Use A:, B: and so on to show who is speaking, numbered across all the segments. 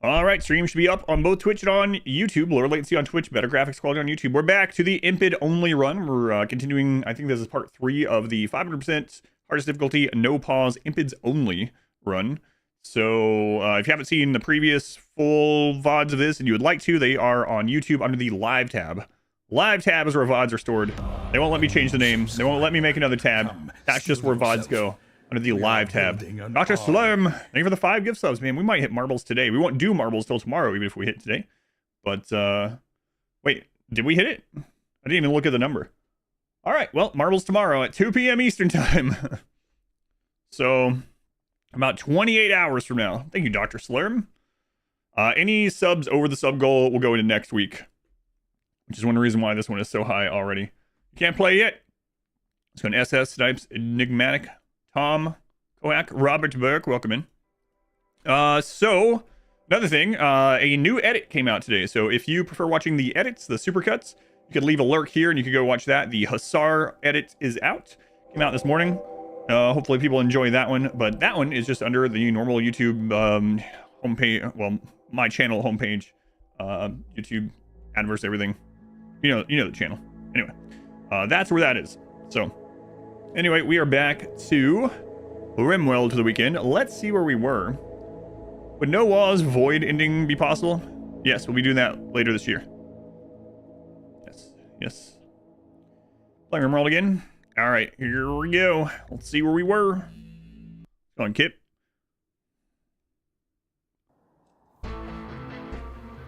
A: All right, stream should be up on both Twitch and on YouTube. Lower latency on Twitch, better graphics quality on YouTube. We're back to the Impid only run. We're continuing. I think this is part 3 of the 500% hardest difficulty, no pause, Impids only run. So if you haven't seen the previous full VODs of this and you would like to, they are on YouTube under the Live tab. Live tab is where VODs are stored. They won't let me change the name. They won't let me make another tab. That's just where VODs go. Under the Live tab. Dr. Slurm, thank you for the 5 gift subs, man. We might hit marbles today. We won't do marbles till tomorrow, even if we hit today. But, wait, did we hit it? I didn't even look at the number. All right, well, marbles tomorrow at 2 p.m. Eastern time. So, about 28 hours from now. Thank you, Dr. Slurm. Any subs over the sub goal will go into next week, which is one reason why this one is so high already. You can't play yet. Let's go on SS, Snipes, Enigmatic. Tom, Koak, Robert Burke, welcome in. So, another thing, a new edit came out today. So if you prefer watching the edits, the supercuts, you could leave a lurk here and you could go watch that. The Hussar edit is out. Came out this morning. Hopefully people enjoy that one. But that one is just under the normal YouTube homepage, well, my channel homepage, YouTube, adverse, everything. You know the channel. Anyway, that's where that is. So, anyway, we are back to RimWorld for the weekend. Let's see where we were. Would no walls void ending be possible? Yes, we'll be doing that later this year. Yes. Playing RimWorld again. All right, here we go. Let's see where we were. Come on, Kip.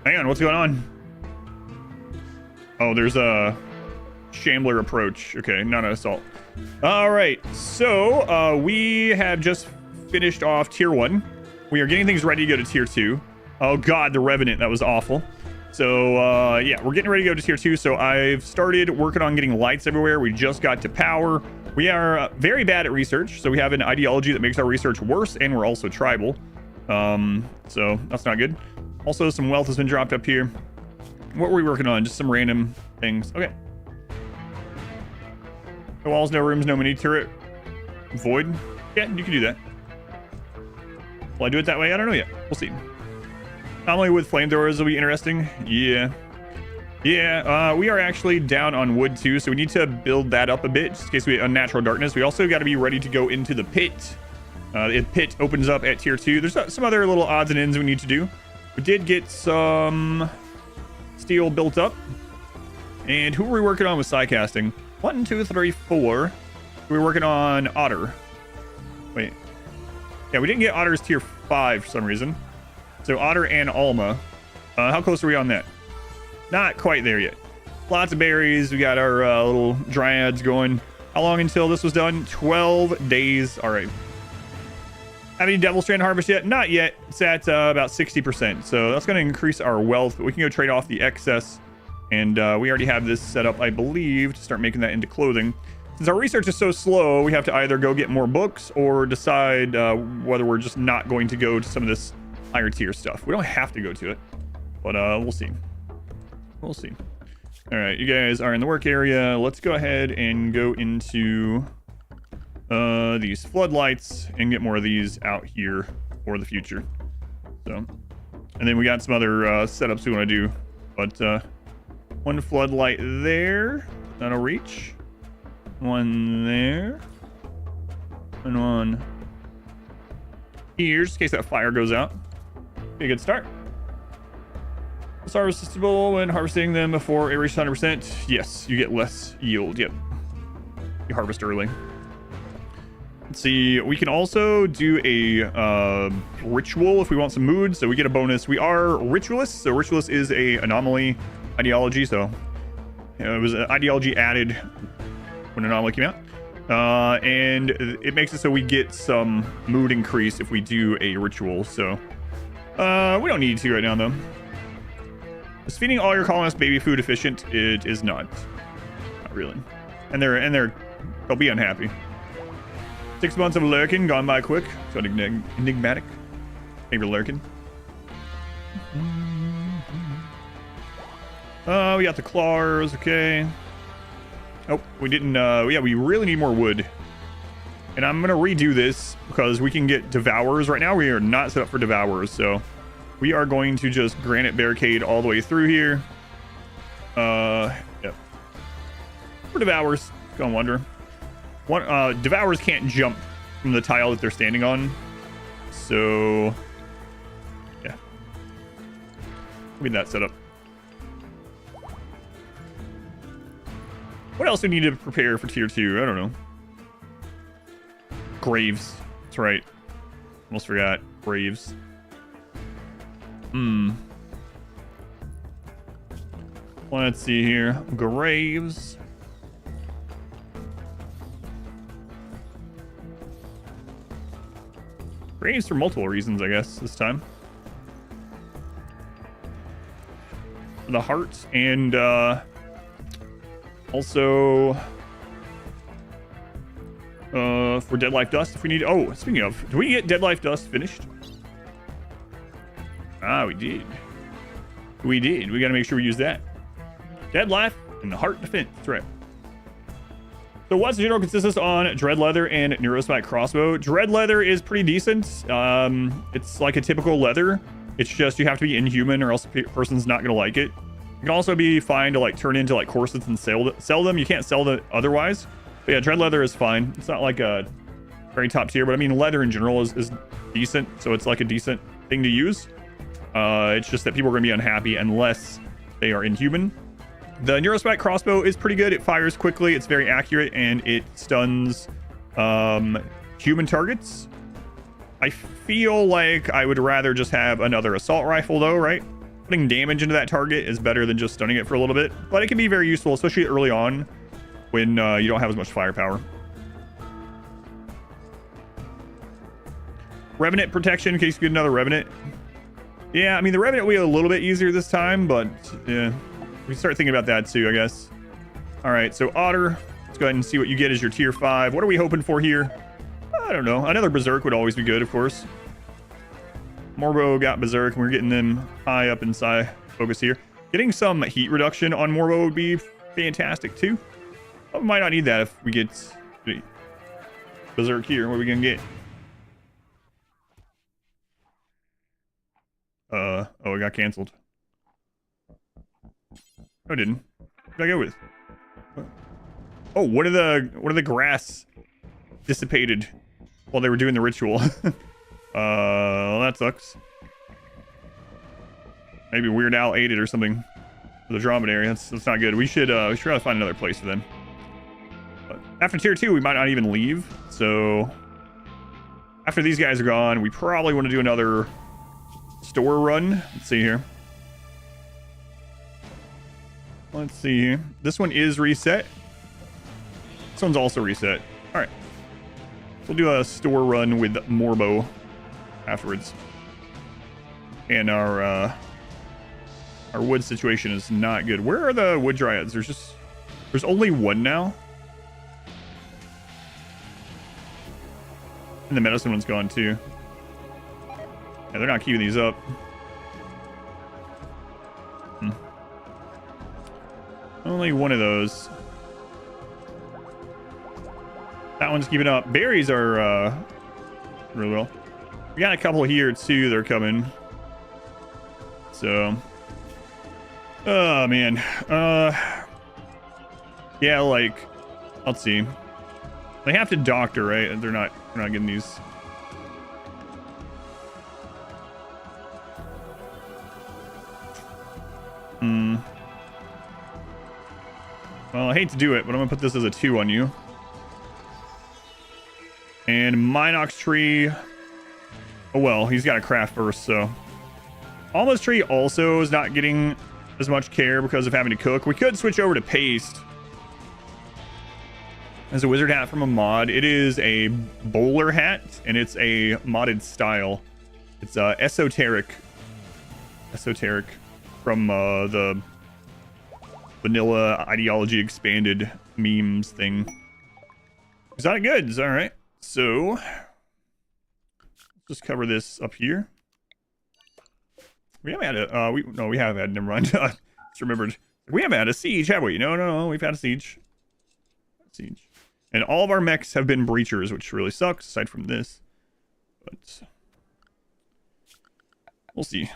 A: Hang on, what's going on? Oh, there's a Shambler approach. Okay, not an assault. All right, so we have just finished off tier 1. We are getting things ready to go to tier 2. Oh god, the Revenant, that was awful. So yeah, we're getting ready to go to tier 2. So I've started working on getting lights everywhere. We just got to power. We are very bad at research, so we have an ideology that makes our research worse, and we're also tribal. So that's not good. Also, some wealth has been dropped up here. What were we working on? Just some random things. Okay. No walls, no rooms, no mini turret. Void? Yeah, you can do that. Will I do it that way? I don't know yet. We'll see. Anomaly with flamethrowers will be interesting. Yeah. Yeah, we are actually down on wood too, so we need to build that up a bit, just in case we get unnatural darkness. We also got to be ready to go into the pit. The pit opens up at tier 2. There's some other little odds and ends we need to do. We did get some steel built up. And who were we working on with psycasting? 1, 2, 3, 4. We were working on Otter. Wait. Yeah, we didn't get Otter's tier 5 for some reason. So Otter and Alma. How close are we on that? Not quite there yet. Lots of berries. We got our little dryads going. How long until this was done? 12 days. All right. Have any Devil Strand harvest yet? Not yet. It's at about 60%. So that's going to increase our wealth. But we can go trade off the excess. And we already have this set up, I believe, to start making that into clothing. Since our research is so slow, we have to either go get more books or decide whether we're just not going to go to some of this higher tier stuff. We don't have to go to it, but we'll see. We'll see. All right, you guys are in the work area. Let's go ahead and go into these floodlights and get more of these out here for the future. So, and then we got some other setups we want to do, but one floodlight there, that'll reach. One there, and one here, just in case that fire goes out. Be a good start. It's harvestable when harvesting them before it reaches 100%. Yes, you get less yield. Yep, you harvest early. Let's see, we can also do a ritual if we want some mood, so we get a bonus. We are Ritualists, so Ritualist is a anomaly ideology, so it was an ideology added when Anomaly came out, and it makes it so we get some mood increase if we do a ritual. So we don't need to right now though. Is feeding all your colonists baby food efficient? It is not really, and they'll be unhappy. 6 months of lurking gone by quick. So enigmatic. Maybe lurking. We got the claws, okay. Oh, we didn't, yeah, we really need more wood. And I'm gonna redo this because we can get devourers. Right now we are not set up for devourers, so we are going to just granite barricade all the way through here. Yep. For Devours, go and wonder. Devours can't jump from the tile that they're standing on. So, yeah. We get that set up. What else do we need to prepare for tier 2? I don't know. Graves. That's right. Almost forgot. Graves. Let's see here. Graves. Graves for multiple reasons, I guess, this time. The heart and also for Dead Life Dust if we need. Oh, speaking of, do we get Dead Life Dust finished? Ah, we did. We did. We got to make sure we use that. Dead Life and the Heart Defense. That's right. So what's the general consensus on Dread Leather and Neurospike Crossbow? Dread Leather is pretty decent. It's like a typical leather. It's just you have to be inhuman or else the person's not going to like it. It can also be fine to like turn into like corsets and sell them. You can't sell them otherwise. But yeah, Dread Leather is fine. It's not like a very top tier, but I mean leather in general is decent. So it's like a decent thing to use. It's just that people are going to be unhappy unless they are inhuman. The Neurospike Crossbow is pretty good. It fires quickly, it's very accurate, and it stuns human targets. I feel like I would rather just have another assault rifle though, right? Putting damage into that target is better than just stunning it for a little bit, but it can be very useful, especially early on when you don't have as much firepower. Revenant protection in case you get another Revenant. Yeah, I mean the Revenant will be a little bit easier this time, but yeah. We start thinking about that too, I guess. All right, so Otter, let's go ahead and see what you get as your tier 5. What are we hoping for here? I don't know. Another Berserk would always be good, of course. Morbo got Berserk, and we're getting them high up inside focus here. Getting some heat reduction on Morbo would be fantastic too. But we might not need that if we get Berserk here. What are we gonna get? Oh, it got canceled. No, it didn't. What did I go with? Oh, what are the grass dissipated while they were doing the ritual? Well, that sucks. Maybe Weird Al ate it or something. The dromedary. That's not good. We should try to find another place for them. But after tier 2, we might not even leave. So after these guys are gone, we probably want to do another store run. Let's see here. Let's see here. This one is reset. This one's also reset. All right. We'll do a store run with Morbo afterwards. And our wood situation is not good. Where are the wood dryads? There's only one now. And the medicine one's gone too. Yeah, they're not keeping these up. Only one of those. That one's keeping up. Berries are really well. We got a couple here too. They're coming. So, oh man. Yeah, like, let's see. They have to doctor, right? They're not getting these. Well, I hate to do it, but I'm gonna put this as a 2 on you. And Minox Tree. Oh well, he's got a craft first, so. Almost Tree also is not getting as much care because of having to cook. We could switch over to Paste as a wizard hat from a mod. It is a bowler hat, and it's a modded style. It's esoteric from the vanilla ideology expanded memes thing. Exotic goods, all right. So just cover this up here. We haven't had a we have had, never mind. Just remembered. We haven't had a siege, have we? No, we've had a siege. And all of our mechs have been breachers, which really sucks aside from this. But we'll see.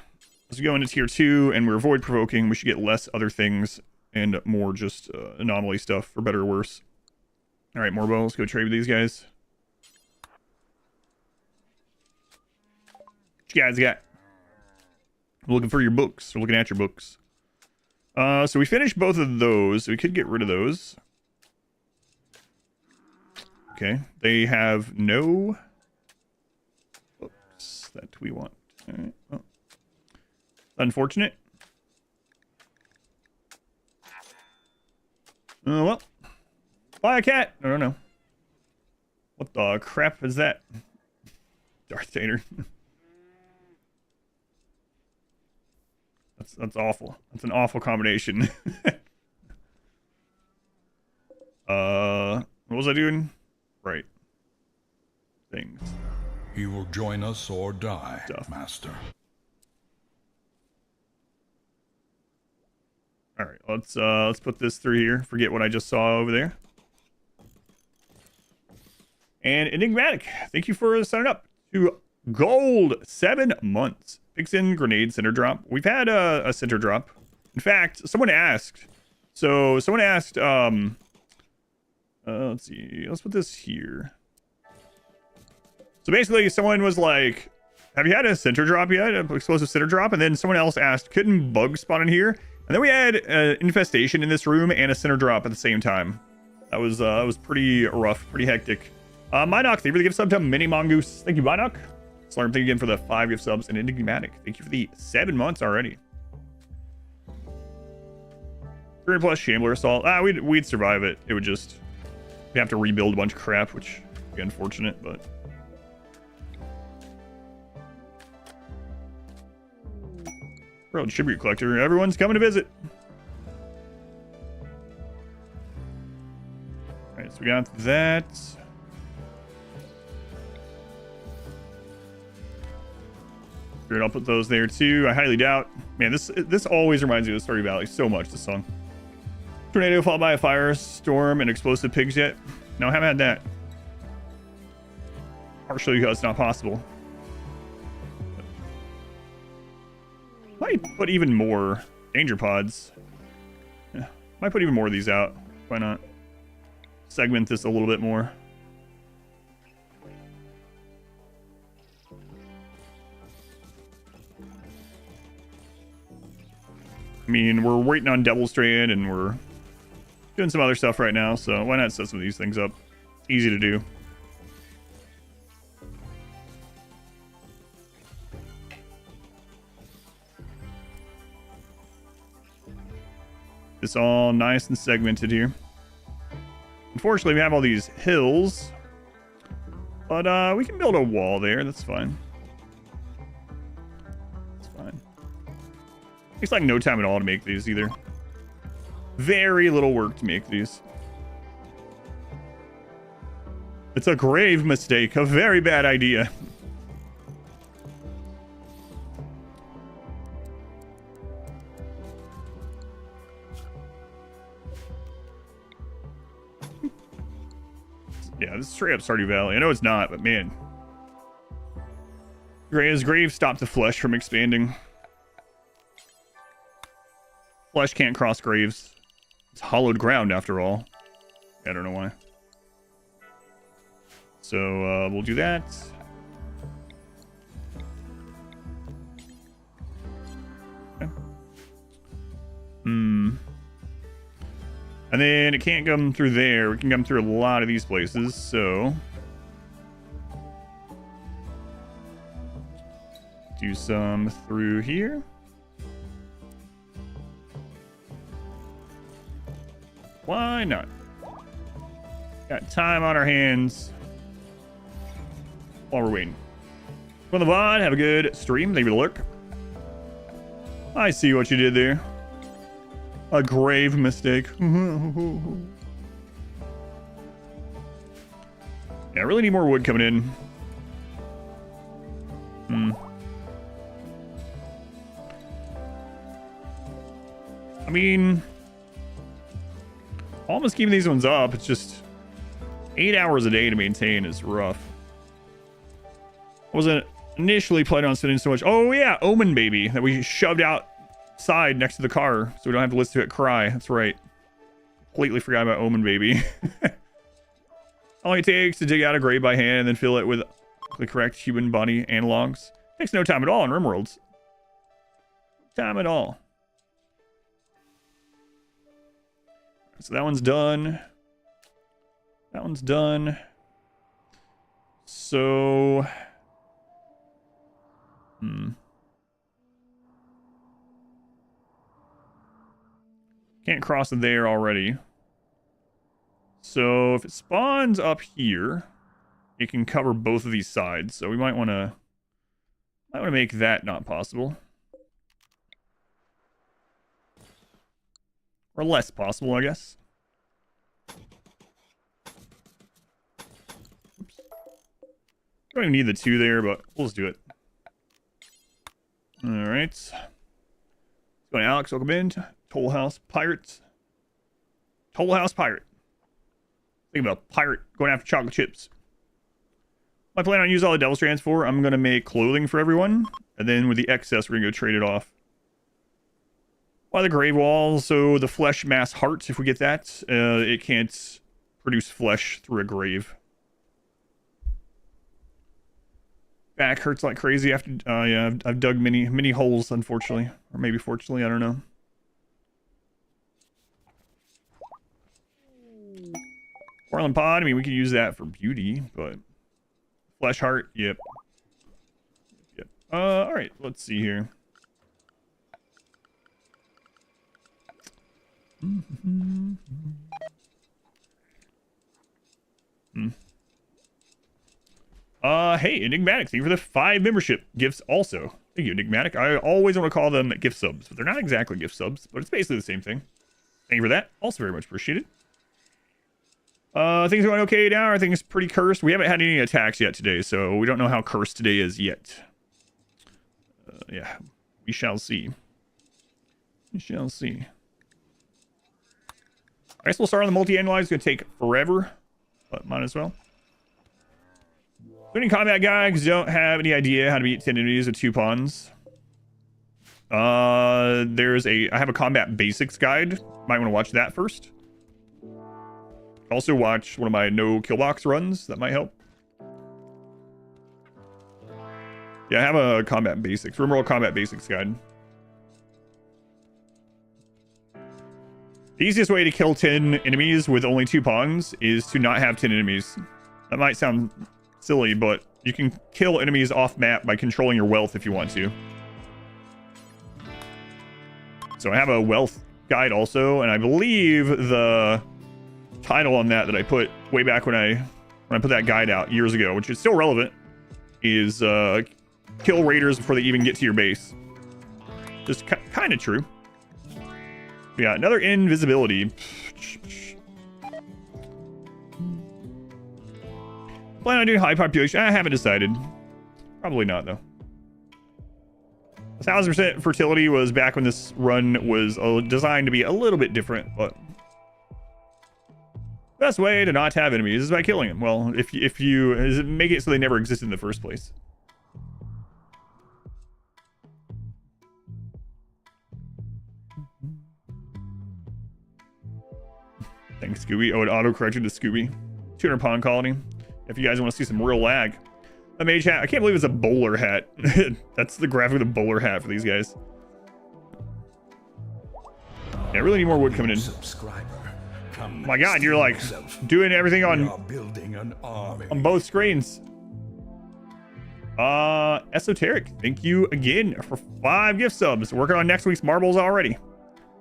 A: As we go into tier 2 and we're void provoking, we should get less other things and more just anomaly stuff, for better or worse. All right, Morbo, let's go trade with these guys. What you guys got? I'm looking for your books. We're looking at your books. So we finished both of those. We could get rid of those. Okay. They have no books that we want. All right. Well, unfortunate. Oh, well. Buy a cat. I don't know. What the crap is that? Darth Vader. That's awful. That's an awful combination. What was I doing? Right. Things.
B: He will join us or die,
A: Stuff.
B: Master.
A: All right, let's put this through here. Forget what I just saw over there. And Enigmatic, thank you for signing up to Gold 7 months. Vixen Grenade Center Drop. We've had a center drop. In fact, someone asked. So someone asked. Let's see. Let's put this here. So basically, someone was like, "Have you had a center drop yet? An explosive center drop?" And then someone else asked, "Couldn't bugs spawn in here?" And then we had an infestation in this room and a center drop at the same time. That was pretty rough, pretty hectic. Minoc, thank you for the gift sub to Mini Mongoose. Thank you, Minoc. Slarm, thank you again for the 5 gift subs. And Enigmatic, thank you for the 7 months already. 300 plus Shambler Assault. We'd survive it. It would just, we have to rebuild a bunch of crap, which would be unfortunate, but. World Tribute Collector, everyone's coming to visit. Alright, so we got that. Sure, I'll put those there too. I highly doubt. Man, this always reminds me of the Stardew Valley so much, this song. Tornado followed by a firestorm and explosive pigs yet? No, I haven't had that. Partially because it's not possible. Might put even more danger pods. Yeah, might put even more of these out. Why not? Segment this a little bit more. I mean, we're waiting on Devil Strand and we're doing some other stuff right now, so why not set some of these things up? It's easy to do. It's all nice and segmented here. Unfortunately, we have all these hills, but we can build a wall there. That's fine. That's fine. Takes like no time at all to make these either. Very little work to make these. It's a grave mistake, a very bad idea. Yeah, this is straight up Stardew Valley. I know it's not, but man. His grave stopped the flesh from expanding. Flesh can't cross graves. It's hollowed ground after all. I don't know why. So we'll do that. Okay. And then it can't come through there. We can come through a lot of these places, so do some through here. Why not? Got time on our hands while we're waiting. From the VOD, have a good stream. Thank you for the lurk. I see what you did there. A grave mistake. Yeah, I really need more wood coming in. I mean, almost keeping these ones up. It's just 8 hours a day to maintain is rough. initially planning on spending so much. Oh yeah, Omen Baby that we shoved outside next to the car so we don't have to listen to it cry. That's right. Completely forgot about Omen Baby. All it takes to dig out a grave by hand and then fill it with the correct human body analogs. Takes no time at all in RimWorlds. Time at all. So that one's done. That one's done. So... Can't cross it there already. So if it spawns up here, it can cover both of these sides. So we might want to make that not possible. Or less possible, I guess. Oops. Don't even need the 2 there, but we'll just do it. Alright. Going Alex, welcome in. Toll House Pirates. Toll House Pirate. Think about a pirate going after chocolate chips. I plan on using all the devil strands for. I'm going to make clothing for everyone. And then with the excess, we're going to go trade it off. By the grave wall, so the flesh mass heart, if we get that, it can't produce flesh through a grave. Back hurts like crazy after, yeah, I've dug many holes, unfortunately. Or maybe fortunately, I don't know. Portland pod, I mean, we could use that for beauty, but... Flesh heart, yep. Yep. Alright, let's see here. Hey, Enigmatic, thank you for the 5 membership gifts also. Thank you, Enigmatic. I always want to call them gift subs, but they're not exactly gift subs, but it's basically the same thing. Thank you for that. Also very much appreciated. Things are going okay now. I think it's pretty cursed. We haven't had any attacks yet today, so we don't know how cursed today is yet. Yeah, we shall see. We shall see. I guess we'll start on the multi-analyze. It's going to take forever, but might as well. Any combat guys don't have any idea how to beat 10 enemies with 2 pawns. I have a combat basics guide. Might want to watch that first. Also watch one of my no kill box runs. That might help. Yeah, I have a combat basics, RimWorld combat basics guide. The easiest way to kill 10 enemies with only 2 pawns is to not have 10 enemies. That might sound silly, but you can kill enemies off map by controlling your wealth if you want to. So I have a wealth guide also, and I believe the title on that I put way back when I put that guide out years ago, which is still relevant, is kill raiders before they even get to your base. Just kind of true. Yeah, another invisibility. Plan on doing high population? I haven't decided. Probably not, though. 1000% fertility was back when this run was designed to be a little bit different, but best way to not have enemies is by killing them. Well, if you make it so they never existed in the first place. Thanks, Scooby. Oh, it auto-corrected to Scooby. 200 pawn colony. If you guys want to see some real lag. A mage hat. I can't believe it's a bowler hat. That's the graphic of the bowler hat for these guys. Yeah, I really need more wood coming in. Oh my god, you're like doing everything on both screens. Esoteric, thank you again for 5 gift subs. Working on next week's marbles already.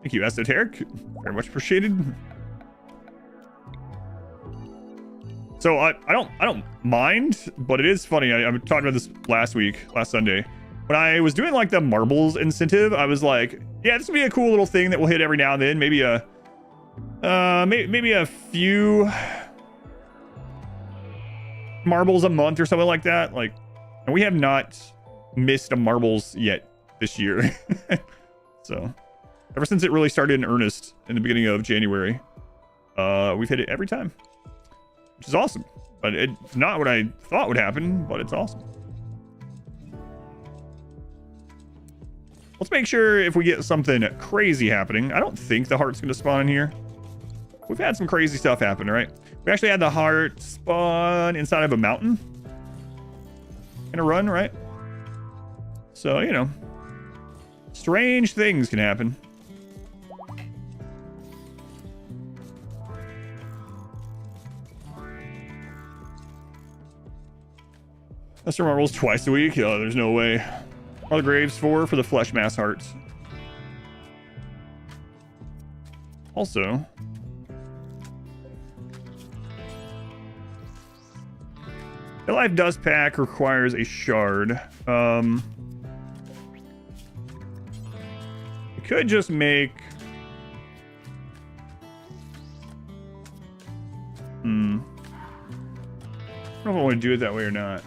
A: Thank you, Esoteric. Very much appreciated. So I don't mind, but it is funny. I talked about this last Sunday. When I was doing like the marbles incentive, I was like, yeah, this would be a cool little thing that we'll hit every now and then. Maybe a few marbles a month or something like that. Like, and we have not missed a marbles yet this year. So ever since it really started in earnest in the beginning of January, we've hit it every time. Which is awesome, but it's not what I thought would happen, but it's awesome. Let's make sure if we get something crazy happening. I don't think the heart's going to spawn in here. We've had some crazy stuff happen, right? We actually had the heart spawn inside of a mountain in a run, right? So, you know, strange things can happen. Restaurant rolls twice a week. Oh, there's no way. All the graves for the flesh mass hearts. Also, the life dust pack requires a shard. We could just make. I don't know if I want to do it that way or not.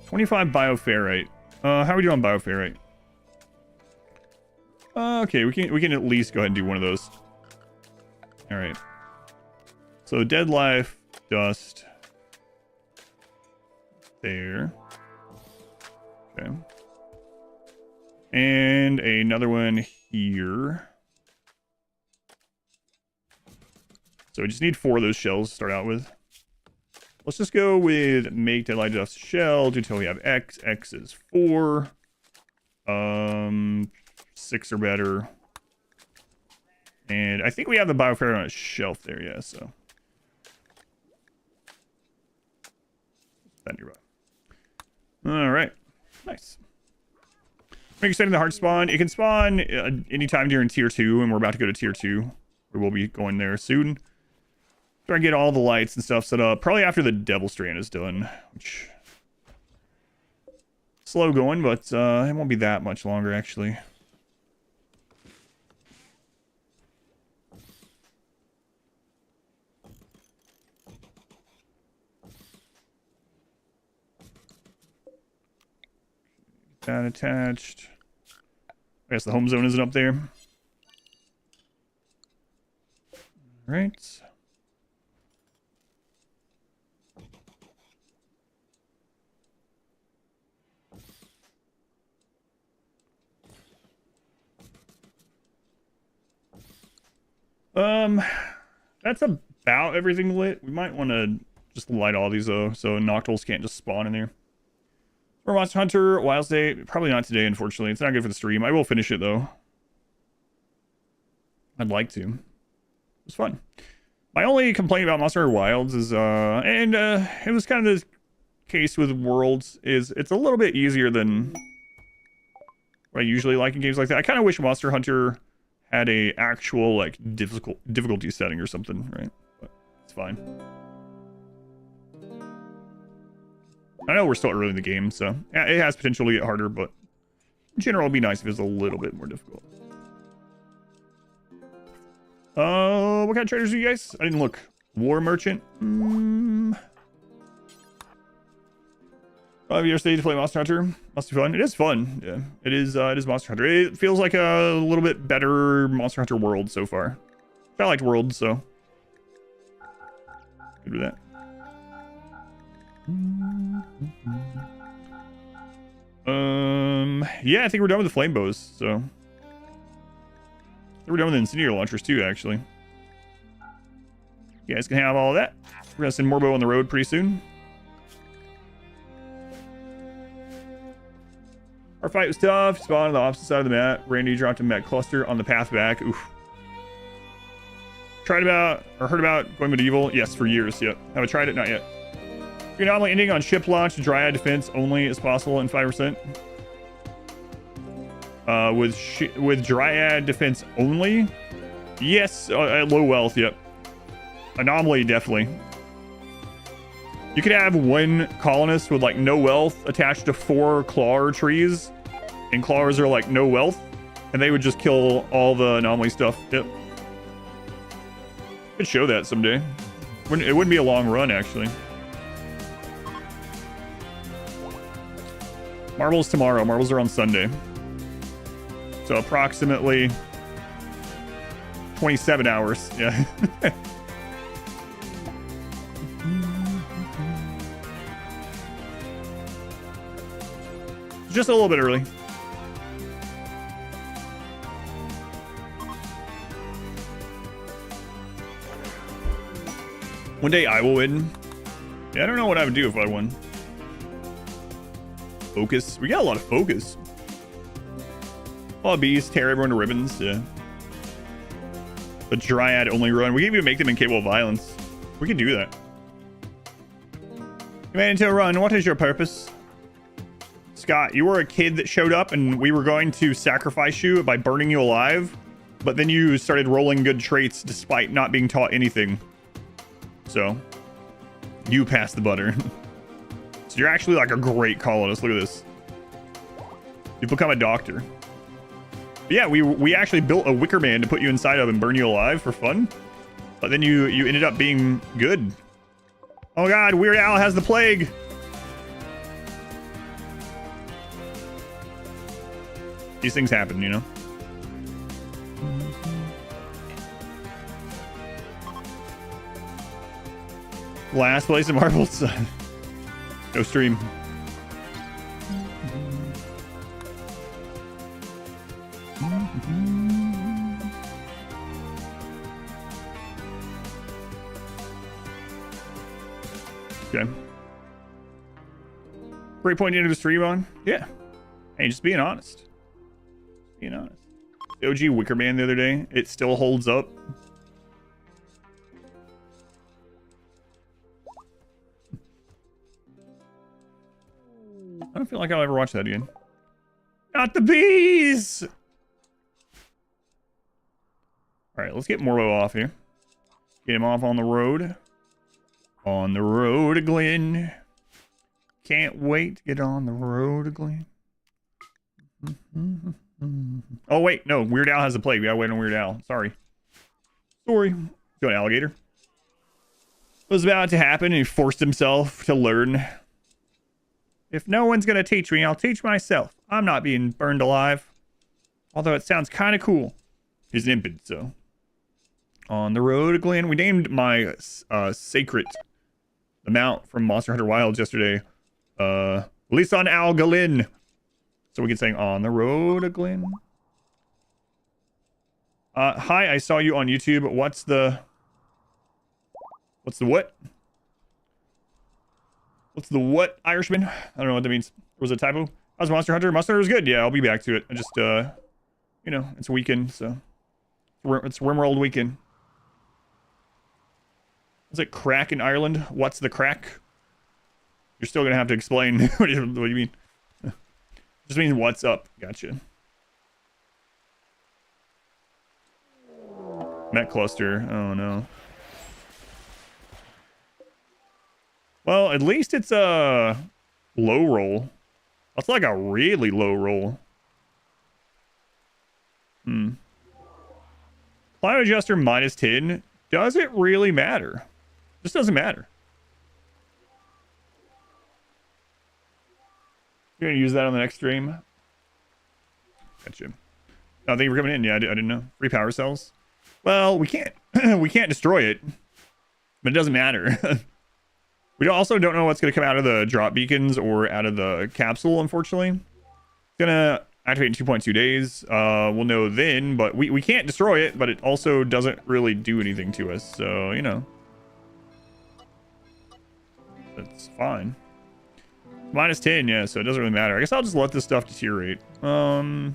A: 25 bioferrite. How are we doing on bioferrite? Okay, we can at least go ahead and do one of those. All right. So dead life, dust. There. Okay. And another one here. So we just need 4 of those shells to start out with. Let's just go with make deadlight dust shell until we have X. X is 4. 6 or better. And I think we have the bioferrite on a shelf there, yeah, so. That nearby. Alright. Nice. Make extending the heart spawn. It can spawn anytime during tier 2, and we're about to go to tier 2. We will be going there soon. Try and get all the lights and stuff set up. Probably after the Devil Strand is done. Which... slow going, but it won't be that much longer, actually. That attached. I guess the home zone isn't up there. All right. That's about everything lit. We might want to just light all these though, so noctals can't just spawn in there. For Monster Hunter, Wild Day, probably not today, unfortunately. It's not good for the stream. I will finish it though. I'd like to. It's fun. My only complaint about Monster Hunter Wilds is, it was kind of the case with Worlds, is it's a little bit easier than what I usually like in games like that. I kind of wish Monster Hunter had a actual like difficulty setting or something, right? But it's fine. I know we're still early in the game, so yeah, it has potential to get harder, but in general, it'd be nice if it's a little bit more difficult. What kind of traders are you guys? I didn't look. War merchant. Have you ever stayed to play Monster Hunter? Must be fun. It is fun. Yeah, it is. It is Monster Hunter. It feels like a little bit better Monster Hunter World so far. I liked World, so good with that. Yeah, I think we're done with the flame bows. So we're done with the incendiary launchers too. Actually, you guys can have all of that. We're gonna send Morbo on the road pretty soon. Our fight was tough. Spawned on the opposite side of the map. Randy dropped a mech cluster on the path back. Oof. Heard about going medieval? Yes, for years. Yep. Have I tried it? Not yet. Your anomaly ending on ship launch. Dryad defense only is possible in 5%. With Dryad defense only? Yes, at low wealth. Yep. Anomaly definitely. You could have one colonist with like no wealth attached to 4 claw trees, and claws are like no wealth, and they would just kill all the anomaly stuff. Yep. Could show that someday. It wouldn't be a long run actually. Marbles tomorrow. Marbles are on Sunday. So approximately 27 hours. Yeah. just a little bit early. One day I will win. Yeah, I don't know what I would do if I won. Focus. We got a lot of focus. All bees, tear everyone to ribbons. Yeah. The Dryad only run. We can even make them incapable of violence. We can do that. You made into a run. What is your purpose? Scott, you were a kid that showed up and we were going to sacrifice you by burning you alive. But then you started rolling good traits despite not being taught anything. So, you passed the butter. So you're actually like a great colonist. Look at this. You've become a doctor. But yeah, we actually built a wicker man to put you inside of and burn you alive for fun. But then you ended up being good. Oh god, Weird Al has the plague. These things happen, you know? Last place in Marvel's no stream. Okay. Great point into the stream on. Yeah. Hey, just being honest. Being honest. The OG Wicker Man the other day. It still holds up. I don't feel like I'll ever watch that again. Not the bees! Alright, let's get Morlo off here. Get him off on the road. On the road, Glenn. Can't wait to get on the road, Glenn. Oh, wait. No, Weird Al has a plague. We gotta wait on Weird Al. Sorry. Sorry. Go, alligator. It was about to happen and he forced himself to learn. If no one's gonna teach me, I'll teach myself. I'm not being burned alive. Although it sounds kind of cool. He's an impid, so. On the road, Glenn. We named my sacred the mount from Monster Hunter Wilds yesterday. Lisan Al Galin. So we can sing on the road, Glenn. Hi, I saw you on YouTube. What's the what? What's the what, Irishman? I don't know what that means. Was it a typo? How's Monster Hunter? Monster Hunter was good. Yeah, I'll be back to it. I just, you know, it's a weekend, so. It's RimWorld weekend. Is it crack in Ireland? What's the crack? You're still gonna have to explain what do you mean. Just means what's up. Gotcha. Met cluster. Oh no. Well, at least it's a low roll. That's like a really low roll. Climate adjuster minus 10. Does it really matter? This doesn't matter. You're gonna use that on the next stream. Gotcha. Oh, thank you for coming in. Yeah, I didn't know. Free power cells. Well, we can't we can't destroy it, but it doesn't matter. We also don't know what's going to come out of the drop beacons or out of the capsule, unfortunately. It's going to activate in 2.2 days. We'll know then, but we can't destroy it, but it also doesn't really do anything to us. So, you know. That's fine. Minus 10, yeah, so it doesn't really matter. I guess I'll just let this stuff deteriorate. A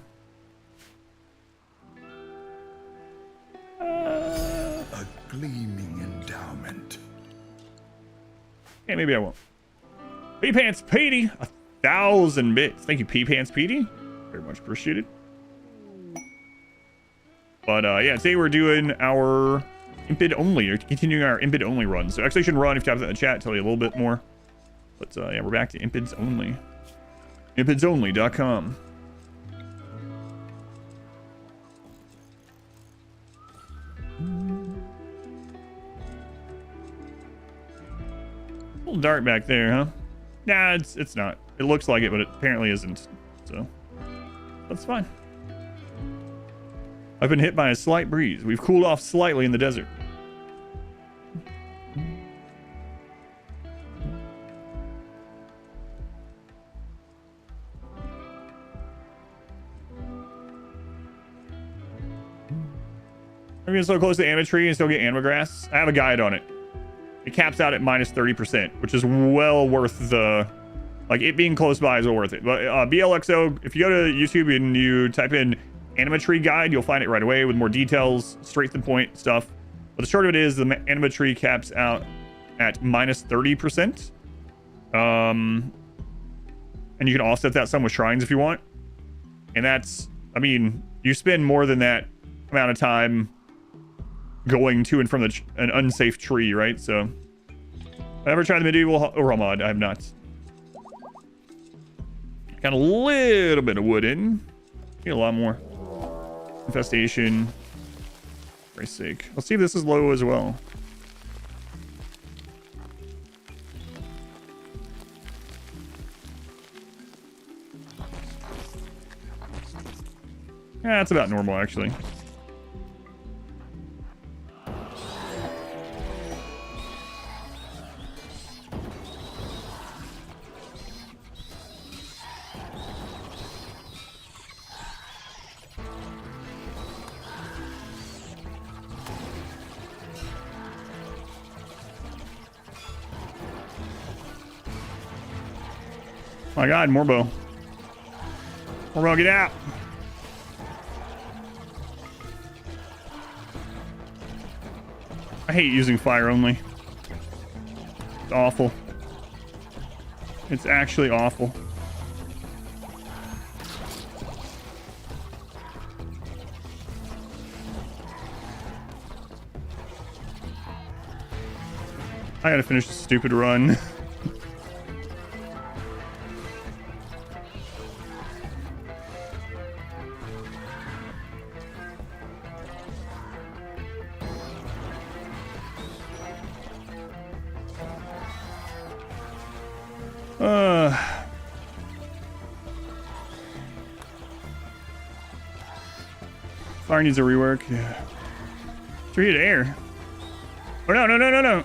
B: gleaming endowment.
A: Okay, maybe I won't. P-Pants Petey, 1,000 bits. Thank you, P-Pants Petey. Very much appreciated. But yeah, today we're doing our Impid only, or continuing our Impid only run. So Exhalation Run, if you type that in the chat, tell you a little bit more. But yeah, we're back to Impids only. Impidsonly.com. A little dark back there, huh? Nah, it's not. It looks like it, but it apparently isn't. So that's fine. I've been hit by a slight breeze. We've cooled off slightly in the desert. I'm gonna so close to anima tree and still get anima grass. I have a guide on it. It caps out at minus 30%, which is well worth the, like, it being close by is well worth it. But BLXO, if you go to YouTube and you type in anima tree guide, you'll find it right away with more details, straight to the point stuff. But the short of it is the anima tree caps out at minus 30%. And you can offset that some with shrines if you want. And that's, I mean, you spend more than that amount of time going to and from an unsafe tree, right? So, have I ever tried the medieval overhaul mod? I have not. Got a little bit of wood in. Need a lot more. Infestation. For Christ's sake. Let's see if this is low as well. Yeah, that's about normal, actually. My God, Morbo. Morbo, get out. I hate using fire only. It's awful. It's actually awful. I gotta finish this stupid run. Fire needs a rework. Yeah. Treated air. Oh no, no, no, no, no.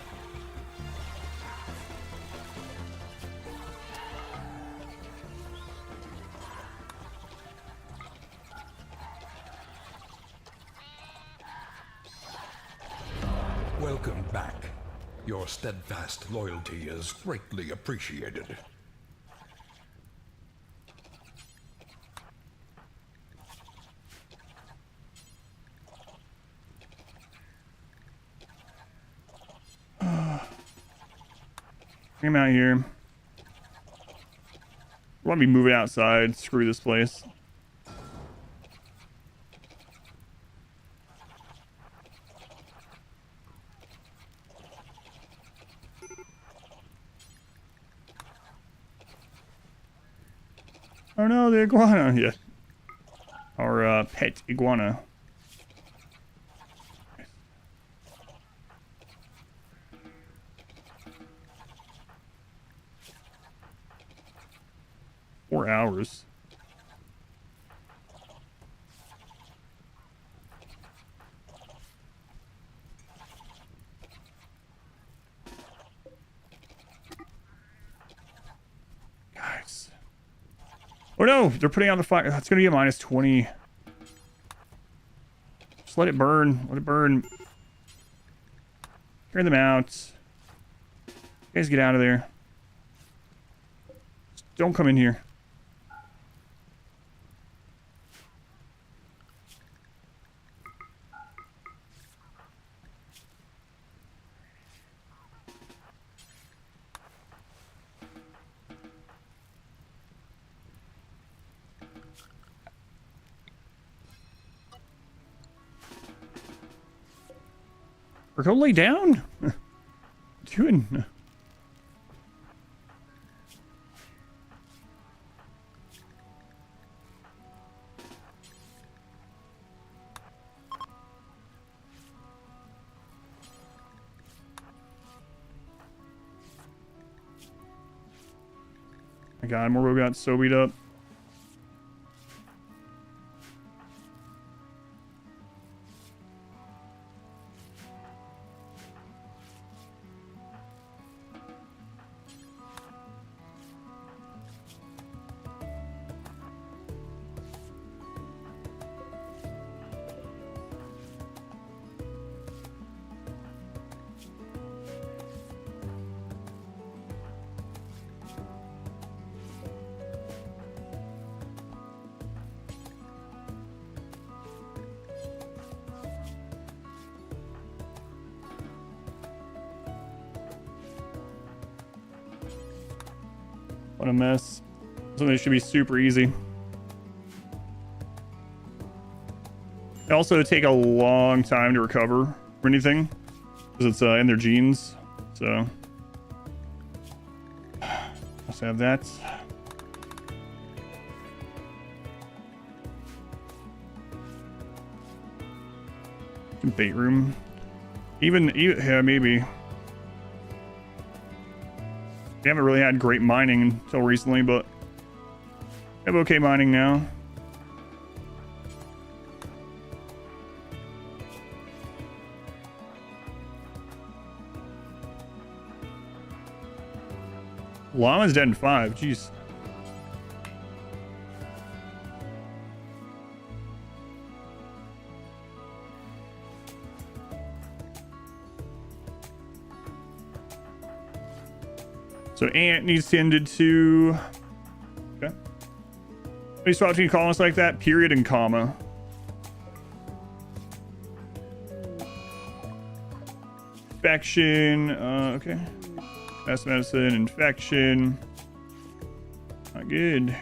B: Welcome back. Your steadfast loyalty is greatly appreciated.
A: Bring him out here. Want me moving outside? Screw this place. Oh no, the iguana. Yeah. Our pet iguana. Hours. Guys. Oh no, they're putting out the fire. That's gonna be a minus 20. Just let it burn. Let it burn. Clear them out. You guys get out of there. Just don't come in here. Or go lay down. Doing. My God, Morbo got so beat up. What a mess. Something should be super easy. They also take a long time to recover or anything because it's in their genes. So let's have that. Bait room. Even yeah, maybe. We haven't really had great mining until recently, but we have okay mining now. Llama's dead in 5. Jeez. So ant needs tended to. Okay. We swap between columns like that. Period and comma. Infection. Okay. Best medicine. Infection. Not good.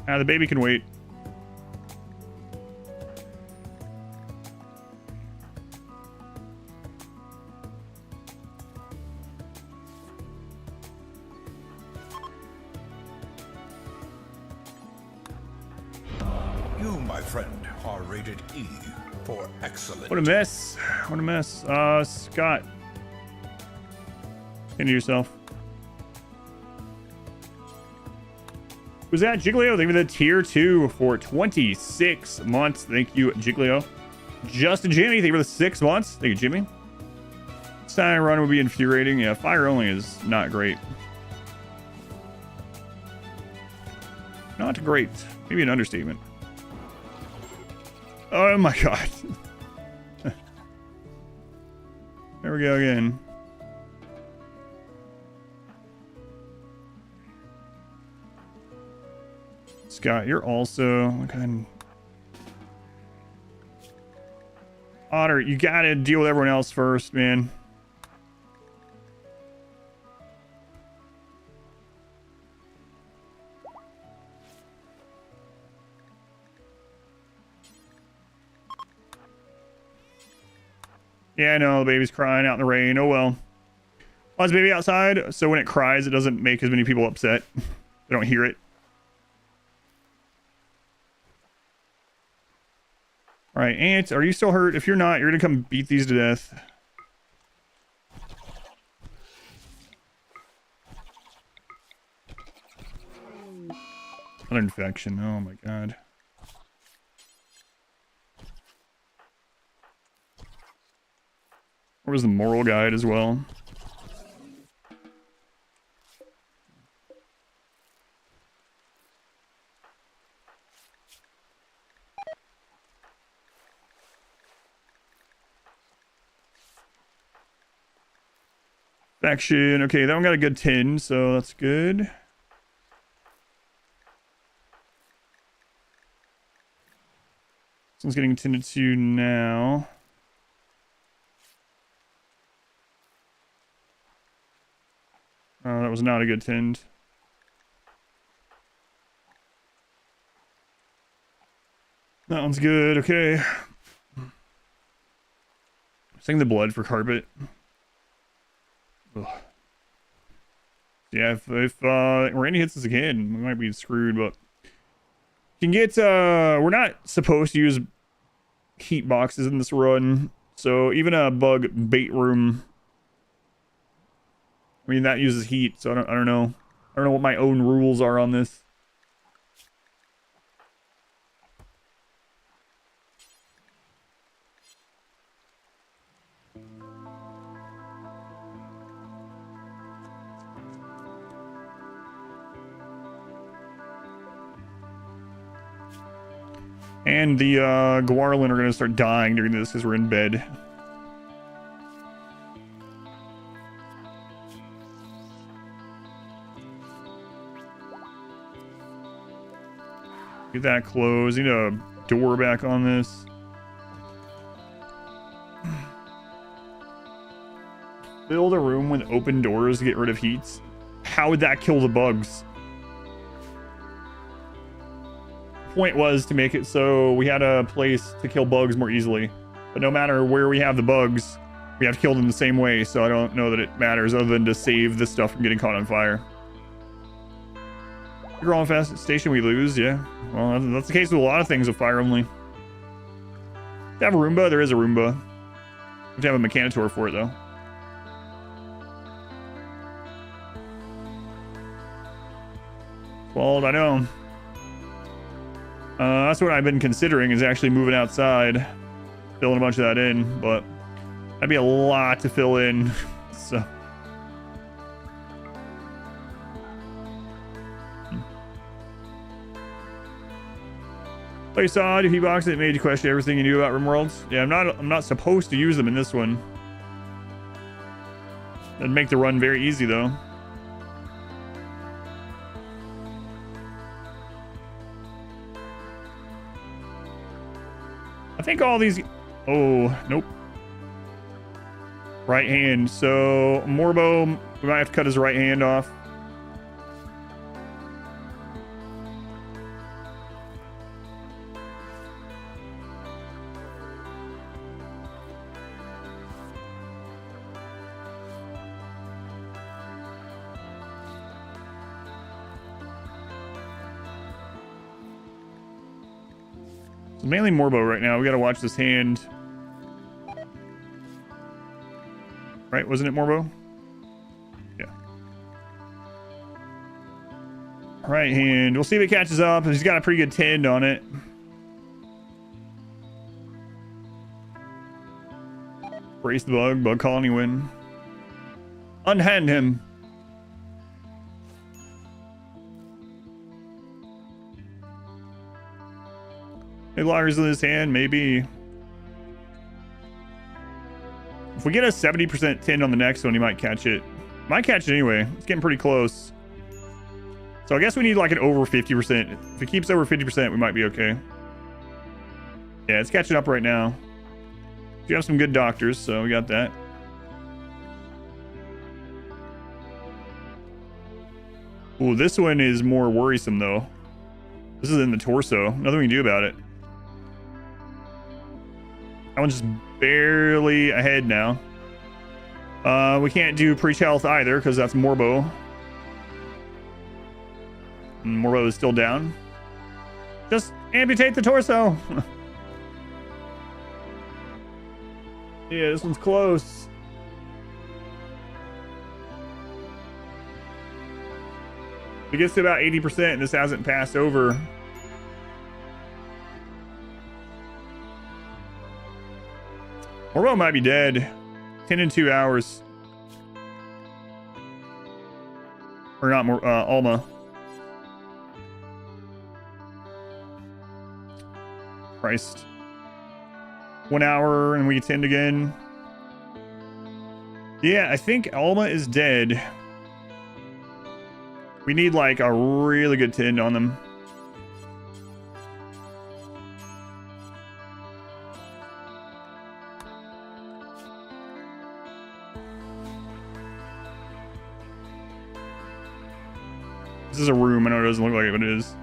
A: The baby can wait.
B: You, my friend, are rated E for excellent.
A: What a mess. What a mess. Scott. Into yourself. Was that Jigglyo? Thank you for the tier 2 for 26 months. Thank you, Jigglyo. Justin Jimmy, thank you for the 6 months. Thank you, Jimmy. Sign run would be infuriating. Yeah, fire only is not great. Not great. Maybe an understatement. Oh my god. There we go again. Scott, you're also okay. Otter, you gotta deal with everyone else first, man. Yeah, I know, the baby's crying out in the rain. Oh well. Well, it's baby outside, so when it cries, it doesn't make as many people upset. They don't hear it. Alright, Ant, are you still hurt? If you're not, you're gonna come beat these to death. Another infection, oh my god. Where was the moral guide as well? Faction. Okay, that one got a good 10, so that's good. This one's getting tended to now. Oh, that was not a good tend. That one's good. Okay. Sing the blood for carpet. Ugh. Yeah, if Randy hits us again, we might be screwed, but you can get we're not supposed to use heat boxes in this run, so even a bug bait room, I mean, that uses heat, so I don't know what my own rules are on this. And the Guaranlens are going to start dying during this because we're in bed. Get that closed. Need a door back on this. Build a room with open doors to get rid of heat. How would that kill the bugs? Point was to make it so we had a place to kill bugs more easily. But no matter where we have the bugs, we have to kill them the same way, so I don't know that it matters other than to save the stuff from getting caught on fire. Gauranlens station we lose, yeah. Well, that's the case with a lot of things with fire only. To have a Roomba? There is a Roomba. We have to have a Mechanitor for it, though. Well, I know. That's what I've been considering, is actually moving outside. Filling a bunch of that in, but that'd be a lot to fill in, so... Place odd, if you box it made you question everything you knew about RimWorld. Yeah, I'm not supposed to use them in this one. That'd make the run very easy though. I think all these... Oh, nope. Right hand. So, Morbo, we might have to cut his right hand off. So mainly Morbo right now. We gotta watch this hand. Right? Wasn't it Morbo? Yeah. Right hand. We'll see if it catches up. He's got a pretty good tend on it. Brace the bug. Bug colony win. Unhand him. It loggers in his hand, maybe. If we get a 70% tend on the next one, he might catch it. Might catch it anyway. It's getting pretty close. So I guess we need like an over 50%. If it keeps over 50%, we might be okay. Yeah, it's catching up right now. We have some good doctors, so we got that. Ooh, this one is more worrisome though. This is in the torso. Nothing we can do about it. That one's just barely ahead now. We can't do preach health either because that's Morbo. And Morbo is still down. Just amputate the torso. Yeah, this one's close. If it gets to about 80% and this hasn't passed over. Morbo might be dead. 10 in 2 hours. Or not more, Alma. Christ. 1 hour and we tend again. Yeah, I think Alma is dead. We need like a really good tend on them. This is a room. I know it doesn't look like it, but it is.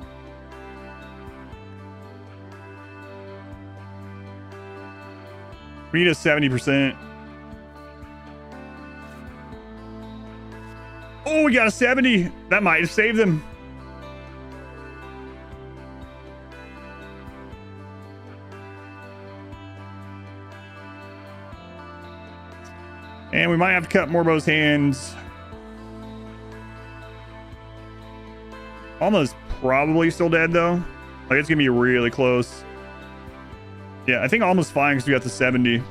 A: We need a 70%. Oh, we got a 70. That might have saved them. And we might have to cut Morbo's hands. Almost probably still dead though. Like it's gonna be really close. Yeah, I think almost fine because we got the 70.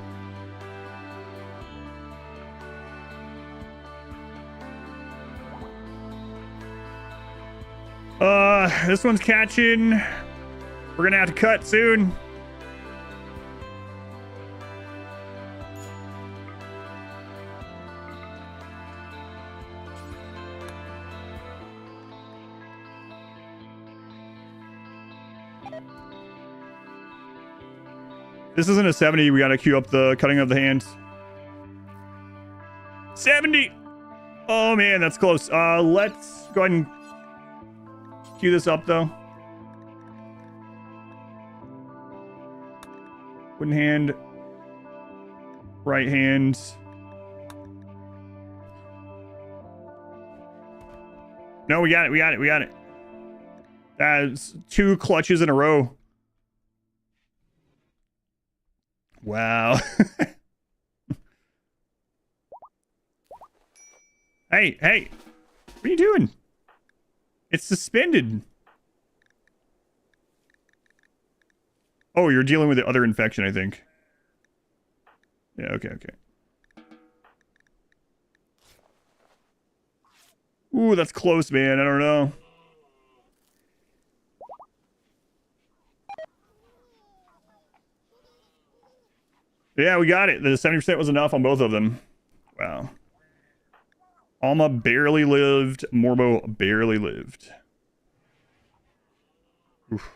A: This one's catching. We're gonna have to cut soon. This isn't a 70. We got to queue up the cutting of the hands. 70. Oh man, that's close. Let's go ahead and queue this up though. Wooden hand. Right hand. No, we got it. We got it. We got it. That's 2 clutches in a row. Wow. Hey, hey. What are you doing? It's suspended. Oh, you're dealing with the other infection, I think. Yeah, okay, okay. Ooh, that's close, man. I don't know. Yeah, we got it. The 70% was enough on both of them. Wow. Alma barely lived. Morbo barely lived. Oof.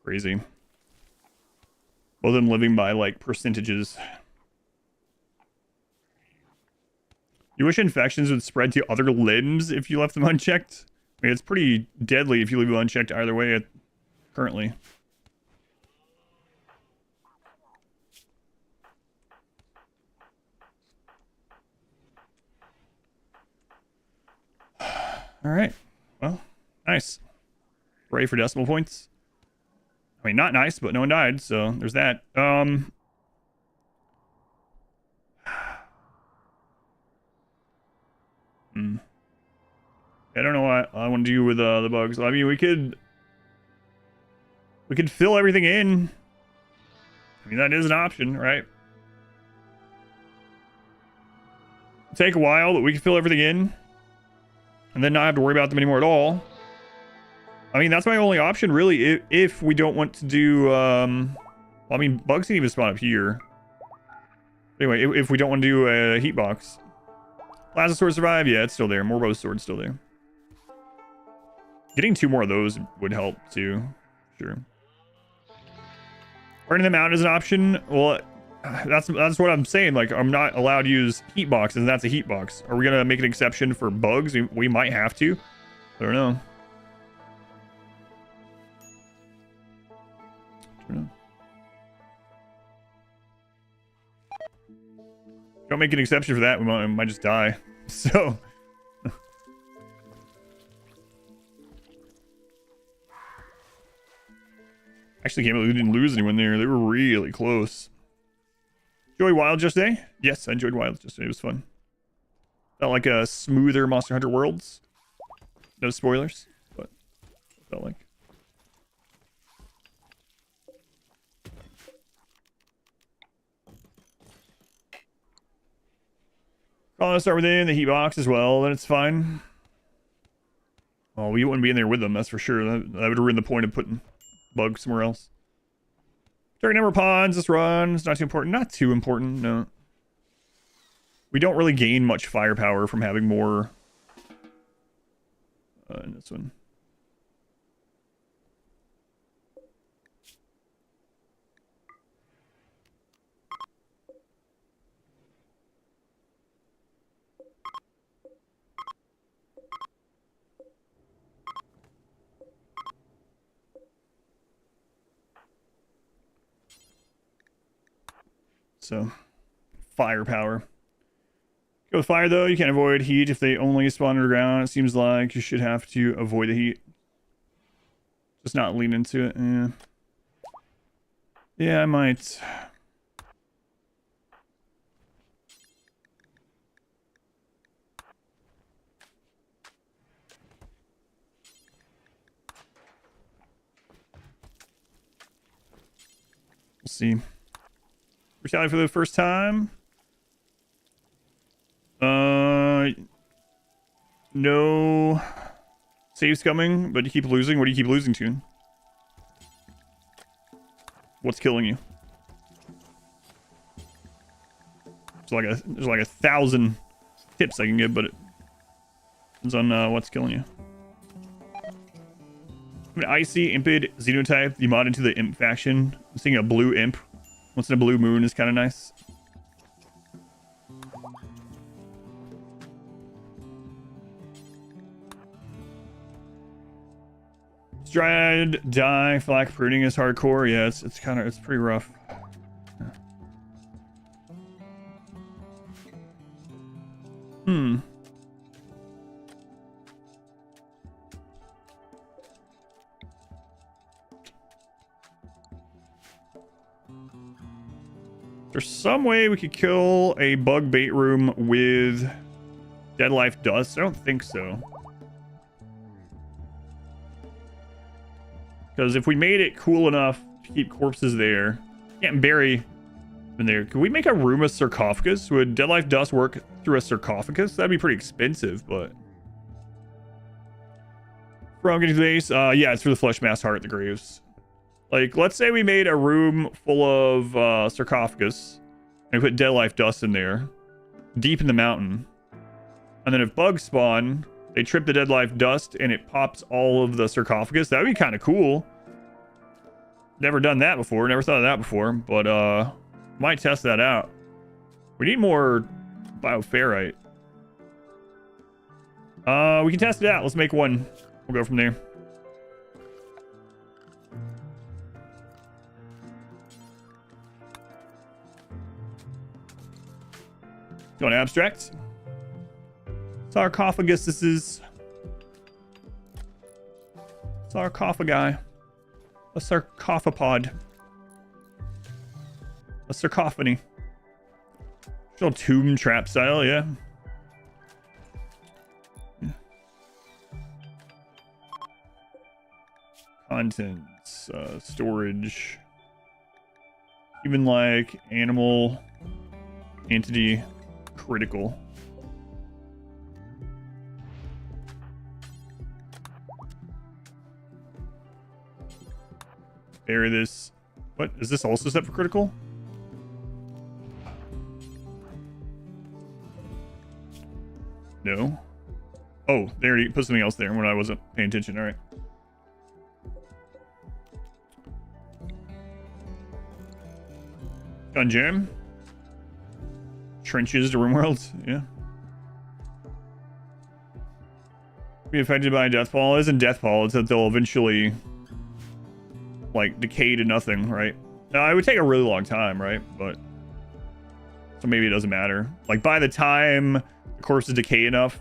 A: Crazy. Both of them living by, like, percentages. You wish infections would spread to other limbs if you left them unchecked? I mean, it's pretty deadly if you leave them unchecked either way currently. All right. Well, nice. Ready for decimal points? I mean, not nice, but no one died, so there's that. I don't know what I want to do with the bugs. I mean, we could fill everything in. I mean, that is an option, right? Take a while, but we can fill everything in, and then not have to worry about them anymore at all. I mean, that's my only option, really, if we don't want to do, well, I mean, bugs can even spawn up here. Anyway, if we don't want to do a heat box. Plasma sword survive? Yeah, it's still there. Morbo's sword's still there. Getting 2 more of those would help, too. Sure. Burning them out is an option. Well, that's what I'm saying. Like, I'm not allowed to use heat boxes, and that's a heat box. Are we going to make an exception for bugs? We might have to. I don't know. Don't make an exception for that. We might just die. So. Actually, can't believe we didn't lose anyone there. They were really close. Enjoy Wild yesterday? Yes, I enjoyed Wild yesterday. It was fun. Felt like a smoother Monster Hunter Worlds. No spoilers, but it felt like. I'll start within the heat box as well, then it's fine. Well, we wouldn't be in there with them, that's for sure. That would ruin the point of putting bugs somewhere else. Target number of pawns, this run. It's not too important. Not too important, no. We don't really gain much firepower from having more in this one. So, firepower. Go with fire, though. You can't avoid heat if they only spawn underground. It seems like you should have to avoid the heat. Just not lean into it. Yeah. Yeah, I might. We'll see. Retaliate for the first time. No saves coming, but you keep losing. What do you keep losing to? What's killing you? There's like 1,000 tips I can give, but Depends on what's killing you. An icy Impid Xenotype, the mod into the Imp faction. I'm seeing a blue Imp. Once in a blue moon is kind of nice. Dryad dye flak pruning is hardcore. Yeah, it's pretty rough. Hmm. There's some way we could kill a bug bait room with dead life dust. I don't think so. Because if we made it cool enough to keep corpses there, can't bury in there. Could we make a room a sarcophagus? Would dead life dust work through a sarcophagus? That'd be pretty expensive, but from getting to the base, yeah, it's through the flesh mass heart, the graves. Like, let's say we made a room full of sarcophagus and we put dead life dust in there, deep in the mountain. And then if bugs spawn, they trip the dead life dust and it pops all of the sarcophagus. That would be kind of cool. Never done that before. Never thought of that before. But might test that out. We need more bioferrite. We can test it out. Let's make one. We'll go from there. Going abstract. Sarcophaguses. Sarcophagi. A sarcophopod. A sarcophany. Still tomb trap style, yeah. Contents, storage. Even like animal, entity, critical. Bury this. What is this also set for critical? No. Oh, they already put something else there when I wasn't paying attention. All right. Gun jam. Trenches to RimWorld. Yeah. Be affected by death fall. It isn't death fall. It's that they'll eventually like decay to nothing, right? Now, it would take a really long time, right? But so maybe it doesn't matter. Like by the time the corpses decay enough,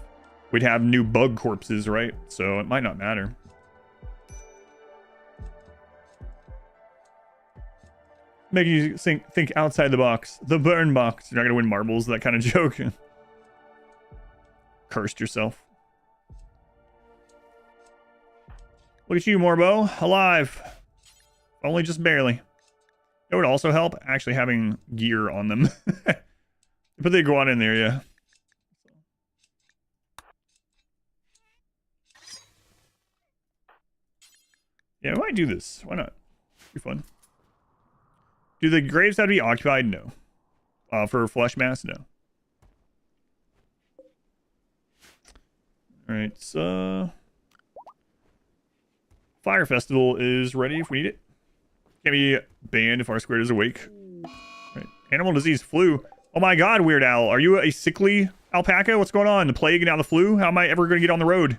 A: we'd have new bug corpses, right? So it might not matter. Make you think outside the box. The burn box. You're not gonna win marbles, that kind of joke. Cursed yourself. Look at you, Morbo. Alive. Only just barely. It would also help actually having gear on them. Put the iguana in there, yeah. Yeah, I might do this. Why not? Be fun. Do the graves have to be occupied? No. For flesh mass? No. Alright, so Fire Festival is ready if we need it. Can't be banned if our squared is awake. Right. Animal disease, flu. Oh my god, Weird Owl. Are you a sickly alpaca? What's going on? The plague and now the flu? How am I ever going to get on the road?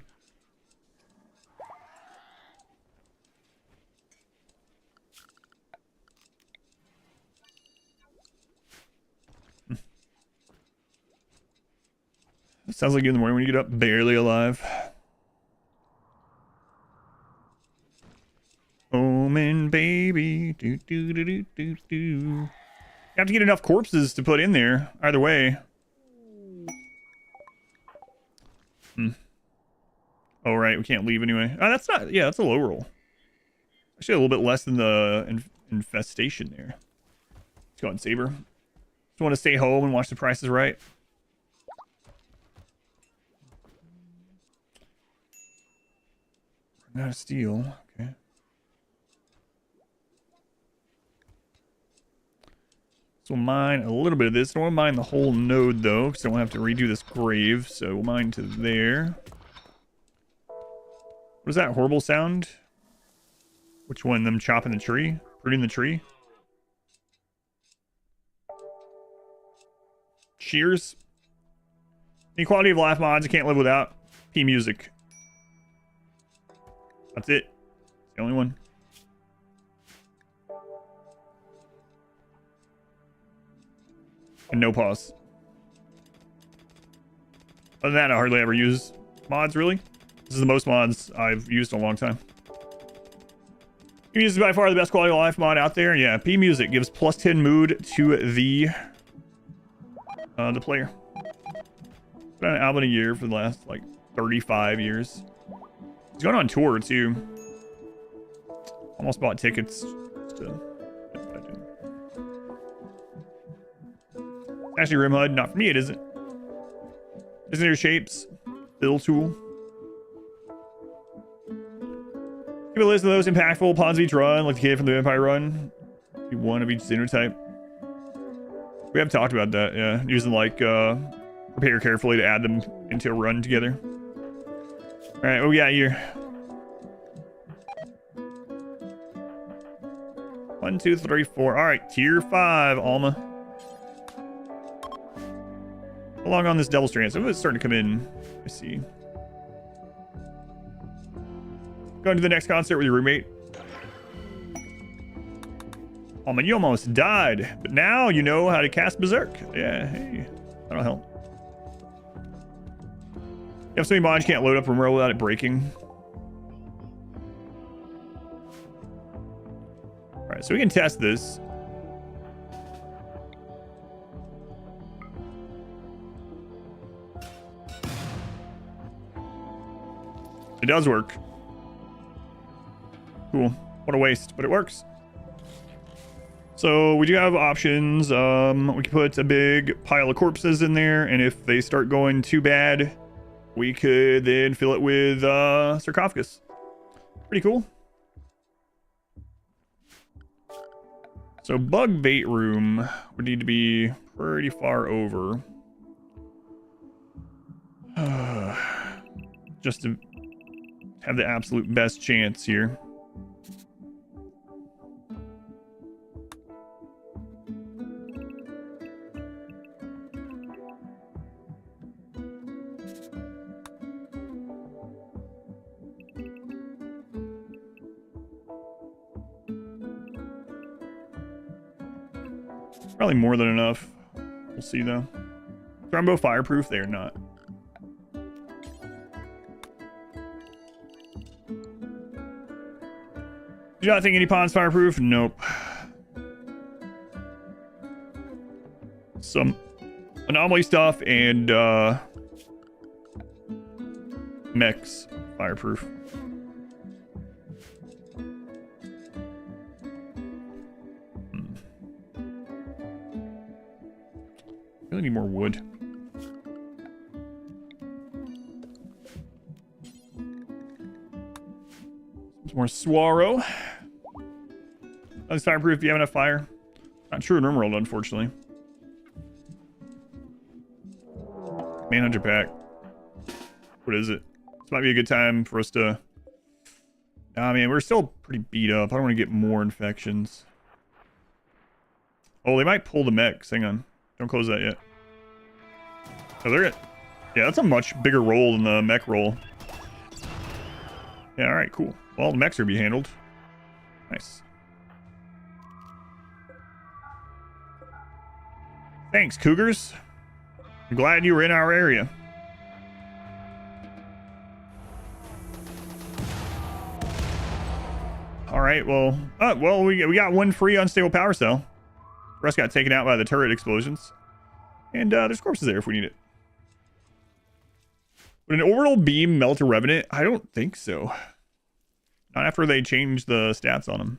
A: Sounds like you in the morning when you get up, barely alive. Omen, baby. Do, do, do, do, do, do. You have to get enough corpses to put in there. Either way. Oh, right. We can't leave anyway. Oh, that's not... Yeah, that's a low roll. Actually, a little bit less than the infestation there. Let's go on, Saber. Just want to stay home and watch The Price is Right. Not a steal. Okay. So we'll mine a little bit of this. I don't want to mine the whole node, though, because I won't have to redo this grave. So we'll mine to there. What is that horrible sound? Which one? Them chopping the tree? Pruning the tree? Cheers. Any quality of life mods I can't live without. P music. That's it. It's the only one. And no pause. Other than that, I hardly ever use mods, really. This is the most mods I've used in a long time. P music is by far the best quality of life mod out there. Yeah, P music gives plus 10 mood to the player. Put out an album a year for the last like 35 years. He's going on tour too. Almost bought tickets to actually RimWorld, not for me, it isn't. Designator Shapes, Fill Tool. Give a list of those impactful pods of each run, like the kid from the Vampire run. Be one of each Xenotype. We have talked about that, yeah. Using like prepare carefully to add them into a run together. Alright, what we got here? 1, 2, 3, 4. Alright, tier 5, Alma. How long on this Devil Strand? So it's starting to come in. I see. Going to the next concert with your roommate. Oh man, you almost died, but now you know how to cast Berserk. Yeah, hey, that'll help. You have so many mods you can't load up RimWorld without it breaking. All right, so we can test this. It does work. Cool. What a waste, but it works. So we do have options. We can put a big pile of corpses in there, and if they start going too bad, we could then fill it with sarcophagus. Pretty cool. So bug bait room would need to be pretty far over. Just to have the absolute best chance here. Probably more than enough. We'll see though. Thrombo fireproof? They are not. Do you not think any pond's fireproof? Nope. Some anomaly stuff and mechs fireproof. Really need more wood. Some more Swaro. That's fireproof if you have enough fire. Not true in RimWorld, unfortunately. Manhunter pack. What is it? This might be a good time for us to... I mean, we're still pretty beat up. I don't want to get more infections. Oh, they might pull the mechs. Hang on. Don't close that yet. Oh, they're it. Yeah, that's a much bigger roll than the mech roll. Yeah, alright, cool. Well, the mechs are to be handled. Nice. Thanks, Cougars. I'm glad you were in our area. Alright, well... well, we got one free unstable power cell. The rest got taken out by the turret explosions. And there's corpses there if we need it. Would an orbital beam melt a revenant? I don't think so. Not after they change the stats on them.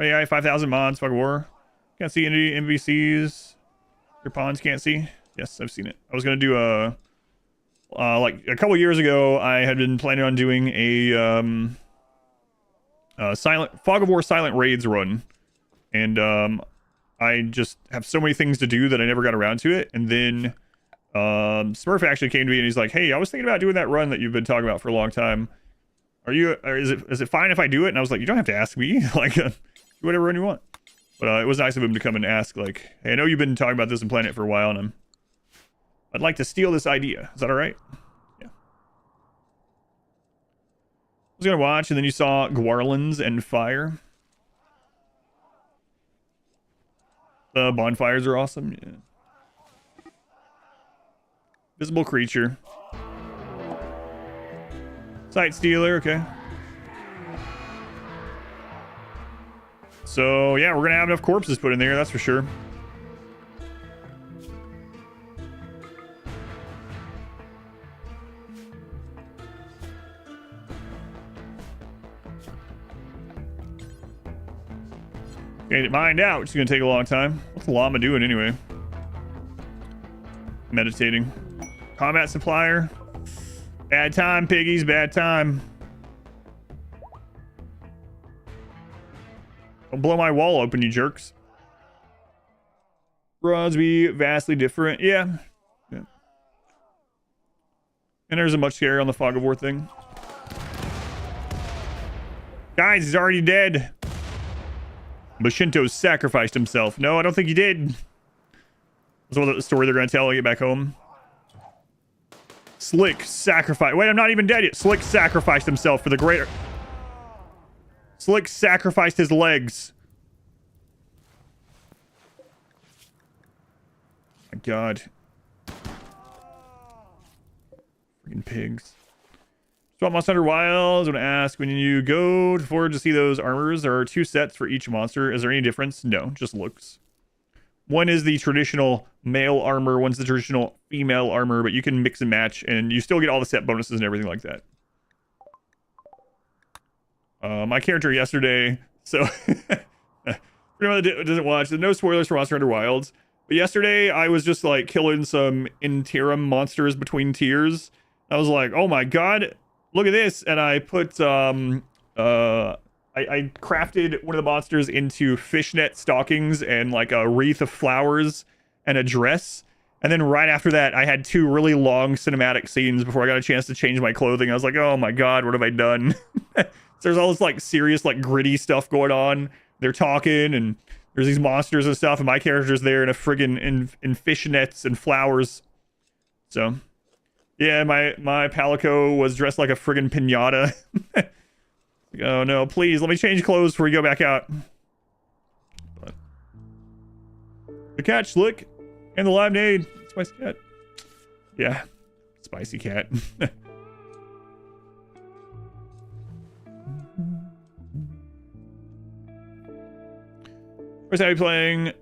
A: AI 5,000 mods, fuck war. Can't see any NPCs. Your pawns can't see. Yes, I've seen it. I was gonna do a like a couple years ago. I had been planning on doing a silent Fog of War silent raids run, and I just have so many things to do that I never got around to it. And then Smurf actually came to me and he's like, hey, I was thinking about doing that run that you've been talking about for a long time. Is it fine if I do it? And I was like, you don't have to ask me. Like, do whatever run you want. But it was nice of him to come and ask, like, hey, I know you've been talking about this in Planet for a while, and I'd like to steal this idea. Is that all right? Yeah. I was gonna watch, and then you saw Guaranlens and fire. The bonfires are awesome. Yeah. Visible creature. Sight stealer, okay. So, yeah, we're gonna have enough corpses put in there, that's for sure. Get it mined out, which is gonna take a long time. What's the llama doing anyway? Meditating. Combat supplier. Bad time, piggies, bad time. Don't blow my wall open, you jerks. Rods be vastly different. Yeah. And there's a much scarier on the Fog of War thing. Guys, he's already dead. Bashinto sacrificed himself. No, I don't think he did. That's what the story they're going to tell when I get back home. Slick sacrifice. Wait, I'm not even dead yet. Slick sacrificed himself for the greater... Slick sacrificed his legs. My God. Freaking pigs. Swap Monster Hunter Wilds. I want to ask, when you go forward to see those armors, there are 2 sets for each monster. Is there any difference? No, just looks. One is the traditional male armor, one's the traditional female armor, but you can mix and match, and you still get all the set bonuses and everything like that. My character yesterday, so anyone that doesn't watch, no spoilers for Monster Hunter Wilds, but yesterday I was just like killing some interim monsters between tiers. I was like, oh my God, look at this, and I put I crafted one of the monsters into fishnet stockings and like a wreath of flowers and a dress. And then right after that, I had 2 really long cinematic scenes before I got a chance to change my clothing. I was like, oh my God, what have I done? So there's all this like serious, like gritty stuff going on. They're talking and there's these monsters and stuff. And my character's there in a friggin' in fishnets and flowers. So yeah, my Palico was dressed like a friggin' pinata. Oh no, please let me change clothes before we go back out. But the cat Slick and the lemonade. Spicy cat. Yeah, spicy cat. First time you playing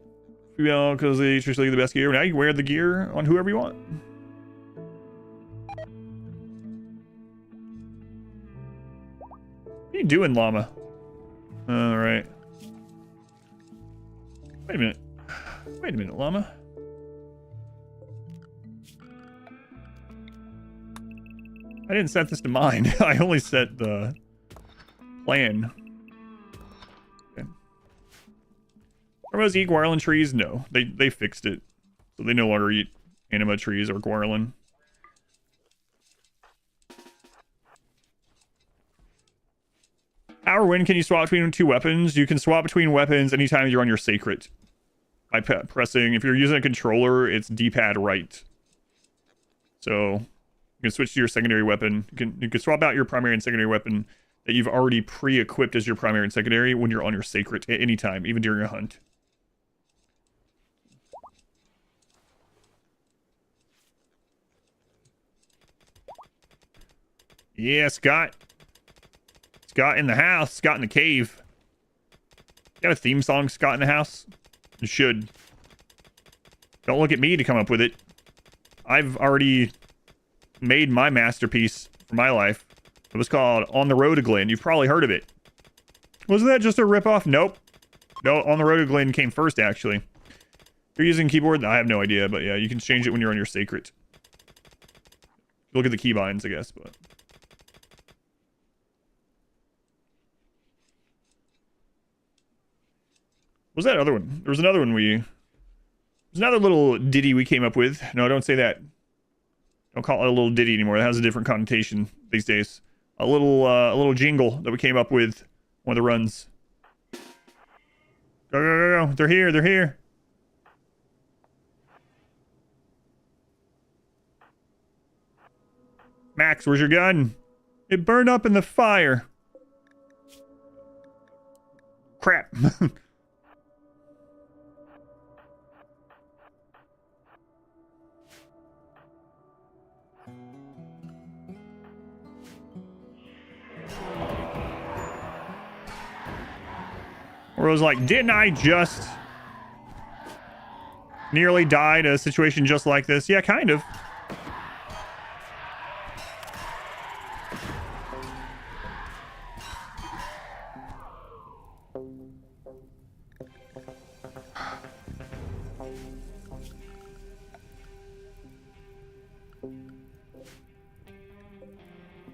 A: female because they traditionally the best gear. Now you can wear the gear on whoever you want. What are you doing, llama? All right. Wait a minute. Wait a minute, llama. I didn't set this to mine. I only set the plan. Okay. Are those eat Guaranlen trees? No, they fixed it, so they no longer eat anima trees or Guaranlen. How or when can you swap between 2 weapons? You can swap between weapons anytime you're on your sacred. By pressing, if you're using a controller, it's D-pad right. So you can switch to your secondary weapon. You can swap out your primary and secondary weapon that you've already pre-equipped as your primary and secondary when you're on your sacred at any time, even during a hunt. Yeah, Scott. Scott in the house. Scott in the cave. You got a theme song, Scott in the house? You should. Don't look at me to come up with it. I've already made my masterpiece for my life. It was called On the Road to Glen. You've probably heard of it. Wasn't that just a ripoff? Nope. No, On the Road to Glen came first, actually. If you're using keyboard, I have no idea, but yeah, you can change it when you're on your sacred. Look at the keybinds, I guess, but... What was that other one? There was another one There's another little ditty we came up with. No, don't say that. Don't call it a little ditty anymore. It has a different connotation these days. A little jingle that we came up with one of the runs. Go, go, go, go. They're here. They're here. Max, where's your gun? It burned up in the fire. Crap. Or it was like, didn't I just nearly die in a situation just like this? Yeah, kind of.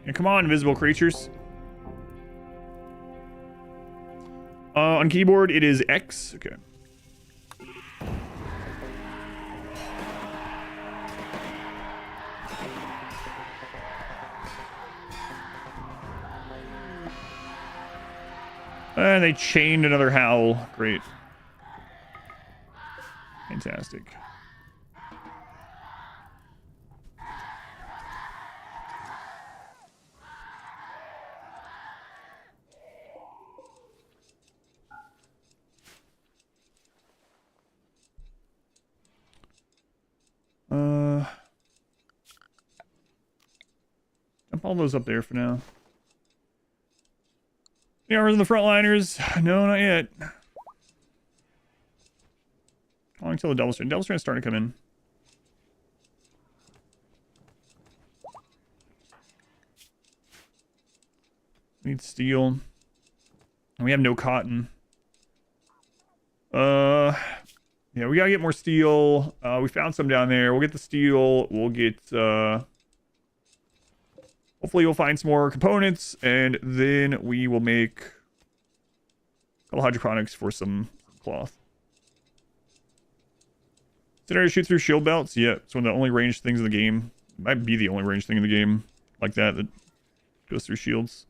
A: And come on, invisible creatures. On keyboard, it is X. Okay. And they chained another howl. Great. Fantastic. Dump all those up there for now. Yeah, we're in the frontliners. No, not yet. Calling till the Devil's Train. Devil's Train's starting to come in. Need steel. And we have no cotton. Yeah, we gotta get more steel. We found some down there. We'll get the steel. We'll get, hopefully we'll find some more components, and then we will make a couple hydroponics for some cloth. Did I shoot through shield belts? Yeah, it's one of the only ranged things in the game. It might be the only ranged thing in the game like that goes through shields.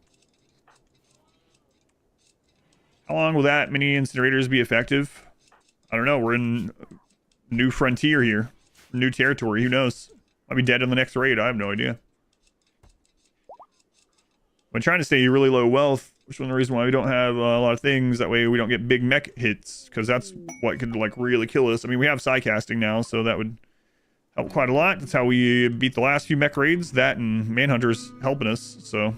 A: How long will that many incinerators be effective? I don't know. We're in new frontier here. New territory. Who knows? I'll be dead in the next raid. I have no idea. I'm trying to stay really low wealth, which is one of the reasons why we don't have a lot of things. That way we don't get big mech hits, because that's what could like really kill us. I mean, we have psycasting now, so that would help quite a lot. That's how we beat the last few mech raids. That and Manhunter's helping us, so.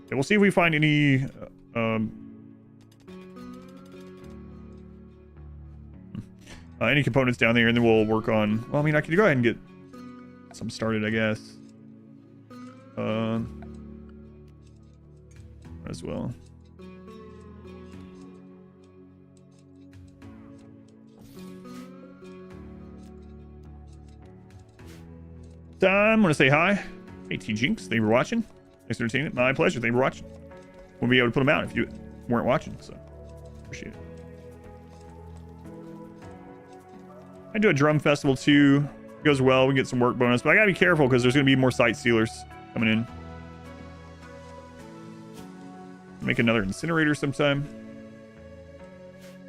A: Yeah, we'll see if we find any any components down there, and then we'll work on. Well, I mean, I could go ahead and get some started, I guess. As well. I'm gonna say hi. Hey, T Jinx, thank you for watching. Thanks for entertaining. My pleasure. Thank you for watching. We'll be able to put them out if you weren't watching, so appreciate it. I do a drum festival too. It goes well. We get some work bonus, but I gotta be careful because there's gonna be more sight sealers coming in. Make another incinerator sometime.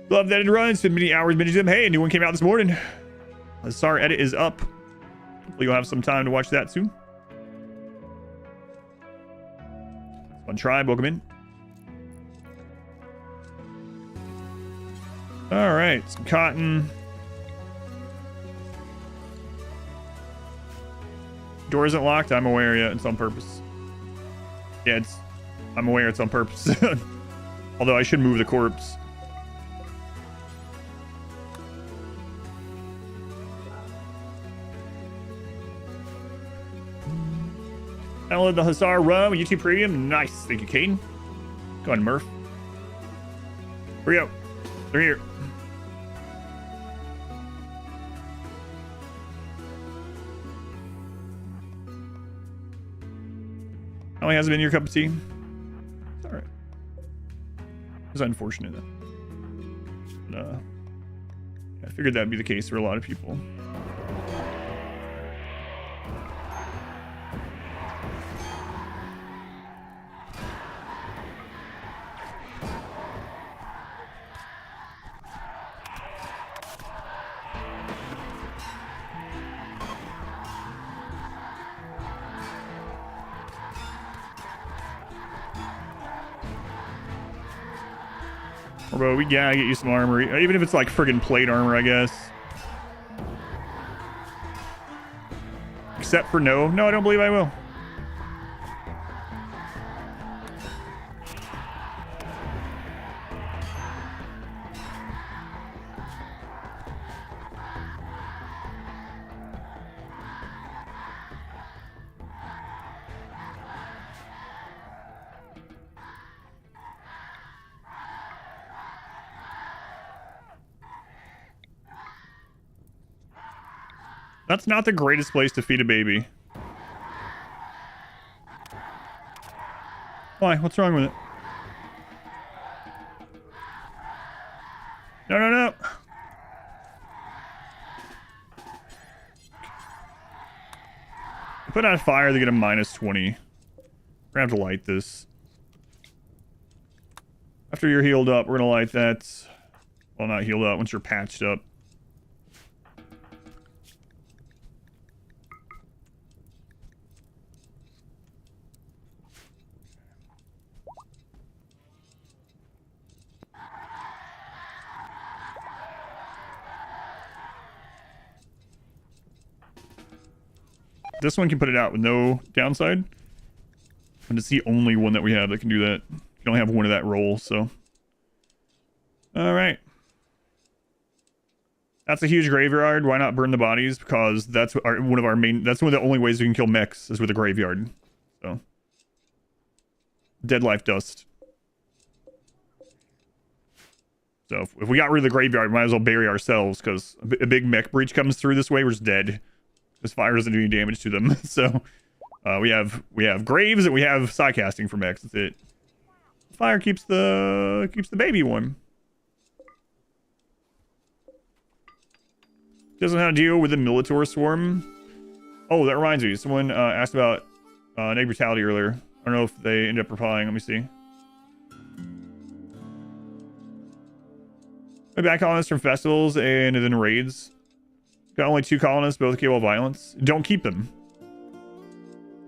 A: Love that it runs. It's been many hours, many them. Hey, a new one came out this morning. The SAR edit is up. Hopefully you'll have some time to watch that soon. Fun tribe, welcome in. All right, some cotton. Door isn't locked. I'm aware. Yeah, it's on purpose. Yeah, I'm aware it's on purpose. Although I should move the corpse. Download the Hussar Run with YouTube Premium. Nice. Thank you, Caden. Go on, Murph. Here we go. They're here. Only hasn't been your cup of tea. It's all right. It's unfortunate though. I figured that'd be the case for a lot of people. Bro, we gotta get you some armor, even if it's like friggin' plate armor, I guess. Except for no, I don't believe I will. That's not the greatest place to feed a baby. Why? What's wrong with it? No, no, no. Put out fire, they get a -20. We're gonna have to light this. After you're healed up, we're gonna light that. Well, not healed up, once you're patched up. This one can put it out with no downside. And it's the only one that we have that can do that. You don't have one of that role, so. Alright. That's a huge graveyard. Why not burn the bodies? Because that's one of our main... That's one of the only ways we can kill mechs is with a graveyard. So. Dead life dust. So if we got rid of the graveyard, we might as well bury ourselves, because a big mech breach comes through this way, we're just dead. Because fire doesn't do any damage to them. So we have graves and we have psycasting for mechs. That's it. Fire keeps the baby warm. Doesn't know how to deal with the Militor swarm. Oh, that reminds me. Someone asked about negative brutality earlier. I don't know if they ended up replying. Let me see. My back colonists from festivals and then raids. Got only 2 colonists, both capable of violence. Don't keep them.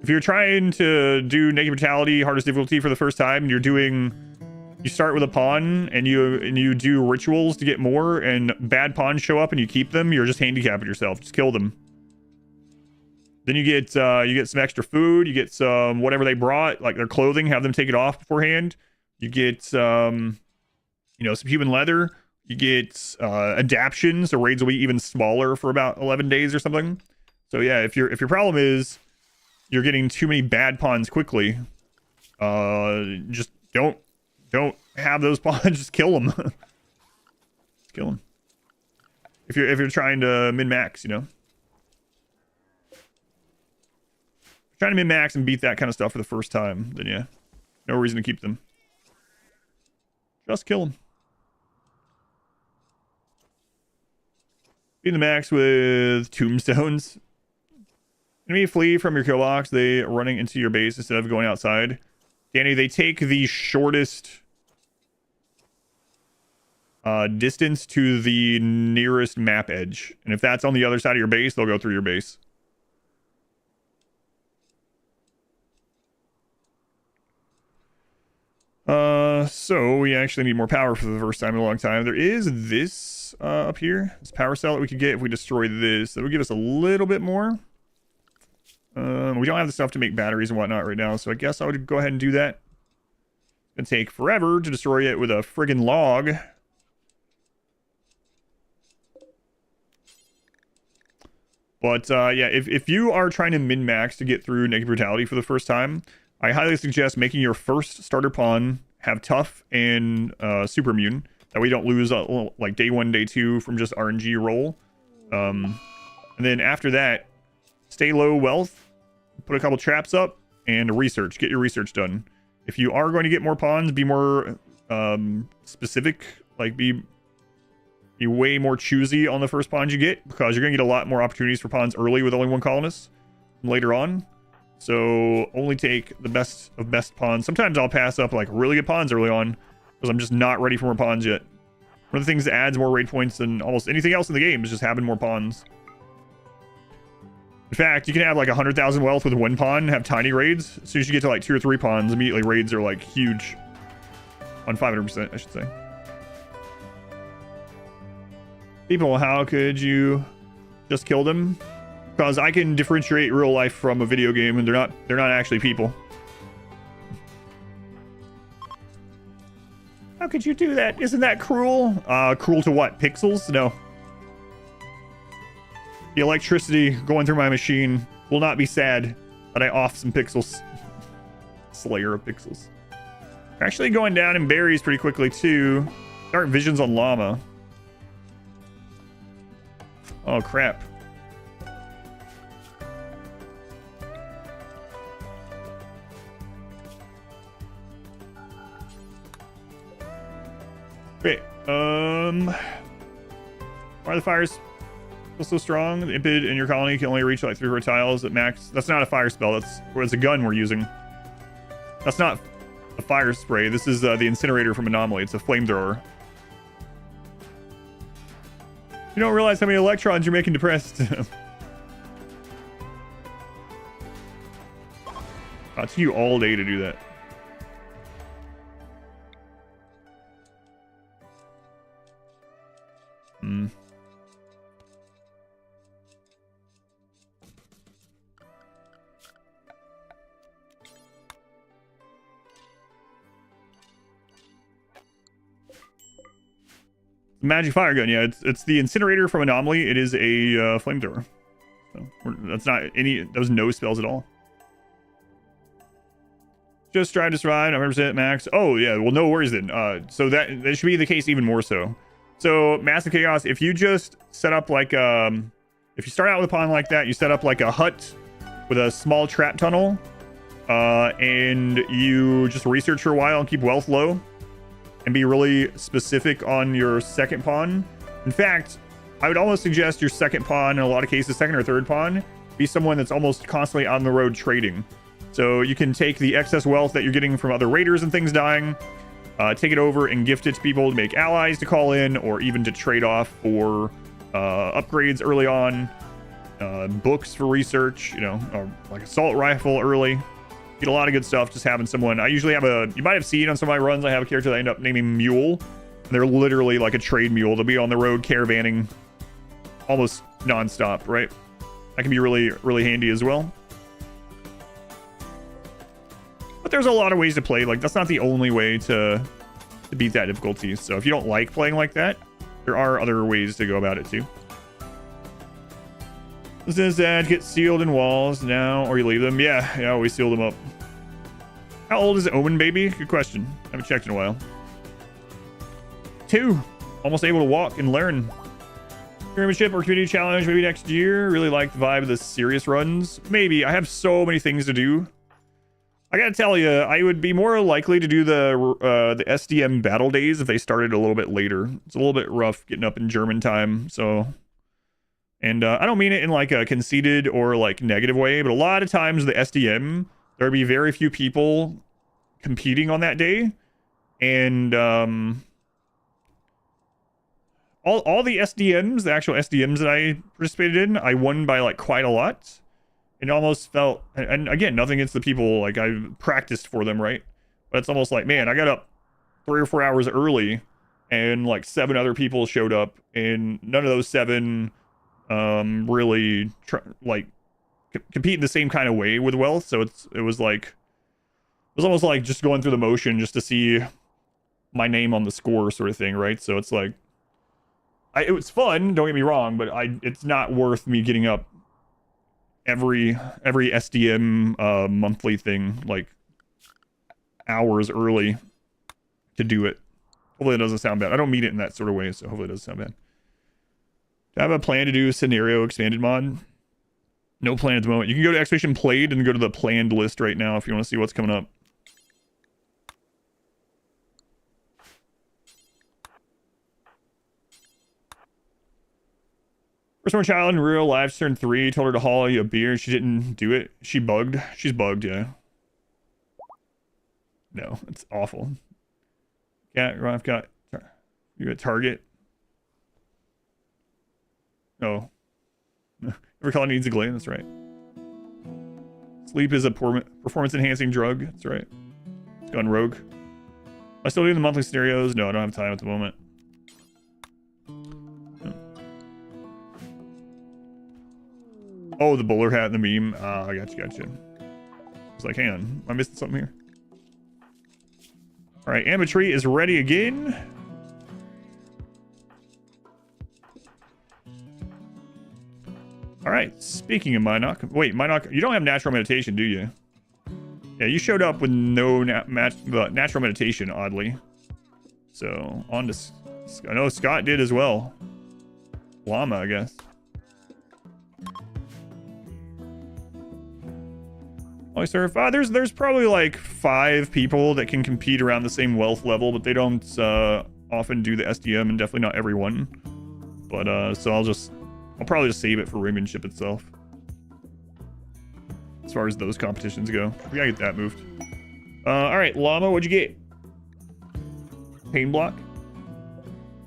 A: If you're trying to do negative brutality, hardest difficulty for the first time, and you start with a pawn and you do rituals to get more, and bad pawns show up and you keep them, you're just handicapping yourself. Just kill them. Then you get some extra food, you get some whatever they brought, like their clothing, have them take it off beforehand. You get some human leather. You get adaptions, so raids will be even smaller for about 11 days or something. So yeah, if your problem is you're getting too many bad pawns quickly, just don't have those pawns. Just kill them. Just kill them. If you're trying to min max, trying to min max and beat that kind of stuff for the first time, then yeah, no reason to keep them. Just kill them. Beat the max with tombstones. Enemy flee from your kill box. They are running into your base instead of going outside. Danny, they take the shortest distance to the nearest map edge. And if that's on the other side of your base, they'll go through your base. So we actually need more power for the first time in a long time. There is this up here, this power cell that we could get if we destroy this. That would give us a little bit more. We don't have the stuff to make batteries and whatnot right now, so I guess I would go ahead and do that. It's gonna take forever to destroy it with a friggin' log. But yeah, if you are trying to min-max to get through negative brutality for the first time, I highly suggest making your first starter pawn have tough and super immune. That way you don't lose like day 1, day 2 from just RNG roll. And then after that, stay low wealth, put a couple traps up, and research. Get your research done. If you are going to get more pawns, be more specific. Like be Be way more choosy on the first pawns you get, because you're going to get a lot more opportunities for pawns early with only one colonist later on. So only take the best of best pawns. Sometimes I'll pass up like really good pawns early on because I'm just not ready for more pawns yet. One of the things that adds more raid points than almost anything else in the game is just having more pawns. In fact, you can have like 100,000 wealth with one pawn and have tiny raids. As soon as you get to like 2 or 3 pawns, immediately raids are like huge. On 500%, I should say. People, how could you just kill them? Because I can differentiate real life from a video game, and they're not actually people. How could you do that? Isn't that cruel? Cruel to what? Pixels? No. The electricity going through my machine will not be sad that I off some pixels. Slayer of pixels. Actually going down in berries pretty quickly too. Dark visions on llama. Oh crap. Great. Why are the fires still so strong? The Impid in your colony can only reach like 3 or 4 tiles at max. That's not a fire spell. It's a gun we're using. That's not a fire spray. This is the incinerator from Anomaly. It's a flamethrower. You don't realize how many electrons you're making depressed. It took you all day to do that. Magic fire gun, yeah, it's the incinerator from Anomaly. It is a flamethrower. So that's not any, those no spells at all. Just strive to survive, 100% max. Oh yeah, well no worries then. So that should be the case even more so. So massive chaos. If you just set up like if you start out with a pawn like that, you set up like a hut with a small trap tunnel, and you just research for a while and keep wealth low. And be really specific on your second pawn. In fact, I would almost suggest your second pawn, in a lot of cases, second or third pawn, be someone that's almost constantly on the road trading. So you can take the excess wealth that you're getting from other raiders and things dying, take it over and gift it to people to make allies to call in, or even to trade off for upgrades early on, books for research, you know, or like assault rifle early. Get a lot of good stuff just having someone. I usually have you might have seen on some of my runs, I have a character that I end up naming Mule. And they're literally like a trade mule. They'll be on the road caravanning almost non-stop, right? That can be really, really handy as well. But there's a lot of ways to play. Like, that's not the only way to beat that difficulty. So if you don't like playing like that, there are other ways to go about it too. This is that get sealed in walls now, or you leave them. Yeah, we seal them up. How old is Omen Baby? Good question. I haven't checked in a while. 2. Almost able to walk and learn. Pyramidship or community challenge maybe next year. Really like the vibe of the serious runs. Maybe. I have so many things to do. I gotta tell you, I would be more likely to do the SDM battle days if they started a little bit later. It's a little bit rough getting up in German time, so... And I don't mean it in like a conceited or like negative way, but a lot of times the SDM, there would be very few people competing on that day. And all the SDMs, the actual SDMs that I participated in, I won by like quite a lot. It almost felt, and again, nothing against the people, like I practiced for them, right? But it's almost like, man, I got up 3 or 4 hours early and like 7 other people showed up, and none of those 7... really compete in the same kind of way with wealth. So it was almost like just going through the motion just to see my name on the score sort of thing, right? So it's like it was fun, don't get me wrong, but it's not worth me getting up every SDM monthly thing like hours early to do it. Hopefully it doesn't sound bad. I don't mean it in that sort of way, so hopefully it doesn't sound bad. Do I have a plan to do a scenario expanded mod? No plan at the moment. You can go to Expedition Played and go to the planned list right now if you want to see what's coming up. Firstborn child in real life turned 3. Told her to haul you a beer. She didn't do it. She bugged. She's bugged, yeah. No, it's awful. Yeah, I've got... You got Target. Oh. Every color needs a gland, that's right. Sleep is a performance-enhancing drug, that's right. It's gone rogue. Am I still doing the monthly scenarios? No, I don't have time at the moment. Oh, the bowler hat and the meme. I gotcha. It's like, hang on, am I missing something here? All right, Ametry is ready again. All right, speaking of Minok. Wait, Minok, you don't have natural meditation, do you? Yeah, you showed up with no natural meditation, oddly. So, on to... I know Scott did as well. Llama, I guess. Oh, sir. There's probably like 5 people that can compete around the same wealth level, but they don't often do the SDM, and definitely not everyone. But so I'll probably just save it for Raymondship itself. As far as those competitions go, we gotta get that moved. All right, Llama, what'd you get? Pain block.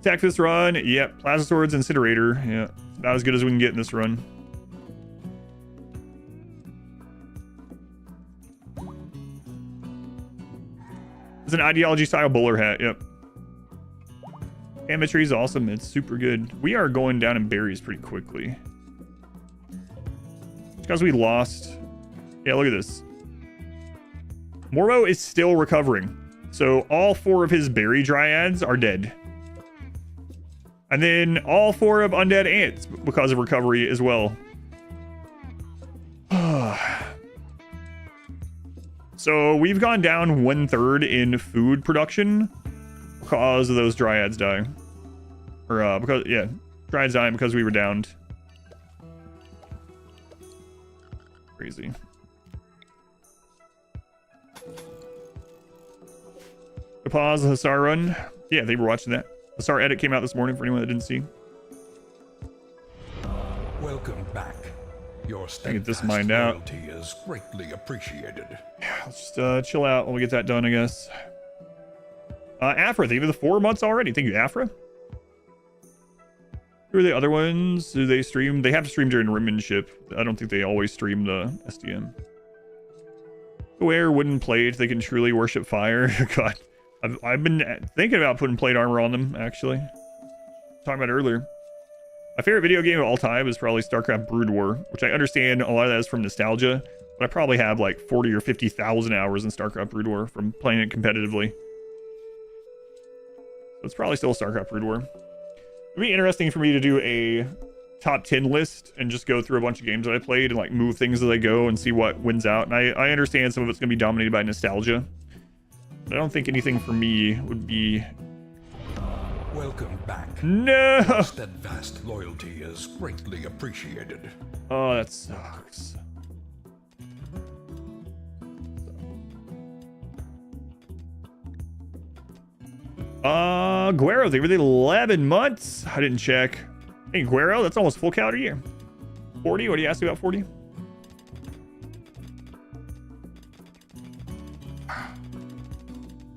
A: Attack this run. Yep. Plasma swords, incinerator. Yeah, about as good as we can get in this run. It's an ideology style bowler hat. Yep. Ametry is awesome. It's super good. We are going down in berries pretty quickly. It's because we lost. Yeah, look at this. Morbo is still recovering. So all 4 of his berry dryads are dead. And then all 4 of undead ants because of recovery as well. So we've gone down 1/3 in food production because of those dryads dying. Or because, yeah, dryads dying because we were downed. Crazy. Pause the Hussar run. Yeah, they were watching that. Hussar edit came out this morning for anyone that didn't see.
B: Welcome back. Your
A: get this
B: steadfast
A: mined out.
B: loyalty is greatly appreciated.
A: Yeah, let's just chill out while we get that done, I guess. Afra, thank you for the 4 months already. Thank you, Afra. Who are the other ones? Do they stream? They have to stream during Rimmanship. I don't think they always stream the SDM. Wear wooden plate. They can truly worship fire. God, I've been thinking about putting plate armor on them, actually. Talking about it earlier. My favorite video game of all time is probably StarCraft Brood War, which I understand a lot of that is from nostalgia, but I probably have like 40 or 50,000 hours in StarCraft Brood War from playing it competitively. So it's probably still StarCraft Brood War. It'd be interesting for me to do a top 10 list and just go through a bunch of games that I played and like move things as I go and see what wins out. And I understand some of it's going to be dominated by nostalgia, but I don't think anything for me would be...
B: Welcome back.
A: No!
B: Your steadfast loyalty is greatly appreciated.
A: Oh, that sucks. Guero, they were 11 months. I didn't check. Hey, Guero, that's almost full calendar year. 40? What do you ask me about 40?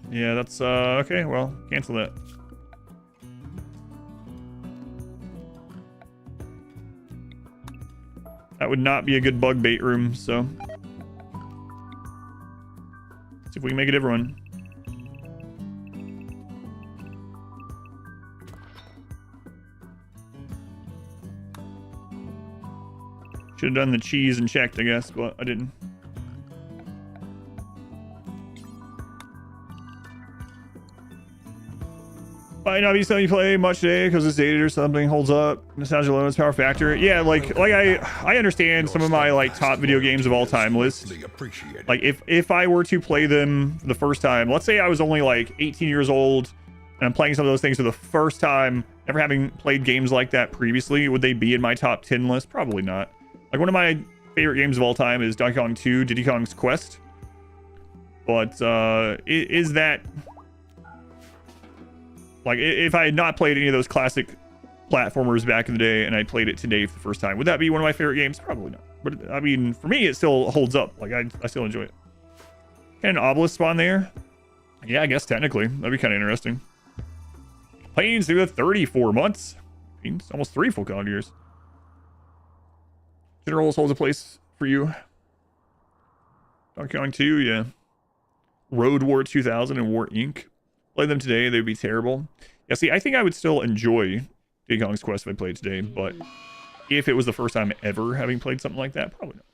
A: Yeah, that's, okay, well, cancel that. That would not be a good bug bait room, so. See if we can make it everyone. Should have done the cheese and checked, I guess, but I didn't. Might not be something you play much today because it's dated or something. Holds up. Nostalgia alone is power factor. Yeah, like I understand some of my like top video games of all time list. Like if I were to play them the first time, let's say I was only like 18 years old and I'm playing some of those things for the first time, never having played games like that previously, would they be in my top 10 list? Probably not. Like one of my favorite games of all time is Donkey Kong 2, Diddy Kong's Quest. But is that... Like, if I had not played any of those classic platformers back in the day, and I played it today for the first time. Would that be one of my favorite games? Probably not. But I mean, for me, it still holds up. Like I still enjoy it. Can an obelisk spawn there? Yeah, I guess technically that'd be kind of interesting. Playing through the 34 months. Means almost 3 full calendar years. Generals holds a place for you. Donkey Kong 2, yeah. Road War 2000 and War Inc. Play them today, they'd be terrible. Yeah, see, I think I would still enjoy Diddy Kong's Quest if I played today, but if it was the first time ever having played something like that, probably not.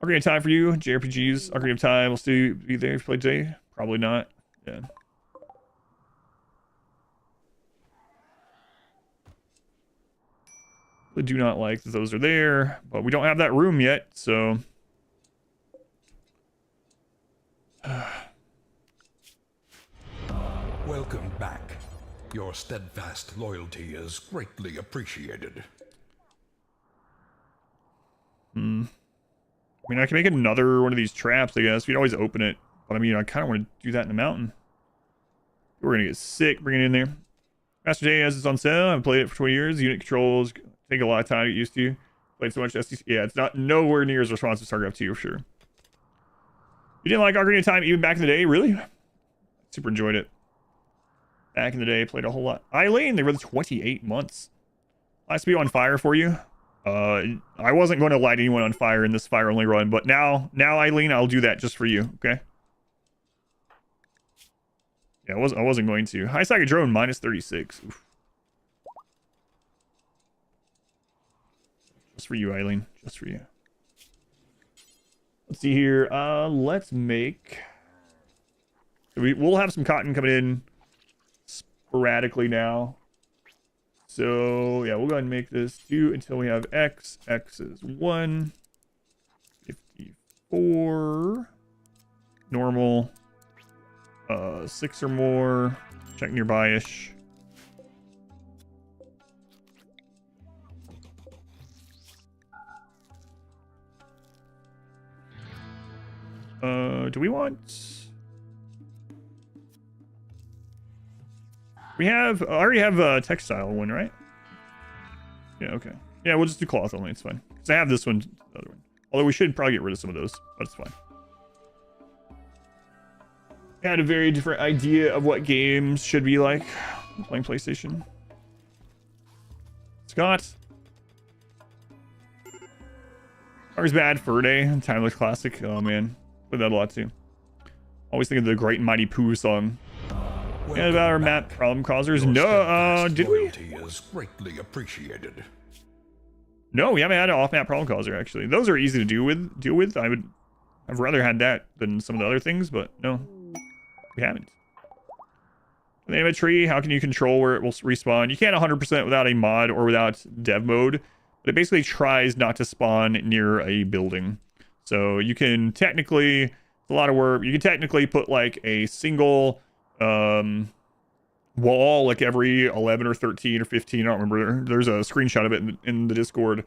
A: Ocarina of Time for you, JRPGs. Ocarina of Time will still be there if you play today. Probably not. Yeah. I do not like that those are there, but we don't have that room yet, so.
B: Welcome back. Your steadfast loyalty is greatly appreciated.
A: I mean, I can make another one of these traps, I guess. We can always open it. But I mean, I kind of want to do that in the mountain. We're going to get sick bringing it in there. Master J has this on sale. I've played it for 20 years. Unit controls take a lot of time to get used to. Played so much STC. Yeah, it's not nowhere near as responsive as StarCraft 2 for sure. You didn't like Ocarina of Time even back in the day? Really? Super enjoyed it. Back in the day, played a whole lot. Eileen, they were the 28 months. Last to be on fire for you. I wasn't going to light anyone on fire in this fire only run, but now Eileen, I'll do that just for you, okay? Yeah, I wasn't going to. High Saga Drone, minus 36. Oof. Just for you, Eileen. Just for you. Let's see here. Let's make... We'll have some cotton coming in sporadically now. So, yeah, we'll go ahead and make this 2 until we have X. X is 1. 54. Normal. 6 or more. Check nearby-ish. Do we want... I already have a textile one, right? Yeah, okay. Yeah, we'll just do cloth only, it's fine. Because I have this one, the other one. Although we should probably get rid of some of those, but it's fine. I had a very different idea of what games should be like playing PlayStation. Scott. Ours Bad Fur Day, timeless classic. Oh man, played that a lot too. Always think of the Great and Mighty Pooh song. And about our map problem causers. No, did we?
B: Is greatly appreciated.
A: No, we haven't had an off-map problem causer actually. Those are easy to deal with. I've rather had that than some of the other things, but no, we haven't. The name of a tree. How can you control where it will respawn? You can't 100% without a mod or without dev mode, but it basically tries not to spawn near a building. So you can technically, it's a lot of work. You can technically put like a single wall like every 11 or 13 or 15, I don't remember. There's a screenshot of it in the Discord,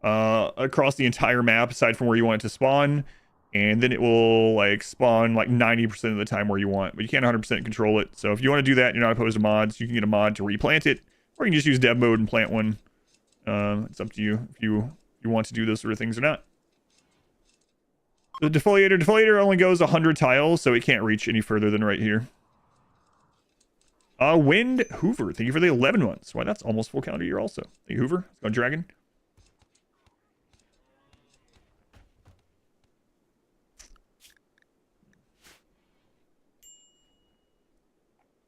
A: across the entire map aside from where you want it to spawn, and then it will like spawn like 90% of the time where you want, but you can't 100% control it. So if you want to do that and you're not opposed to mods, you can get a mod to replant it, or you can just use dev mode and plant one. It's up to you if you want to do those sort of things or not. The defoliator only goes 100 tiles, so it can't reach any further than right here. Wind Hoover, thank you for the 11 months. Why, that's almost full calendar year also. Thank you, Hoover. Let's go Dragon.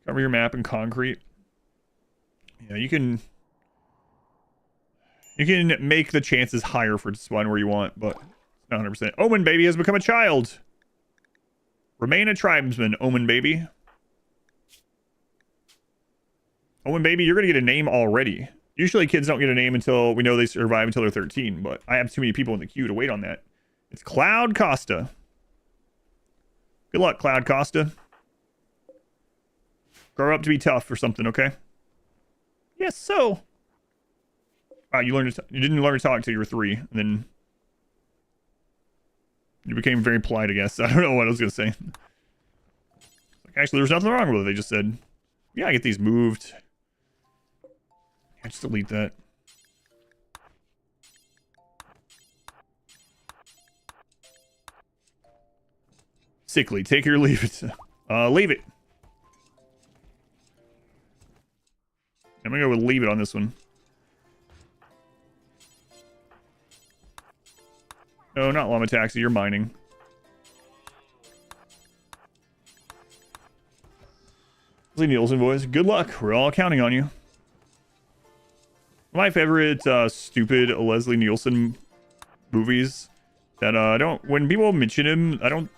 A: Cover your map in concrete. Yeah, you can make the chances higher for it to spawn where you want, but not 100%. Omen Baby has become a child. Remain a tribesman, Omen Baby. Owen Baby, you're going to get a name already. Usually kids don't get a name until we know they survive until they're 13, but I have too many people in the queue to wait on that. It's Cloud Costa. Good luck, Cloud Costa. Grow up to be tough or something, okay? Yes, so. Wow, you didn't learn to talk until you were 3, and then you became very polite, I guess. I don't know what I was going to say. Actually, there's nothing wrong with it. They just said, yeah, I get these moved. Just delete that. Sickly, take it or leave it. Leave it. I'm gonna go with leave it on this one. No, not Llama Taxi, you're mining. Leslie Nielsen voice. Good luck. We're all counting on you. My favorite stupid Leslie Nielsen movies that I don't, when people mention him, I don't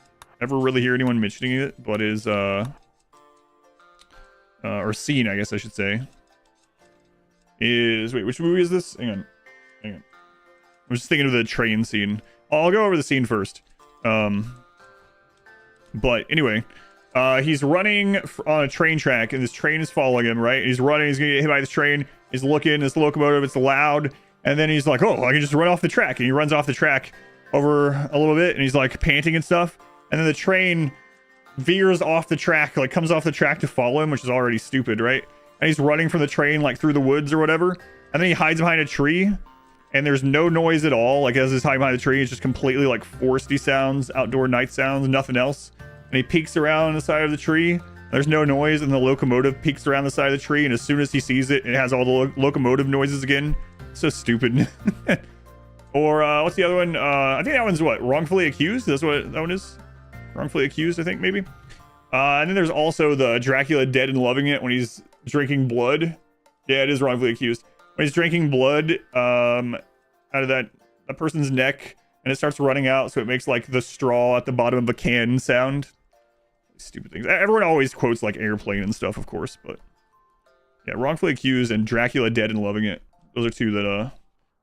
A: ever really hear anyone mentioning it, but is or seen, I guess I should say, is, wait, which movie is this? Hang on. I'm just thinking of the train scene. I'll go over the scene first. But anyway, he's running on a train track, and this train is following him, right? He's running, he's gonna get hit by this train. He's looking, this locomotive, it's loud, and then he's like, oh, I can just run off the track. And he runs off the track over a little bit, and he's like panting and stuff. And then the train veers off the track, like comes off the track to follow him, which is already stupid, right? And he's running from the train, like through the woods or whatever. And then he hides behind a tree, and there's no noise at all. Like as he's hiding behind the tree, it's just completely like foresty sounds, outdoor night sounds, nothing else. And he peeks around the side of the tree. There's no noise, and the locomotive peeks around the side of the tree. And as soon as he sees it, it has all the locomotive noises again. So stupid. Or what's the other one? I think that one's what? Wrongfully Accused? That's what that one is? Wrongfully Accused, I think, maybe. And then there's also the Dracula Dead and Loving It when he's drinking blood. Yeah, it is Wrongfully Accused. When he's drinking blood out of that person's neck, and it starts running out, so it makes like the straw at the bottom of a can sound. Stupid things. Everyone always quotes like Airplane and stuff, of course, but yeah, Wrongfully Accused and Dracula Dead and Loving It. Those are two that I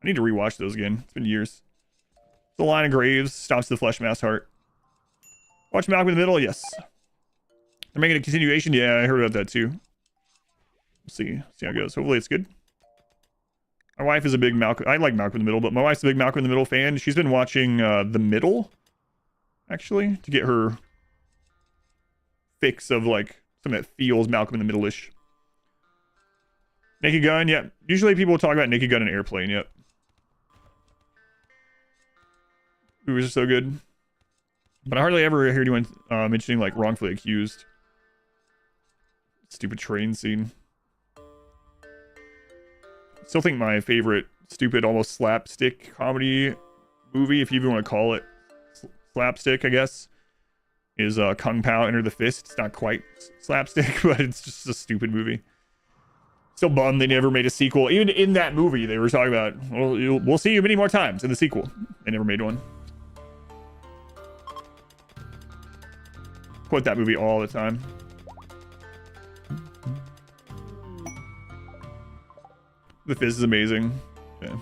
A: need to rewatch those again. It's been years. The Line of Graves, Stomps the Flesh Mass Heart. Watch Malcolm in the Middle, yes. They're making a continuation. Yeah, I heard about that too. We'll see how it goes. Hopefully it's good. My wife is a big Malcolm. I like Malcolm in the Middle, but my wife's a big Malcolm in the Middle fan. She's been watching The Middle, actually, to get her fix of like something that feels Malcolm in the Middle-ish. Naked Gun, yeah. Usually people talk about Naked Gun and Airplane, yep. Movies are so good. But I hardly ever hear anyone mentioning like Wrongfully Accused. Stupid train scene. Still think my favorite stupid, almost slapstick comedy movie, if you even want to call it slapstick, I guess, is Kung Pao Enter the Fist. It's not quite slapstick, but it's just a stupid movie. Still bummed they never made a sequel. Even in that movie, they were talking about, well, we'll see you many more times in the sequel. They never made one. Quote that movie all the time. The Fist is amazing. Yeah.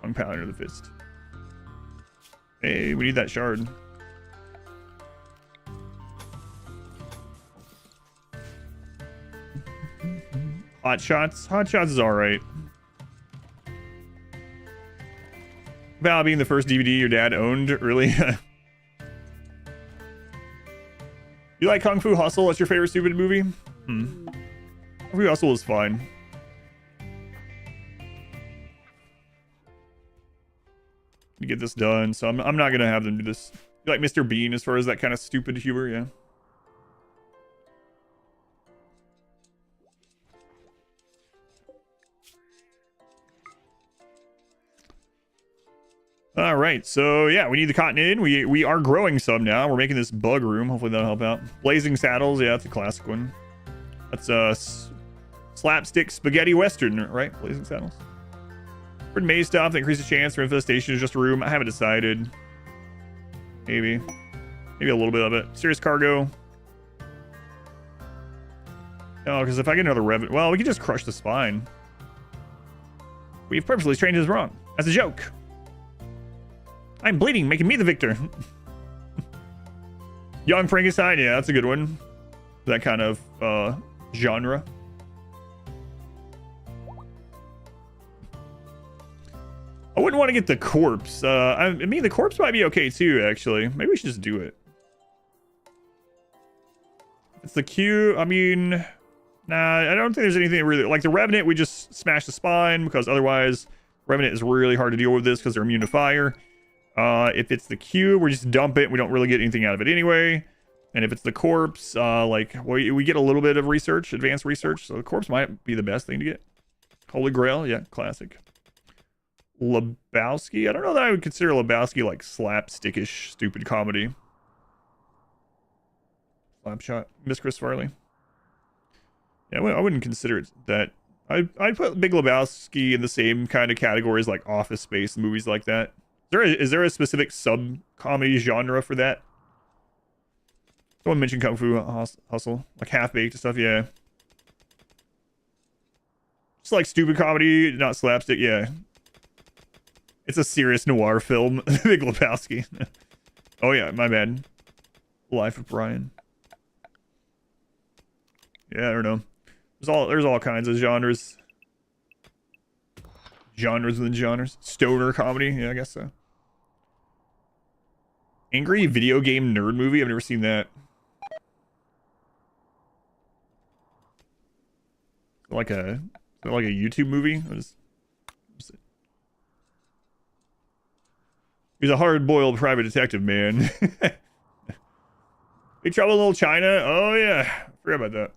A: Kung Pao Enter the Fist. Hey, we need that shard. Hot Shots. Hot Shots is alright. About being the first DVD your dad owned, really? You like Kung Fu Hustle? That's your favorite stupid movie? Kung Fu Hustle is fine. To get this done, so I'm not gonna have them do this. You like Mr. Bean as far as that kind of stupid humor, yeah. All right, so yeah, we need the cotton in. We are growing some now. We're making this bug room. Hopefully that'll help out. Blazing Saddles, yeah, that's a classic one. That's slapstick spaghetti western, right? Blazing Saddles. Red maze stuff that increases chance for infestation is just a room. I haven't decided. Maybe a little bit of it. Serious cargo. No, because if I get another revenue, well, we can just crush the spine. We've purposely trained us wrong. That's a joke. I'm bleeding, making me the victor. Young Frankenstein, yeah, that's a good one. That kind of genre. I wouldn't want to get the corpse. I mean, the corpse might be okay too, actually. Maybe we should just do it. It's the Q. I mean, Nah, I don't think there's anything really like the Revenant. We just smash the spine because otherwise Revenant is really hard to deal with this because they're immune to fire. If it's the cube, we just dump it. We don't really get anything out of it anyway. And if it's the corpse, like we get a little bit of research, advanced research. So the corpse might be the best thing to get. Holy Grail, yeah, classic. Lebowski, I don't know that I would consider Lebowski like slapstickish, stupid comedy. Slapshot, Miss Chris Farley. Yeah, I wouldn't consider it that. I'd put Big Lebowski in the same kind of categories like Office Space and movies like that. Is there a specific sub-comedy genre for that? Someone mentioned Kung Fu Hustle, like Half-Baked and stuff, yeah. Just like stupid comedy, not slapstick, yeah. It's a serious noir film, Big Lebowski. Oh yeah, my bad. Life of Brian. Yeah, I don't know. There's all kinds of genres. Genres within genres. Stoner comedy, yeah, I guess so. Angry video game nerd movie. I've never seen that. Like a YouTube movie. He's a hard-boiled private detective, man. Big Trouble in Little China. Oh yeah, forgot about that.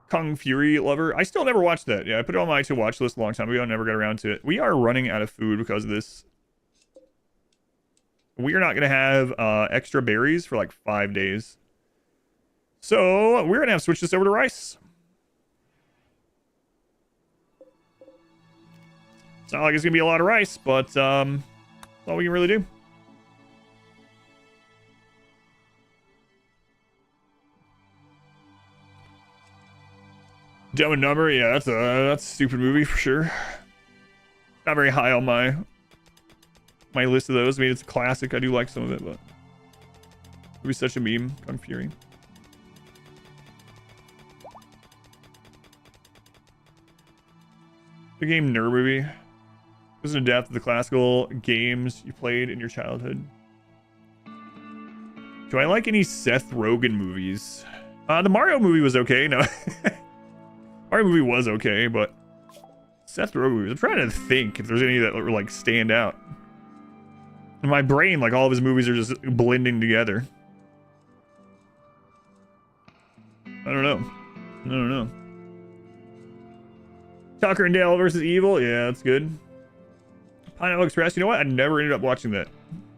A: Kung Fury Lover. I still never watched that. Yeah, I put it on my to watch list a long time ago. I never got around to it. We are running out of food because of this. We are not going to have extra berries for like 5 days. So we're going to have to switch this over to rice. It's not like it's going to be a lot of rice, but that's all we can really do. Dumb and Number, yeah, that's a stupid movie for sure. Not very high on my list of those. I mean, it's a classic. I do like some of it, but it was such a meme. Kung Fury. The game Nerd Movie. This is in depth of the classical games you played in your childhood. Do I like any Seth Rogen movies? The Mario movie was okay. No. Mario movie was okay, but Seth Rogen movies. I'm trying to think if there's any that were like stand out. In my brain, like all of his movies are just blending together. I don't know. Tucker and Dale versus Evil. Yeah, that's good. Pineapple Express. You know what? I never ended up watching that.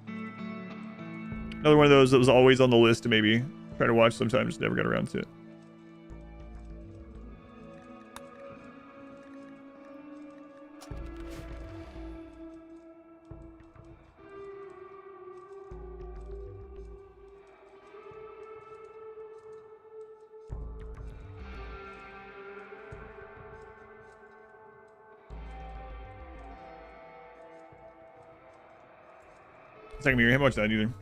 A: Another one of those that was always on the list to maybe try to watch sometime. Just never got around to it. Second mirror, haven't watched that either.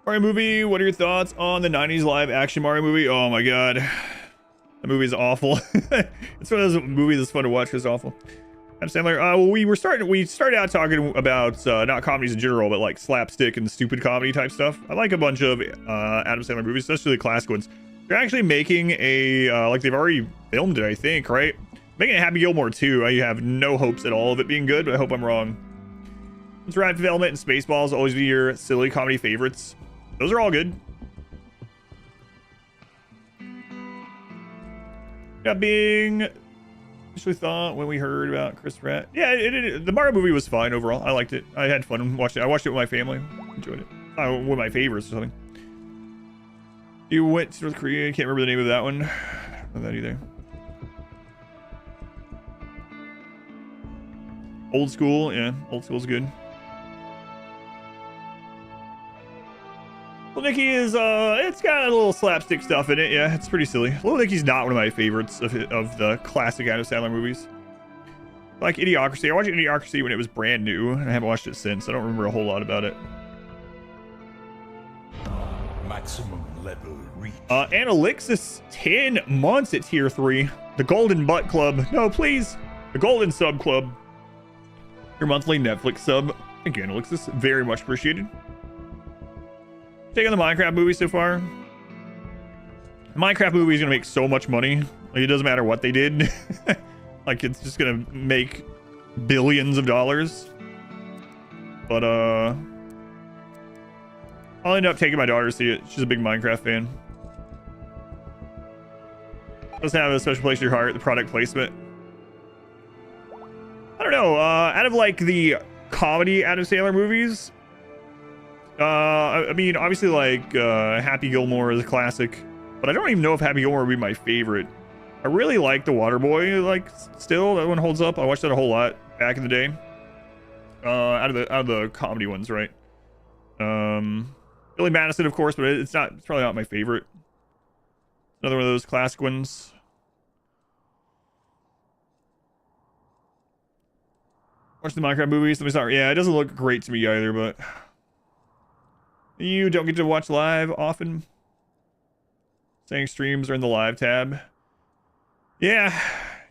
A: Mario movie, what are your thoughts on the 90s live action Mario movie? Oh my god. That movie is awful. It's one of those movies that's fun to watch because it's awful. Adam Sandler, well, we started out talking about not comedies in general, but like slapstick and stupid comedy type stuff. I like a bunch of Adam Sandler movies, especially the classic ones. They're actually making a like they've already filmed it, I think, right? Making a Happy Gilmore 2. I have no hopes at all of it being good, but I hope I'm wrong. Rapid Development and Spaceballs always be your silly comedy favorites. Those are all good. Got being initially thought when we heard about Chris Pratt. Yeah, the Mario movie was fine overall. I liked it. I had fun watching it. I watched it with my family. Enjoyed it. One of my favorites or something. You went to North Korea. Can't remember the name of that one. Not that either. Old School. Yeah, Old School's good. Little Nicky is, it's got a little slapstick stuff in it. Yeah, it's pretty silly. Little Nicky's not one of my favorites of the classic Adam Sandler movies. Like Idiocracy. I watched Idiocracy when it was brand new, and I haven't watched it since. I don't remember a whole lot about it.
B: Maximum level reach.
A: Analyxis, 10 months at tier 3. The Golden Butt Club. No, please. The Golden Sub Club. Your monthly Netflix sub. Thank you, Analyxis. Very much appreciated. Take on the Minecraft movie so far. Minecraft movie is gonna make so much money. Like, it doesn't matter what they did. Like, it's just gonna make billions of dollars. But I'll end up taking my daughter to see it. She's a big Minecraft fan. Doesn't have a special place in your heart. The product placement. I don't know. Out of like the comedy Adam Sandler movies, I mean, obviously like Happy Gilmore is a classic, but I don't even know if Happy Gilmore would be my favorite. I really like The Waterboy. Like, still, that one holds up. I watched that a whole lot back in the day. Out of the comedy ones, right? Billy Madison, of course, but it's probably not my favorite. Another one of those classic ones. Watch the Minecraft movies. Let me start. Yeah, it doesn't look great to me either, but you don't get to watch live often. Saying streams are in the live tab. Yeah,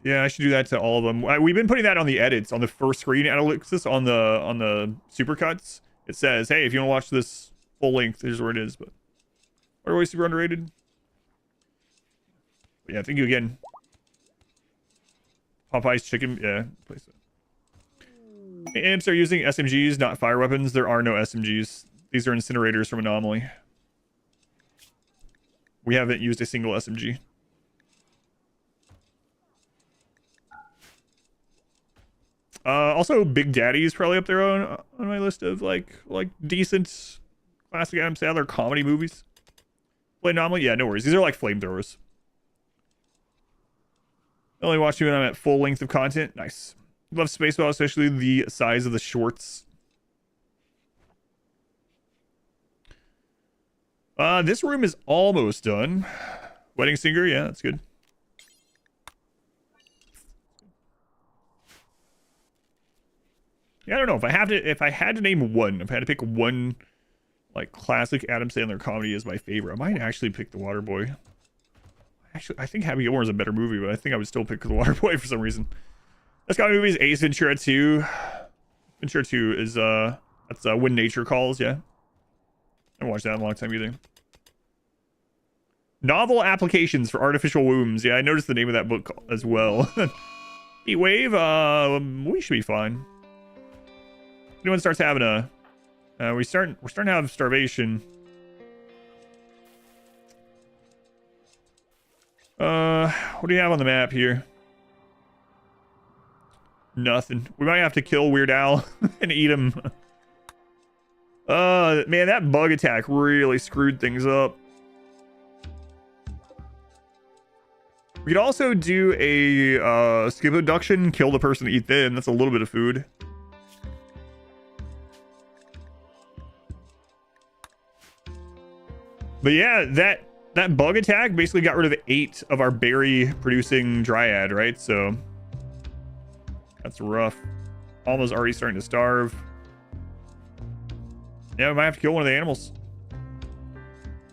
A: I should do that to all of them. We've been putting that on the edits, on the first screen analysis, on the supercuts. It says, hey, if you want to watch this full length, here's where it is. But always super underrated. But yeah, thank you again. Popeye's chicken. Yeah, place it. Imps are using SMGs, not fire weapons. There are no SMGs. These are incinerators from Anomaly. We haven't used a single SMG. Also, Big Daddy is probably up there on my list of like decent classic Adam Sandler comedy movies. Play Anomaly? Yeah, no worries. These are like flamethrowers. Only watch you when I'm at full length of content. Nice. Love Spaceball, especially the size of the shorts. This room is almost done. Wedding Singer, yeah, that's good. Yeah, I don't know if I had to name one, if I had to pick one like classic Adam Sandler comedy as my favorite, I might actually pick The Waterboy. Actually, I think Happy Gilmore is a better movie, but I think I would still pick The Waterboy for some reason. Let's go movies. Ace Ventura 2. Ventura 2 is that's When Nature Calls, yeah. I haven't watched that in a long time either. Novel Applications for Artificial Wombs. Yeah, I noticed the name of that book as well. Heat Wave, we should be fine. If anyone starts having a we're starting to have starvation. What do you have on the map here? Nothing. We might have to kill Weird Al and eat him. Man, that bug attack really screwed things up. We could also do a skip abduction, kill the person, eat them. That's a little bit of food. But yeah, that bug attack basically got rid of 8 of our berry producing dryad, right? So that's rough. Alma's already starting to starve. Yeah, we might have to kill one of the animals.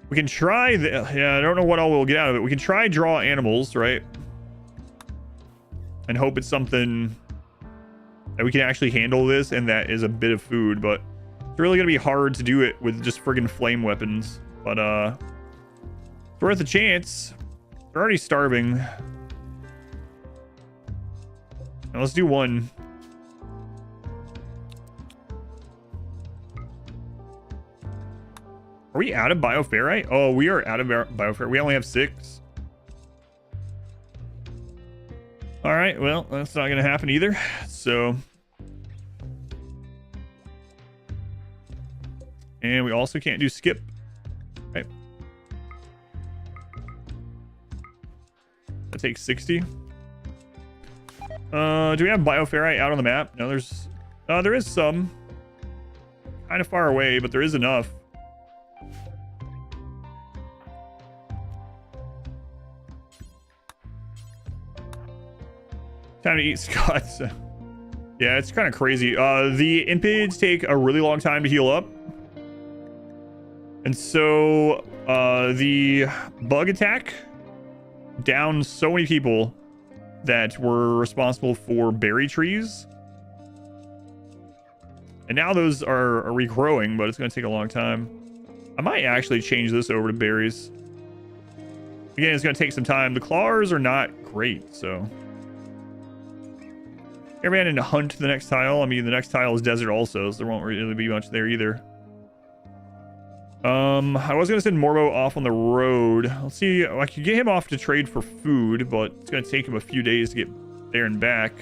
A: We can try yeah, I don't know what all we'll get out of it. We can try draw animals, right? And hope it's something that we can actually handle this and that is a bit of food, but it's really gonna be hard to do it with just friggin' flame weapons. But it's worth a chance. They're already starving. Now let's do one. Are we out of bioferrite? Oh, we are out of bioferrite. We only have 6. All right, well, that's not gonna happen either. So, and we also can't do skip. Right. That takes 60. Do we have bioferrite out on the map? No, there is some. Kind of far away, but there is enough. Time to eat Scots. Yeah, it's kind of crazy. The Impids take a really long time to heal up. And so the bug attack downed so many people that were responsible for berry trees. And now those are regrowing, but it's going to take a long time. I might actually change this over to berries. Again, it's going to take some time. The claws are not great, so. I ran into hunt the next tile. I mean, the next tile is desert also, so there won't really be much there either. I was going to send Morbo off on the road. Let's see. I could get him off to trade for food, but it's going to take him a few days to get there and back.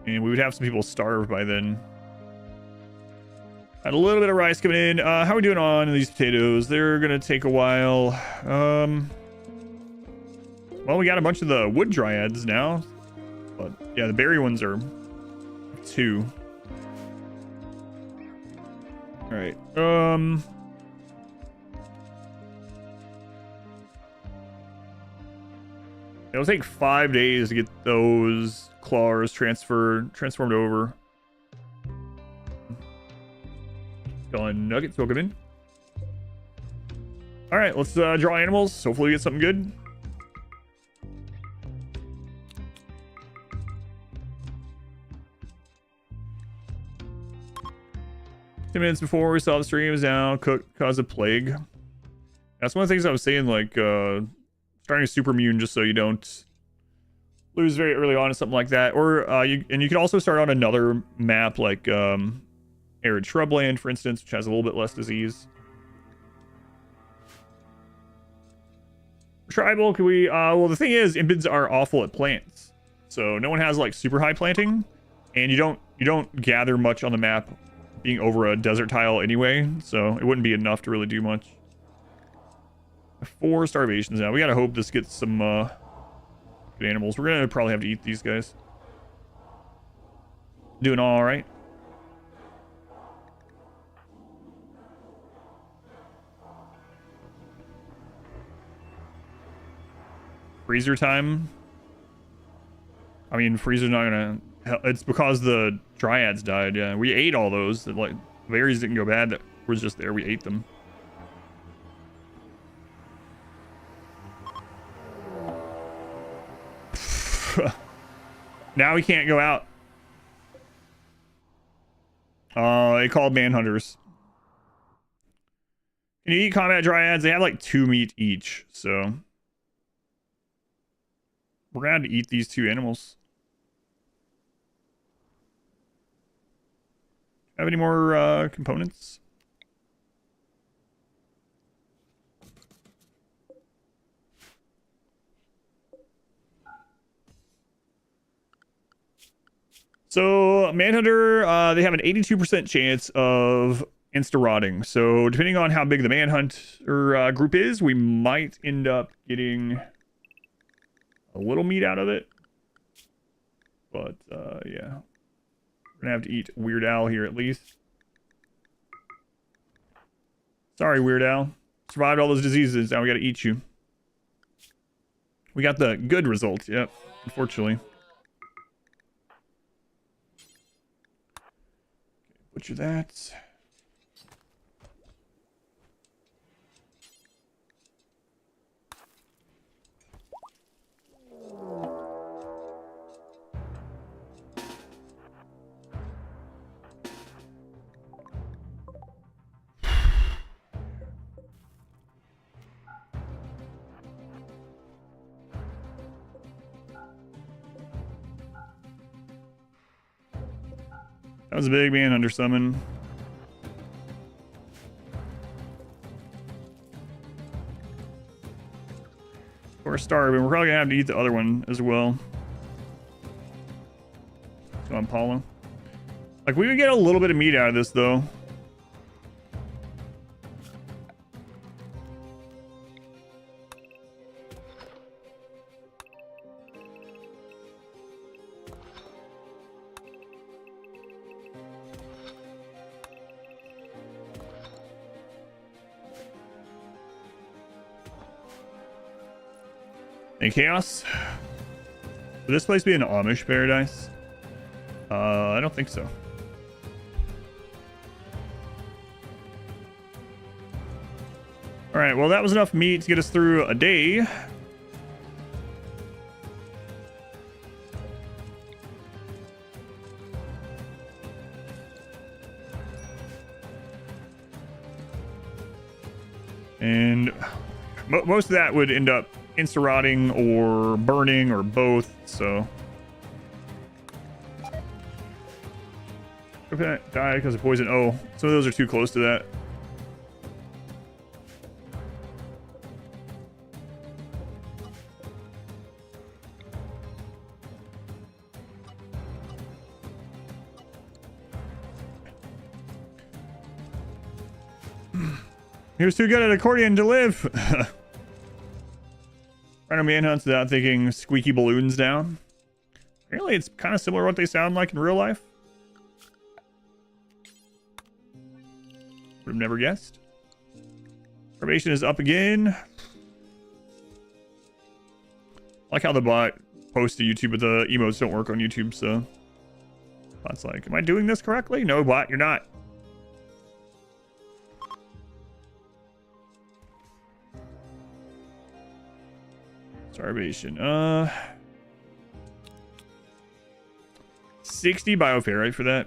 A: And we would have some people starve by then. Had a little bit of rice coming in. How are we doing on these potatoes? They're going to take a while. Well, we got a bunch of the wood dryads now. But yeah, the berry ones are 2. All right. It'll take 5 days to get those claws transformed over. Done. Nuggets, welcome in. All right, let's draw animals. Hopefully we get something good. Minutes before we saw the stream is now cooked cause of plague. That's one of the things I was saying, like starting a super immune just so you don't lose very early on or something like that. Or you can also start on another map like arid shrubland, for instance, which has a little bit less disease. Tribal, can we well, the thing is, Impids are awful at plants, so no one has like super high planting, and you don't gather much on the map being over a desert tile anyway, so it wouldn't be enough to really do much. 4 starvations now. We gotta hope this gets some good animals. We're gonna probably have to eat these guys. Doing all right. Freezer time. I mean, freezer's not gonna. It's because the dryads died. Yeah, we ate all those. That, like, berries didn't go bad. That was just there. We ate them. Now we can't go out. They called manhunters. Can you eat combat dryads? They have like 2 meat each, so we're gonna have to eat these 2 animals. Have any more components? So Manhunter, they have an 82% chance of insta-rotting. So depending on how big the Manhunter group is, we might end up getting a little meat out of it. But yeah. We're gonna have to eat Weird Al here at least. Sorry, Weird Al. Survived all those diseases. Now we gotta eat you. We got the good result. Yep. Unfortunately. Butcher that. That was a big manhunter summon. We're starving. We're probably gonna have to eat the other one as well. Come on, Paula. Like, we would get a little bit of meat out of this, though. Any chaos? Would this place be an Amish paradise? I don't think so. Alright, well that was enough meat to get us through a day. And most of that would end up insta-rotting or burning or both, so. Okay, die because of poison. Oh, some of those are too close to that. He was too good at accordion to live. Rhino manhunts without thinking squeaky balloons down. Apparently, it's kind of similar to what they sound like in real life. Would have never guessed. Probation is up again. I like how the bot posts to YouTube, but the emotes don't work on YouTube, so. Bot's like, am I doing this correctly? No, bot, you're not. Starvation. 60 bioferrite for that.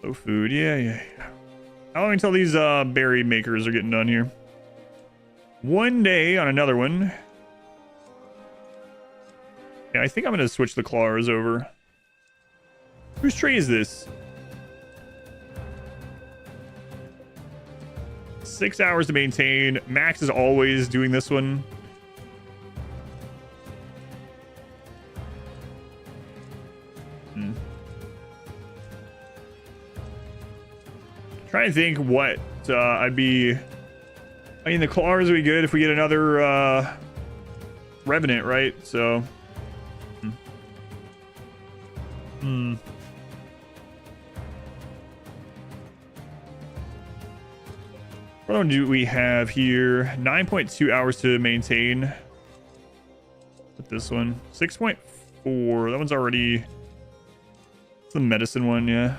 A: Low food. Yeah. How long until these berry makers are getting done here? One day on another one. Yeah, I think I'm gonna switch the claws over. Whose tree is this? 6 hours to maintain. Max is always doing this one. Trying to think what I'd be. I mean, the claws would be good if we get another Revenant, right? So. What one do we have here? 9.2 hours to maintain. With this one. 6.4. That one's already. It's the medicine one, yeah.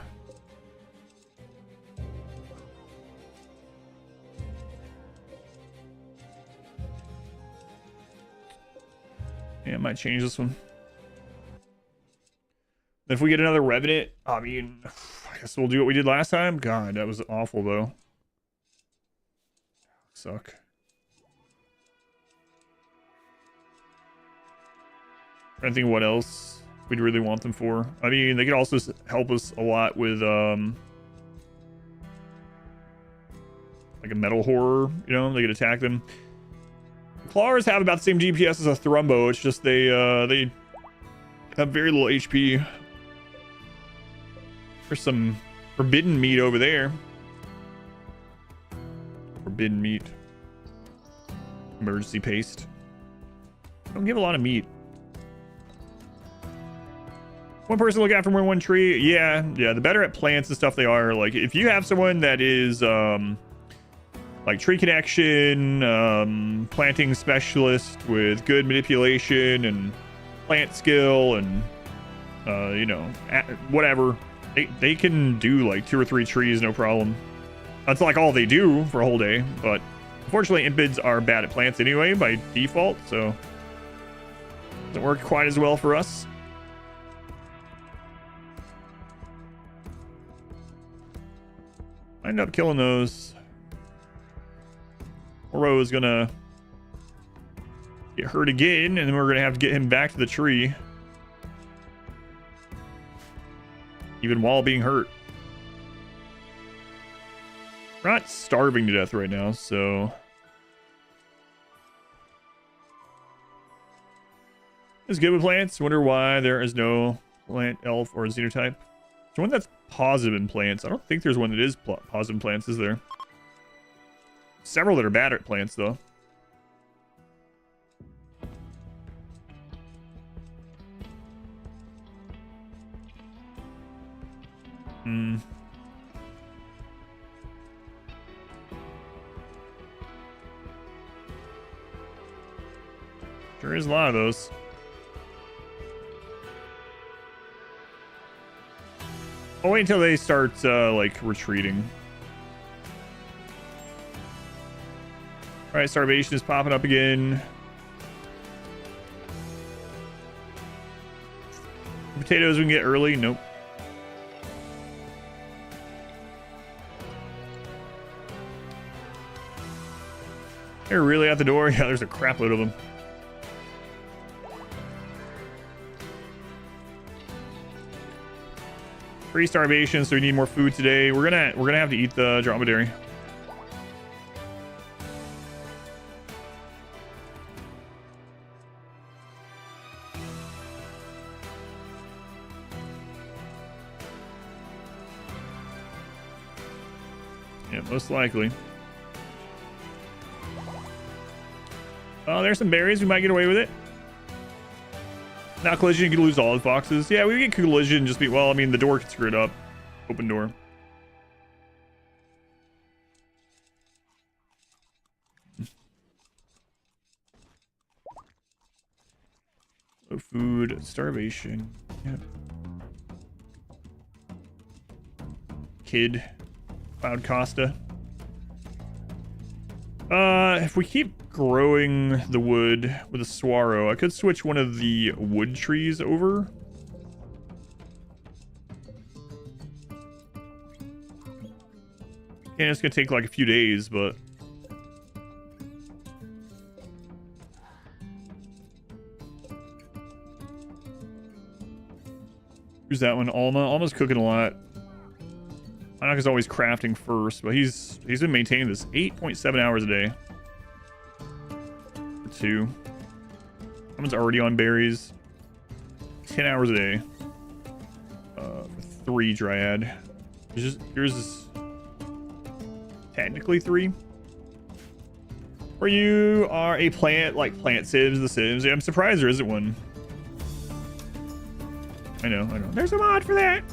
A: Yeah, I might change this one. If we get another Revenant, I mean, I guess we'll do what we did last time. God, that was awful, though. Suck. I think what else we'd really want them for. I mean, they could also help us a lot with like a metal horror, you know, they could attack them. Clawers have about the same DPS as a Thrumbo, it's just they have very little HP. There's some forbidden meat over there. Forbidden meat. Emergency paste. Don't give a lot of meat. One person to look after more than one tree. Yeah, the better at plants and stuff they are. Like, if you have someone that is like tree connection, planting specialist with good manipulation and plant skill and you know, whatever, they can do like 2 or 3 trees, no problem. That's like all they do for a whole day, but unfortunately Impids are bad at plants anyway by default, so doesn't work quite as well for us. I end up killing those. Oro is gonna get hurt again, and then we're gonna have to get him back to the tree. Even while being hurt. We're not starving to death right now, so. It's good with plants. Wonder why there is no plant, elf, or xenotype. There's one that's positive in plants. I don't think there's one that is positive in plants, is there? Several that are bad at plants, though. There is a lot of those. I'll wait until they start, like, retreating. Alright, starvation is popping up again. potatoes we can get early? Nope. They're really at the door? Yeah, there's a crap load of them. Pre-starvation, so we need more food today. We're gonna have to eat the dromedary. Yeah, most likely. Oh, there's some berries. We might get away with it. Now collision, you can lose all the boxes. Yeah, we get collision and just be, well, I mean, the door can screw it up. Open door. Low food, starvation. Yep. Kid. Cloud Costa. If we keep growing the wood with a Swaro, I could switch one of the wood trees over. And it's gonna take like a few days, but who's that one? Alma's cooking a lot. Hanaka's always crafting first, but he's been maintaining this 8.7 hours a day. 2. Someone's already on berries. 10 hours a day. 3 dryad. Yours is technically 3. Or you are a plant, like Plant Sims, The Sims. Yeah, I'm surprised there isn't one. I know. There's a mod for that.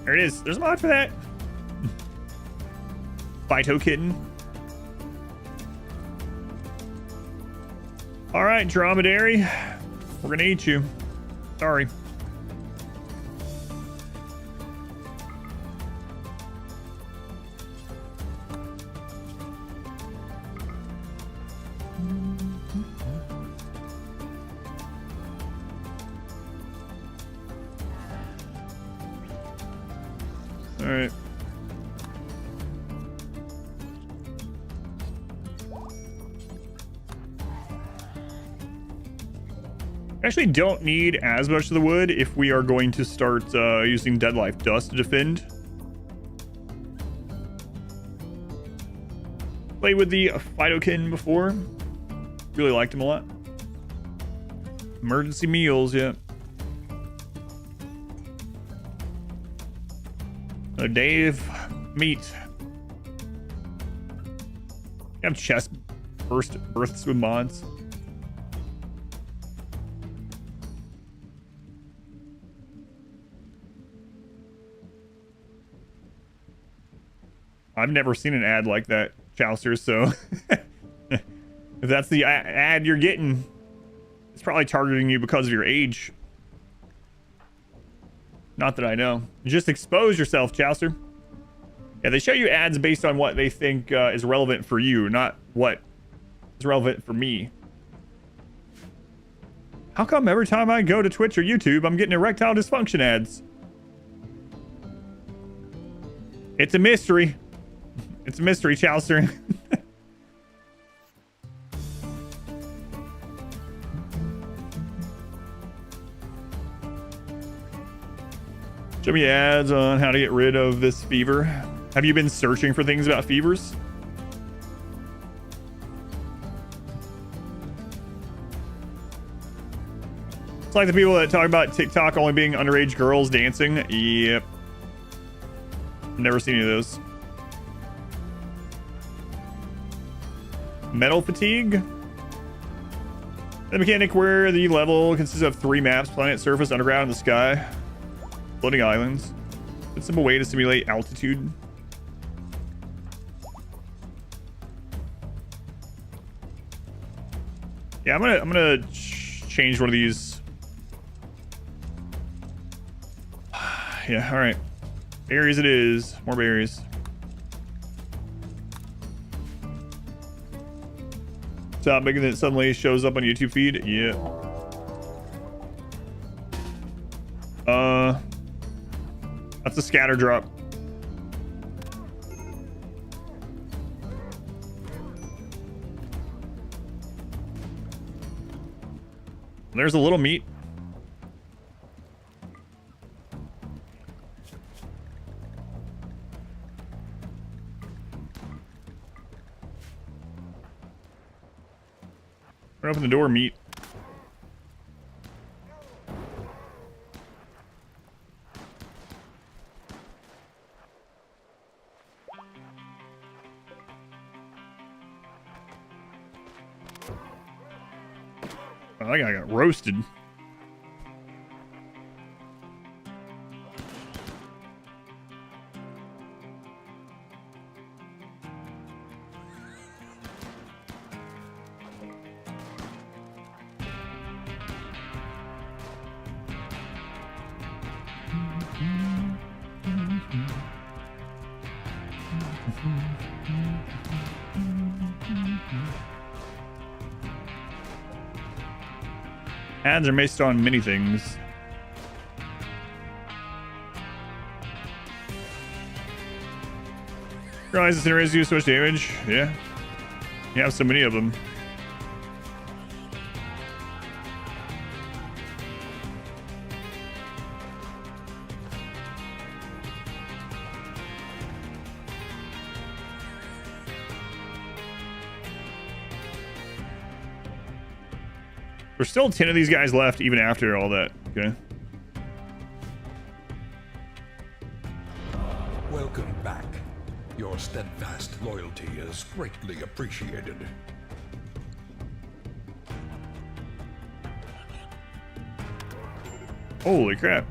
A: There it is. There's a mod for that. Phyto Kitten. All right, dromedary. We're gonna eat you. Sorry. All right. Actually don't need as much of the wood if we are going to start using Dead Life Dust to defend. Played with the Phytokin before. Really liked him a lot. Emergency meals, yeah. Dave, meat. You have chest births with mods. I've never seen an ad like that, Chaucer, so if that's the ad you're getting, it's probably targeting you because of your age. Not that I know. Just expose yourself, Chaucer. Yeah, they show you ads based on what they think is relevant for you, not what is relevant for me. How come every time I go to Twitch or YouTube, I'm getting erectile dysfunction ads? It's a mystery. It's a mystery, Chaucer. Show me ads on how to get rid of this fever. Have you been searching for things about fevers? It's like the people that talk about TikTok only being underage girls dancing. Yep. Never seen any of those. Metal fatigue. The mechanic where the level consists of 3 maps: planet, surface, underground, and the sky. Floating islands. It's a simple way to simulate altitude. Yeah, I'm gonna change one of these. Yeah, all right. Berries it is. More berries. Stop making it suddenly shows up on YouTube feed. Yeah. That's a scatter drop. There's a little meat. Open the door, meat. Oh, that guy got roasted. Ads are based on many things. Realize this interface do so much damage. Yeah. You have so many of them. There's still 10 of these guys left even after all that. Okay.
B: Welcome back. Your steadfast loyalty is greatly appreciated.
A: Holy crap.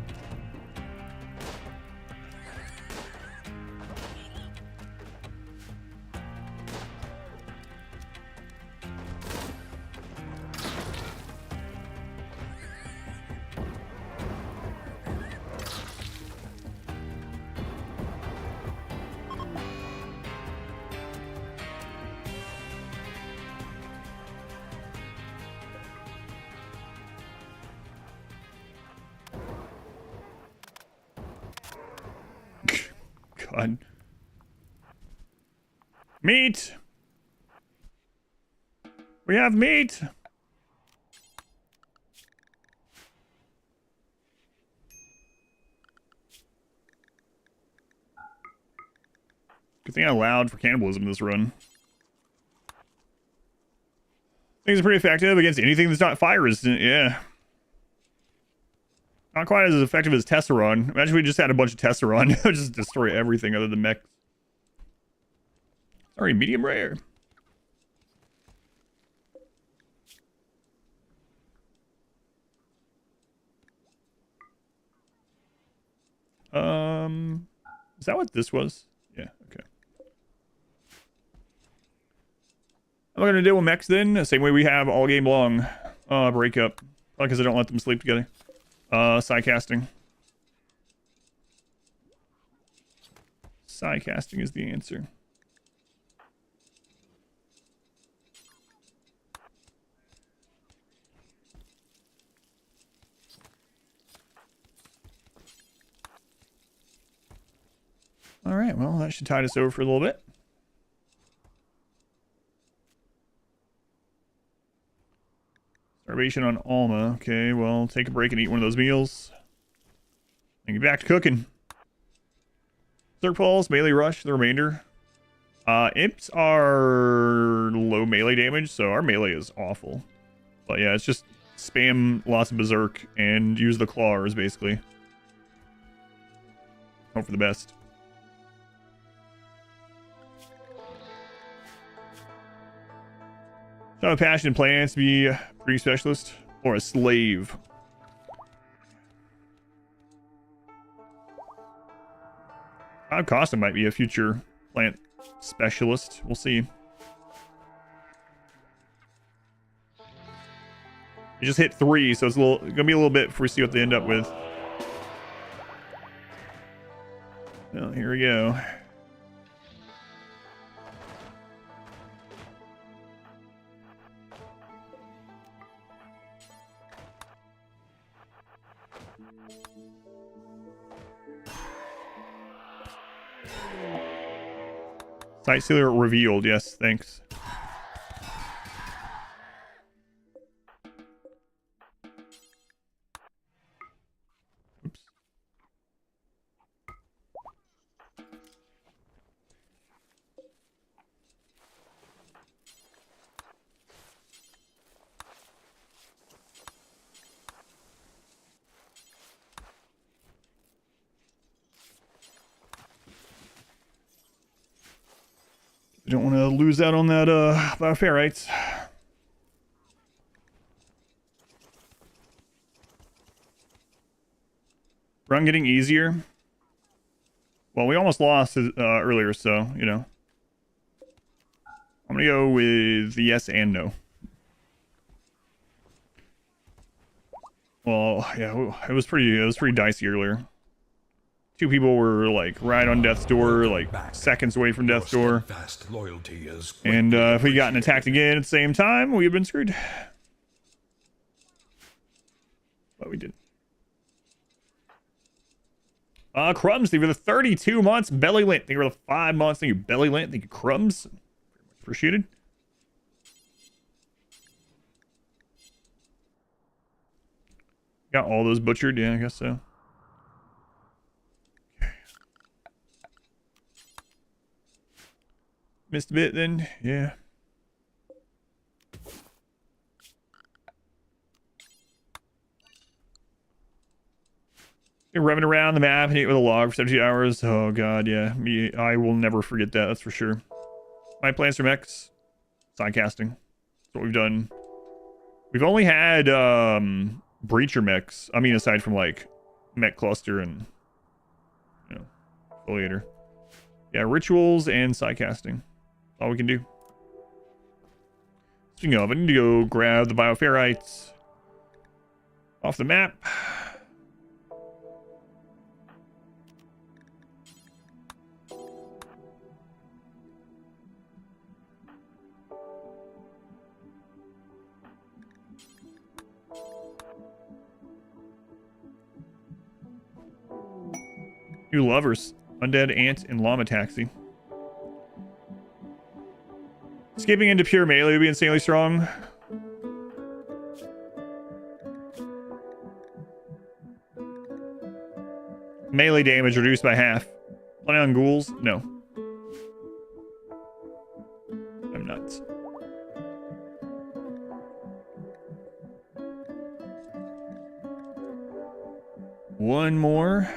A: God. Meat! We have meat! Good thing I allowed for cannibalism this run. Things are pretty effective against anything that's not fire resistant, yeah. Not quite as effective as Tesseron. Imagine we just had a bunch of Tesseron. It would just destroy everything other than mech. Sorry, medium rare. Is that what this was? Yeah, okay. I'm gonna deal with mechs then, the same way we have all game long. Breakup. Probably because I don't let them sleep together. Psycasting. Psycasting is the answer. All right, well, that should tide us over for a little bit. Starvation on Alma. Okay, well, take a break and eat one of those meals. And get back to cooking. Circ Pulse, melee rush, the remainder. Imps are low melee damage, so our melee is awful. But yeah, it's just spam lots of berserk and use the claws, basically. Hope for the best. So a passion and plans to be a breeding specialist or a slave. Costa might be a future plant specialist. We'll see. You just hit 3, so it's gonna be a little bit before we see what they end up with. Oh, here we go. Sight sealer revealed. Yes, thanks. Oops. You don't want to lose out on that ferrites. Run getting easier. Well, we almost lost earlier, so you know. I'm gonna go with yes and no. Well, yeah, it was pretty dicey earlier. Two people were like right on death's door, like seconds away from death's door. And if we gotten attacked again at the same time, we would have been screwed. But we didn't. Crumbs, thank you for the 32 months. Belly Lint, thank you for the 5 months. Thank you, Belly Lint. Thank you, Crumbs. Appreciated. Got all those butchered? Yeah, I guess so. Missed a bit then, yeah. You're revving around the map, hitting it with a log for 72 hours. Oh god, yeah. I will never forget that, that's for sure. My plans for mechs, psycasting. That's what we've done. We've only had breacher mechs. I mean, aside from like mech cluster and you know, foliator. Yeah, rituals and psycasting. All we can do. Speaking of, I need to go grab the bioferrites off the map. New lovers, undead ant and llama taxi. Skipping into pure melee would be insanely strong. Melee damage reduced by half. Play on ghouls? No. I'm nuts. One more.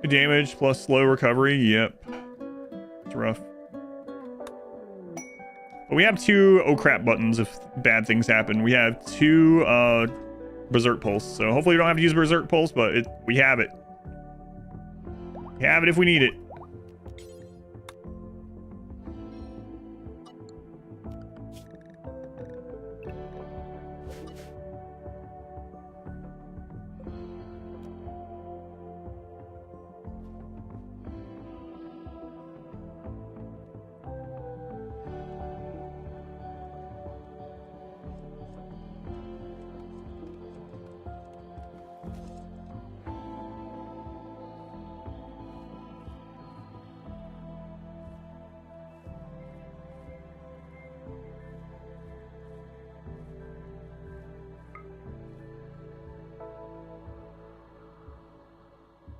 A: Good damage plus slow recovery. Yep. It's rough. But we have two oh crap buttons if bad things happen. We have two berserk pulse. So hopefully we don't have to use berserk pulse, but we have it. We have it if we need it.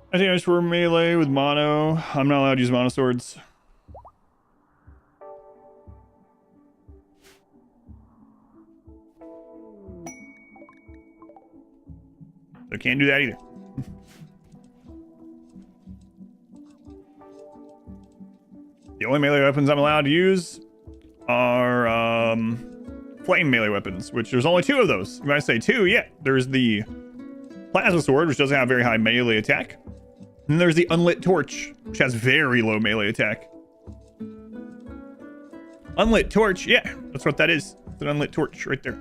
A: I think I just were melee with mono. I'm not allowed to use mono swords. I can't do that either. The only melee weapons I'm allowed to use are flame melee weapons, which there's only two of those. When I say two, yeah, there's the plasma sword, which doesn't have very high melee attack. And there's the unlit torch, which has very low melee attack. Unlit torch, yeah, that's what that is. It's an unlit torch right there.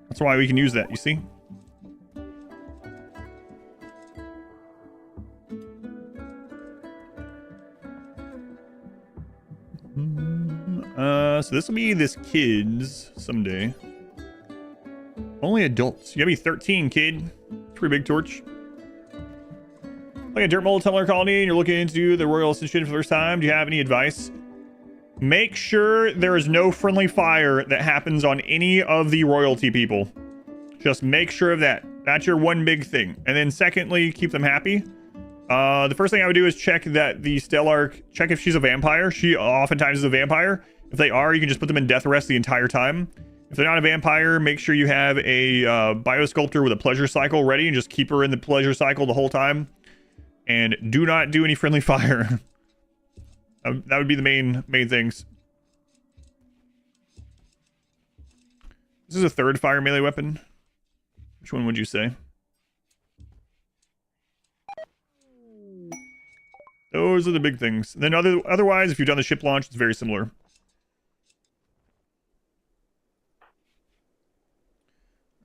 A: That's why we can use that, you see? So this will be this kid's someday. Only adults. You gotta be 13, kid. Pretty big torch. Like a dirt mold tumbler colony and you're looking into the royal institution for the first time, do you have any advice? Make sure there is no friendly fire that happens on any of the royalty people. Just make sure of that. That's your one big thing. And then secondly, keep them happy. The first thing I would do is check that the Stellarch, check if she's a vampire. She oftentimes is a vampire. If they are, you can just put them in death arrest the entire time. If they're not a vampire, make sure you have a biosculptor with a pleasure cycle ready and just keep her in the pleasure cycle the whole time. And do not do any friendly fire. That would be the main things. This is a third fire melee weapon. Which one would you say? Those are the big things. Then otherwise, if you've done the ship launch, it's very similar.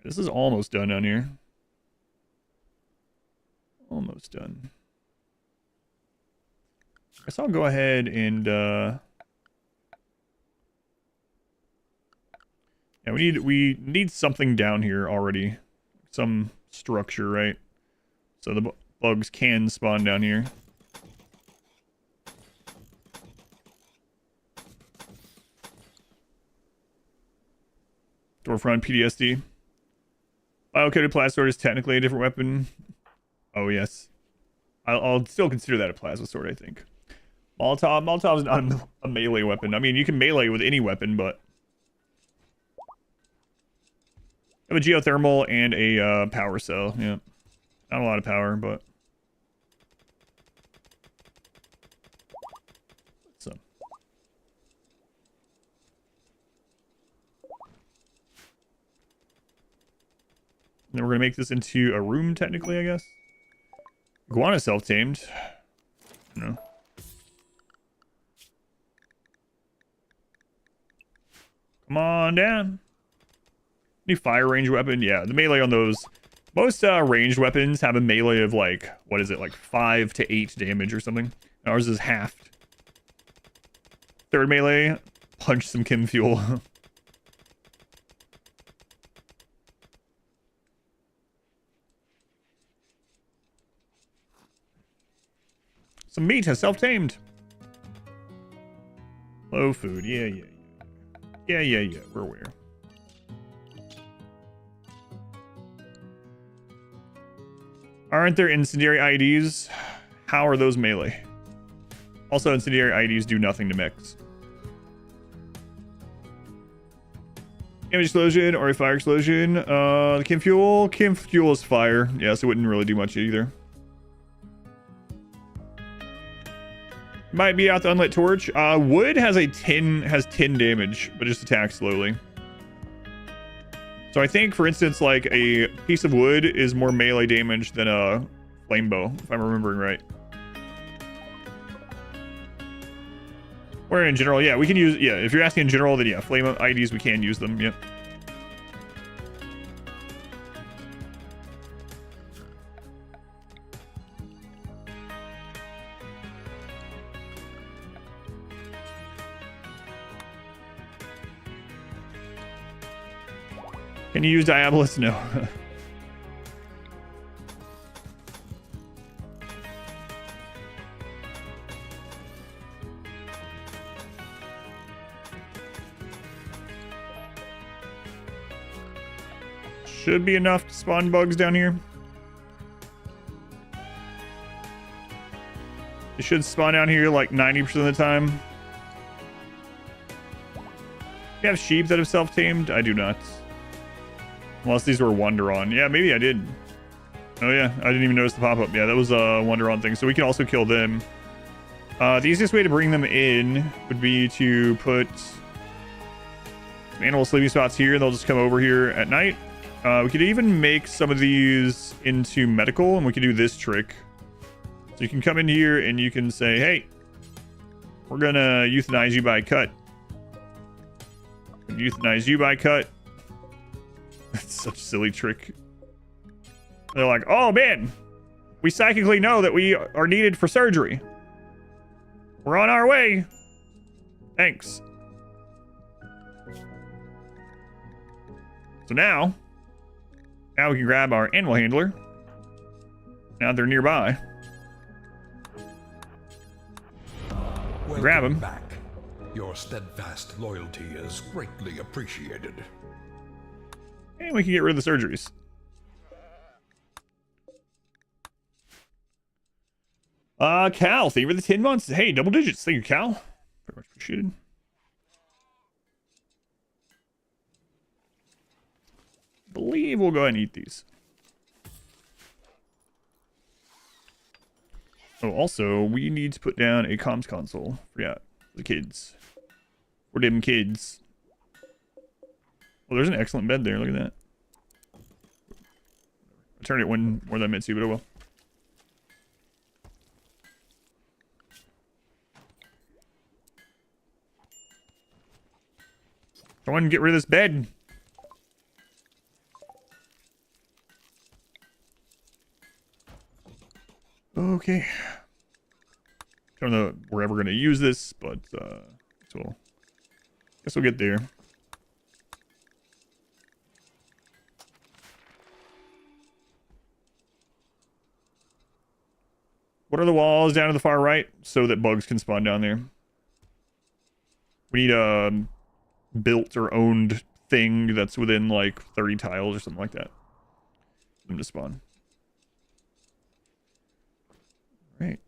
A: This is almost done down here. Almost done. I guess I'll go ahead and yeah, we need something down here already. Some structure, right? So the bugs can spawn down here. Storefront PTSD. Bio-coated plasma sword is technically a different weapon. Oh yes. I'll still consider that a plasma sword, I think. Molotov is not a melee weapon. I mean, you can melee with any weapon, but I have a geothermal and a power cell. Yeah, not a lot of power, but some. Then we're gonna make this into a room, technically, I guess. Iguana self-tamed. No. Come on down. Any fire range weapon? Yeah, the melee on those. Most ranged weapons have a melee of like, what is it, like 5 to 8 damage or something. Ours is halved. Third melee, punch some chem fuel. Some meat has self-tamed. Low food, yeah. We're aware. Aren't there incendiary IEDs? How are those melee? Also, incendiary IEDs do nothing to mechs. Damage explosion or a fire explosion. The chem fuel is fire. Yeah, so it wouldn't really do much either. Might be out the unlit torch. Wood has 10 damage, but just attacks slowly. So I think, for instance, like a piece of wood is more melee damage than a flame bow, if I'm remembering right. Or in general, yeah, we can use, yeah, if you're asking in general, then yeah, flame IDs, we can use them, yep. Can you use Diabolus? No. Should be enough to spawn bugs down here. It should spawn down here like 90% of the time. You have sheep that have self-tamed? I do not. Unless these were Wonder-On. Yeah, maybe I did. Oh yeah, I didn't even notice the pop-up. Yeah, that was a Wonder-On thing. So we can also kill them. The easiest way to bring them in would be to put some animal sleeping spots here. They'll just come over here at night. We could even make some of these into medical, and we could do this trick. So you can come in here and you can say, hey, we're gonna euthanize you by cut. Euthanize you by cut. That's such a silly trick. They're like, oh man, we psychically know that we are needed for surgery. We're on our way. Thanks. So now we can grab our animal handler. Now they're nearby. Grab him.
B: back. Your steadfast loyalty is greatly appreciated.
A: And we can get rid of the surgeries. Cal, thank you for the 10 months. Hey, double digits. Thank you, Cal. Very much appreciated. I believe we'll go ahead and eat these. Oh, also, we need to put down a comms console. Yeah, the kids. For them kids. Well, there's an excellent bed there. Look at that. I turned it one more than I meant to, but oh well. Go on and get rid of this bed. Okay. I don't know if we're ever going to use this, but so guess we'll get there. What are the walls down to the far right so that bugs can spawn down there? We need a built or owned thing that's within like 30 tiles or something like that. For them to spawn. Right.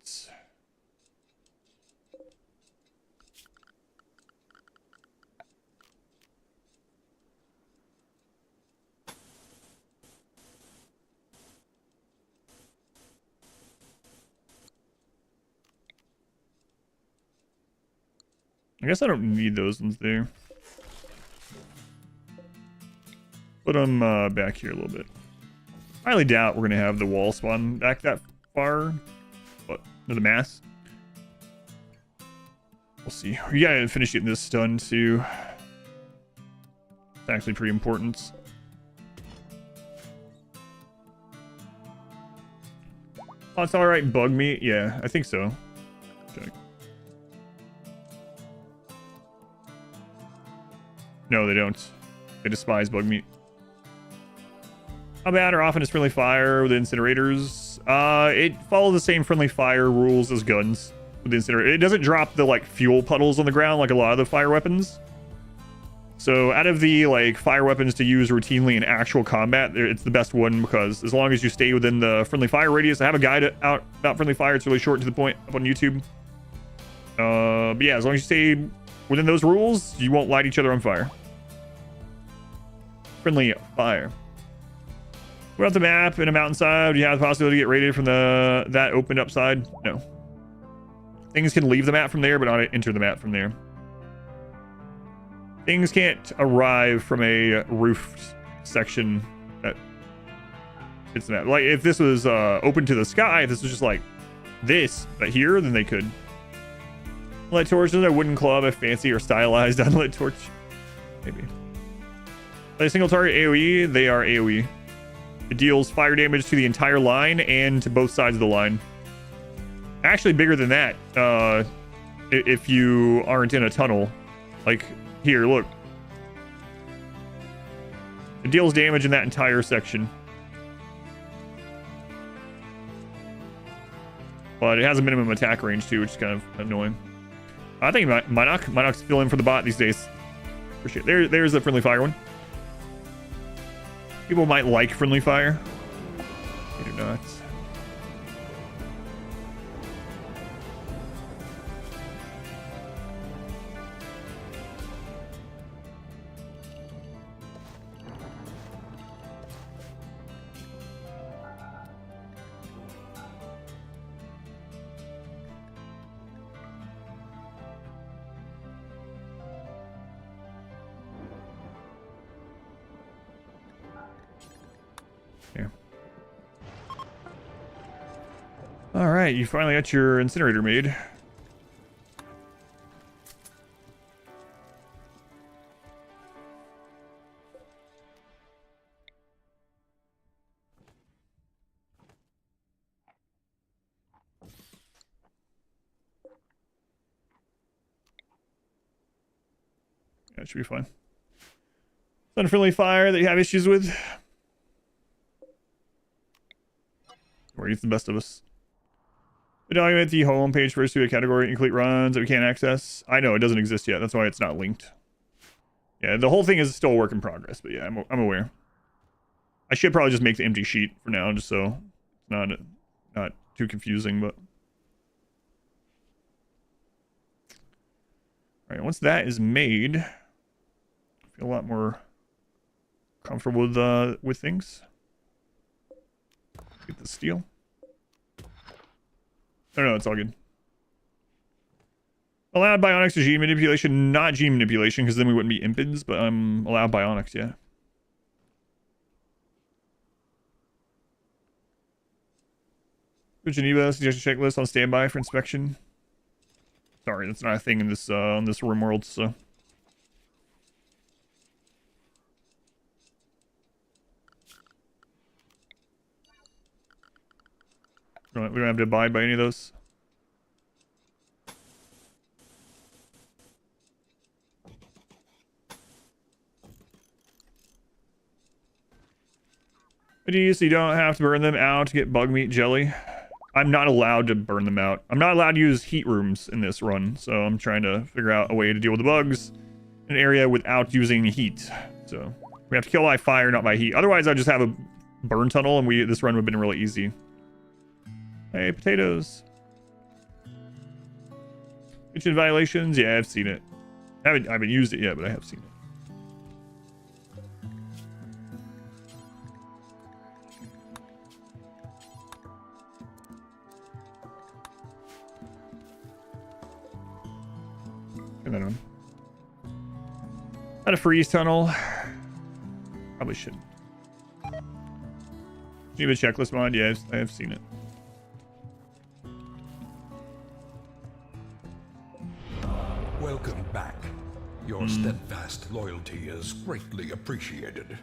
A: I guess I don't need those ones there. Put them back here a little bit. I highly doubt we're going to have the wall spawn back that far. But to the mass. We'll see. We gotta finish getting this done too. It's actually pretty important. Oh, it's alright, bug meat? Yeah, I think so. Check. No, they don't. They despise bug meat. How bad or often is friendly fire with incinerators? It follows the same friendly fire rules as guns with the incinerator. It doesn't drop the like fuel puddles on the ground like a lot of the fire weapons. So out of the like fire weapons to use routinely in actual combat, it's the best one because as long as you stay within the friendly fire radius. I have a guide out about friendly fire. It's really short and to the point up on YouTube. But yeah, as long as you stay within those rules, you won't light each other on fire. Friendly fire. We're off the map in a mountainside. Do you have the possibility to get raided from that opened up side? No. Things can leave the map from there, but not enter the map from there. Things can't arrive from a roofed section that hits the map. Like if this was open to the sky, if this was just like this, but here, then they could. Unlit torch is a wooden club, a fancy or stylized unlit torch. Maybe. Like a single target AoE, they are AoE. It deals fire damage to the entire line and to both sides of the line. Actually bigger than that, if you aren't in a tunnel. Like, here, look. It deals damage in that entire section. But it has a minimum attack range too, which is kind of annoying. I think Minoc's filling for the bot these days. Appreciate it. There's the friendly fire one. People might like friendly fire. They do not. Alright, you finally got your incinerator made. That should be fine. Unfriendly fire that you have issues with. Or it's the best of us. Document the home page first to a category, include runs that we can't access. I know it doesn't exist yet. That's why it's not linked. Yeah, the whole thing is still a work in progress, but yeah, I'm aware. I should probably just make the empty sheet for now, just so it's not too confusing, but. All right, once that is made, I feel a lot more comfortable with things. Get the steel. Oh no, it's all good. Allowed bionics to gene manipulation, not gene manipulation, because then we wouldn't be impids, but I'm allowed bionics, yeah. Geneva suggestion checklist on standby for inspection. Sorry, that's not a thing in this on this RimWorld, so. We don't have to abide by any of those. So you don't have to burn them out to get bug meat jelly. I'm not allowed to burn them out. I'm not allowed to use heat rooms in this run, so I'm trying to figure out a way to deal with the bugs in an area without using heat. So we have to kill by fire, not by heat. Otherwise, I'd just have a burn tunnel, and this run would have been really easy. Hey, potatoes. Kitchen violations? Yeah, I've seen it. I haven't used it yet, but I have seen it. Turn that on. Not a freeze tunnel. Probably shouldn't. Do you have a checklist mod? Yeah, I have seen it.
B: Welcome back. Your steadfast loyalty is greatly appreciated.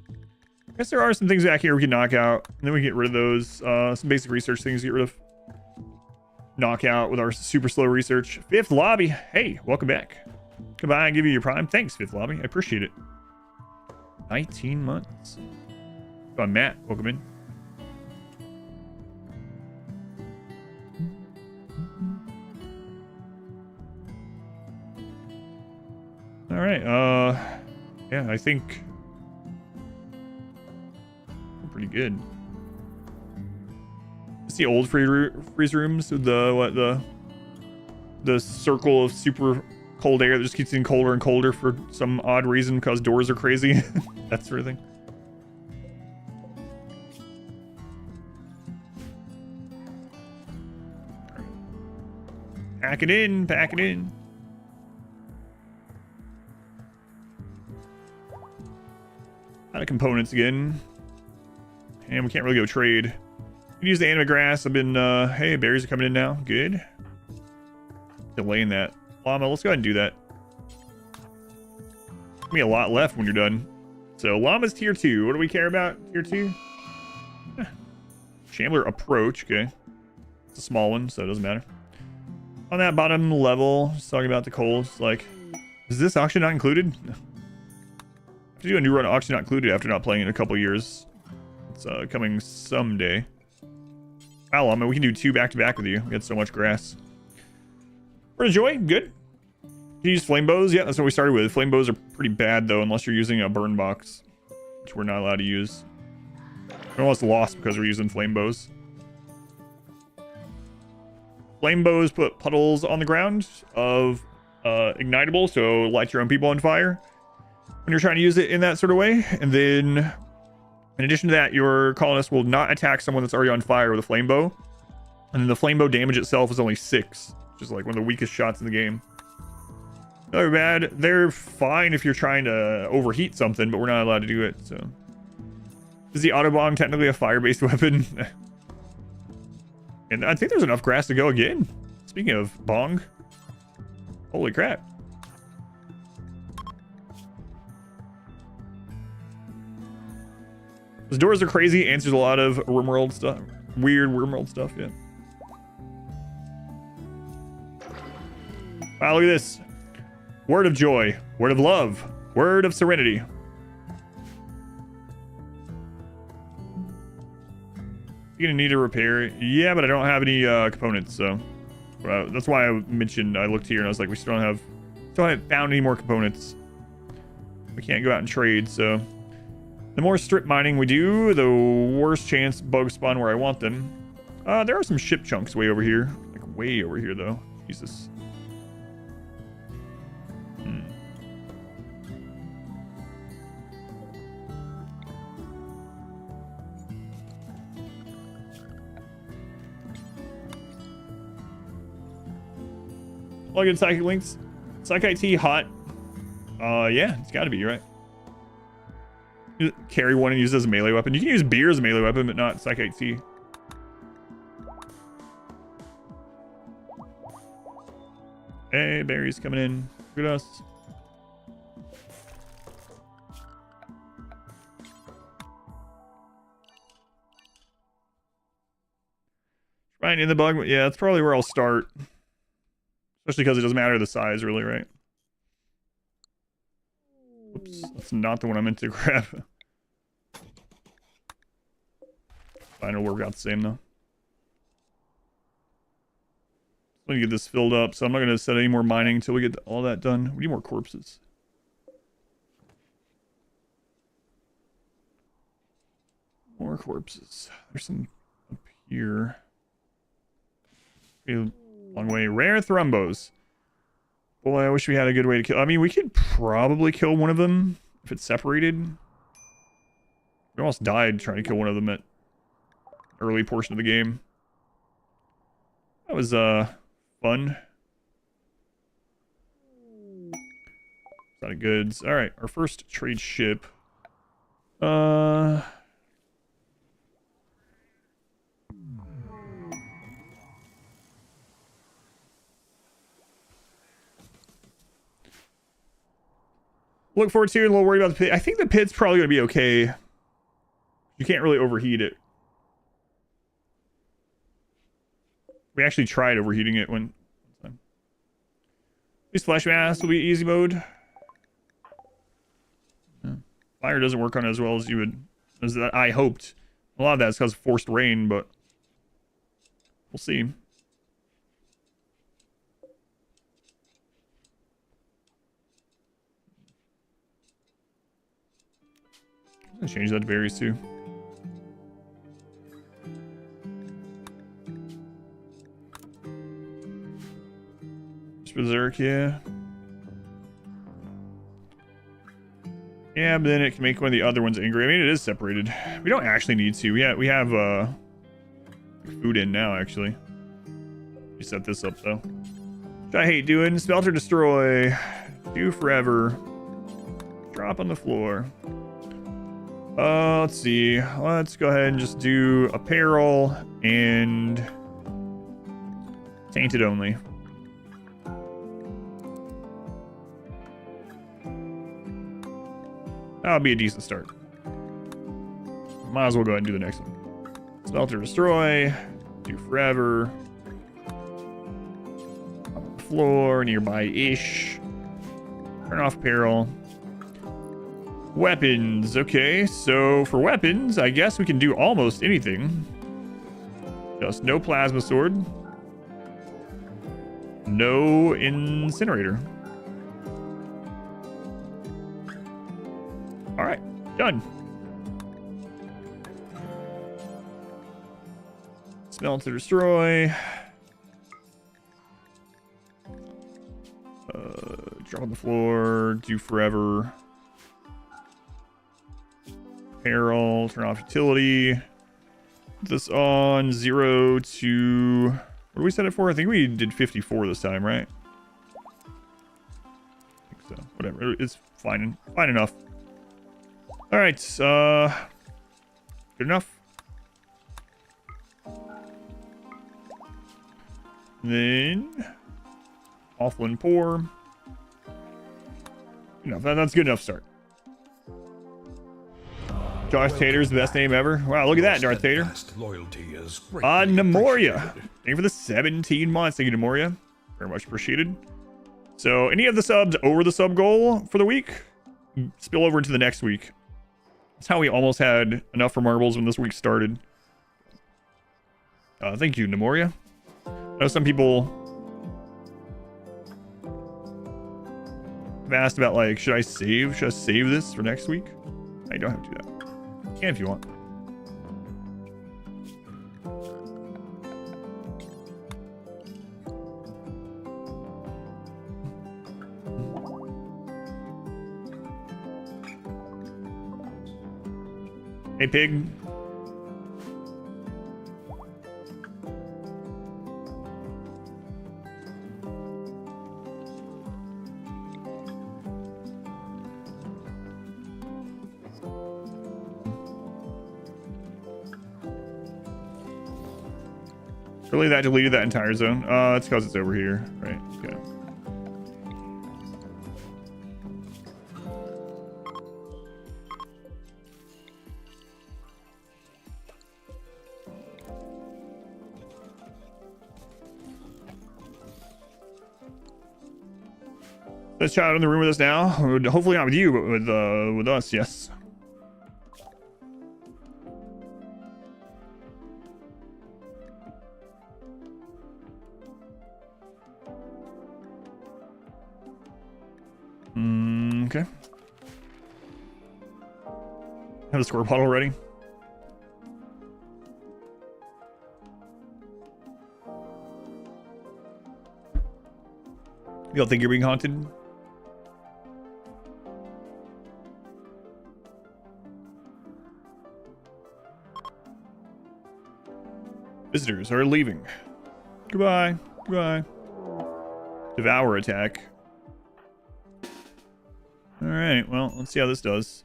A: I guess there are some things back here we can knock out, and then we can get rid of those. Some basic research things to get rid of. Knock out with our super slow research. Fifth lobby. Hey, welcome back. Goodbye, and give you your prime. Thanks, Fifth lobby. I appreciate it. 19 months. Come on, Matt. Welcome in. All right. Yeah, I think we're pretty good. It's the old freeze rooms with the circle of super cold air that just keeps getting colder and colder for some odd reason because doors are crazy. That sort of thing. Pack it in, pack it in. Out of components again. And we can't really go trade. We can use the anima grass. I've been, hey, berries are coming in now. Good. Delaying that. Llama, let's go ahead and do that. Give me a lot left when you're done. So, llama's tier 2. What do we care about? Tier 2? Shambler approach. Okay. It's a small one, so it doesn't matter. On that bottom level, just talking about the coal. It's like, is this auction not included? To do a new run auction not included after not playing in a couple years. It's coming someday. Wow, Llama, we can do 2 back-to-back with you. We got so much grass. For joy, good. Can you use flame bows? Yeah, that's what we started with. Flame bows are pretty bad, though, unless you're using a burn box, which we're not allowed to use. We're almost lost because we're using flame bows. Flame bows put puddles on the ground of ignitable, so light your own people on fire when you're trying to use it in that sort of way. And then, in addition to that, your colonist will not attack someone that's already on fire with a flame bow. And then the flame bow damage itself is only 6, which is like one of the weakest shots in the game. They're bad. They're fine if you're trying to overheat something, but we're not allowed to do it, so. Is the autobomb technically a fire-based weapon? And I think there's enough grass to go again. Speaking of bong. Holy crap. Those doors are crazy. Answers a lot of RimWorld stuff. Weird RimWorld stuff, yeah. Wow, look at this. Word of joy. Word of love. Word of serenity. You're gonna need a repair. Yeah, but I don't have any components, so that's why I mentioned I looked here and I was like, we still haven't found any more components. We can't go out and trade, so the more strip mining we do, the worse chance bugs spawn where I want them. There are some ship chunks way over here, like way over here though. Jesus. Plug in psychic links. Psych IT hot. Yeah, it's gotta be, right? Carry one and use it as a melee weapon. You can use beer as a melee weapon, but not Psych IT. Hey, Barry's coming in. Look at us. Right in the bug. Yeah, that's probably where I'll start. Especially because it doesn't matter the size, really, right? Oops, that's not the one I meant to grab. Final work out the same, though. Let me get this filled up, so I'm not going to set any more mining until we get all that done. We need more corpses. More corpses. There's some up here. Long way. Rare thrombos. Boy, I wish we had a good way to kill. I mean, we could probably kill one of them if it's separated. We almost died trying to kill one of them at early portion of the game. That was fun. Lot of goods. All right, our first trade ship. Look forward to it. A little worried about the pit. I think the pit's probably going to be okay. You can't really overheat it. We actually tried overheating it one time. These flesh masks will be easy mode. Yeah. Fire doesn't work on it as well as I hoped. A lot of that's because of forced rain, but we'll see. I'm gonna change that to berries too. Berserk, yeah. Yeah, but then it can make one of the other ones angry. I mean, it is separated. We don't actually need to. We have food in now, actually. We set this up though. Which I hate doing. Smelter destroy. Do forever. Drop on the floor. Let's see. Let's go ahead and just do apparel and tainted only. That'll be a decent start. Might as well go ahead and do the next one. Smelter destroy. Do forever. On the floor, nearby-ish. Turn off apparel. Weapons. Okay, so for weapons, I guess we can do almost anything. Just no plasma sword. No incinerator. Alright, done. Smelter destroy. Drop on the floor. Do forever. Apparel. Turn off utility. Put this on 0 to... What do we set it for? I think we did 54 this time, right? I think so. Whatever. It's fine enough. All right, good enough. Then, awful and poor. Good enough. That's good enough start. Darth Tater's the best name ever. Wow, look at that, Darth Tater. Nemoria. Thank you for the 17 months. Thank you, Nemoria. Very much appreciated. So, any of the subs over the sub goal for the week, spill over into the next week. That's how we almost had enough for marbles when this week started. Thank you, Nemoria. I know some people have asked about, like, should I save this for next week? I don't have to do that. You can if you want. Hey, pig. Really, that deleted that entire zone? It's because it's over here, right? Okay. Let's chat in the room with us now. Hopefully not with you, but with us, yes. Okay. Have the squirt bottle ready. You don't think you're being haunted? Visitors are leaving. Goodbye. Goodbye. Devour attack. Alright, well, let's see how this does.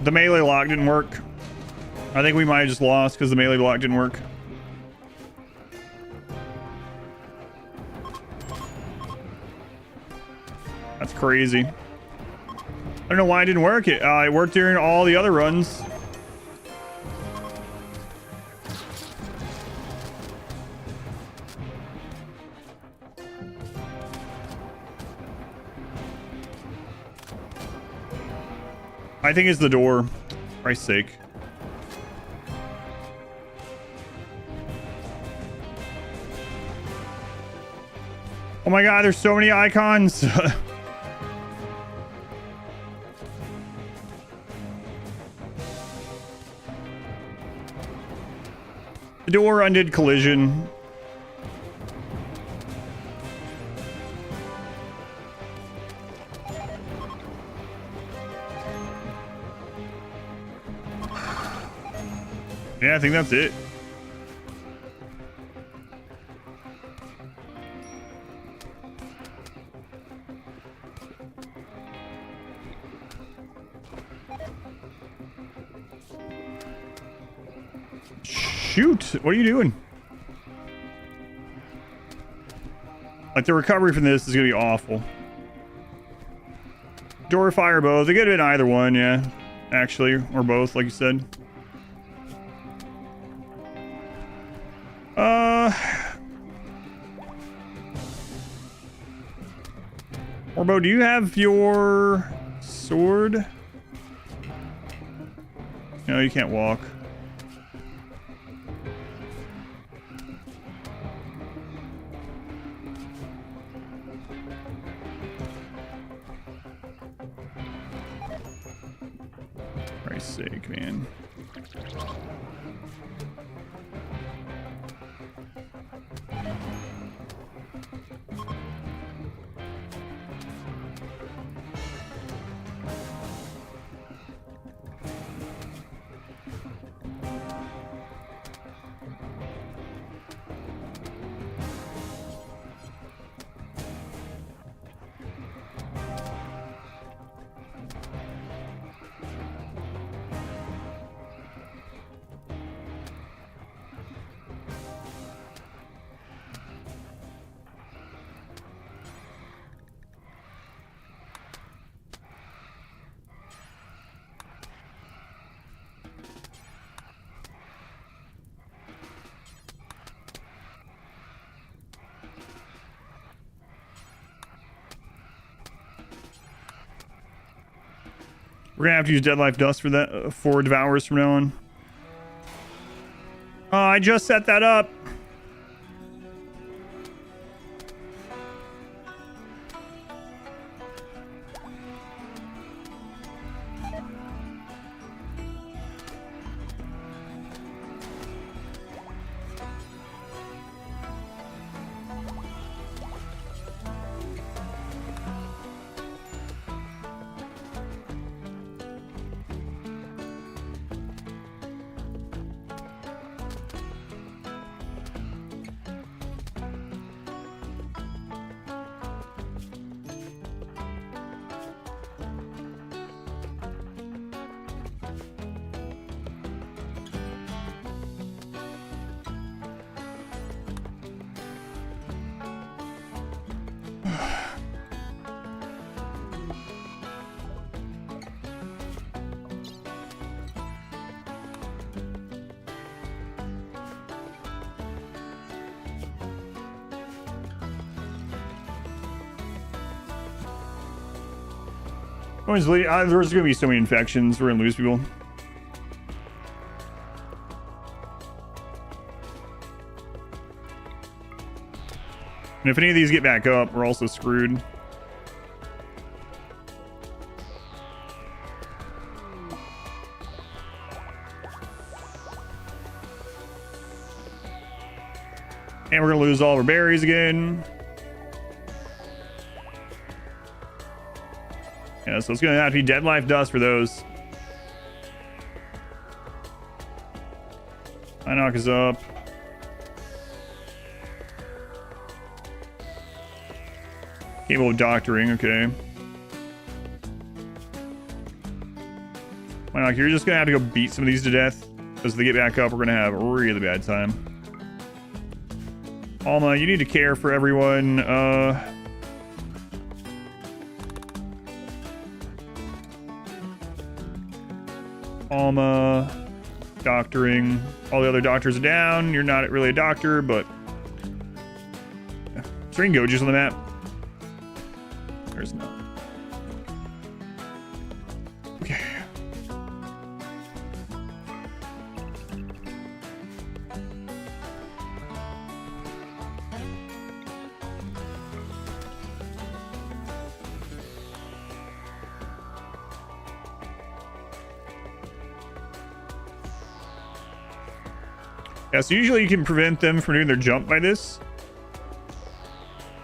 A: The melee lock didn't work. I think we might have just lost because the melee lock didn't work. That's crazy. I don't know why it didn't work. It worked during all the other runs. I think it's the door. For Christ's sake. Oh my god, there's so many icons. The door undid collision. Yeah, I think that's it. Shoot, what are you doing? Like, the recovery from this is gonna be awful. Door or fire both. It could have been either one, yeah. Actually, or both, like you said. Orbo, do you have your sword? No, you can't walk. For Christ's sake, man. We're gonna have to use Dead Life Dust for that, for Devourers from now on. Oh, I just set that up. There's gonna be so many infections. We're gonna lose people. And if any of these get back up, we're also screwed. And we're gonna lose all of our berries again. Yeah, so it's gonna have to be Dead Life Dust for those. I knock us up. Capable of doctoring, okay. Minoc, you're just gonna have to go beat some of these to death. Because if they get back up, we're gonna have a really bad time. Alma, you need to care for everyone. Alma, doctoring. All the other doctors are down. You're not really a doctor, but string Gojus on the map. There's no. Okay. Yeah, so usually you can prevent them from doing their jump by this.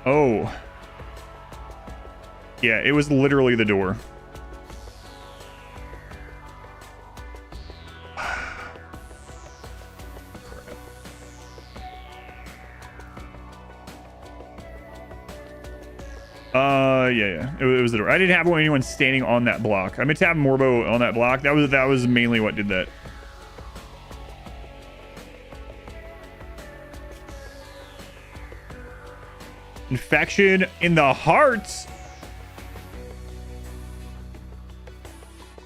A: Oh. Yeah, it was literally the door. Yeah. It was the door. I didn't have anyone standing on that block. I meant to have Morbo on that block. That was mainly what did that. Infection in the hearts.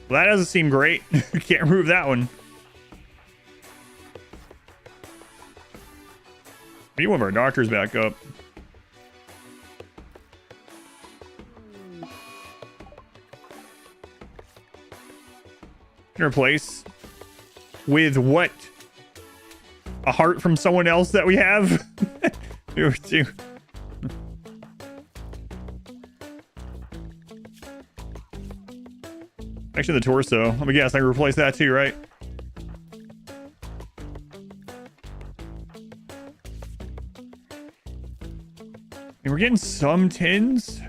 A: Well, that doesn't seem great. Can't remove that one. We need one of our doctors back up. Can replace with what? A heart from someone else that we have? Two. Actually, the torso. Let me guess, I can replace that too, right? And we're getting some tins.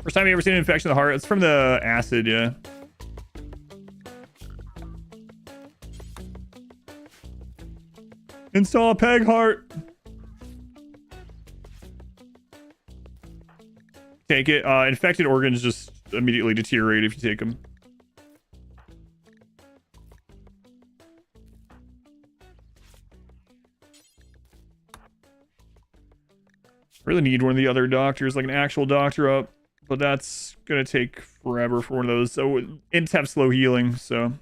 A: First time you ever seen an infection of the heart. It's from the acid, yeah. Install a peg heart. Take it. Infected organs just immediately deteriorate if you take them. Really need one of the other doctors, like an actual doctor up, but that's gonna take forever for one of those. So ints have slow healing, so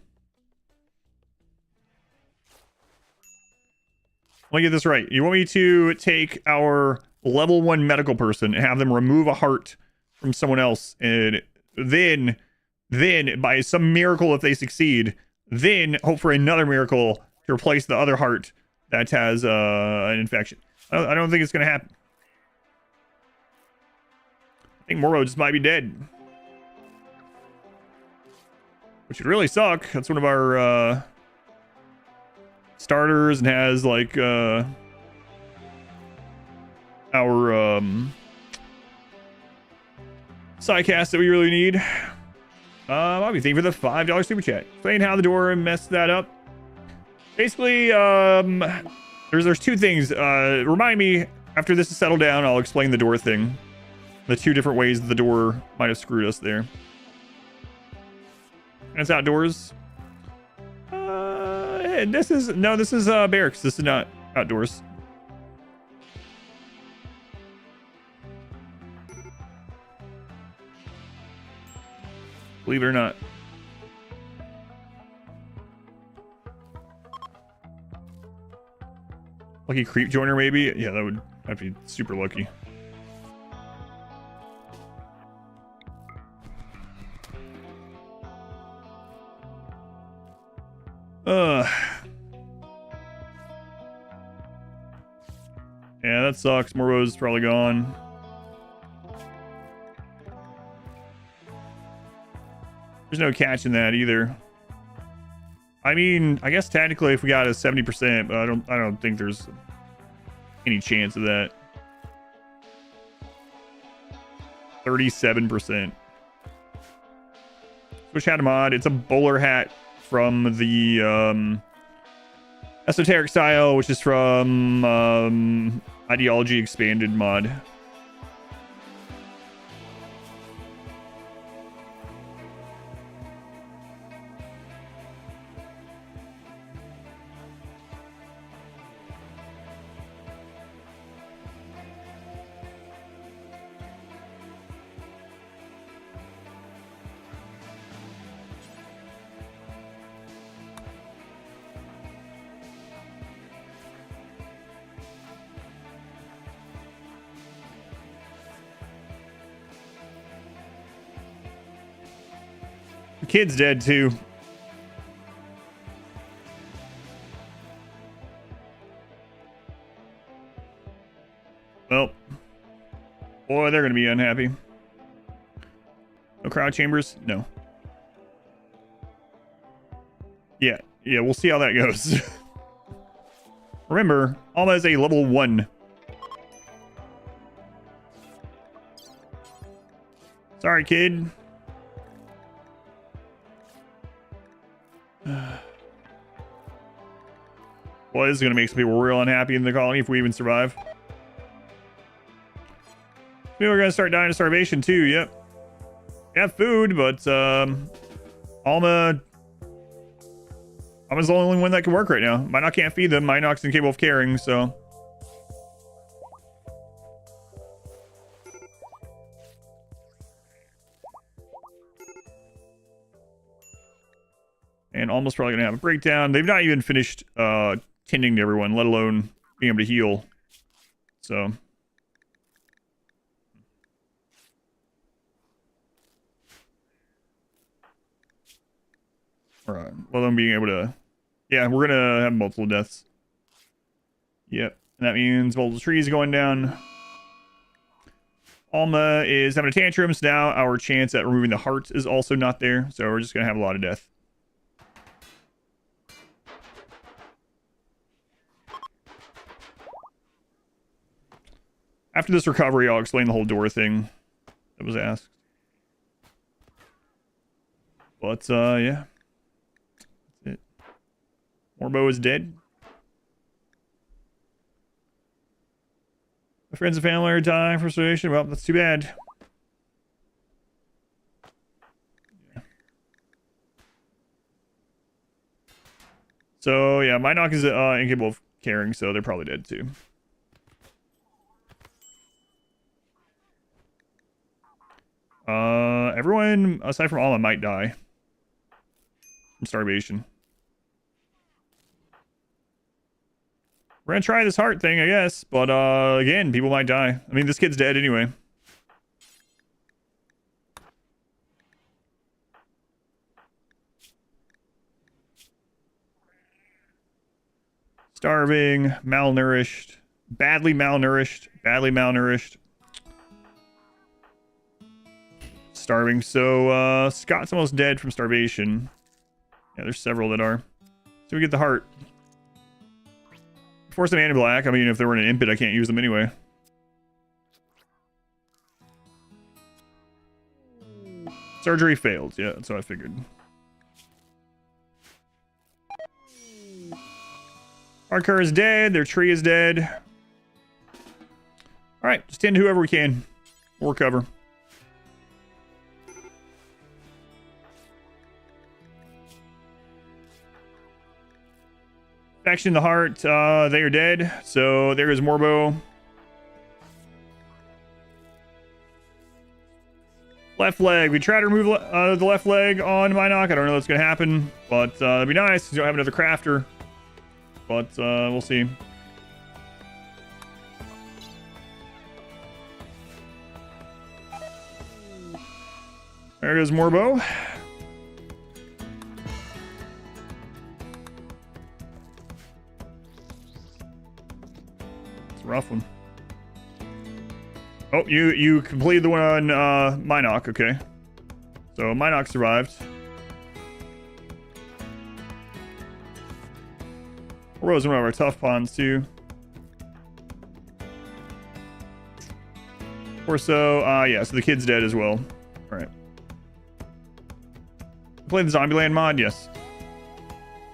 A: let me get this right. You want me to take our level 1 medical person and have them remove a heart from someone else, and then Then, by some miracle, if they succeed, then hope for another miracle to replace the other heart that has an infection. I don't think it's going to happen. I think Morbo just might be dead. Which would really suck. That's one of our starters and has like our psycast that we really need. I'll be thanking for the $5 super chat. Explain how the door messed that up. Basically, there's two things. Remind me after this is settled down, I'll explain the door thing. The two different ways the door might have screwed us there. And it's outdoors. This is barracks. This is not outdoors. Believe it or not. Lucky creep joiner, maybe? Yeah, that'd be super lucky. Yeah, that sucks. Morbo's probably gone. There's no catching that either. I mean, I guess technically if we got a 70%, but I don't think there's any chance of that. 37%. Switch hat mod. It's a bowler hat from the esoteric style, which is from ideology expanded mod. Kid's dead too. Well, boy, they're gonna be unhappy. No crowd chambers? No. Yeah, we'll see how that goes. Remember, Alma is a level 1. Sorry, kid. Well, this is going to make some people real unhappy in the colony if we even survive. People are going to start dying of starvation too, yep. We have food, but Alma's the only one that can work right now. Minoc can't feed them. Minoc's incapable of carrying, so... And almost probably going to have a breakdown. They've not even finished tending to everyone, let alone being able to heal. So. Alright. Well, them being able to... Yeah, we're going to have multiple deaths. Yep. And that means multiple trees going down. Alma is having a tantrum, so now our chance at removing the heart is also not there. So we're just going to have a lot of death. After this recovery, I'll explain the whole door thing that was asked. But, yeah. That's it. Morbo is dead. My friends and family are dying from starvation. Well, that's too bad. Yeah. So, yeah, Minoc is incapable of carrying, so they're probably dead too. Everyone aside from Alma might die from starvation. We're gonna try this heart thing, I guess, but again, people might die. I mean, this kid's dead anyway. Starving, malnourished, badly malnourished, badly malnourished. Starving. So Scott's almost dead from starvation. Yeah, there's several that are. So we get the heart. Force them anti-black. I mean, if they were in an impid, I can't use them anyway. Surgery failed. Yeah, that's what I figured. Our car is dead. Their tree is dead. All right, just tend to whoever we can. We'll recover. Faction the heart. They are dead. So there is Morbo. Left leg. We try to remove the left leg on Minoc. I don't know what's going to happen, but that'd be nice. You don't have another crafter. But we'll see. There goes Morbo. It's a rough one. Oh, you completed the one on Minoc, okay. So Minoc survived. Rose one of our tough pawns too. Or so, yeah, so the kid's dead as well. Alright. Play the Zombieland mod? Yes.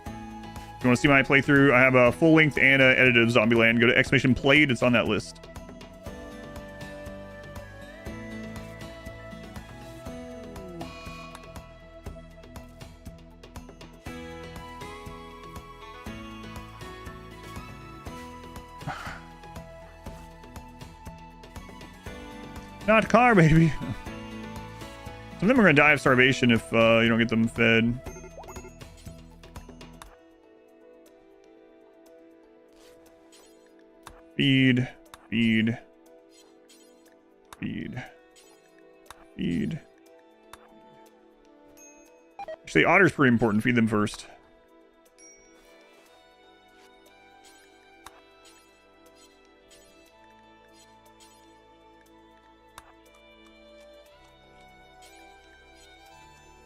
A: If you want to see my playthrough, I have a full length and a edited Zombieland. Go to exclamation played, it's on that list. Not car, baby. Some of them are gonna die of starvation if you don't get them fed. Feed, feed, feed, feed. Actually, otter's pretty important. Feed them first.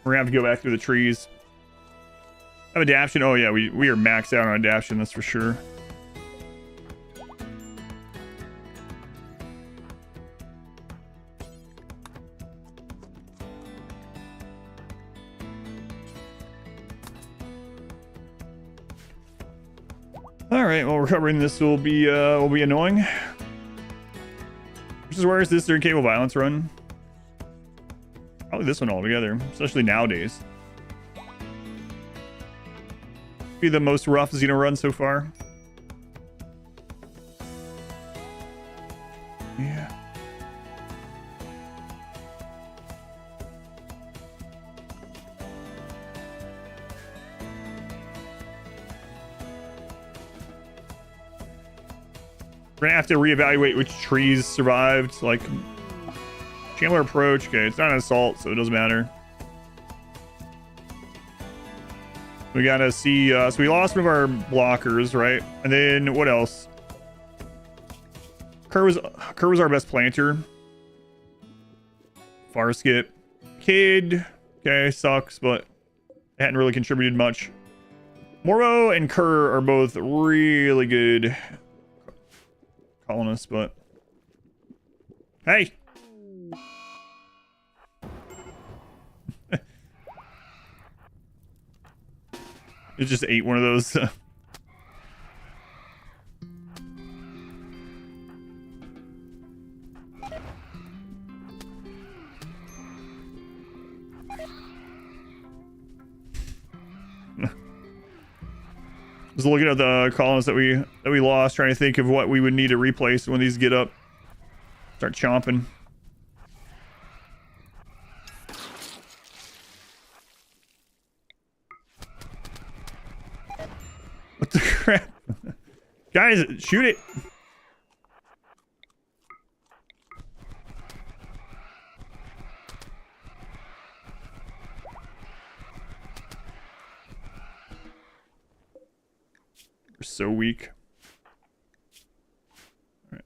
A: We're gonna have to go back through the trees. Have adaption. Oh yeah, we are maxed out on adaption, that's for sure. All right, well, recovering this will be annoying. Which is where is this during Cable Violence run? Probably this one altogether, especially nowadays. Be the most rough Xeno run so far. Yeah. We're gonna have to reevaluate which trees survived, like Chandler approach. Okay, it's not an assault, so it doesn't matter. We gotta see. So we lost one of our blockers, right? And then what else? Kerr was our best planter. Far skip. Kid. Okay, sucks, but hadn't really contributed much. Morbo and Kerr are both really good colonists, but hey. It just ate one of those. Just looking at the columns that we lost, trying to think of what we would need to replace when these get up. Start chomping. What the crap? Guys, shoot it. They're so weak. All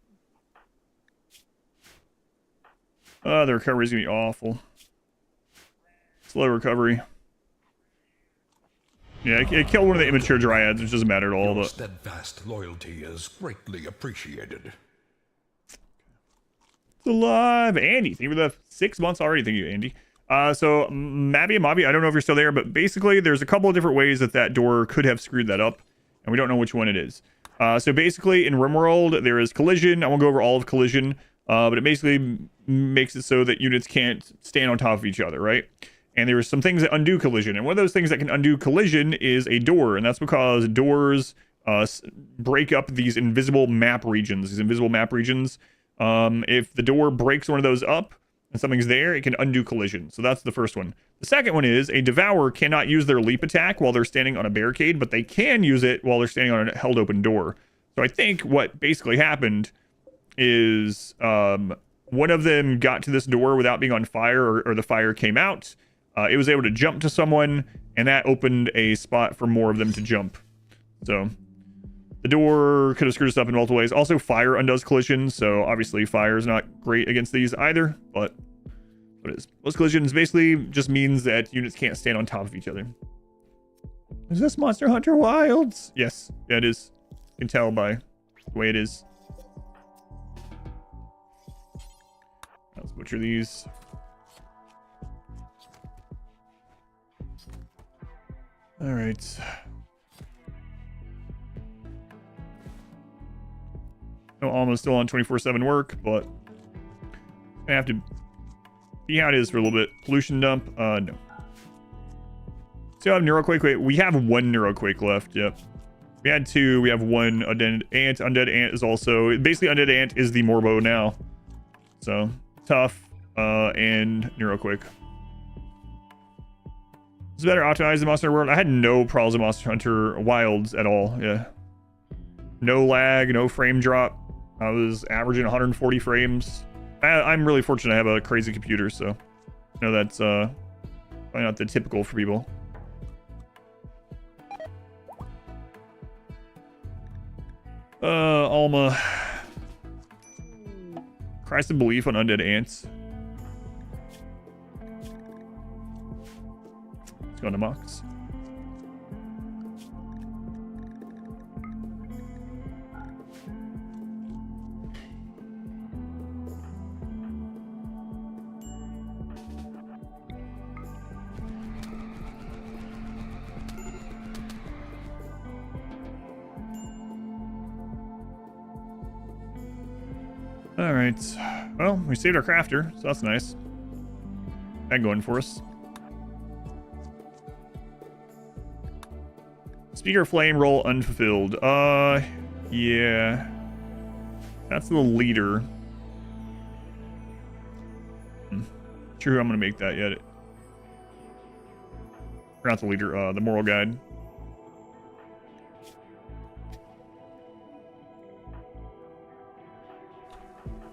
A: right. The recovery's gonna be awful. Slow recovery. Yeah, it killed one of the immature dryads, which doesn't matter at all.
B: Your
A: But
B: steadfast loyalty is greatly appreciated.
A: it's alive. Andy, thank you for the 6 months already. Thank you, Andy. So Mabby and Mobby, I don't know if you're still there, but basically there's a couple of different ways that door could have screwed that up, and we don't know which one it is. So basically in RimWorld, there is collision. I won't go over all of collision, but it basically makes it so that units can't stand on top of each other, right? And there's some things that undo collision. And one of those things that can undo collision is a door. And that's because doors break up these invisible map regions. If the door breaks one of those up and something's there, it can undo collision. So that's the first one. The second one is a Devourer cannot use their leap attack while they're standing on a barricade, but they can use it while they're standing on a held open door. So I think what basically happened is one of them got to this door without being on fire, or the fire came out. It was able to jump to someone, and that opened a spot for more of them to jump. So the door could have screwed us up in multiple ways. Also, fire undoes collision, so obviously fire is not great against these either, but what is most collisions basically just means that units can't stand on top of each other. Is this Monster Hunter Wilds? Yes, yeah, it is. You can tell by the way it is. Let's butcher these. All right. No, almost still on 24/7 work, but I have to see how it is for a little bit. Pollution dump? No. Still have Neuroquake. Wait, we have one Neuroquake left. Yep. We had two. We have one Undead Ant. Undead Ant is also basically Undead Ant is the Morbo now. So tough and Neuroquake. It's better optimized than Monster Hunter World. I had no problems with Monster Hunter Wilds at all. Yeah. No lag, no frame drop. I was averaging 140 frames. I'm really fortunate I have a crazy computer, so I know that's probably not the typical for people. Alma. Christ of belief on Undead Ants. Let's go into Mox. All right. Well, we saved our crafter, so that's nice. That going for us. Speaker flame role unfulfilled. Yeah. That's the leader. Sure, I'm gonna make that yet. Or not the leader, the moral guide.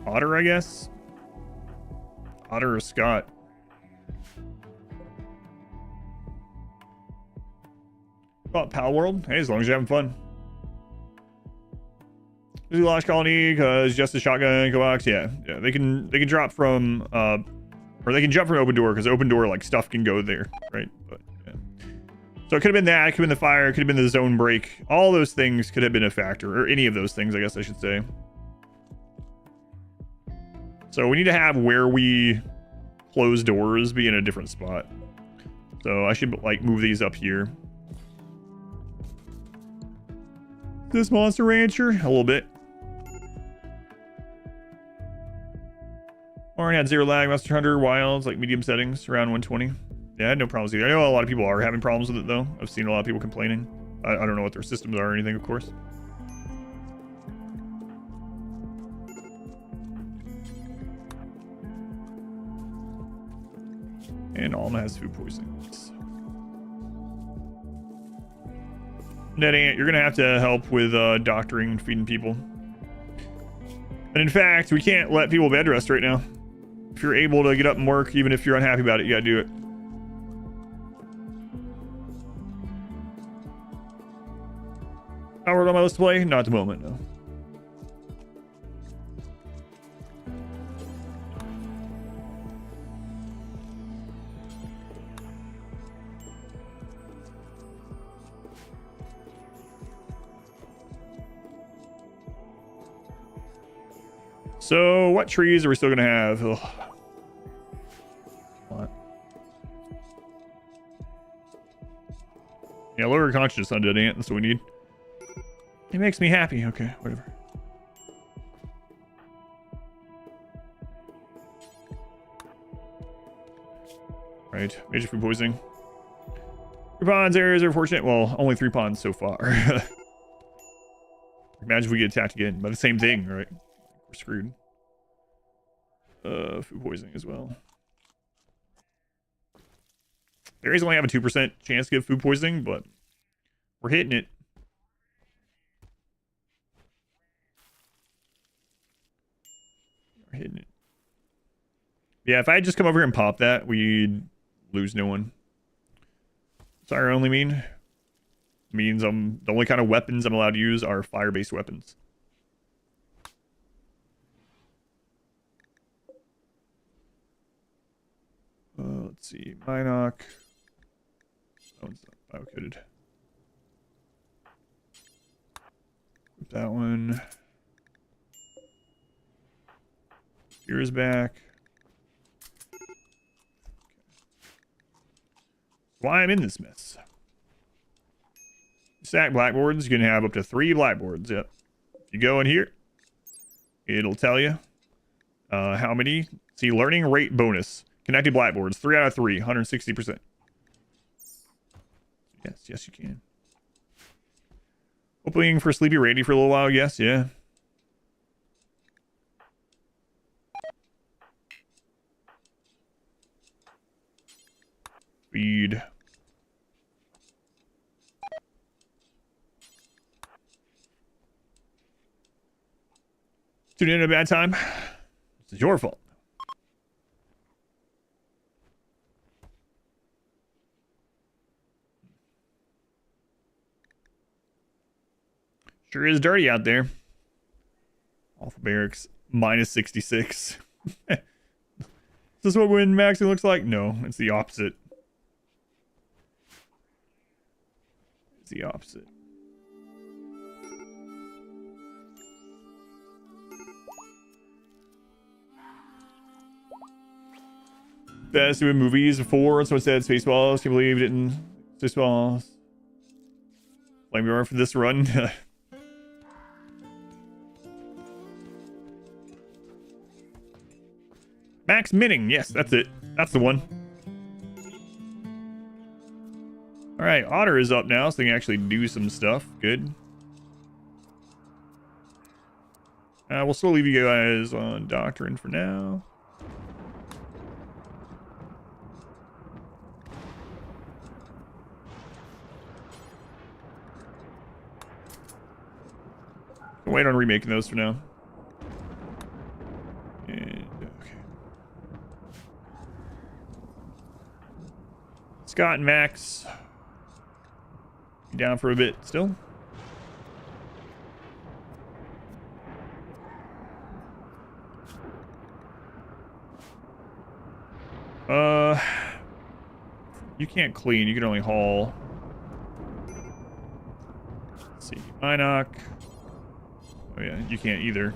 A: Otter, I guess. Otter or Scott. Oh, Pal World. Hey, as long as you're having fun. This is a launch colony because just a shotgun coax. Yeah, they can drop from or they can jump from open door because open door like stuff can go there, right? But yeah. So it could have been that. It could have been the fire. It could have been the zone break. All those things could have been a factor, or any of those things, I guess I should say. So we need to have where we close doors be in a different spot. So I should like move these up here. This Monster Rancher? A little bit. Already had zero lag, Monster Hunter, Wilds, like medium settings, around 120. Yeah, I had no problems either. I know a lot of people are having problems with it though. I've seen a lot of people complaining. I don't know what their systems are or anything, of course. And Alma has food poisonings. Ned Ant, you're gonna have to help with doctoring and feeding people. And in fact, we can't let people bed rest right now. If you're able to get up and work, even if you're unhappy about it, you gotta do it. Powered on my list to play? Not at the moment, no. So, what trees are we still gonna have? Ugh. What? Yeah, lower consciousness on dead ant. That's what we need. It makes me happy. Okay, whatever. Right, major food poisoning. 3 ponds areas are fortunate. Well, only 3 ponds so far. Imagine if we get attacked again by the same thing, right? We're screwed. Food poisoning as well. Berries only have a 2% chance to get food poisoning, but we're hitting it. We're hitting it. Yeah, if I just come over here and pop that, we'd lose no one. Sorry, only means the only kind of weapons I'm allowed to use are fire-based weapons. Let's see, Minoc. That one's not biocoded. That one. Here's back. Why I'm in this mess. Stack blackboards, you can have up to 3 blackboards. Yep. If you go in here, it'll tell you how many. See, learning rate bonus. Connected blackboards, 3 out of 3, 160%. Yes, you can. Hoping for Sleepy Randy for a little while. Yes, yeah. Feed. Tune in at a bad time. This is your fault. Sure is dirty out there. Alpha Barracks, minus 66. Is this what win maxing looks like? No, it's the opposite. It's the opposite. Best doing movies before, someone said Spaceballs. Can't believe it didn't. Spaceballs. Blame me for this run. Max Minning, yes, that's it. That's the one. Alright, Otter is up now, so they can actually do some stuff. Good. We'll still leave you guys on Doctrine for now. I'll wait on remaking those for now. Scott and Max down for a bit still. You can't clean, you can only haul. Let's see, Minoc. Oh yeah, you can't either.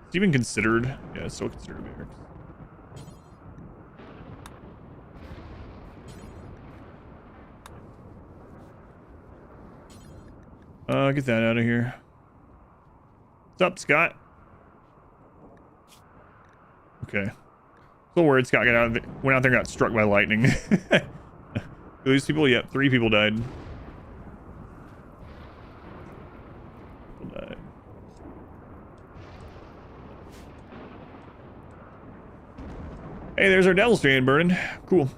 A: It's even considered. Yeah, it's still considered barracks. Get that out of here. What's up, Scott? Okay. So worried Scott got out of went out there and got struck by lightning. These people, yep, 3 people died. Hey, there's our Devil Strand burning. Cool.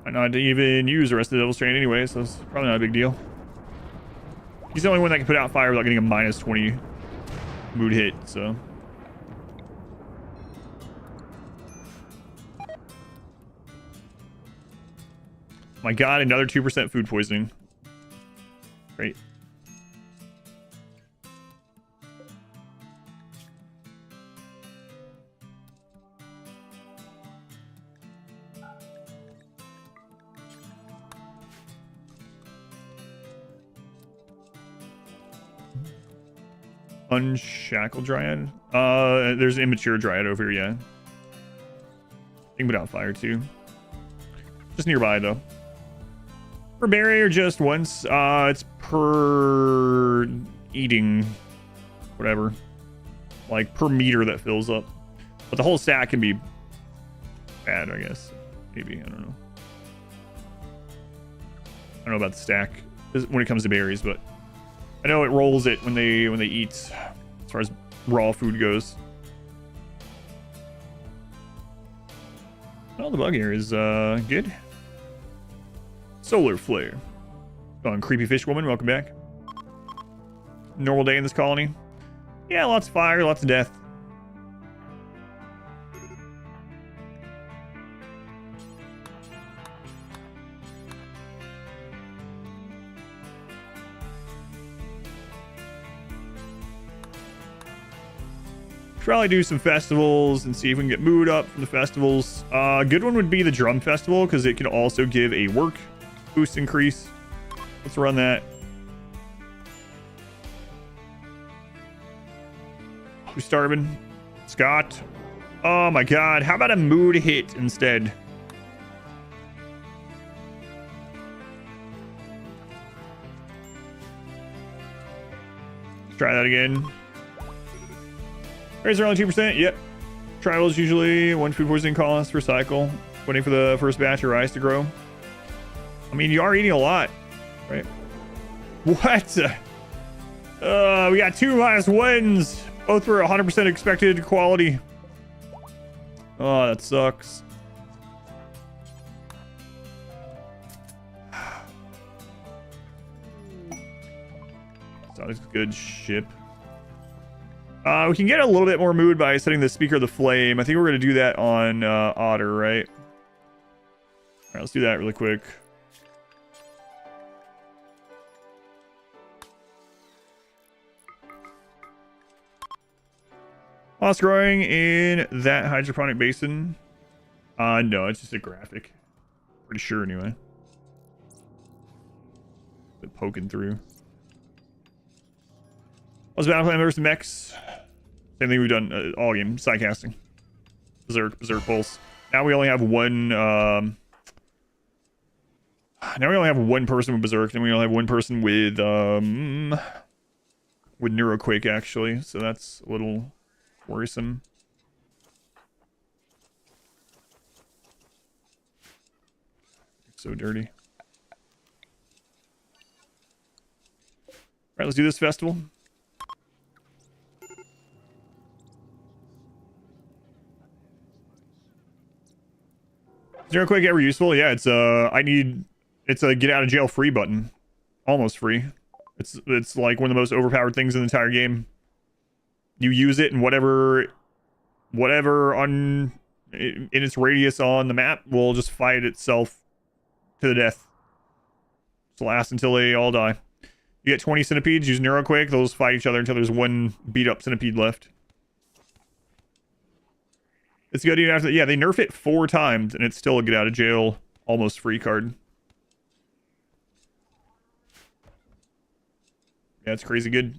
A: Might not even use the rest of the Devil's Train anyway, so it's probably not a big deal. He's the only one that can put out fire without getting a -20 mood hit, so. My god, another 2% food poisoning. Great. Unshackled Dryad? There's an immature Dryad over here, yeah. Think about fire too. Just nearby though. Per berry or just once? It's per eating, whatever. Like per meter that fills up. But the whole stack can be bad, I guess. Maybe, I don't know. I don't know about the stack when it comes to berries, but I know it rolls it when they eat, as far as raw food goes. Well, the bug here is good. Solar flare. On creepy fish woman, welcome back. Normal day in this colony. Yeah, lots of fire, lots of death. Probably do some festivals and see if we can get mood up from the festivals. A good one would be the drum festival because it can also give a work boost increase. Let's run that. Who's starving? Scott. Oh my god, how about a mood hit instead? Let's try that again. Berries are only 2%. Yep. Tribals usually one food poisoning colonist per cycle. Waiting for the first batch of rice to grow. I mean, you are eating a lot, right? What? We got 2 -1s. Both were 100% expected quality. Oh, that sucks. Sounds good ship. We can get a little bit more mood by setting the Speaker of the Flame. I think we're going to do that on Otter, right? All right, let's do that really quick. Lost growing in that hydroponic basin. No, it's just a graphic. Pretty sure, anyway. Been poking through. What's Battle Plan versus Mechs? Same thing we've done all game. Psycasting. Berserk Pulse. Now we only have one. Now we only have one person with Berserk, and we only have one person with Neuroquake actually. So that's a little worrisome. So dirty. All right, let's do this festival. Is Neuroquake ever useful? Yeah, it's it's a get out of jail free button. Almost free. It's like one of the most overpowered things in the entire game. You use it and whatever in its radius on the map will just fight itself to the death. It'll last until they all die. You get 20 centipedes, use Neuroquake, they'll just fight each other until there's one beat up centipede left. It's good even after, yeah, they nerf it 4 times and it's still a get out of jail almost free card. Yeah, it's crazy good.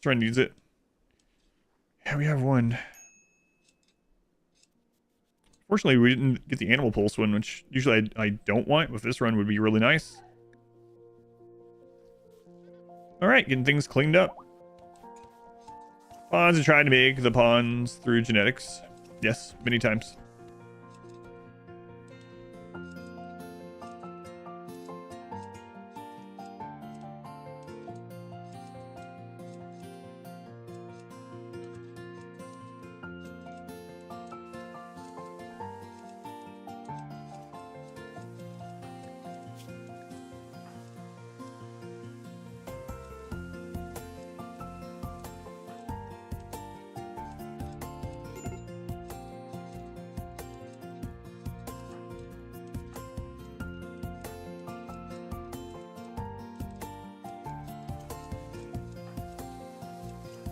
A: Trying to use it. Yeah, we have one. Fortunately, we didn't get the animal pulse one, which usually I don't want. With this run would be really nice. Alright, getting things cleaned up. Pawns are trying to make the pawns through genetics. Yes, many times.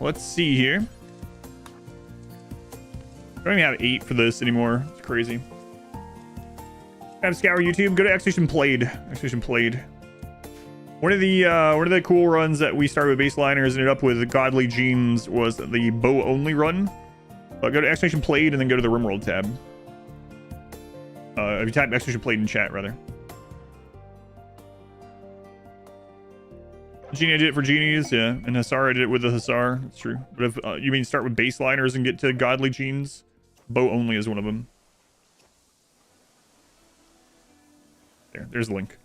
A: Let's see here. I don't even have 8 for this anymore. It's crazy. Have scour YouTube. Go to Execution Played. Execution Played. One of the cool runs that we started with baseliners ended up with godly genes was the bow only run. But go to Execution Played and then go to the RimWorld tab. If you type Execution Played in chat, rather. Genie did it for genies, yeah, and Hussar did it with the Hussar. That's true. But if you mean start with baseliners and get to godly genes, bow only is one of them. There's the link.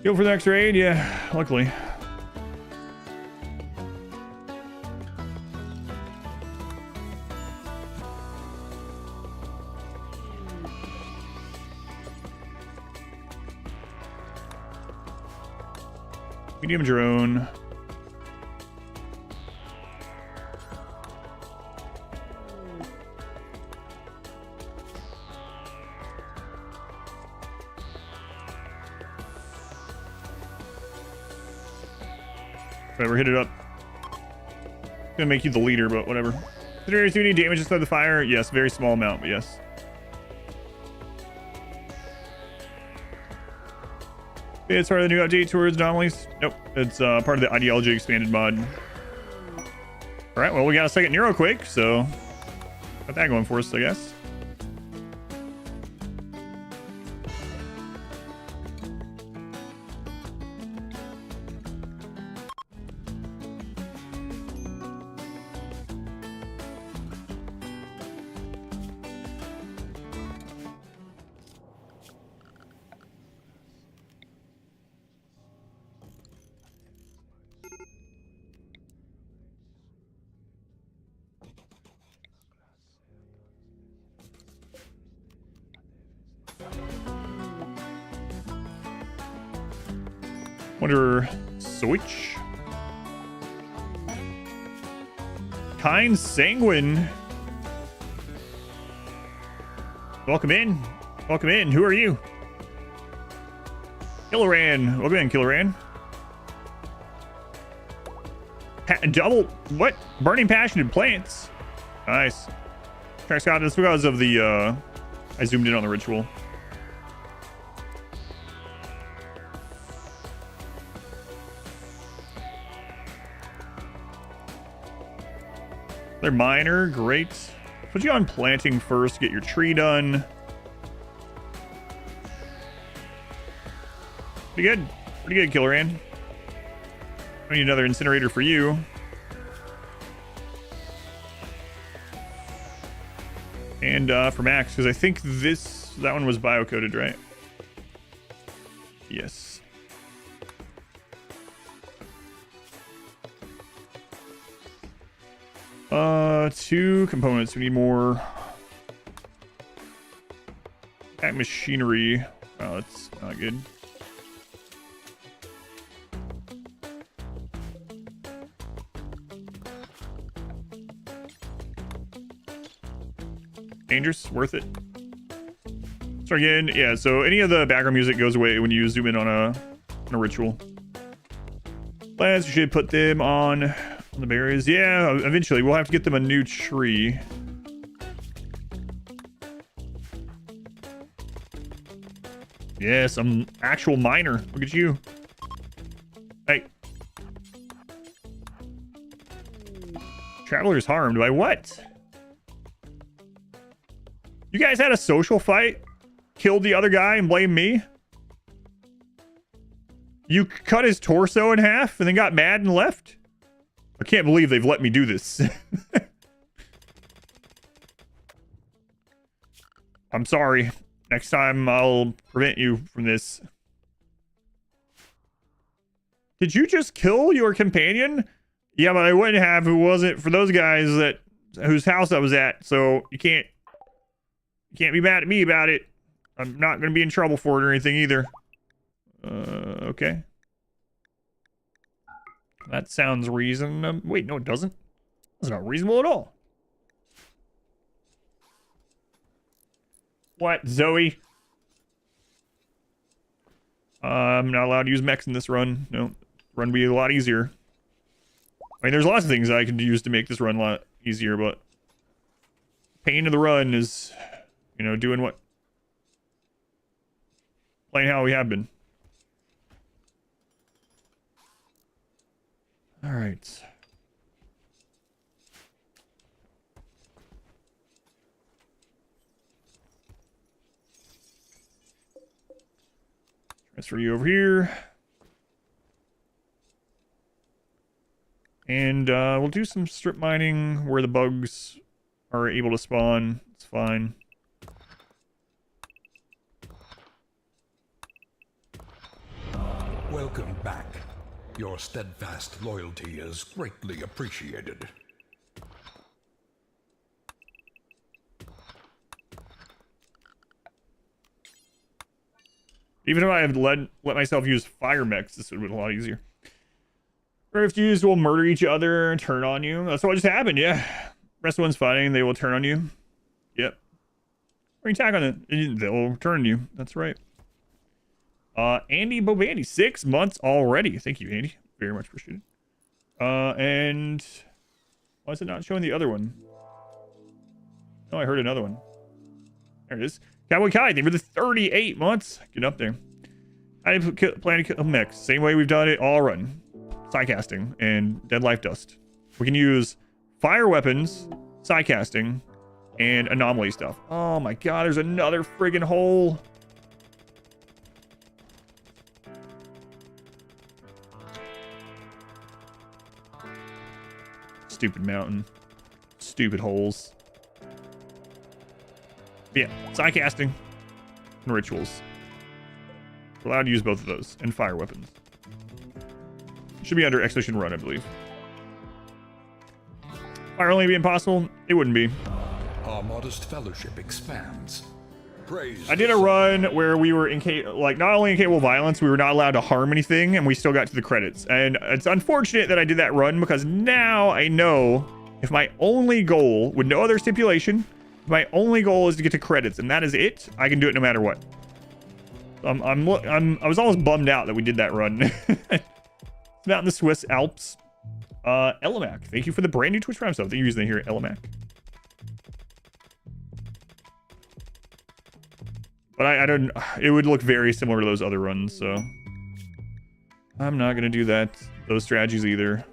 A: Go for the next raid? Yeah, luckily. Medium drone. Whatever, hit it up. It's gonna make you the leader, but whatever. Considering do any damage inside the fire? Yes, very small amount, but yes. It's part of the new update towards anomalies. Nope, it's part of the ideology expanded mod. All right, well, we got a second Neuroquake, so got that going for us, I guess. Wonder switch. Kind Sanguine. Welcome in. Welcome in. Who are you? Killaran. Welcome in, Killaran. Double what? Burning passionate plants. Nice. Track Scott, that's because of the I zoomed in on the ritual. They're minor, great. Put you on planting first, get your tree done. Pretty good. Pretty good, Killaran. I need another incinerator for you. And for Max, because I think that one was biocoded, right? Yes. 2 components. We need more. That machinery. Oh, that's not good. Dangerous, worth it. So again, yeah, so any of the background music goes away when you zoom in on a ritual. Plants, you should put them on the berries. Yeah, eventually we'll have to get them a new tree. Yes, I'm actual miner. Look at you. Hey. Traveler is harmed by what? You guys had a social fight, killed the other guy, and blamed me? You cut his torso in half and then got mad and left? I can't believe they've let me do this. I'm sorry. Next time I'll prevent you from this. Did you just kill your companion? Yeah, but I wouldn't have if it wasn't for those guys whose house I was at. So you can't be mad at me about it. I'm not going to be in trouble for it or anything either. Okay. That sounds reasonable. Wait, no, it doesn't. That's not reasonable at all. What, Zoe? I'm not allowed to use mechs in this run. No, run would be a lot easier. I mean, there's lots of things I could use to make this run a lot easier, but pain of the run is, you know, doing what? Playing how we have been. All right. Transfer you over here. And we'll do some strip mining where the bugs are able to spawn. It's fine.
B: Welcome back. Your steadfast loyalty is greatly appreciated.
A: Even if I had let myself use fire mechs, this would have been a lot easier. Refugees will murder each other and turn on you. That's what just happened, yeah. Rest of one's fighting, they will turn on you. Yep. Or you attack on it, they'll turn on you. That's right. Andy Bobandy, 6 months already. Thank you, Andy. Very much appreciated. And why is it not showing the other one? Oh, I heard another one. There it is. Cowboy Kai, thank you for the 38 months. Get up there. I plan to kill mechs. Same way we've done it all run. Psycasting and Dead Life Dust. We can use fire weapons, psycasting, and anomaly stuff. Oh my god, there's another friggin' hole. Stupid mountain. Stupid holes. But yeah, psycasting and rituals. We're allowed to use both of those, and fire weapons. Should be under Expedition Run, I believe. Fire only be impossible? It wouldn't be.
B: Our modest fellowship expands. Praise.
A: I did a run where we were not only incapable of violence, we were not allowed to harm anything, and we still got to the credits. And it's unfortunate that I did that run because now I know if my only goal, with no other stipulation, if my only goal is to get to credits, and that is it, I can do it no matter what. I was almost bummed out that we did that run. It's out in the Swiss Alps. Elamac, thank you for the brand new Twitch Prime stuff. They're using it here, Elamac. But I don't. It would look very similar to those other runs, so I'm not gonna do those strategies either.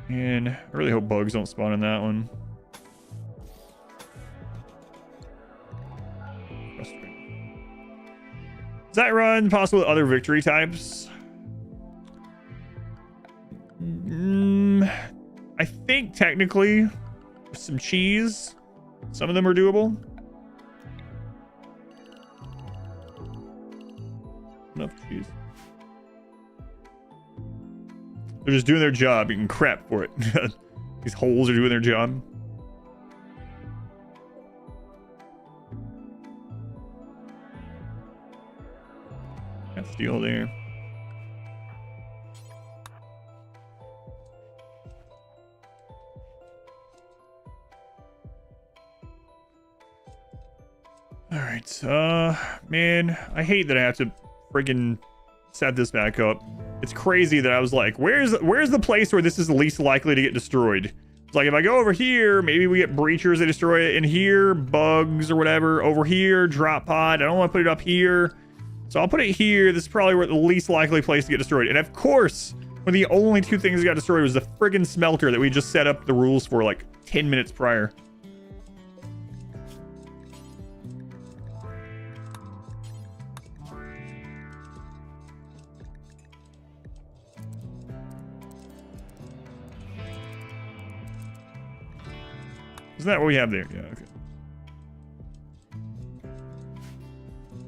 A: And I really hope bugs don't spawn in that one. Is that run possible with other victory types? I think technically with some cheese, some of them are doable. Enough cheese. They're just doing their job. You can crap for it. These holes are doing their job. Got steel there. All right, man, I hate that I have to friggin' set this back up. It's crazy that I was like, where's the place where this is the least likely to get destroyed? It's like if I go over here, maybe we get breachers that destroy it. In here, bugs or whatever. Over here, drop pod. I don't want to put it up here. So I'll put it here. This is probably where the least likely place to get destroyed. And of course, one of the only two things that got destroyed was the friggin' smelter that we just set up the rules for like 10 minutes prior. Isn't that what we have there? Yeah, okay.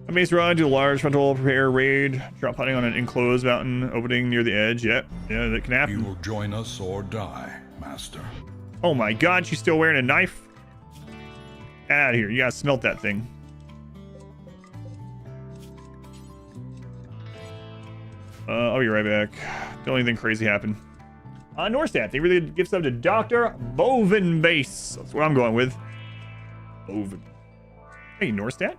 A: A mace run to a large frontal prepare raid. Drop hunting on an enclosed mountain opening near the edge. Yep. Yeah, that can happen.
B: You will join us or die, Master.
A: Oh my god, she's still wearing a knife? Get out of here. You gotta smelt that thing. I'll be right back. Don't anything crazy happen. Norstat, they really gift sub to Dr. Bovin Base. That's what I'm going with. Bovin. Hey, Norstat?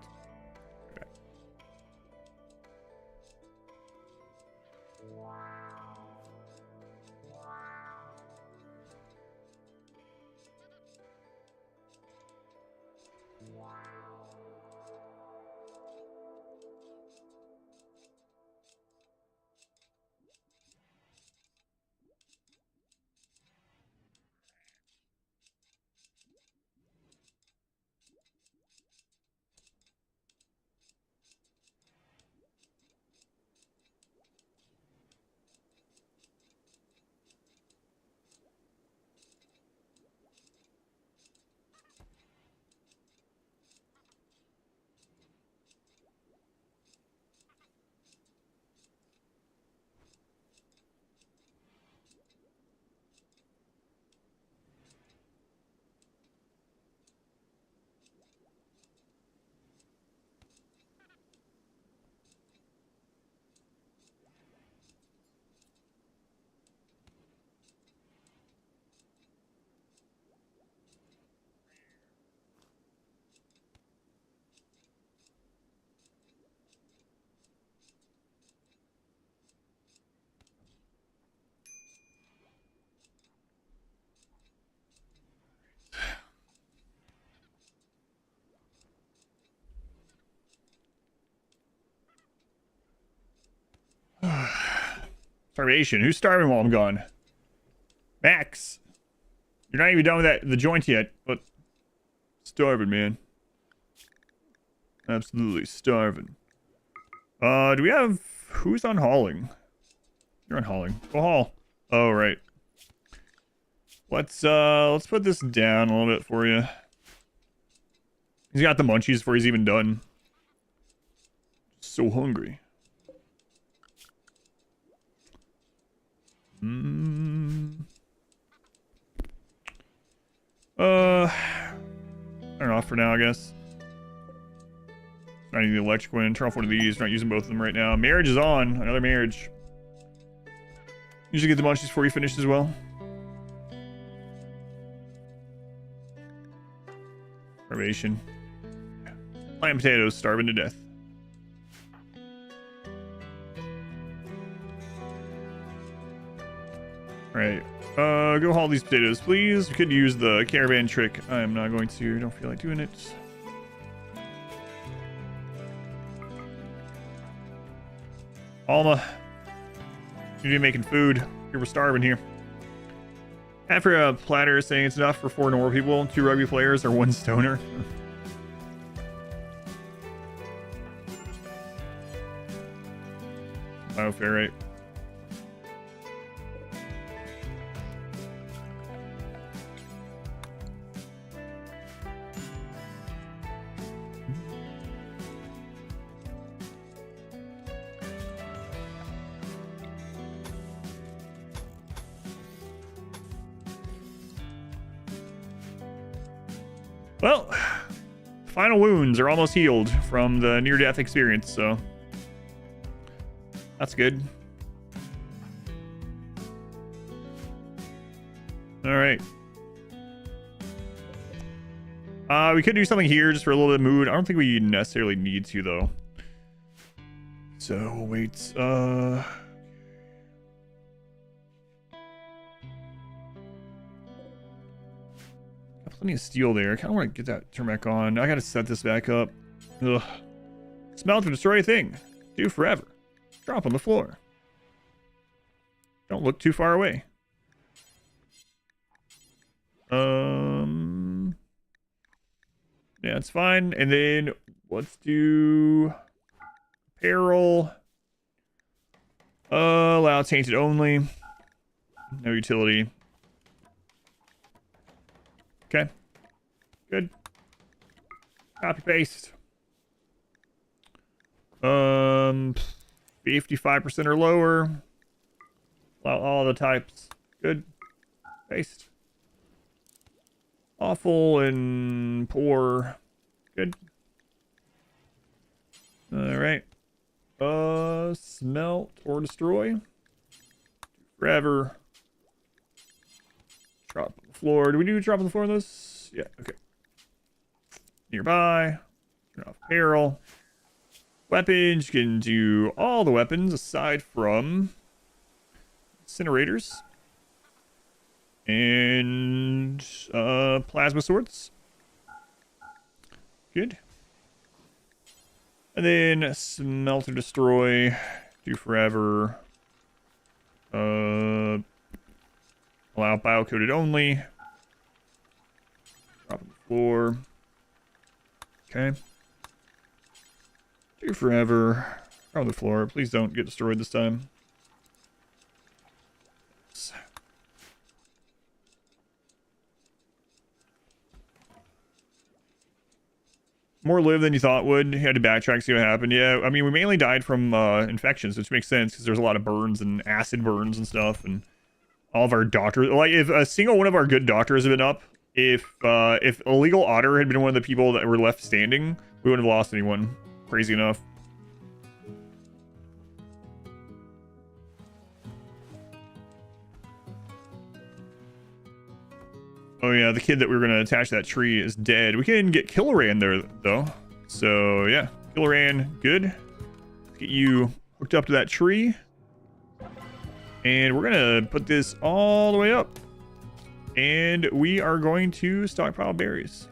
A: Starvation. Who's starving while I'm gone? Max. You're not even done with the joint yet, but starving, man. Absolutely starving. Do we have who's on hauling? You're on hauling. Go haul. Oh, right. Let's put this down a little bit for you. He's got the munchies before he's even done. So hungry. Turn off for now, I guess. I need the electrical one. Turn off one of these. Not using both of them right now. Marriage is on. Another marriage. Usually get the munchies before you finish as well. Starvation. Plant potatoes starving to death. Alright. Go haul these potatoes, please. We could use the caravan trick. I am not going to. Don't feel like doing it. Alma. You need to be making food. We're starving here. After a platter saying it's enough for 4 normal people, 2 rugby players, or 1 stoner. Oh, fair, right? Well, final wounds are almost healed from the near-death experience, so that's good. All right. We could do something here just for a little bit of mood. I don't think we necessarily need to, though. So, we'll wait. Plenty of steel there. I kind of want to get that turn back on. I gotta set this back up. Ugh. Smelt to destroy a thing. Do forever. Drop on the floor. Don't look too far away. Yeah, it's fine. And then let's do apparel. Allow tainted only. No utility. Okay. Good. Copy paste. 55% or lower. Allow all the types. Good. Paste. Awful and poor. Good. Alright. Smelt or destroy. Forever. Drop on the floor. Do we do drop on the floor on this? Yeah, okay. Nearby. Turn off apparel. Weapons. You can do all the weapons aside from incinerators. And plasma swords. Good. And then smelt or destroy. Do forever. Allow bio-coded only. Drop on the floor. Okay. Do forever. Drop on the floor. Please don't get destroyed this time. More live than you thought would. You had to backtrack, see what happened. Yeah, I mean, we mainly died from infections, which makes sense because there's a lot of burns and acid burns and stuff, and all of our doctors. Like, if a single one of our good doctors had been up, if illegal otter had been one of the people that were left standing, we wouldn't have lost anyone. Crazy enough. Oh yeah, the kid that we were going to attach to that tree is dead. We can get Killaran there, though. So, yeah. Killaran, good. Let's get you hooked up to that tree. And we're going to put this all the way up. And we are going to stockpile berries.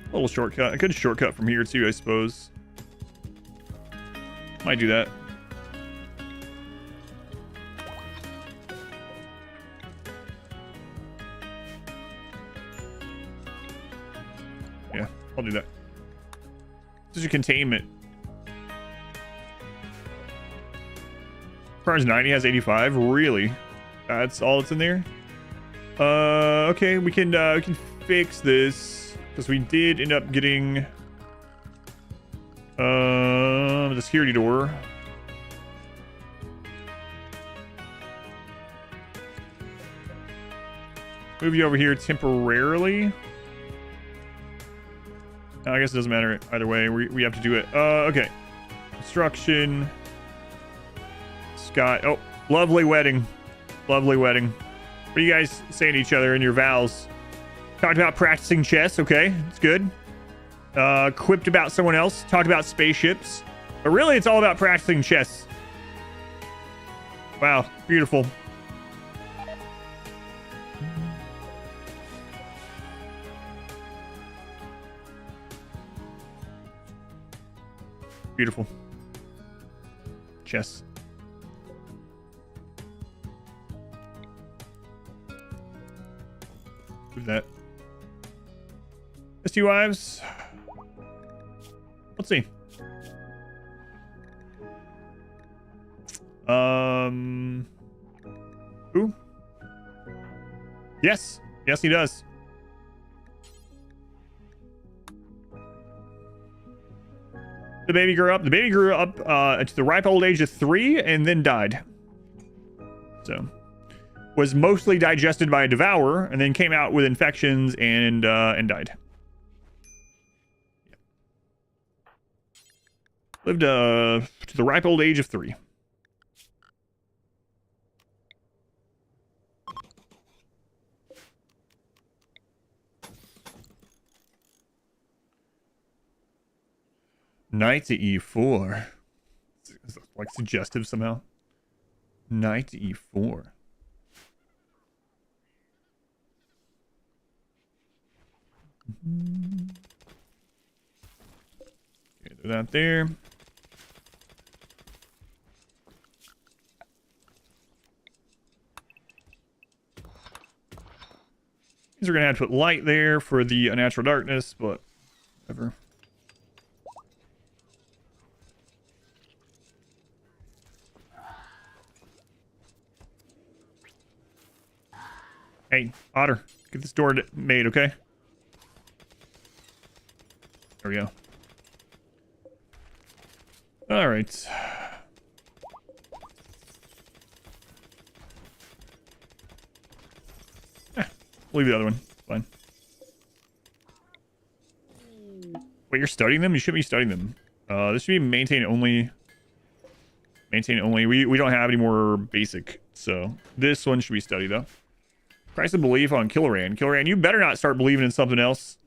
A: A little shortcut. A good shortcut from here too, I suppose. Might do that. Yeah, I'll do that. This is a containment. Car's 90 has 85. Really? That's all that's in there? Okay, we can fix this. Because we did end up getting the security door. Move you over here temporarily. I guess it doesn't matter either way. We have to do it. Okay. Construction. Sky. Oh, lovely wedding. Lovely wedding. What are you guys saying to each other in your vows? Talked about practicing chess. Okay, it's good. Quipped about someone else. Talked about spaceships. But really, it's all about practicing chess. Wow, beautiful. Beautiful. Chess. Do that. ST wives. Let's see. Who? Yes. Yes, he does. The baby grew up. The baby grew up to the ripe old age of 3 and then died. So, was mostly digested by a devourer and then came out with infections and died. Lived to the ripe old age of 3. Knight to e4. It's like suggestive somehow. Knight to e4. Okay, do that there. We're gonna have to put light there for the unnatural darkness, but whatever. Hey, Otter, get this door made, okay? There we go. All right. Leave the other one. Fine. Wait, you're studying them? You shouldn't be studying them. This should be maintain only. Maintain only. We don't have any more basic, so this one should be studied though. Price of belief on Killoran. Killoran, you better not start believing in something else.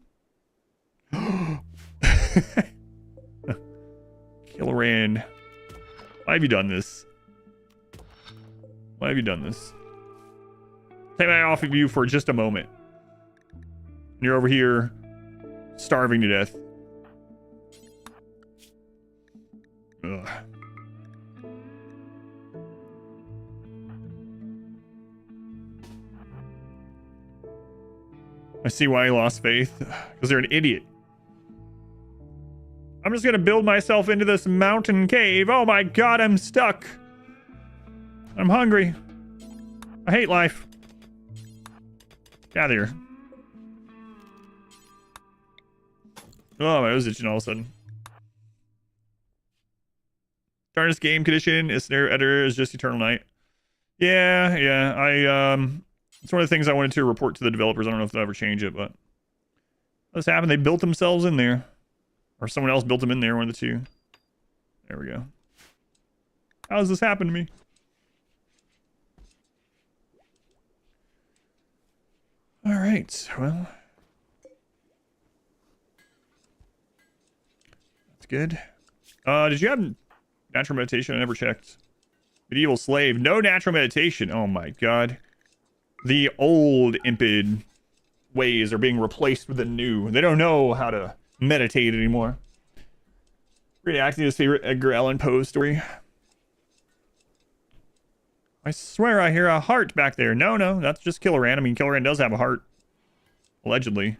A: Killoran, why have you done this? Why have you done this? Take my eye off of you for just a moment. You're over here starving to death. Ugh. I see why he lost faith. Because they're an idiot. I'm just going to build myself into this mountain cave. Oh my god, I'm stuck. I'm hungry. I hate life. Get out of here. Oh, my nose itching all of a sudden. Darnest game condition. Its scenario editor is just Eternal Night. Yeah. It's one of the things I wanted to report to the developers. I don't know if they'll ever change it, but this happened. They built themselves in there. Or someone else built them in there, one of the two. There we go. How does this happen to me? All right, well. That's good. Did you have natural meditation? I never checked. Medieval slave. No natural meditation. Oh my god. The old Impid ways are being replaced with the new. They don't know how to meditate anymore. Reacting to his favorite Edgar Allan Poe story. I swear I hear a heart back there. No, that's just Killoran. I mean, Killoran does have a heart. Allegedly.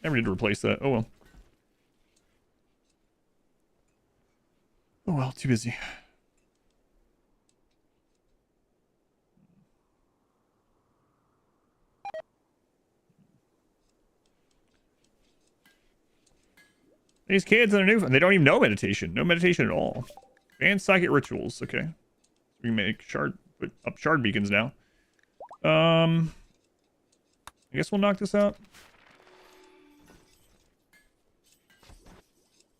A: Never did replace that. Oh well. Oh well, too busy. These kids are new. They don't even know meditation. No meditation at all. And psychic rituals. Okay. We can make put up shard beacons now. I guess we'll knock this out.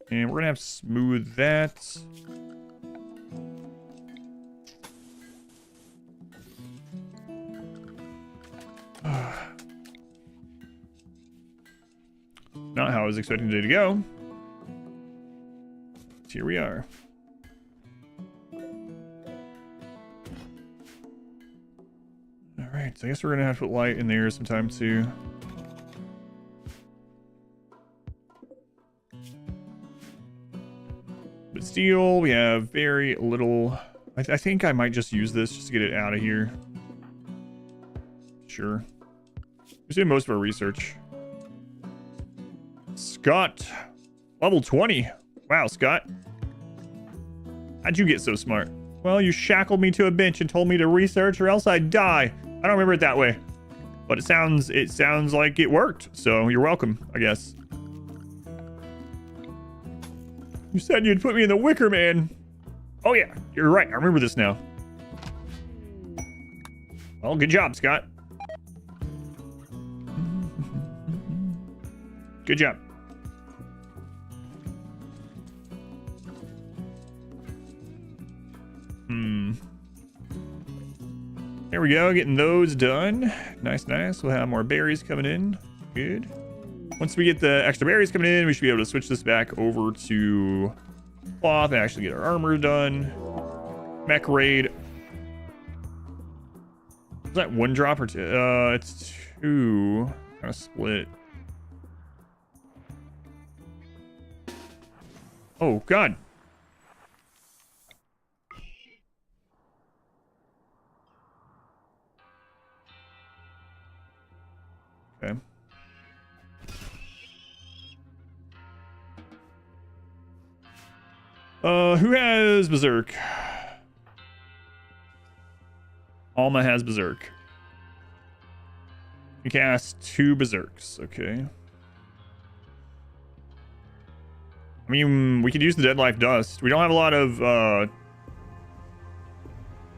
A: And we're gonna have to smooth that. Not how I was expecting today to go. Here we are. Alright, so I guess we're gonna have to put light in there sometime too. But steel, we have very little. I think I might just use this just to get it out of here. Sure. We're doing most of our research. Scott, level 20. Wow, Scott. How'd you get so smart? Well, you shackled me to a bench and told me to research or else I'd die. I don't remember it that way. But it sounds like it worked. So you're welcome, I guess. You said you'd put me in the Wicker Man. Oh yeah, you're right. I remember this now. Well, good job, Scott. Good job. There we go, getting those done. Nice. We'll have more berries coming in. Good. Once we get the extra berries coming in, we should be able to switch this back over to cloth and actually get our armor done. Mech raid. Is that one drop or two? It's two. Kind of split. Oh God. Okay. Who has Berserk? Alma has Berserk. You cast 2 Berserks. Okay. I mean, we could use the Dead Life Dust. We don't have a lot of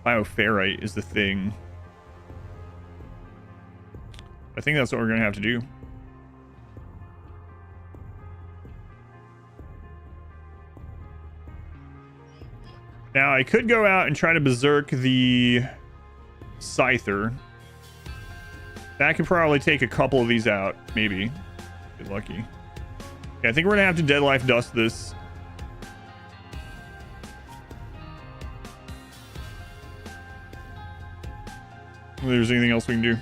A: Bioferrite is the thing. I think that's what we're gonna have to do. Now I could go out and try to Berserk the Scyther. That could probably take a couple of these out, maybe. Get lucky. Yeah, I think we're gonna have to Dead Life Dust this. If there's anything else we can do.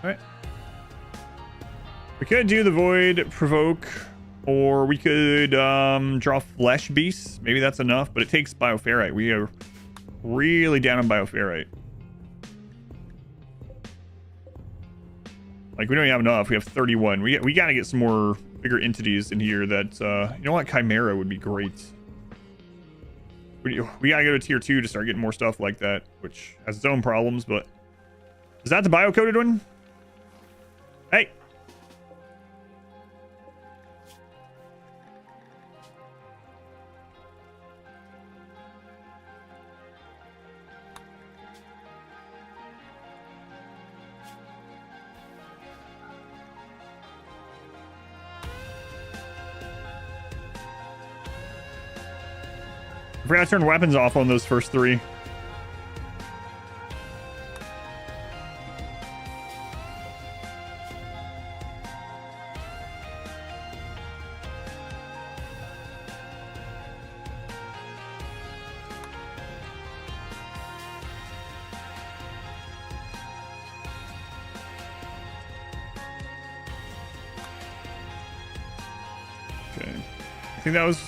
A: Alright. We could do the Void Provoke, or we could draw Flesh Beasts. Maybe that's enough, but it takes Bioferrite. We are really down on Bioferrite. Like, we don't even have enough. We have 31. We gotta get some more bigger entities in here that, you know what? Chimera would be great. We gotta go to tier 2 to start getting more stuff like that, which has its own problems, but... Is that the bio-coded one? Hey! I forgot to turn weapons off on those first 3. Okay. I think that was...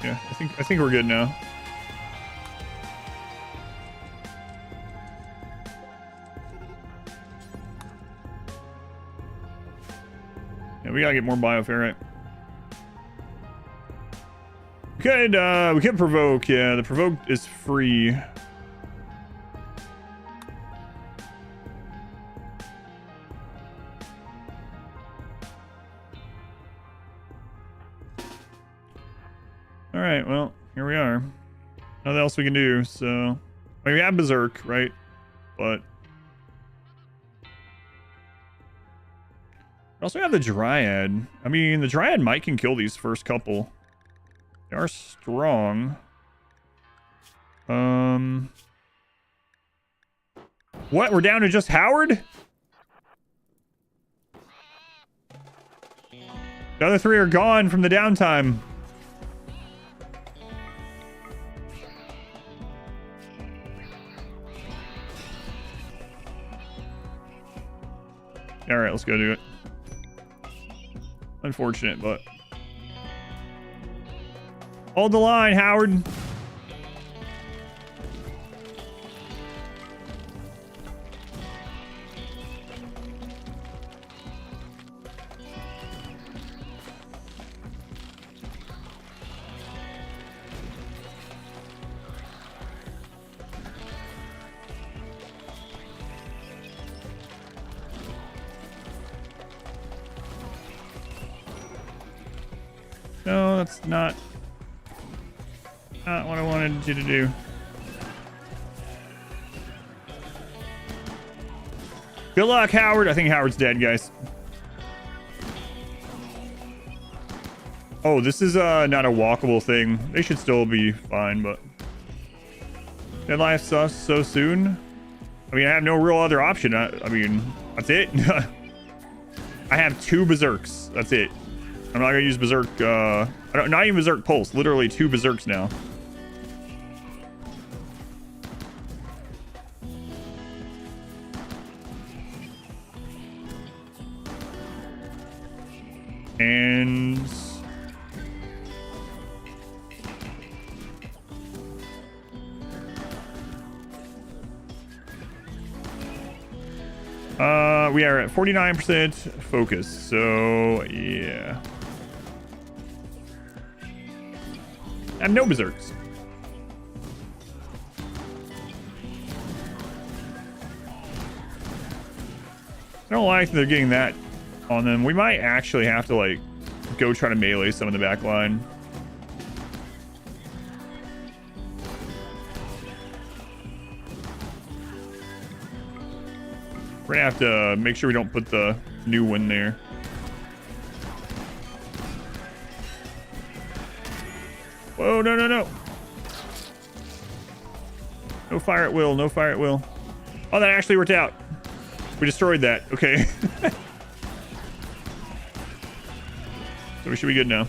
A: yeah, I think we're good now. Yeah, we gotta get more Bioferrite. We could provoke. Yeah, the provoke is free. Alright, well, here we are. Nothing else we can do, so... I mean, we have Berserk, right? But... We also have the Dryad. I mean, the Dryad might can kill these first couple. They are strong. What? We're down to just Howard? The other 3 are gone from the downtime. Alright, let's go do it. Unfortunate, but... Hold the line, Howard! No, that's not what I wanted you to do. Good luck, Howard. I think Howard's dead, guys. Oh, this is not a walkable thing. They should still be fine, but... Dead life sus so soon? I mean, I have no real other option. I mean, that's it. I have 2 Berserks. That's it. I'm not gonna use Berserk. Not even Berserk Pulse. Literally 2 Berserks now. And we are at 49% focus, so yeah. I have no Berserks. I don't like they're getting that on them. We might actually have to like go try to melee some in the back line. We're gonna have to make sure we don't put the new one there. Whoa, no, no, no. No fire at will, no fire at will. Oh, that actually worked out. We destroyed that. Okay. So we should be good now.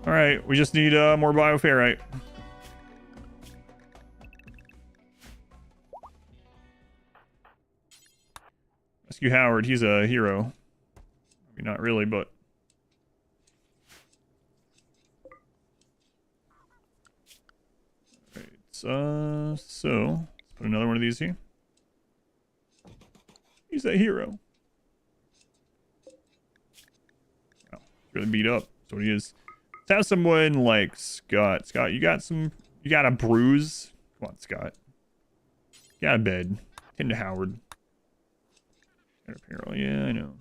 A: All right, we just need more bioferrite. Rescue Howard, he's a hero. I mean, not really, but... Alright, so let's put another one of these here. He's a hero. Oh, really beat up. That's what he is. Let's have someone like Scott. Scott, you got a bruise? Come on, Scott. You got a bed. Tend to Howard. Apparel, yeah, I know.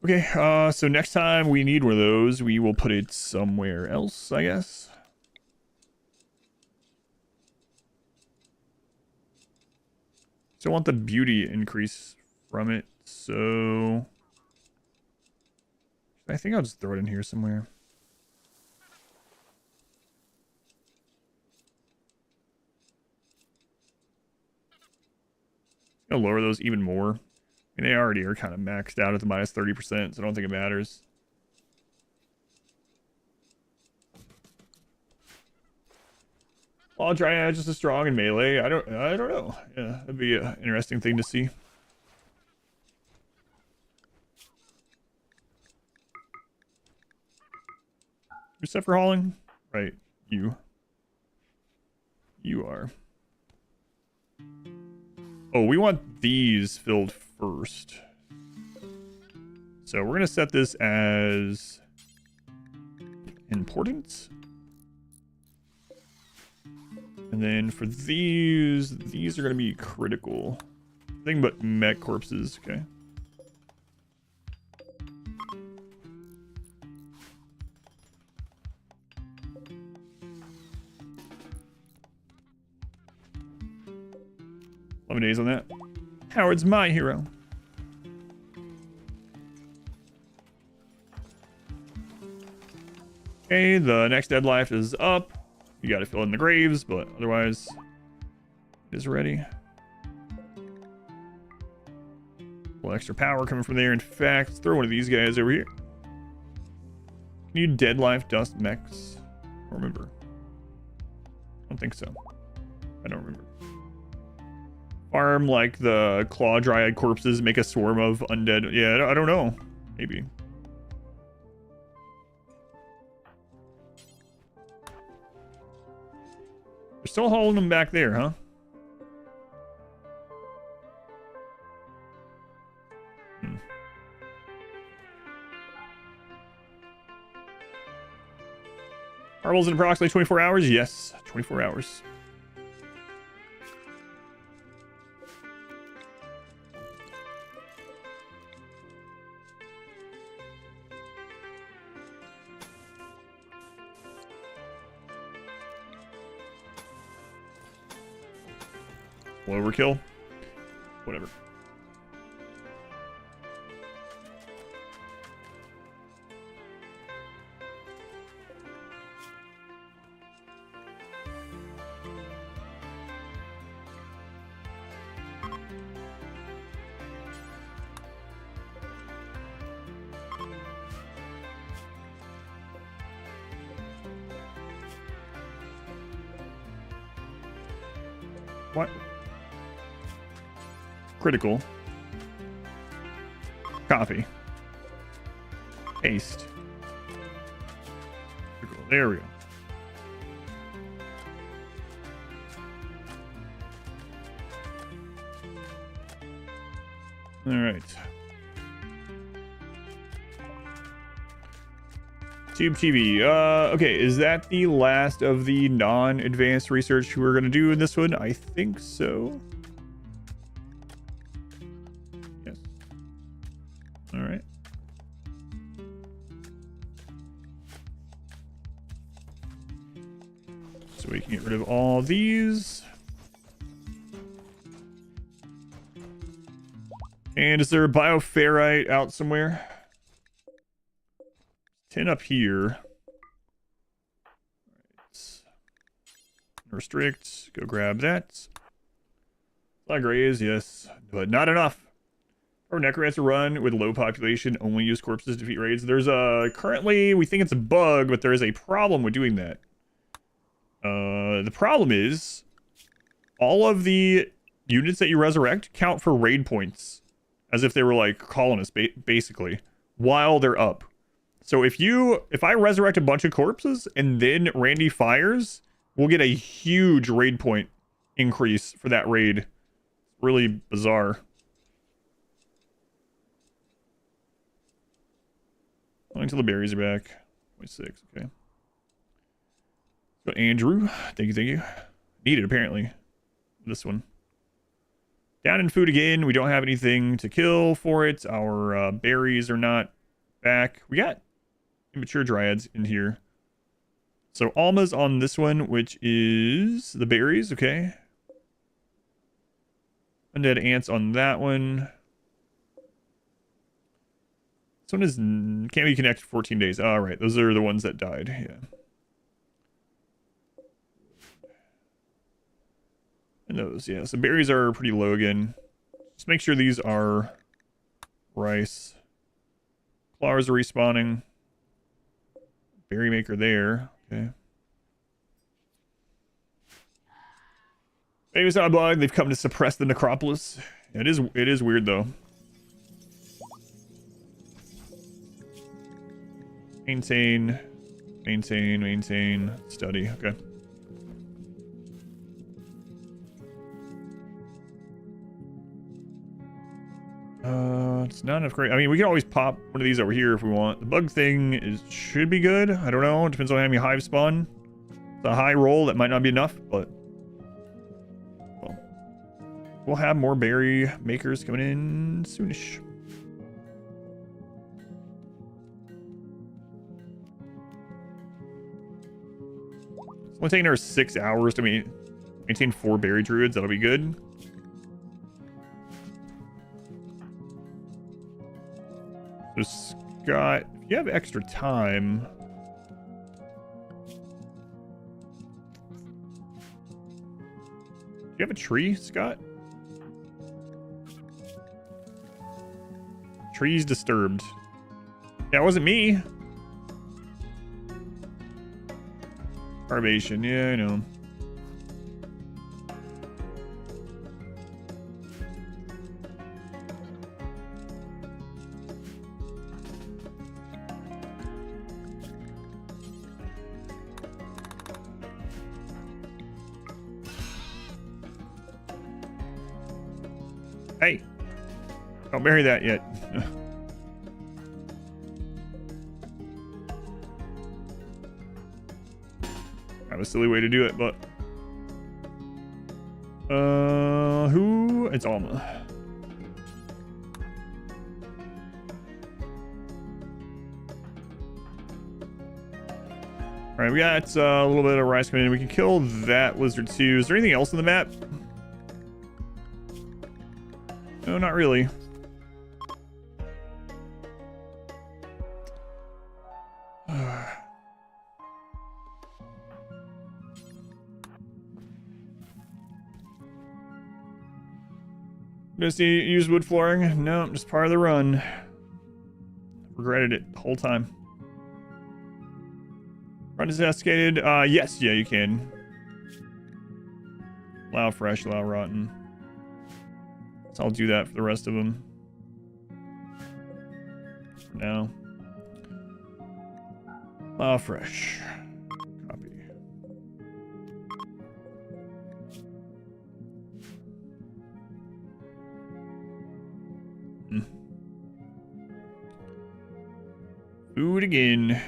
A: Okay, so next time we need one of those, we will put it somewhere else, I guess. So I want the beauty increase from it, so... I think I'll just throw it in here somewhere. I'll lower those even more. I mean, they already are kind of maxed out at the minus 30%, so I don't think it matters. All Dryads just as strong in melee. I don't know. Yeah, that'd be an interesting thing to see. You're set for hauling? Right, you. You are. Oh, we want these filled first. So we're gonna set this as important. And then for these are gonna be critical. Nothing but mech corpses, okay. Days on that. Howard's my hero. Okay, the next dead life is up. You gotta fill in the graves, but otherwise it is ready. A little extra power coming from there. In fact, let's throw one of these guys over here. Can you dead life dust mechs? I don't remember. I don't think so. I don't remember. Farm like the claw dryad corpses, make a swarm of undead. Yeah, I don't know. Maybe. We're still holding them back there, huh? Marbles in approximately 24 hours? Yes, 24 hours. Overkill. Whatever. What? Critical. Copy. Paste. Critical. There we go. All right. Tube TV. Okay, is that the last of the non-advanced research we're going to do in this one? I think so. Yes. All right. So we can get rid of all these. And is there a bioferrite out somewhere? 10 up here. Right. Restrict. Go grab that. Grays, yes, but not enough. Or Necromancer run with low population, only use corpses to defeat raids. There's a currently, we think it's a bug, but there is a problem with doing that. The problem is all of the units that you resurrect count for raid points as if they were like colonists, basically, while they're up. So if I resurrect a bunch of corpses and then Randy fires, we'll get a huge raid point increase for that raid. Really bizarre. Only until the berries are back. 26, okay. Got Andrew. Thank you. Needed, apparently. This one. Down in food again. We don't have anything to kill for it. Our berries are not back. We got immature dryads in here. So Alma's on this one, which is the berries, okay. Undead ants on that one. This one is can't be connected for 14 days. All right, those are the ones that died. Yeah. And those, yeah. So berries are pretty low again. Just make sure these are rice. Flowers are respawning. Berry maker there. Okay. Anyways, on blog, they've come to suppress the necropolis. It is weird though. Maintain, study. Okay. It's not enough great. I mean, we can always pop one of these over here if we want. The bug thing should be good. I don't know. It depends on how many hives spawn. It's a high roll. That might not be enough, but well, we'll have more berry makers coming in soonish. It's only taking her 6 hours to maintain 4 berry druids. That'll be good. So Scott, if you have extra time, do you have a tree, Scott? Tree's disturbed. That wasn't me. Starvation, yeah, I know. Hey, don't bury that yet. Kind of a silly way to do it, but who? It's Alma. All right, we got a little bit of rice coming in. We can kill that lizard too. Is there anything else on the map? No, not really. Just use wood flooring? No, just part of the run. Regretted it the whole time. Run is desiccated. Yes, yeah, you can. Allow fresh, allow rotten. So I'll do that for the rest of them. For now. Allow fresh. Copy. Food again.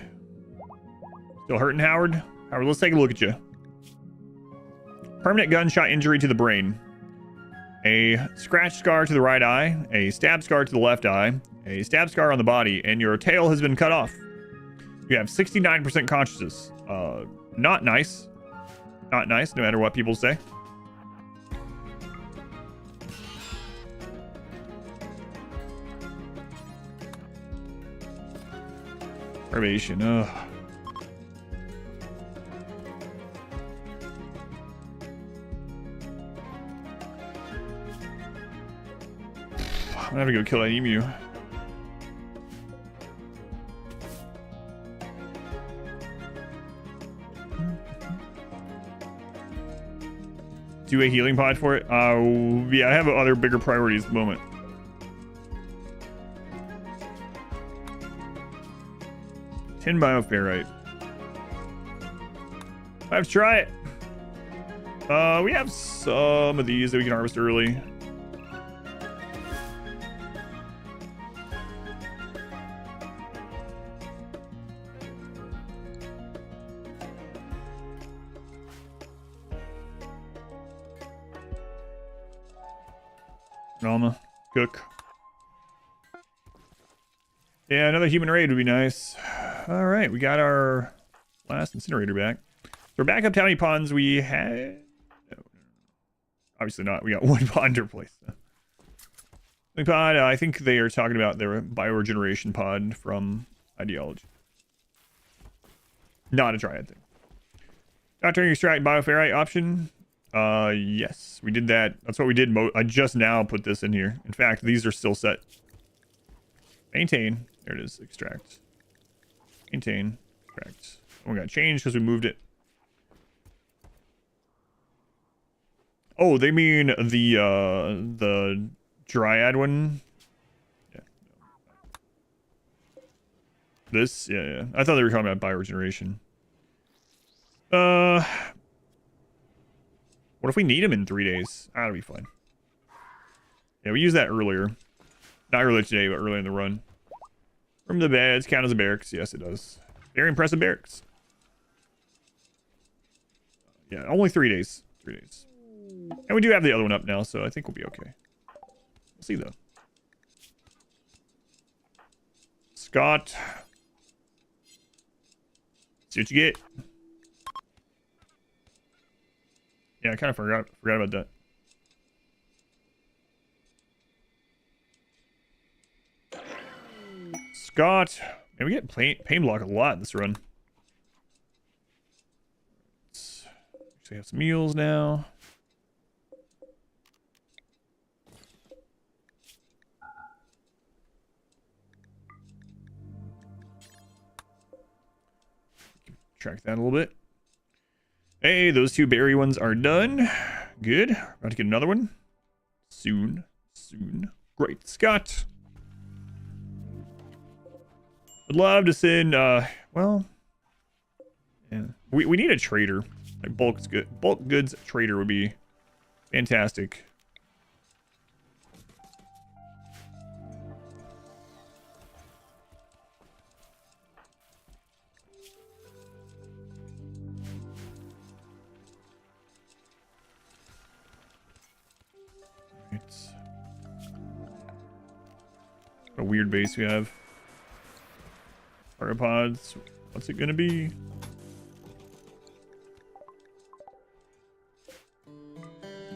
A: Still hurting, Howard? Howard, let's take a look at you. Permanent gunshot injury to the brain. A scratch scar to the right eye. A stab scar to the left eye. A stab scar on the body. And your tail has been cut off. You have 69% consciousness. Not nice. Not nice, no matter what people say. Privation, ugh. I'm gonna have to go kill that emu. Do a healing pod for it? Yeah, I have other bigger priorities at the moment. Tin bioferrite. I have to try it. We have some of these that we can harvest early. Alma, cook. Yeah, another human raid would be nice. All right, we got our last incinerator back. So we're back up to how many ponds we had. No, obviously not. We got one pond to replace. Pod, I think they are talking about their bioregeneration pod from Ideology. Not a triad thing. Doctor extract bioferrite option. Yes, we did that. That's what we did. I just now put this in here. In fact, these are still set. Maintain. There it is. Extract. Maintain. Extract. Oh, we got changed because we moved it. Oh, they mean the Dryad one. Yeah. This, yeah. I thought they were talking about bioregeneration. What if we need them in 3 days? That'll be fun. Yeah, we used that earlier. Not earlier today, but earlier in the run. From the beds, count as a barracks. Yes, it does. Very impressive barracks. Yeah, only 3 days. 3 days. And we do have the other one up now, so I think we'll be okay. We'll see, though. Scott. See what you get. Yeah, I kind of forgot about that. Scott. Man, we get pain block a lot this run. Let's actually have some meals now. Track that a little bit. Hey, those 2 berry ones are done. Good. About to get another one. Soon. Great. Scott. I'd love to send, well, yeah. We need a trader. Like bulk goods trader would be fantastic. It's a weird base we have. Arthropods. What's it gonna be?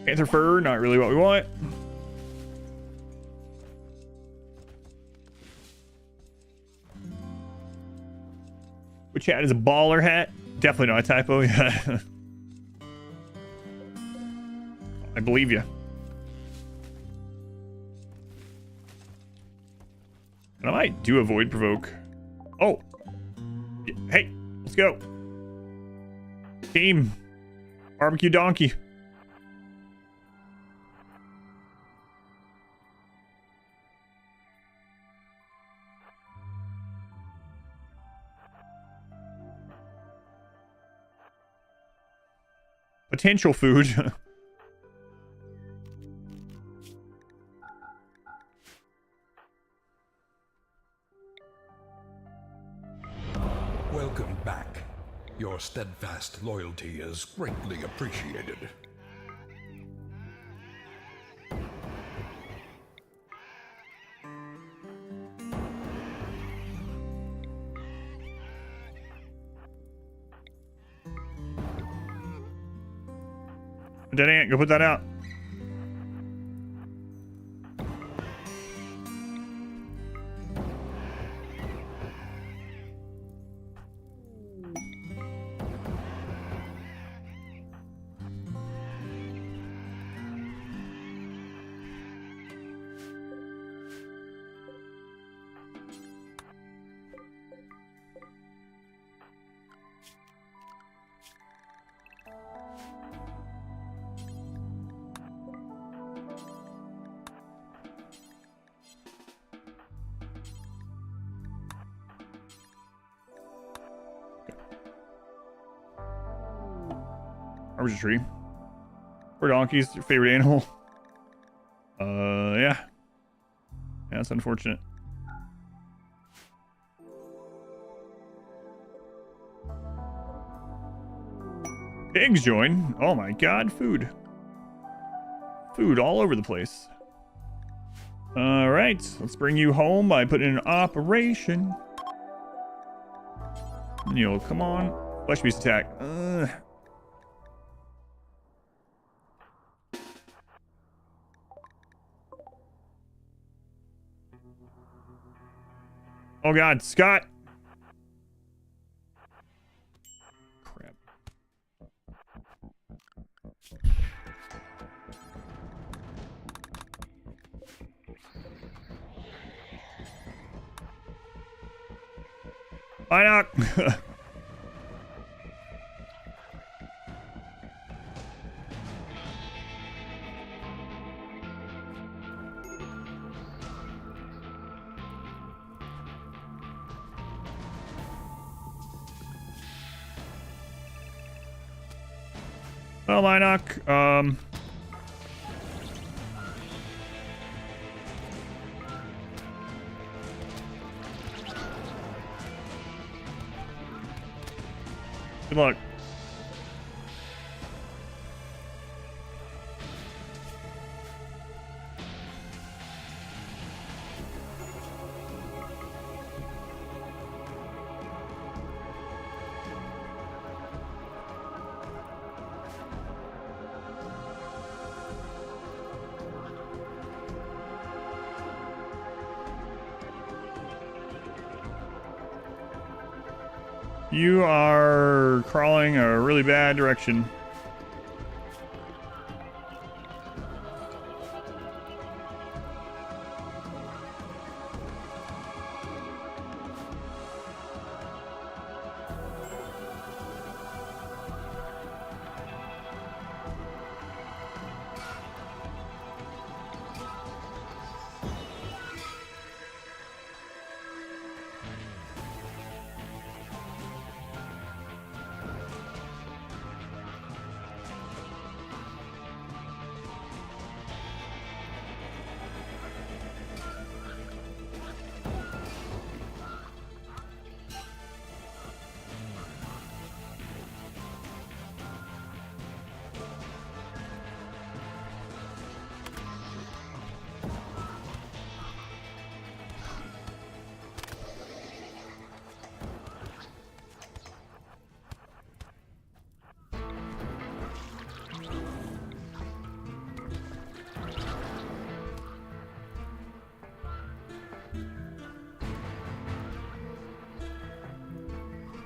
A: Panther fur, not really what we want. Which hat is a baller hat? Definitely not a typo. Yeah. I believe you. And I might do avoid provoke. Oh. Hey, let's go. Team. Barbecue donkey. Potential food.
B: Welcome back. Your steadfast loyalty is greatly appreciated.
A: Dead ant, go put that out. Where's your tree? Or donkeys, your favorite animal? Yeah. Yeah, that's unfortunate. Pigs join. Oh my god, food. Food all over the place. Alright, let's bring you home by putting in operation. And you'll come on. Flesh beast attack. Oh god, Scott! Crap. Why not? Well, Minoc, good luck. You are crawling a really bad direction.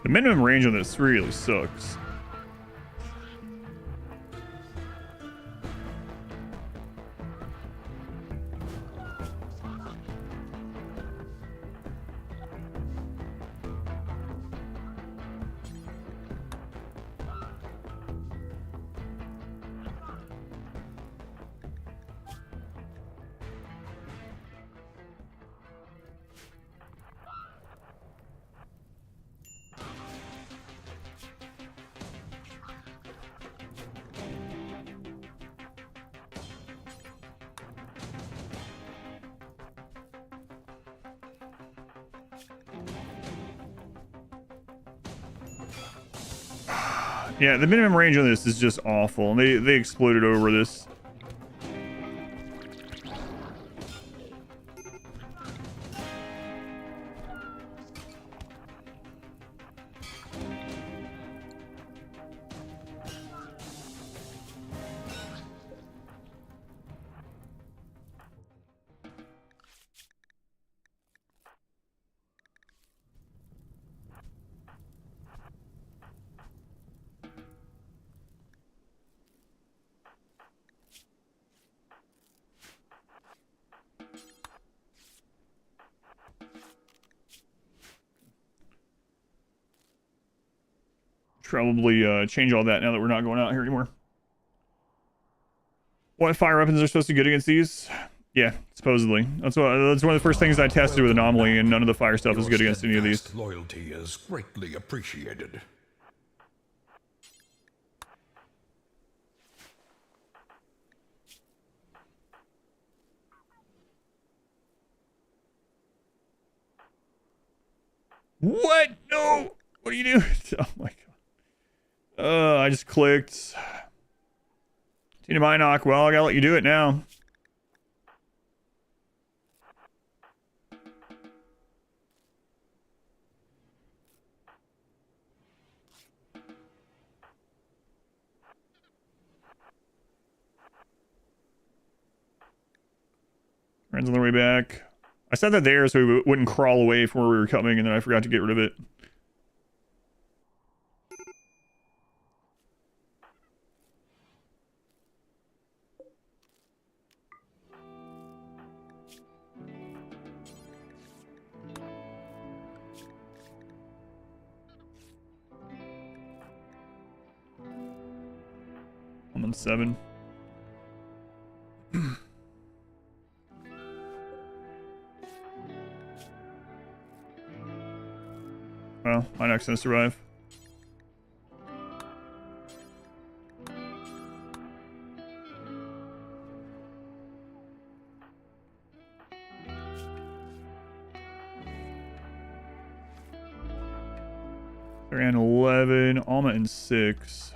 A: The minimum range on this really sucks. Yeah, the minimum range on this is just awful. They exploded over this. Probably change all that now that we're not going out here anymore. What fire weapons are supposed to be good against these? Yeah, supposedly. That's one of the first things I tested with Anomaly, and none of the fire stuff is good against any of these.
B: Loyalty is greatly appreciated.
A: What? No! What are you doing? Oh my god. I just clicked. Tina Minock, well, I gotta let you do it now. Friends on their way back. I set that there so we wouldn't crawl away from where we were coming, and then I forgot to get rid of it. I'm on 7. Well, my next gonna survive. They're in 11, Alma in 6.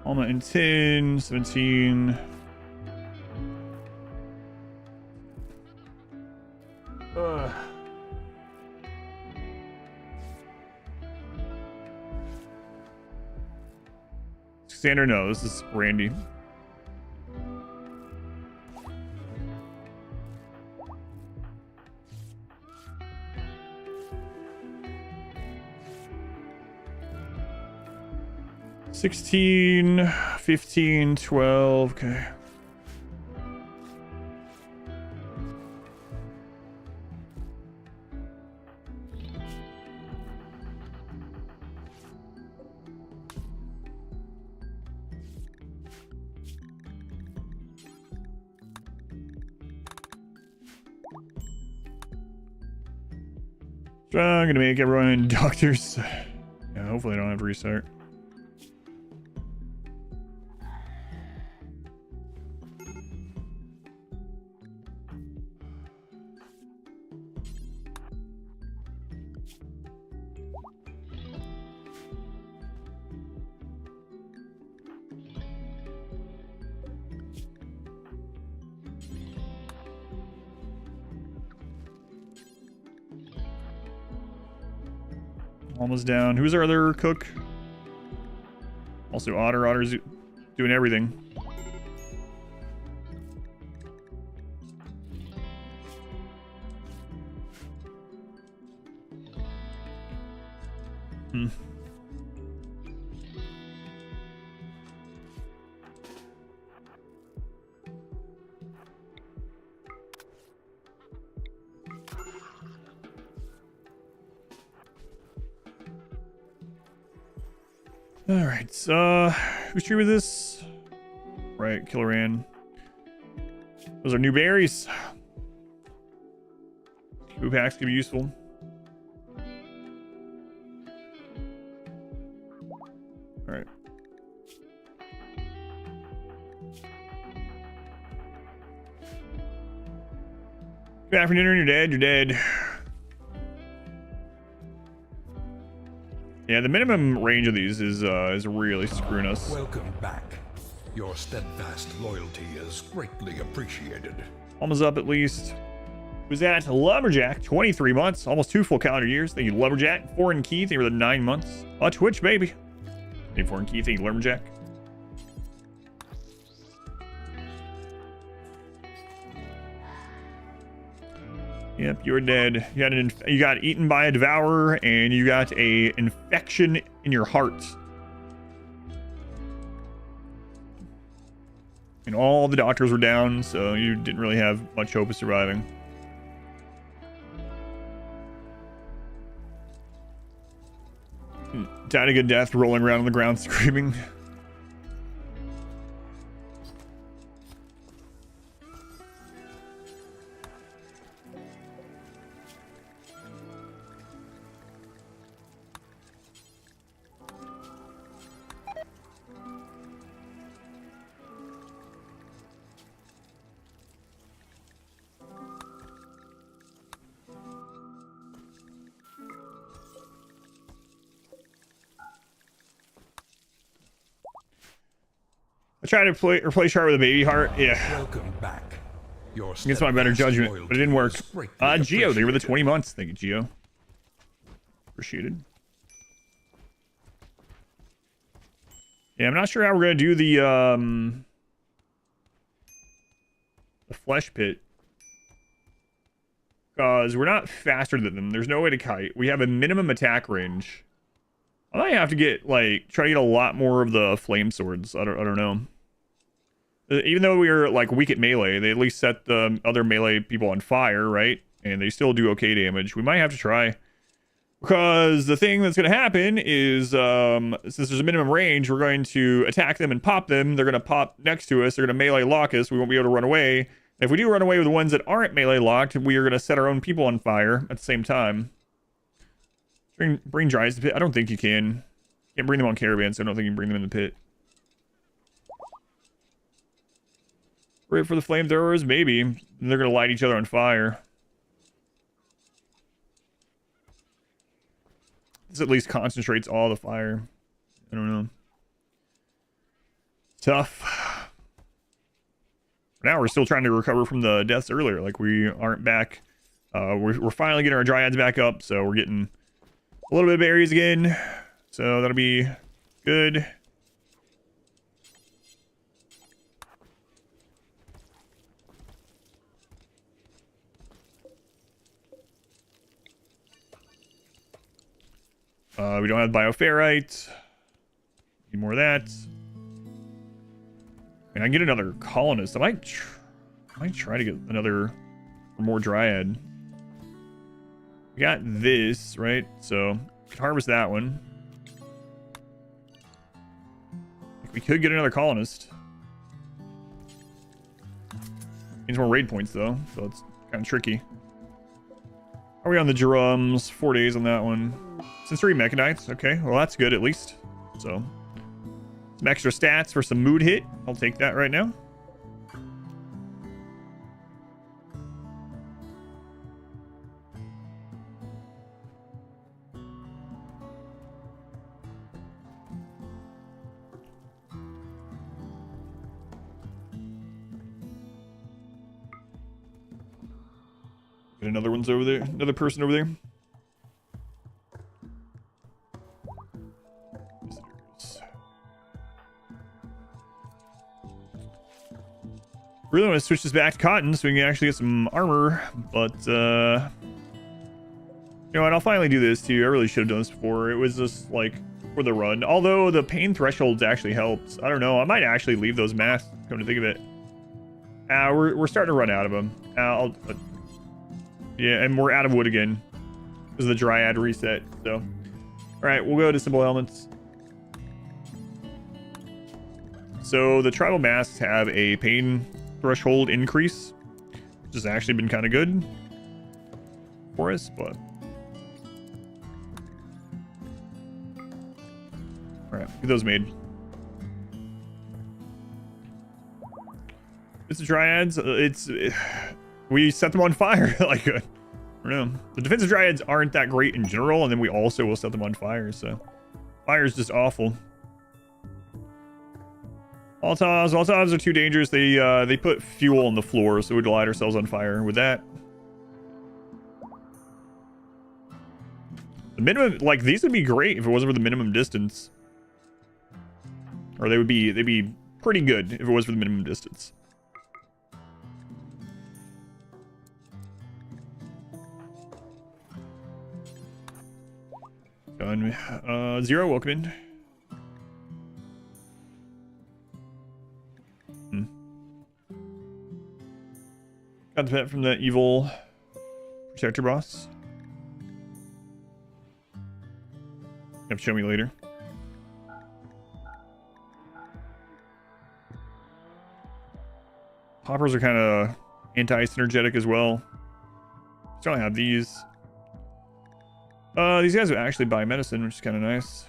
A: Alma in 10, 17. Xander, no, this is Randy. $16, $15, $12, okay. So I'm gonna make everyone doctors. Yeah, hopefully I don't have to restart. Almost down. Who's our other cook? Also Otter. Otter's doing everything. All right, so whose tree was this? Right, Killaran. Those are new berries. Food packs can be useful. All right. Good afternoon, you're dead, you're dead. Yeah, the minimum range of these is really screwing us.
B: Welcome back. Your steadfast loyalty is greatly appreciated.
A: Almost up at least. Who's that? Lumberjack, 23 months, almost 2 full calendar years. Thank you, Lumberjack. Foreign Key, thank you for the 9 months. Twitch, baby. Thank you, Foreign Key, thank you, Lumberjack. Yep, you're dead. You got eaten by a devourer, and you got a infection in your heart. And all the doctors were down, so you didn't really have much hope of surviving. Died a good death, rolling around on the ground, screaming. I tried to replace Char with a baby heart. Yeah.
B: Welcome back.
A: Against my better judgment, but it didn't work. Geo, they were the 20 months. Thank you, Geo. Appreciated. Yeah, I'm not sure how we're gonna do the flesh pit, because we're not faster than them. There's no way to kite. We have a minimum attack range. I might have to get try to get a lot more of the flame swords. I don't know. Even though we are weak at melee, they at least set the other melee people on fire, right? And they still do okay damage. We might have to try, because the thing that's going to happen is since there's a minimum range, we're going to attack them and pop them. They're going to pop next to us. They're going to melee lock us. We won't be able to run away. And if we do run away with the ones that aren't melee locked, we are going to set our own people on fire at the same time. Bring dries to the pit. I don't think you can. Can't bring them on caravans, so I don't think you can bring them in the pit. Right for the flamethrowers? Maybe. They're going to light each other on fire. This at least concentrates all the fire. I don't know. Tough. For now, we're still trying to recover from the deaths earlier. We aren't back. We're finally getting our dryads back up, so we're getting a little bit of berries again. So that'll be good. We don't have bioferrite. Need more of that. And I can get another colonist. I might try to get another or more dryad. We got this, right? So we could harvest that one. We could get another colonist. Needs more raid points though, so it's kind of tricky. Are we on the drums? 4 days on that one. Since 3 mechanites. Okay, well that's good at least. So some extra stats for some mood hit. I'll take that right now. Get another one's over there. Another person over there. Really want to switch this back to cotton so we can actually get some armor, but you know what, I'll finally do this too. I really should have done this before. It was just like for the run, although the pain thresholds actually helps. I don't know, I might actually leave those masks, come to think of it. We're starting to run out of them. Yeah, and we're out of wood again because of the dryad reset. So all right, we'll go to simple elements. So the tribal masks have a pain threshold increase, which has actually been kind of good for us, but all right, get those made. It's dryads. We set them on fire. Like, I don't know. The defensive dryads aren't that great in general, and then we also will set them on fire. So fire is just awful. Molotovs are too dangerous. They put fuel on the floor, so we'd light ourselves on fire with that. The minimum, like, these would be great if it wasn't for the minimum distance. Or they'd be pretty good if it was for the minimum distance. Done. Zero, welcome in. Got the pet from the evil protector boss. You have to show me later. Hoppers are kind of anti-synergetic as well. Still don't have these. These guys would actually buy medicine, which is kind of nice.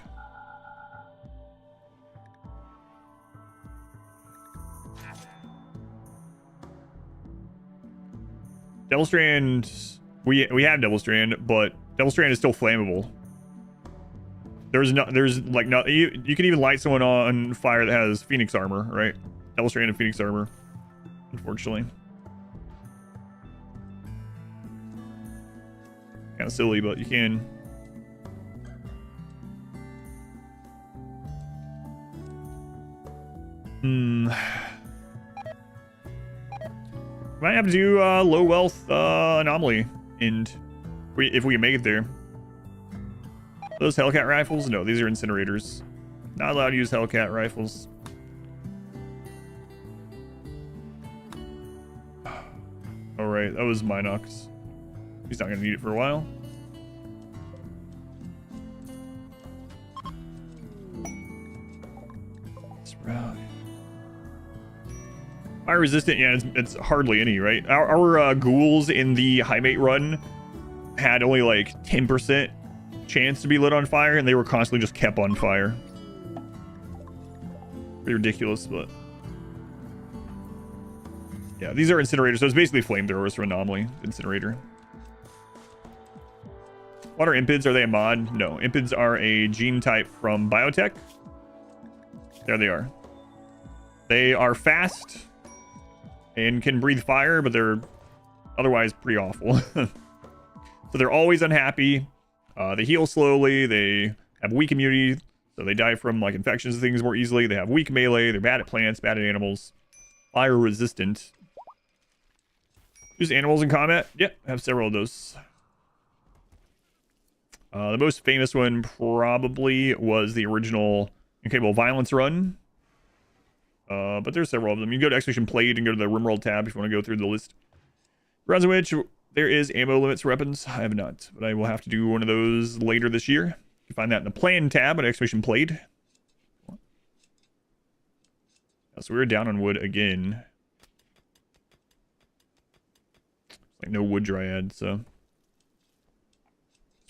A: Devil Strand, we have Devil Strand, but Devil Strand is still flammable. There's like no, you can even light someone on fire that has Phoenix armor, right? Devil Strand and Phoenix armor, unfortunately. Kind of silly, but you can. Might have to do low wealth anomaly, and if we can make it there. Those Hellcat rifles? No, these are incinerators. Not allowed to use Hellcat rifles. All right, that was Minox. He's not gonna need it for a while. Sprout. Fire resistant, yeah, it's hardly any, right? Our ghouls in the high mate run had only like 10% chance to be lit on fire, and they were constantly just kept on fire. Pretty ridiculous, but yeah, these are incinerators, so it's basically flamethrowers for anomaly incinerator. What are Impids? Are they a mod? No, Impids are a gene type from Biotech. There they are. They are fast and can breathe fire, but they're otherwise pretty awful. So they're always unhappy. They heal slowly. They have weak immunity, so they die from like infections and things more easily. They have weak melee. They're bad at plants, bad at animals. Fire resistant. Use animals in combat? Yep, I have several of those. The most famous one probably was the original Incapable Violence run. But there's several of them. You can go to Expedition Played and go to the RimWorld tab if you want to go through the list. Runs in which there is ammo limits for weapons. I have not, but I will have to do one of those later this year. You can find that in the Plan tab at Expedition Played. So we're down on wood again. Like no wood dryad, so.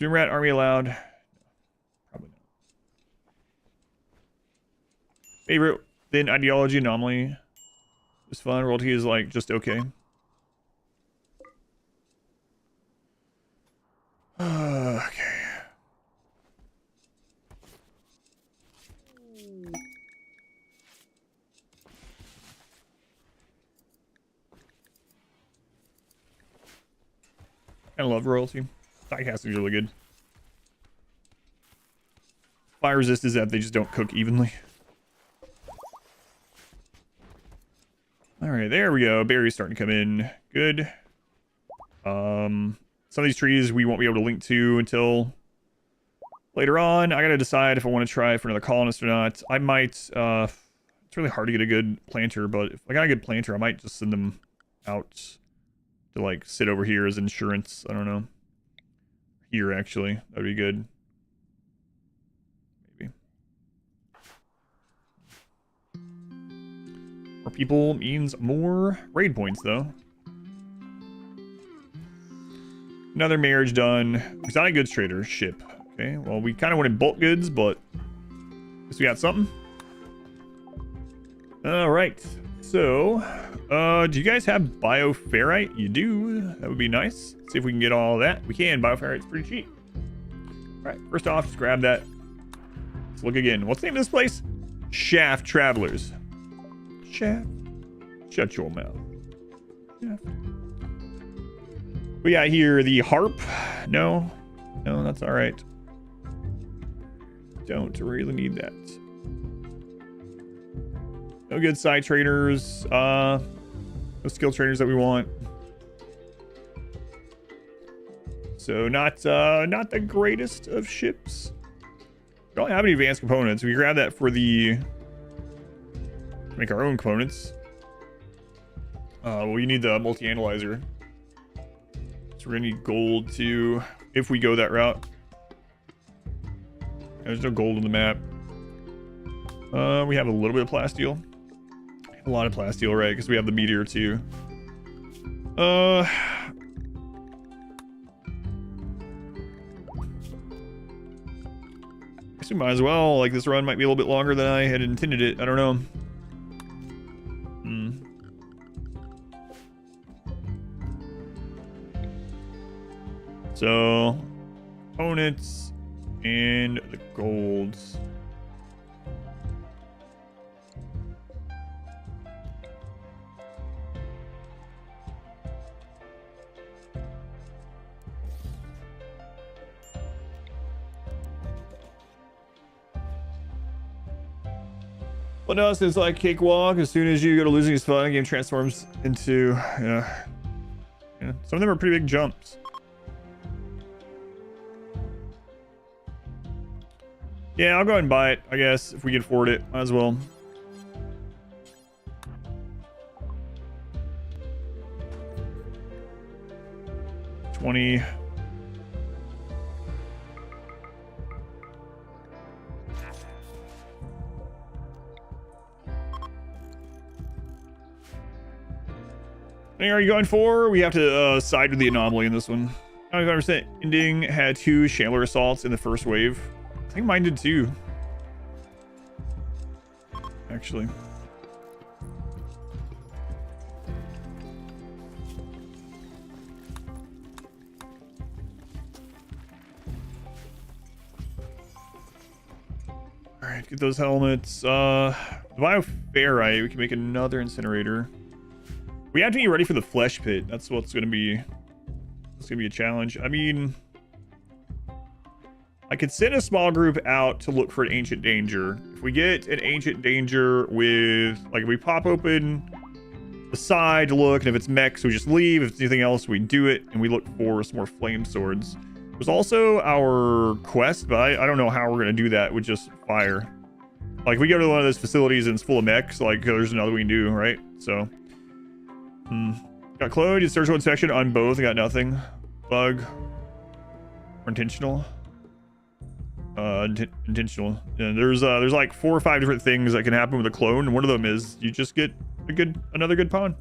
A: Zoom rat army allowed? No, probably not. Favorite then ideology anomaly. It's fun. Royalty is like just okay. Okay. I love royalty. Psycasting is really good. Fire resist is that they just don't cook evenly. All right, there we go. Berries starting to come in. Good. Some of these trees we won't be able to link to until later on. I gotta decide if I want to try for another colonist or not. I might, it's really hard to get a good planter, but if I got a good planter, I might just send them out to like sit over here as insurance. I don't know. Here, actually. That'd be good. Maybe. More people means more raid points, though. Another marriage done. Exotic goods trader ship. Okay, well, we kind of wanted bulk goods, but I guess we got something. All right. So, do you guys have bioferrite? You do. That would be nice. See if we can get all of that. We can. Bioferrite's pretty cheap. All right. First off, just grab that. Let's look again. What's the name of this place? Shaft Travelers. Shaft. Shut your mouth. Shaft. We got here the harp. No. No, that's all right. Don't really need that. No good side traders. No skill traders that we want. So not the greatest of ships. We don't have any advanced components. We grab that for the make our own components. Well, we need the multi-analyzer. So we're gonna need gold too if we go that route. There's no gold on the map. We have a little bit of plasteel. A lot of plasteel, right? Because we have the meteor too. I guess we might as well. Like, this run might be a little bit longer than I had intended it. I don't know. So, opponents and the golds. Well, no, it's like cakewalk. As soon as you go to losing his fun, the game transforms into, yeah. Some of them are pretty big jumps. Yeah, I'll go ahead and buy it, I guess, if we can afford it. Might as well. $20. Are you going for? We have to side with the anomaly in this one. 95% ending had 2 Chandler assaults in the first wave. I think mine did too. Actually. Alright, get those helmets. The bioferrite, we can make another incinerator. We have to be ready for the flesh pit. That's what's gonna be. It's gonna be a challenge. I mean, I could send a small group out to look for an ancient danger. If we get an ancient danger with, like, if we pop open the side to look, and if it's mechs, we just leave. If it's anything else, we do it, and we look for some more flame swords. There's also our quest, but I don't know how we're gonna do that with just fire. Like, if we go to one of those facilities and it's full of mechs, like, there's another we can do, right? So. Got Claude, you surgical inspection on both. I got nothing. Bug. Or intentional. Intentional. Yeah, there's like 4 or 5 different things that can happen with a clone, and one of them is you just get another good pawn.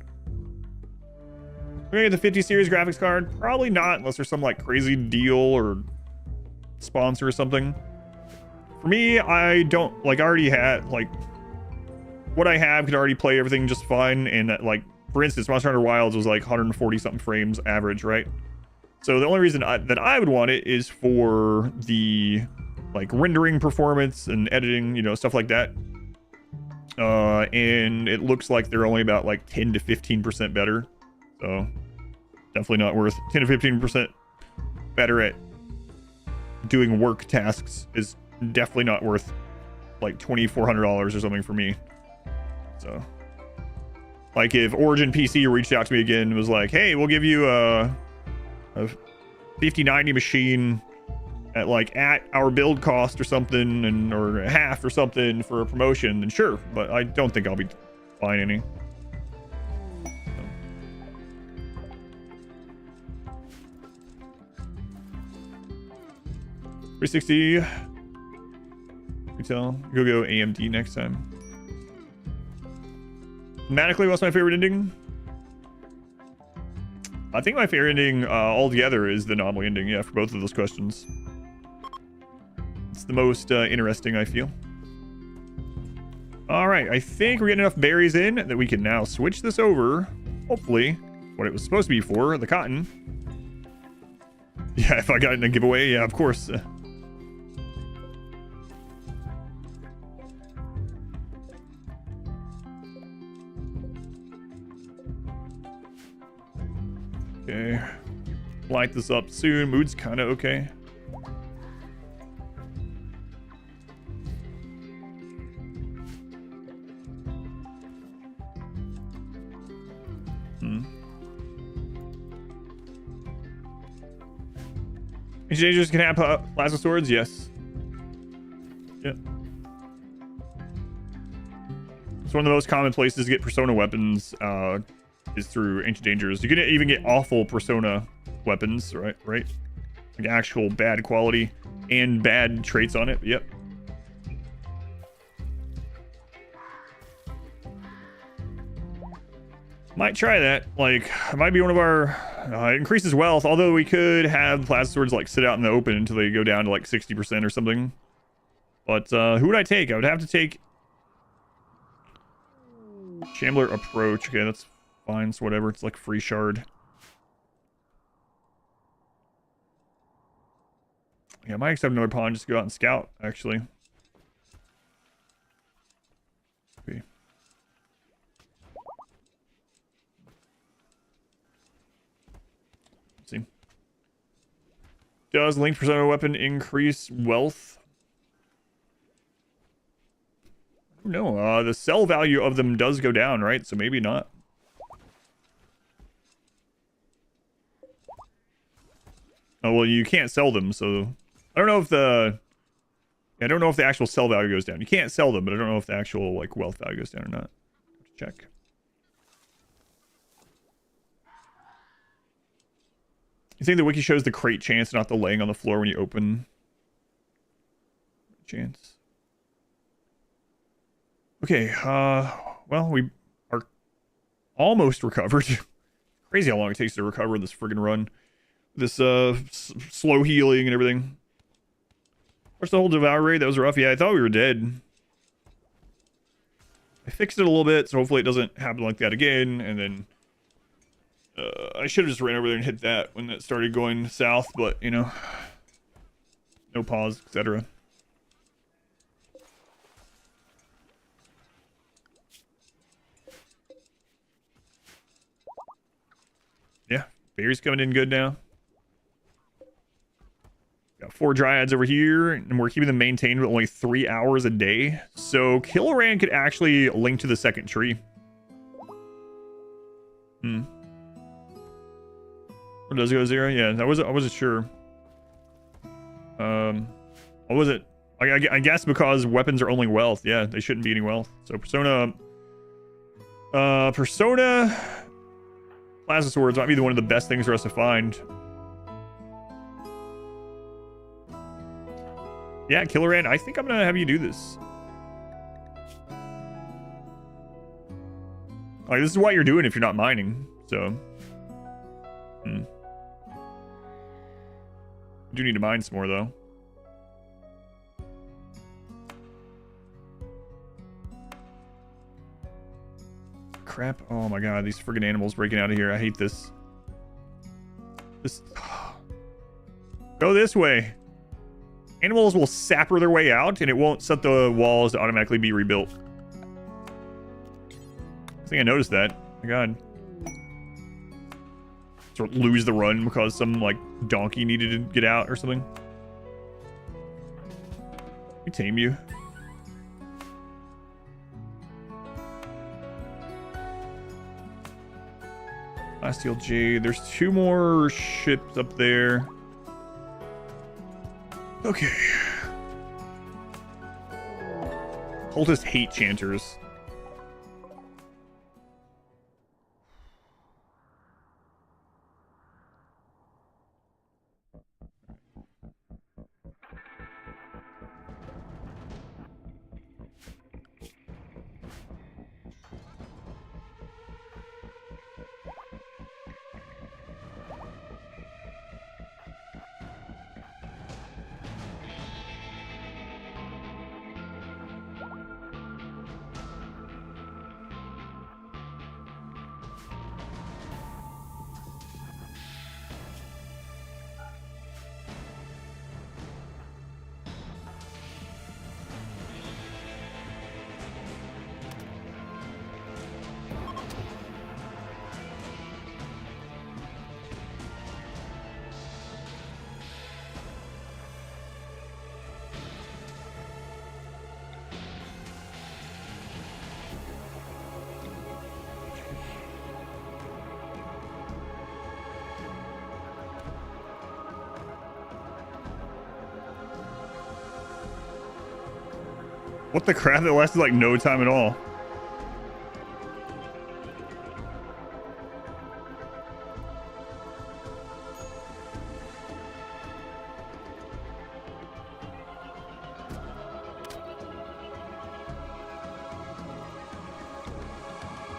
A: We're gonna get the 50 series graphics card. Probably not, unless there's some like crazy deal or sponsor or something. For me, I don't like. I already had like what I have could already play everything just fine, and like. For instance, Monster Hunter Wilds was like 140 something frames average, right? So the only reason that I would want it is for the like rendering performance and editing, you know, stuff like that. And it looks like they're only about like 10 to 15% better. So definitely not worth 10 to 15% better at doing work tasks is definitely not worth like $2,400 or something for me. So Like if Origin PC reached out to me again and was like, hey, we'll give you a 5090 machine at like at our build cost or something, and or half or something for a promotion, then sure, but I don't think I'll be buying any. So. 360 retail. Go AMD next time. Thematically, what's my favorite ending? I think my favorite ending altogether is the anomaly ending, yeah, for both of those questions. It's the most interesting, I feel. All right, I think we're getting enough berries in that we can now switch this over, hopefully, what it was supposed to be for, the cotton. Yeah, if I got it in a giveaway, yeah, of course. Okay, light this up soon. Mood's kind of okay. Engineers can have plasma swords, yes. Yep. It's one of the most common places to get persona weapons is through Ancient Dangers. You can even get awful persona weapons, right? Like actual bad quality and bad traits on it. Yep. Might try that. Like, it might be one of our... it increases wealth, although we could have plasma swords, like, sit out in the open until they go down to, like, 60% or something. But, who would I take? I would have to take... Shambler Approach. Okay, that's fine. It's whatever. It's, like, free shard. Yeah, I might accept another pawn just to go out and scout, actually. Okay. See. Does linked persona weapon increase wealth? No, the sell value of them does go down, right? So maybe not. Oh, well, you can't sell them, so I don't know if the actual sell value goes down. You can't sell them, but I don't know if the actual like wealth value goes down or not. Check. You think the wiki shows the crate chance, not the laying on the floor when you open? Chance. Okay, well, we are almost recovered. Crazy how long it takes to recover this friggin' run. This, slow healing and everything. What's the whole Devour raid? That was rough. Yeah, I thought we were dead. I fixed it a little bit, so hopefully it doesn't happen like that again, and then... I should have just ran over there and hit that when it started going south, but, you know, no pause, etc. Yeah, berries coming in good now. Got 4 dryads over here, and we're keeping them maintained with only 3 hours a day. So Killoran could actually link to the second tree. Or does it go 0? Yeah, I wasn't sure. What was it? I guess because weapons are only wealth. Yeah, they shouldn't be any wealth. So Persona Plasma Swords might be one of the best things for us to find. Yeah, Killoran, I think I'm gonna have you do this. Like, this is what you're doing if you're not mining, so... I do need to mine some more, though. Crap. Oh my god, these friggin' animals breaking out of here. I hate this. Go this way. Animals will sapper their way out, and it won't set the walls to automatically be rebuilt. I think I noticed that. Oh my god. Sort of lose the run because some, like, donkey needed to get out or something. We tame you. Celestial Jade. There's 2 more ships up there. Okay. Cultists hate Chanters. What the crap? That lasted like no time at all.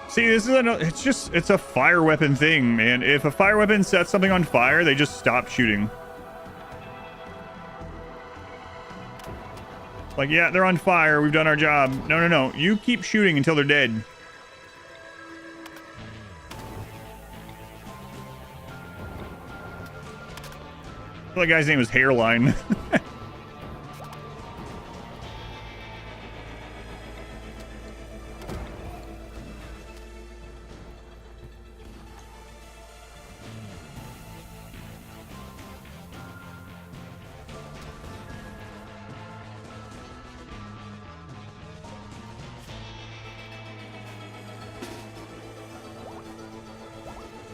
A: See, this is it's a fire weapon thing, man. If a fire weapon sets something on fire, they just stop shooting. Like, yeah, they're on fire. We've done our job. No, no, no. You keep shooting until they're dead. That guy's name is Hairline.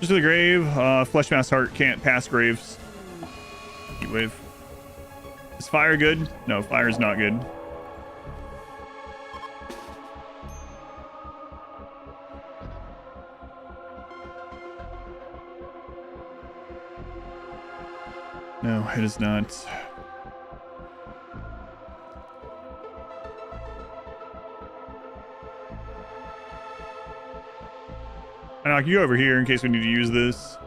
A: Just to the grave. Fleshmass Heart can't pass graves. Heat wave. Is fire good? No, fire is not good. No, it is not. I'll knock you over here in case we need to use this.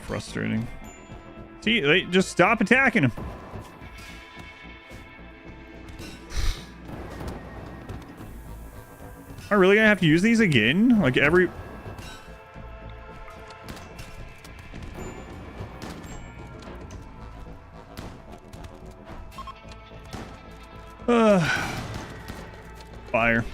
A: Frustrating. See, they just stop attacking him. Am I really gonna have to use these again? Like every... Fire.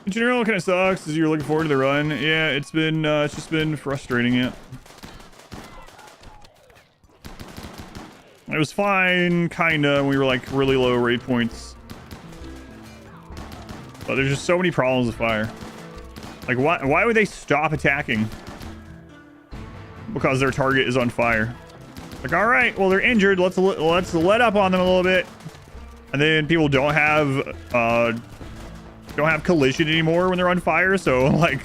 A: In general, it kind of sucks as you're looking forward to the run. Yeah, it's just been frustrating. Yeah, it was fine, kinda, when we were like really low raid points, but there's just so many problems with fire. Like, why would they stop attacking? because their target is on fire. Like, all right, well, they're injured. Let's let up on them a little bit. And then people don't have collision anymore when they're on fire. So like,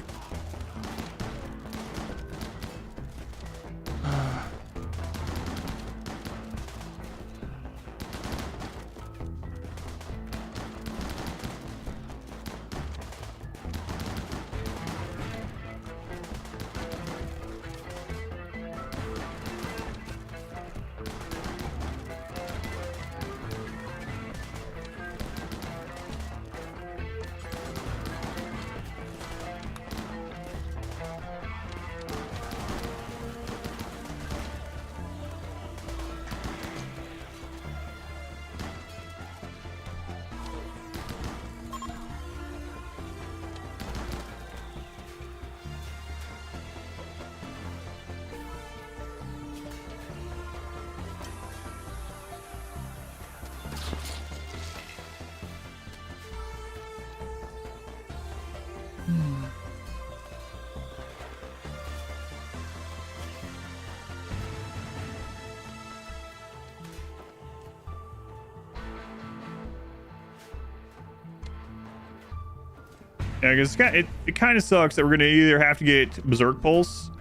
A: yeah, I guess it kind of sucks that we're gonna either have to get Berserk Pulse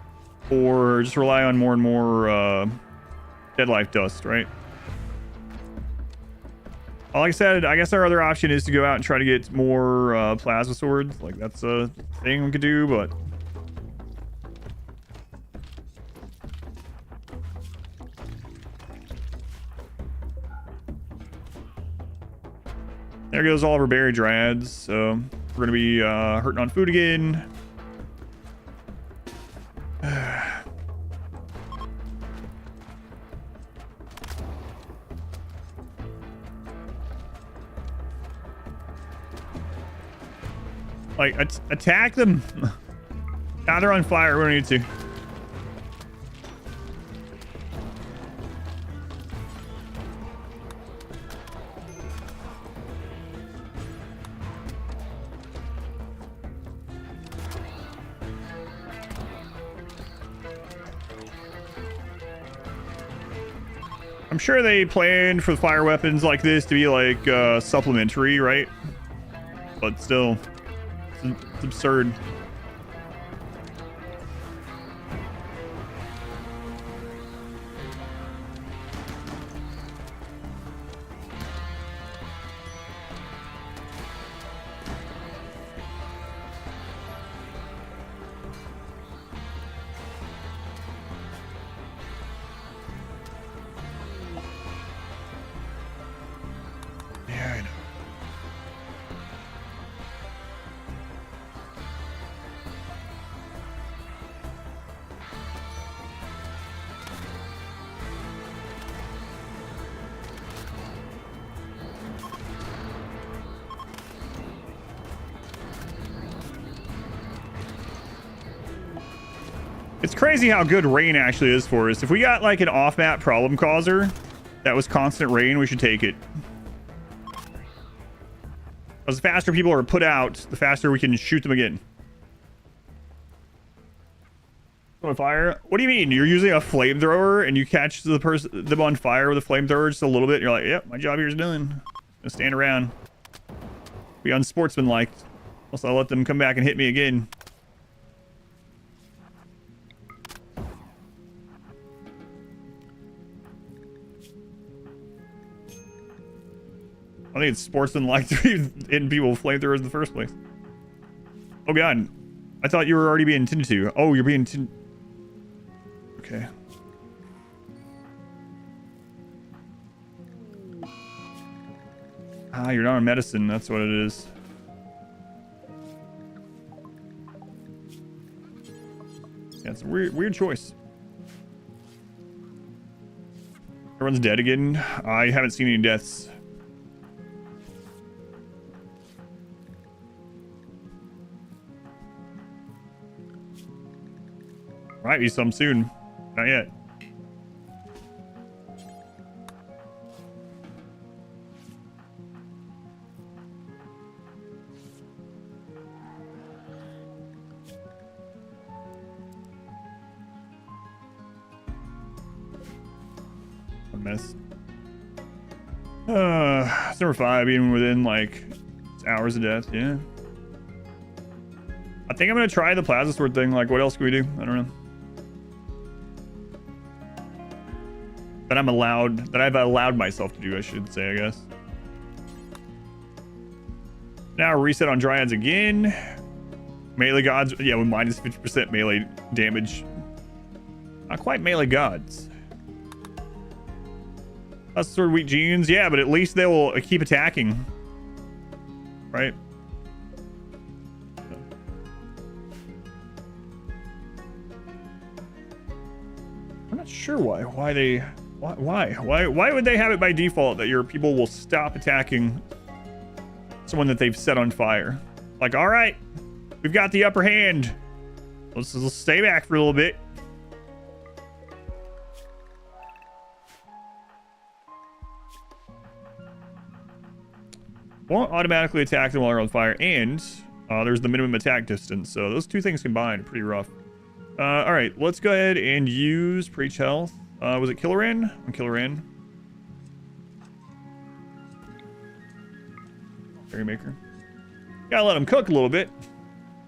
A: or just rely on more and more Dead Life Dust, right? Like I said, I guess our other option is to go out and try to get more Plasma Swords. Like, that's a thing we could do, but... There goes all of our Berry Dryads, so we're gonna be hurting on food again. Like, attack them. Now they're on fire. We don't need to. I'm sure they planned for fire weapons like this to be like supplementary, right? But still, it's absurd. Yeah, I know. It's crazy how good rain actually is for us. If we got like an off-map problem causer that was constant rain, we should take it. Because the faster people are put out, the faster we can shoot them again. On fire? What do you mean? You're using a flamethrower and you catch them on fire with a flamethrower just a little bit, and you're like, yep, my job here is done. I'm gonna stand around. Be unsportsmanlike. Else I'll let them come back and hit me again. I think it's sportsmanlike to be hitting people with flamethrowers in the first place. Oh god. I thought you were already being tended to. Oh, you're being okay. Ah, you're not on medicine. That's what it is. Yeah, it's a weird choice. Everyone's dead again. I haven't seen any deaths. Might be some soon. Not yet. mess. It's number 5, even within like hours of death. Yeah. I think I'm gonna try the plasma sword thing. Like, what else can we do? I don't know. That I've allowed myself to do, I should say, I guess. Now reset on Dryads again. Melee gods, yeah, with minus 50% melee damage. Not quite melee gods. That's sort of weak genes, yeah, but at least they will keep attacking, right? I'm not sure why. Why would they have it by default that your people will stop attacking someone that they've set on fire? Like, all right, we've got the upper hand. Let's stay back for a little bit. Won't automatically attack them while they're on fire, and there's the minimum attack distance. So those two things combined are pretty rough. All right, let's go ahead and use Preach Health. Was it Killoran? Killoran. Maker. Gotta let them cook a little bit.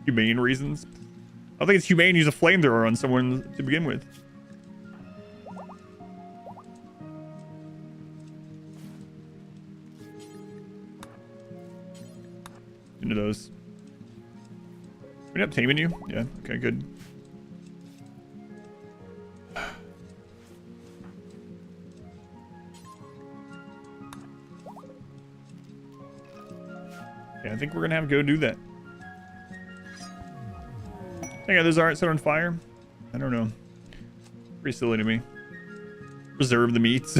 A: Humane reasons. I don't think it's humane to use a flamethrower on someone to begin with. Into those. We end up taming you? Yeah, okay, good. Yeah, I think we're gonna have to go do that. Yeah, those aren't set on fire. I don't know. Pretty silly to me. Preserve the meats.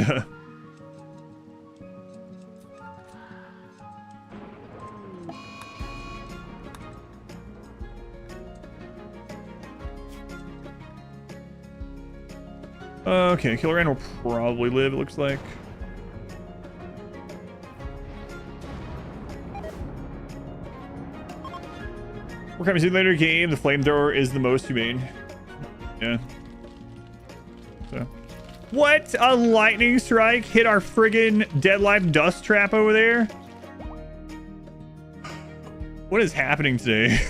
A: Okay, Killoran will probably live, it looks like. We're coming to the later game. The flamethrower is the most humane. Yeah. So. What? A lightning strike hit our friggin' Dead Life dust trap over there? What is happening today?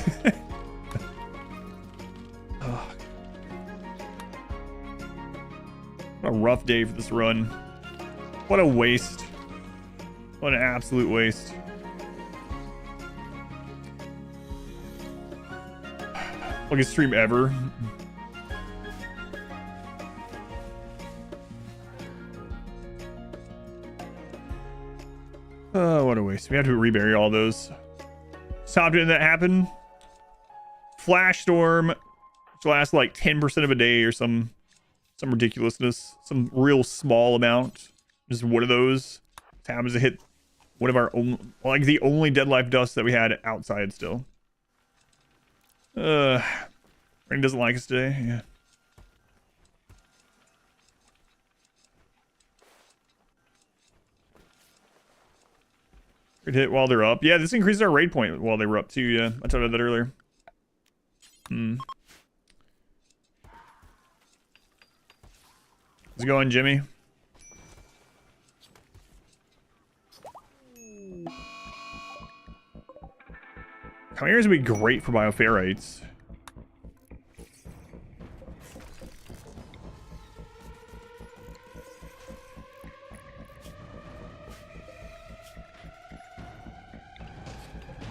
A: Oh. What a rough day for this run. What a waste. What an absolute waste. Longest stream ever. Oh, what a waste. We have to rebury all those. Stop doing that happen. Flash storm, which lasts like 10% of a day or some ridiculousness. Some real small amount. Just one of those. It happens to hit one of our own, like the only Dead Life dust that we had outside still. Rain doesn't like us today. Yeah. Good hit while they're up. Yeah, this increases our raid point while they were up too. Yeah, I talked about that earlier. How's it going, Jimmy? Chimeras would be great for bioferrites.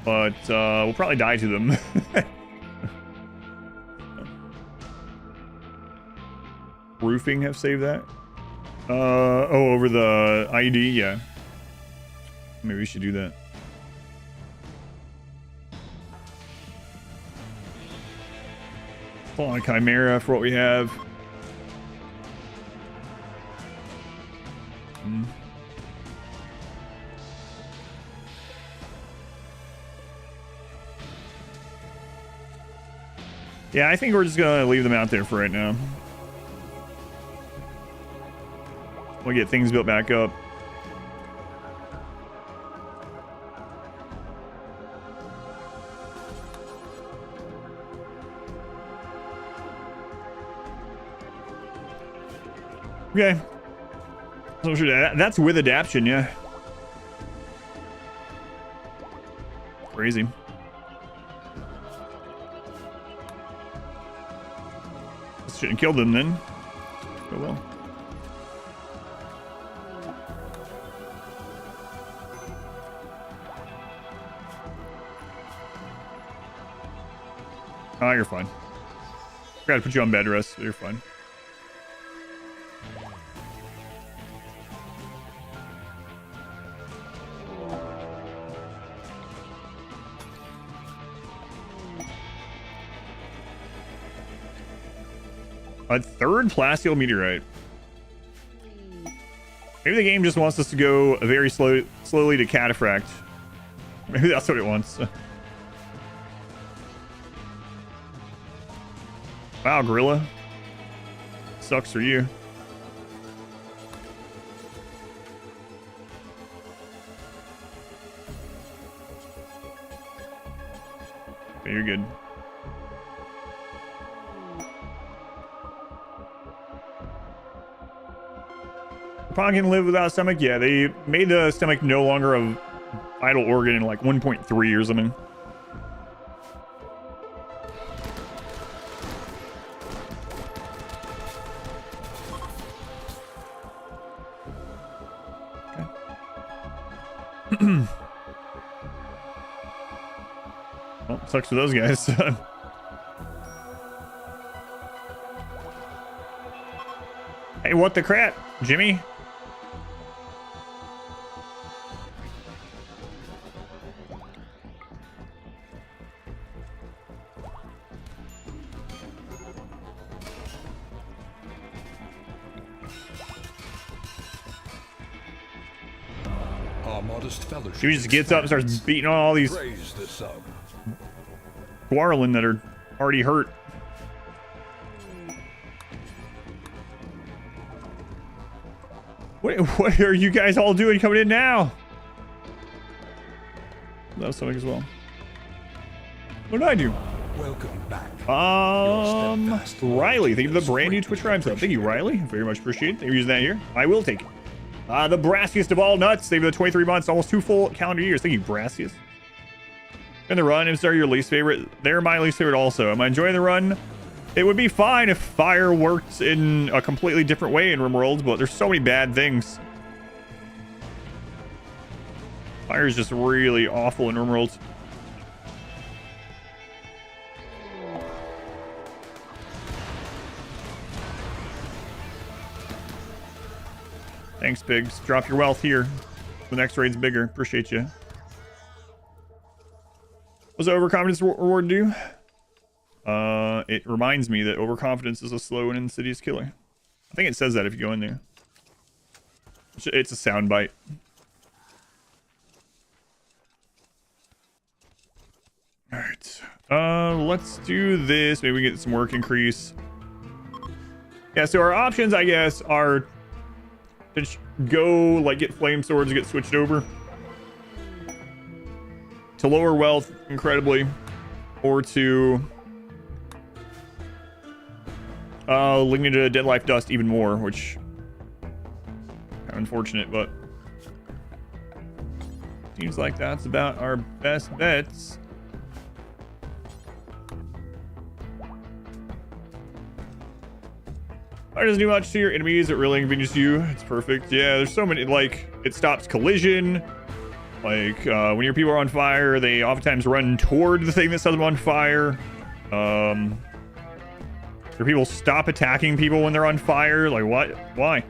A: But we'll probably die to them. Roofing have saved that? Oh, over the IED? Yeah. Maybe we should do that. Pull on a Chimera for what we have. Yeah, I think we're just gonna leave them out there for right now. We'll get things built back up. Okay. So that's with adaption, yeah. Crazy. Shouldn't kill them then. Oh well. Oh, you're fine. Gotta put you on bed rest. You're fine. A third plasteel meteorite. Maybe the game just wants us to go very slowly to cataphract. Maybe that's what it wants. Wow, Gorilla. Sucks for you. Okay, you're good. Pond can live without a stomach? Yeah, they made the stomach no longer a vital organ in like 1.3 or something. Okay. Well, sucks for those guys. Hey, what the crap, Jimmy? She just gets up and starts beating on all these Guaranlens that are already hurt. What are you guys all doing coming in now? That was something as well. What did I do?
B: Welcome back.
A: Riley, thank you for the brand new Twitch Prime sub. Thank you, Riley. Very much appreciate it. Thank you for using that here. I will take it. The brassiest of all nuts. They've been 23 months, almost 2 full calendar years. Thank you, brassiest. And the run, is your least favorite? They're my least favorite also. Am I enjoying the run? It would be fine if fire worked in a completely different way in RimWorld, but there's so many bad things. Fire is just really awful in RimWorld. Thanks, Biggs. Drop your wealth here. The next raid's bigger. Appreciate you. What's the overconfidence reward do? It reminds me that overconfidence is a slow and insidious killer. I think it says that if you go in there. It's a soundbite. Alright. Let's do this. Maybe we get some work increase. Yeah, so our options, I guess, are to go, like, get flame swords, get switched over to lower wealth incredibly, or to linking to dead life dust even more, which kind of unfortunate, but seems like that's about our best bets. Fire doesn't do much to your enemies. It really inconveniences you. It's perfect. Yeah, there's so many, like, it stops collision. Like, when your people are on fire, they oftentimes run toward the thing that set them on fire. Your people stop attacking people when they're on fire. Like, what? Why?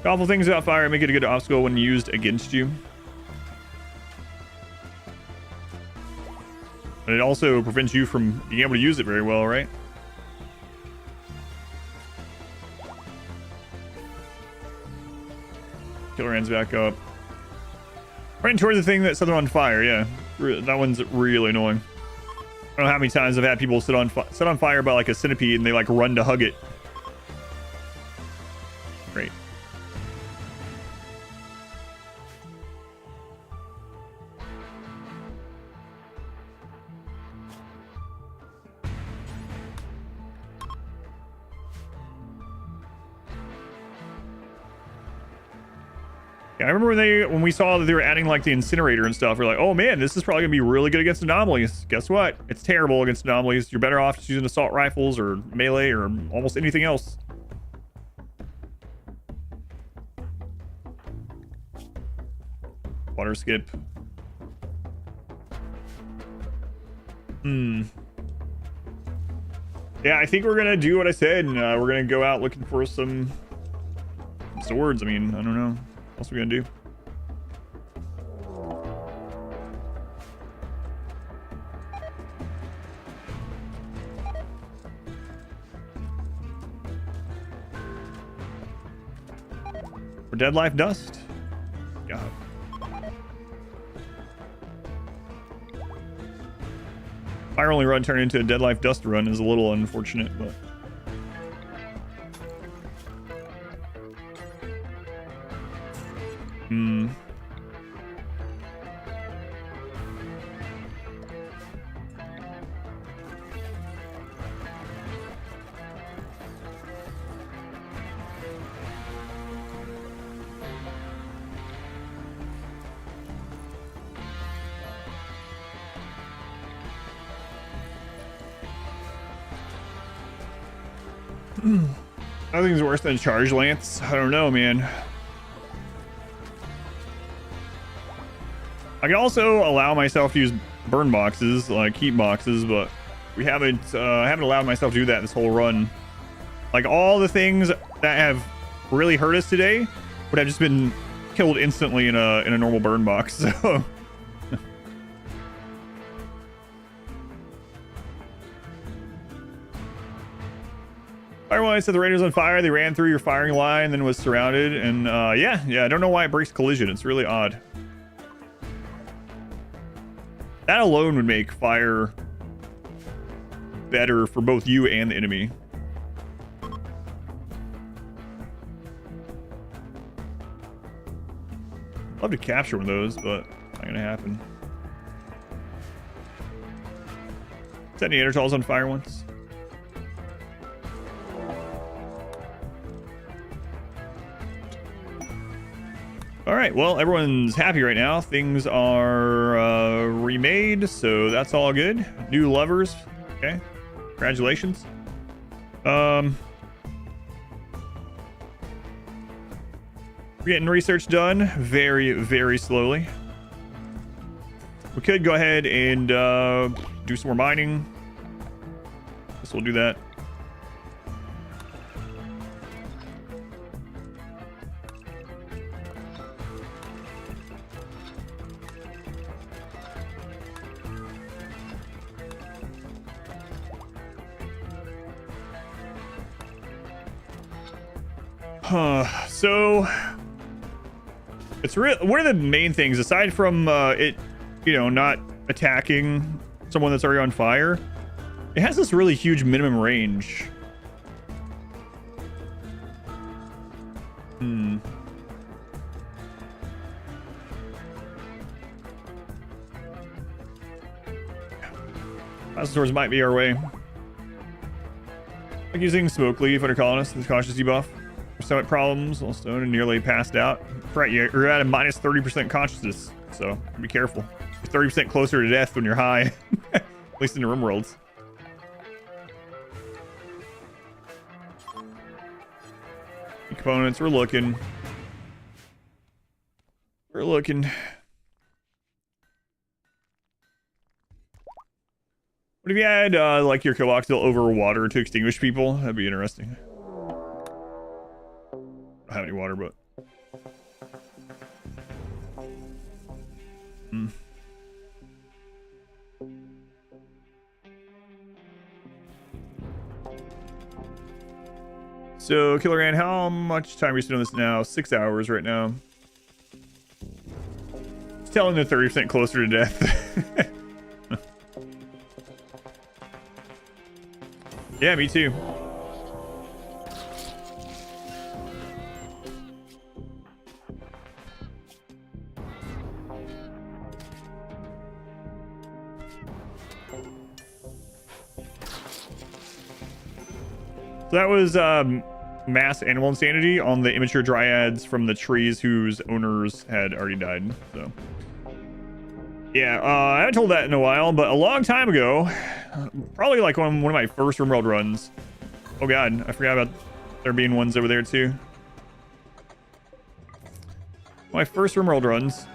A: The awful things about fire make it a good obstacle when used against you. And it also prevents you from being able to use it very well, right? Killer hands back up. Right toward the thing that set them on fire, yeah. That one's really annoying. I don't know how many times I've had people set on fire by like a centipede and they like run to hug it. Great. Yeah, I remember when we saw that they were adding like the incinerator and stuff, we're like, oh man, this is probably gonna be really good against anomalies. Guess what? It's terrible against anomalies. You're better off just using assault rifles or melee or almost anything else. Water skip. Yeah, I think we're gonna do what I said, and we're gonna go out looking for some swords. I mean, I don't know. What else are we gonna do? For Dead Life Dust? God. Fire only run turned into a Dead Life Dust run is a little unfortunate, but nothing's worse than Charge Lance. I don't know, man. I can also allow myself to use burn boxes, like heat boxes, but I haven't allowed myself to do that this whole run. Like all the things that have really hurt us today would have just been killed instantly in a normal burn box. So. Firewall said the Raider's on fire. They ran through your firing line, then was surrounded. And yeah, I don't know why it breaks collision. It's really odd. That alone would make fire better for both you and the enemy. Love to capture one of those, but not gonna happen. Set Neanderthals on fire once. All right, well, everyone's happy right now. Things are remade, so that's all good. New levers, okay. Congratulations. We're getting research done very, very slowly. We could go ahead and do some more mining. Guess we'll do that. So it's one of the main things, aside from it, not attacking someone that's already on fire, it has this really huge minimum range. Dinosaurs might be our way. Like using Smoke Leaf under Colonists, the cautious debuff. Stomach problems, while stoned and nearly passed out. Right, you're at a minus 30% consciousness, so be careful. You're 30% closer to death when you're high, at least in the RimWorlds. Components, we're looking. We're looking. What if you had like your coaxial over water to extinguish people? That'd be interesting. I don't have any water, but So Killer Ant, how much time are you spending on this now? 6 hours right now. It's telling them 30% closer to death. Yeah, me too. So that was mass animal insanity on the immature dryads from the trees whose owners had already died. So yeah, I haven't told that in a while, but a long time ago, probably like on one of my first RimWorld runs. Oh god, I forgot about there being ones over there too. My first RimWorld runs,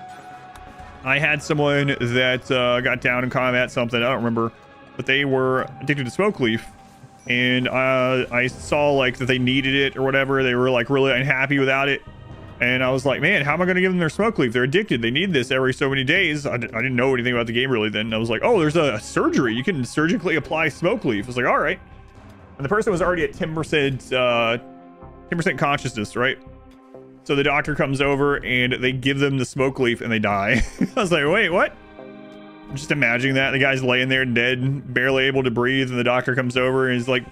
A: I had someone that got down in combat something, I don't remember, but they were addicted to smoke leaf. And I saw like that they needed it or whatever. They were like really unhappy without it. And I was like, man, how am I going to give them their smoke leaf? They're addicted. They need this every so many days. I didn't know anything about the game really then. I was like, oh, there's a surgery. You can surgically apply smoke leaf. I was like, all right. And the person was already at 10% consciousness, right? So the doctor comes over and they give them the smoke leaf and they die. I was like, wait, what? Just imagining that. The guy's laying there dead, barely able to breathe. And the doctor comes over and he's like,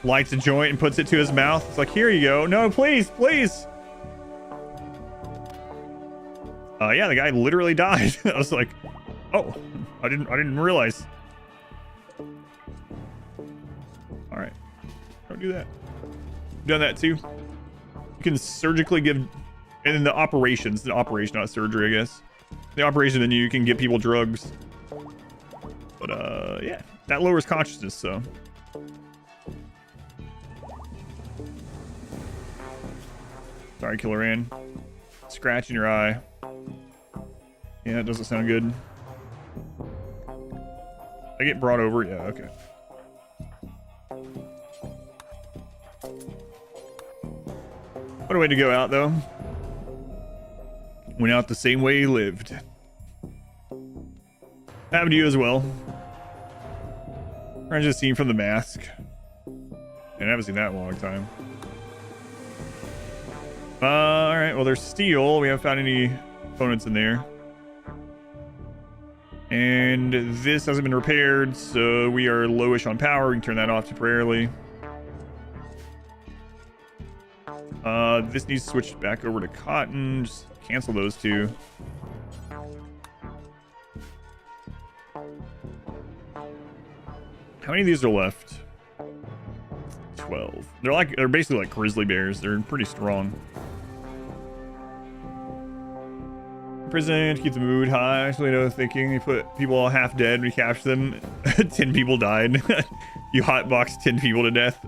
A: lights a joint and puts it to his mouth. It's like, here you go. No, please, please. Yeah, the guy literally died. I was like, oh, I didn't realize. All right, don't do that. I've done that too. You can surgically give, and then the operation, not surgery, I guess. The operation, then you can give people drugs. But yeah, that lowers consciousness, so. Sorry, Killer Ann. Scratch in your eye. Yeah, it doesn't sound good. I get brought over? Yeah, okay. What a way to go out, though. Went out the same way he lived. Happened to you as well. I just seen from the mask. And I haven't seen that in a long time. Alright, well, there's steel. We haven't found any opponents in there. And this hasn't been repaired, so we are lowish on power. We can turn that off temporarily. This needs switched back over to cotton. Just cancel those two. How many of these are left? 12. They're basically like grizzly bears. They're pretty strong. Prison to keep the mood high. Actually, no thinking. You put people all half dead. We capture them. 10 people died. You hotbox 10 people to death.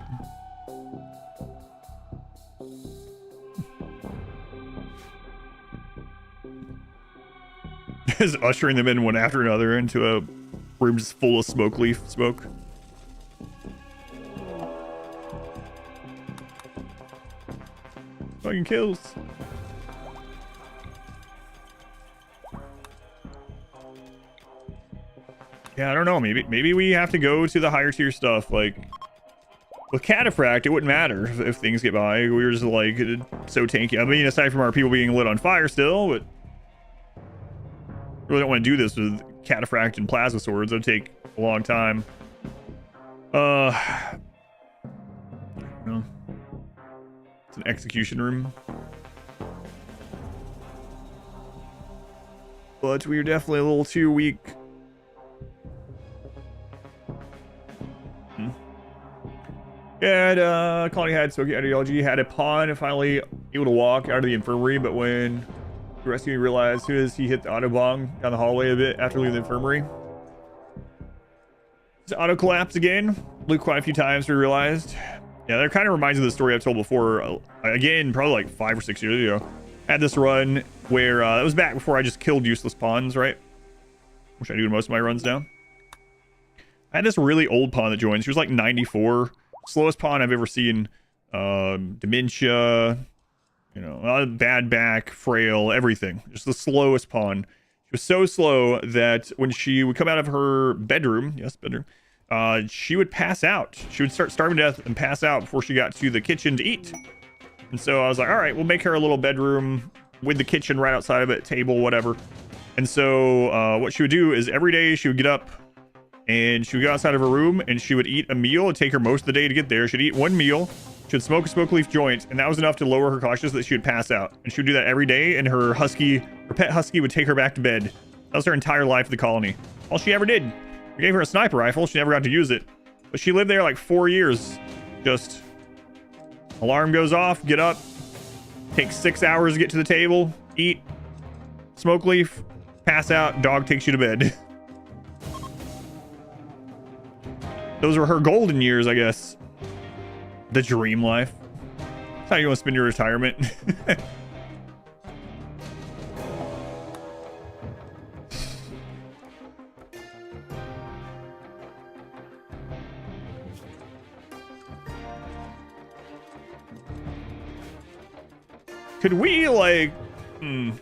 A: Just ushering them in one after another into a room just full of smoke leaf smoke. Fucking kills. Yeah, I don't know. Maybe we have to go to the higher tier stuff. Like with Cataphract, it wouldn't matter if things get by. We were just like so tanky. I mean, aside from our people being lit on fire still, but really don't want to do this with Cataphract and plasma swords. It would take a long time. I don't know. It's an execution room. But we are definitely a little too weak. Yeah, Colony had smoky ideology, had a pawn and finally able to walk out of the infirmary, but when the rescue realized as soon as he hit the auto bong down the hallway a bit after leaving the infirmary. His auto collapsed again. Blew quite a few times, we realized. Yeah, that kind of reminds me of the story I've told before. Again, probably like 5 or 6 years ago. I had this run where that was back before I just killed useless pawns, right? Which I do in most of my runs now. I had this really old pawn that joined. She was like 94. Slowest pawn I've ever seen. Dementia, you know, bad back, frail, everything. Just the slowest pawn. She was so slow that when she would come out of her bedroom, yes, bedroom, she would pass out. She would start starving to death and pass out before she got to the kitchen to eat. And so I was like, all right, we'll make her a little bedroom with the kitchen right outside of it, table, whatever. And so what she would do is every day she would get up and she would go outside of her room and she would eat a meal. It'd take her most of the day to get there. She'd eat one meal. She would smoke a smoke leaf joint, and that was enough to lower her consciousness that she would pass out. And she would do that every day, and her pet husky would take her back to bed. That was her entire life at the colony. All she ever did. We gave her a sniper rifle. She never got to use it. But she lived there like 4 years. Just Alarm goes off, get up. Takes 6 hours to get to the table, eat, smoke leaf, pass out, dog takes you to bed. Those were her golden years, I guess. The dream life. That's how you want to spend your retirement. Could we, like... Could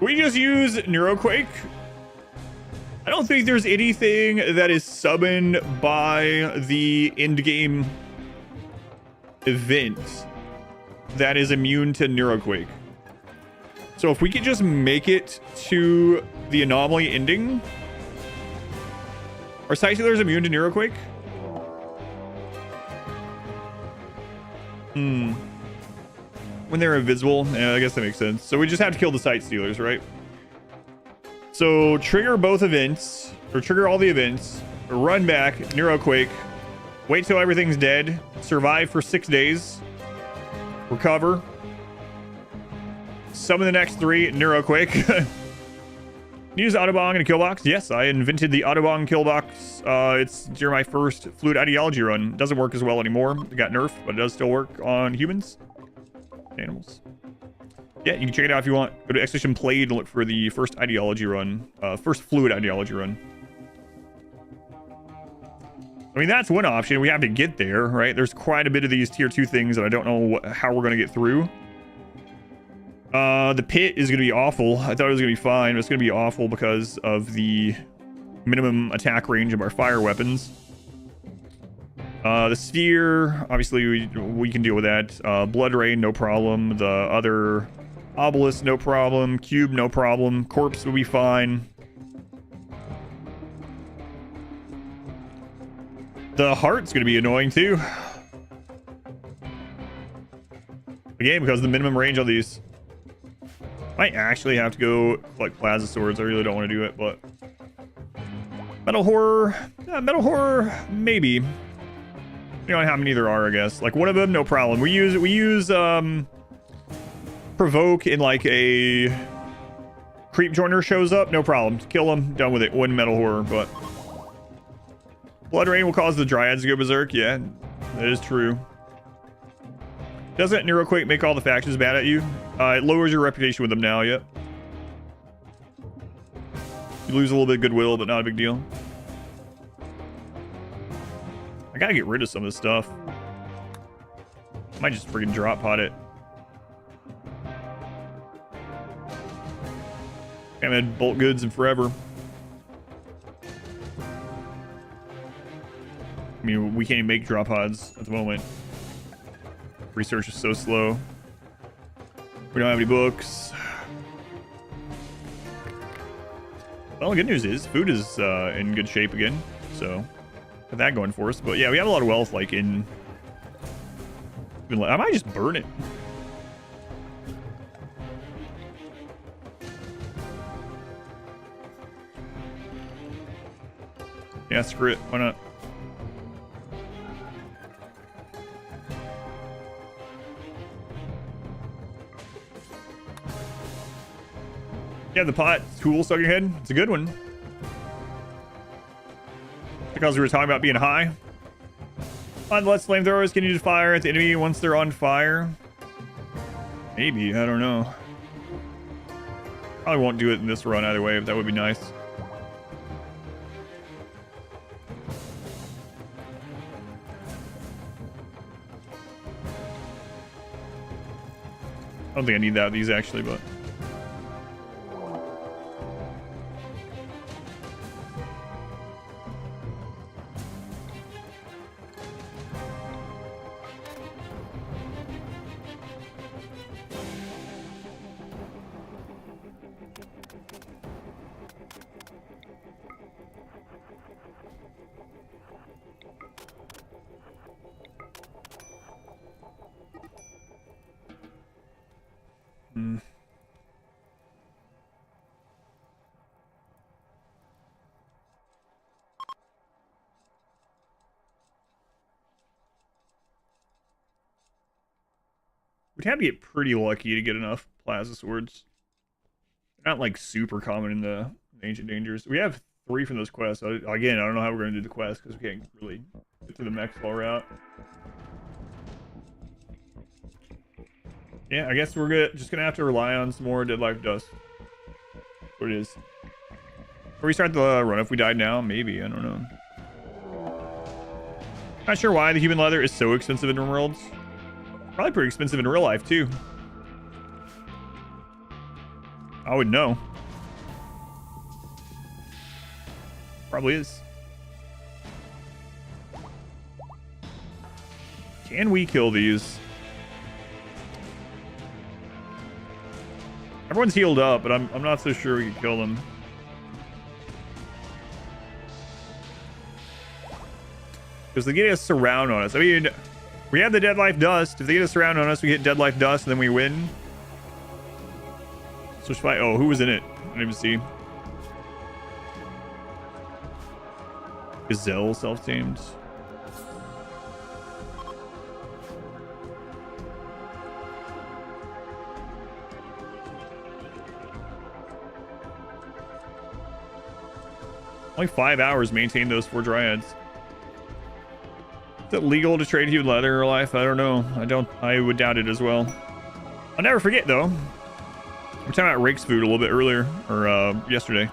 A: we just use Neuroquake? I don't think there's anything that is summoned by the endgame event that is immune to Neuroquake. So if we could just make it to the anomaly ending... Are Sight Stealers immune to Neuroquake? When they're invisible, yeah, I guess that makes sense. So we just have to kill the Sight Stealers, right? So trigger both events, or trigger all the events, run back, Neuroquake, wait till everything's dead, survive for 6 days, recover, summon the next 3, Neuroquake. Use Autobong and a kill box. Yes, I invented the Autobong kill box. It's during my first Fluid Ideology run. It doesn't work as well anymore. It got nerfed, but it does still work on humans. Animals. Yeah, you can check it out if you want. Go to Expedition Played and look for the first ideology run. First Fluid Ideology run. I mean, that's one option. We have to get there, right? There's quite a bit of these tier 2 things that I don't know how we're going to get through. The pit is going to be awful. I thought it was going to be fine, but it's going to be awful because of the minimum attack range of our fire weapons. The sphere, obviously we can deal with that. Blood Rain, no problem. The other obelisk, no problem. Cube, no problem. Corpse will be fine. The heart's going to be annoying too. Again, because of the minimum range on these. Might actually have to go like plasma swords. I really don't want to do it, but metal horror, maybe. You know how many there are, I guess. Like one of them, no problem. We use provoke in like a creep joiner shows up, no problem. Kill him, done with it. One metal horror, but blood rain will cause the dryads to go berserk. Yeah, that is true. Doesn't Neuroquake make all the factions bad at you? It lowers your reputation with them now. Yep. You lose a little bit of goodwill, but not a big deal. I gotta get rid of some of this stuff. Might just freaking drop pot it. I haven't had bulk goods in forever. I mean, we can't even make drop pods at the moment. Research is so slow. We don't have any books. Well, the good news is food is in good shape again, so got that going for us. But yeah, we have a lot of wealth, like in. I might just burn it. Yeah, screw it. Why not? Yeah, the pot tool stuck in your head. It's a good one. Because we were talking about being high. Unless flamethrowers can use fire at the enemy once they're on fire. Maybe, I don't know. Probably won't do it in this run either way, but that would be nice. I don't think I need that of these actually, but. We'd have to get pretty lucky to get enough plasma swords. They're not like super common in the ancient dangers. We have 3 from those quests. Again, I don't know how we're going to do the quest because we can't really get through the Mexball route. Yeah, I guess we're good. Just gonna have to rely on some more dead life dust. What it is. Or we start the run if we died now, maybe. I don't know. Not sure why the human leather is so expensive in RimWorlds. Probably pretty expensive in real life too. I would know. Probably is. Can we kill these? Everyone's healed up, but I'm not so sure we can kill them. Because they get a surround on us. I mean, we have the dead life dust. If they get a surround on us, we get dead life dust, and then we win. So fight. Oh, who was in it? I didn't even see. Gazelle self-tamed. Only 5 hours maintain those 4 dryads. Is it legal to trade human leather in real life? I don't know. I would doubt it as well. I'll never forget though. We're talking about Rake's food a little bit earlier, or yesterday.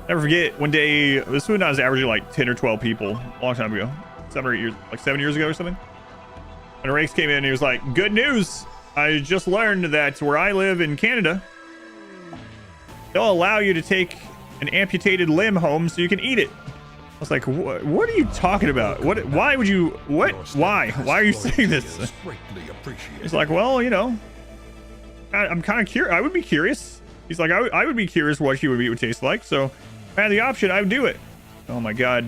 A: Never forget one day, this was when I was averaging like 10 or 12 people a long time ago. 7 or 8 years, like 7 years ago or something. And Rakes came in and he was like, good news. I just learned that where I live in Canada, they'll allow you to take an amputated limb home so you can eat it. I was like, what are you talking about? Why would you, why are you saying this? He's like, well, you know, I'm kind of curious. I would be curious. He's like, I would be curious what human meat would taste like. So if I had the option, I would do it. Oh my God.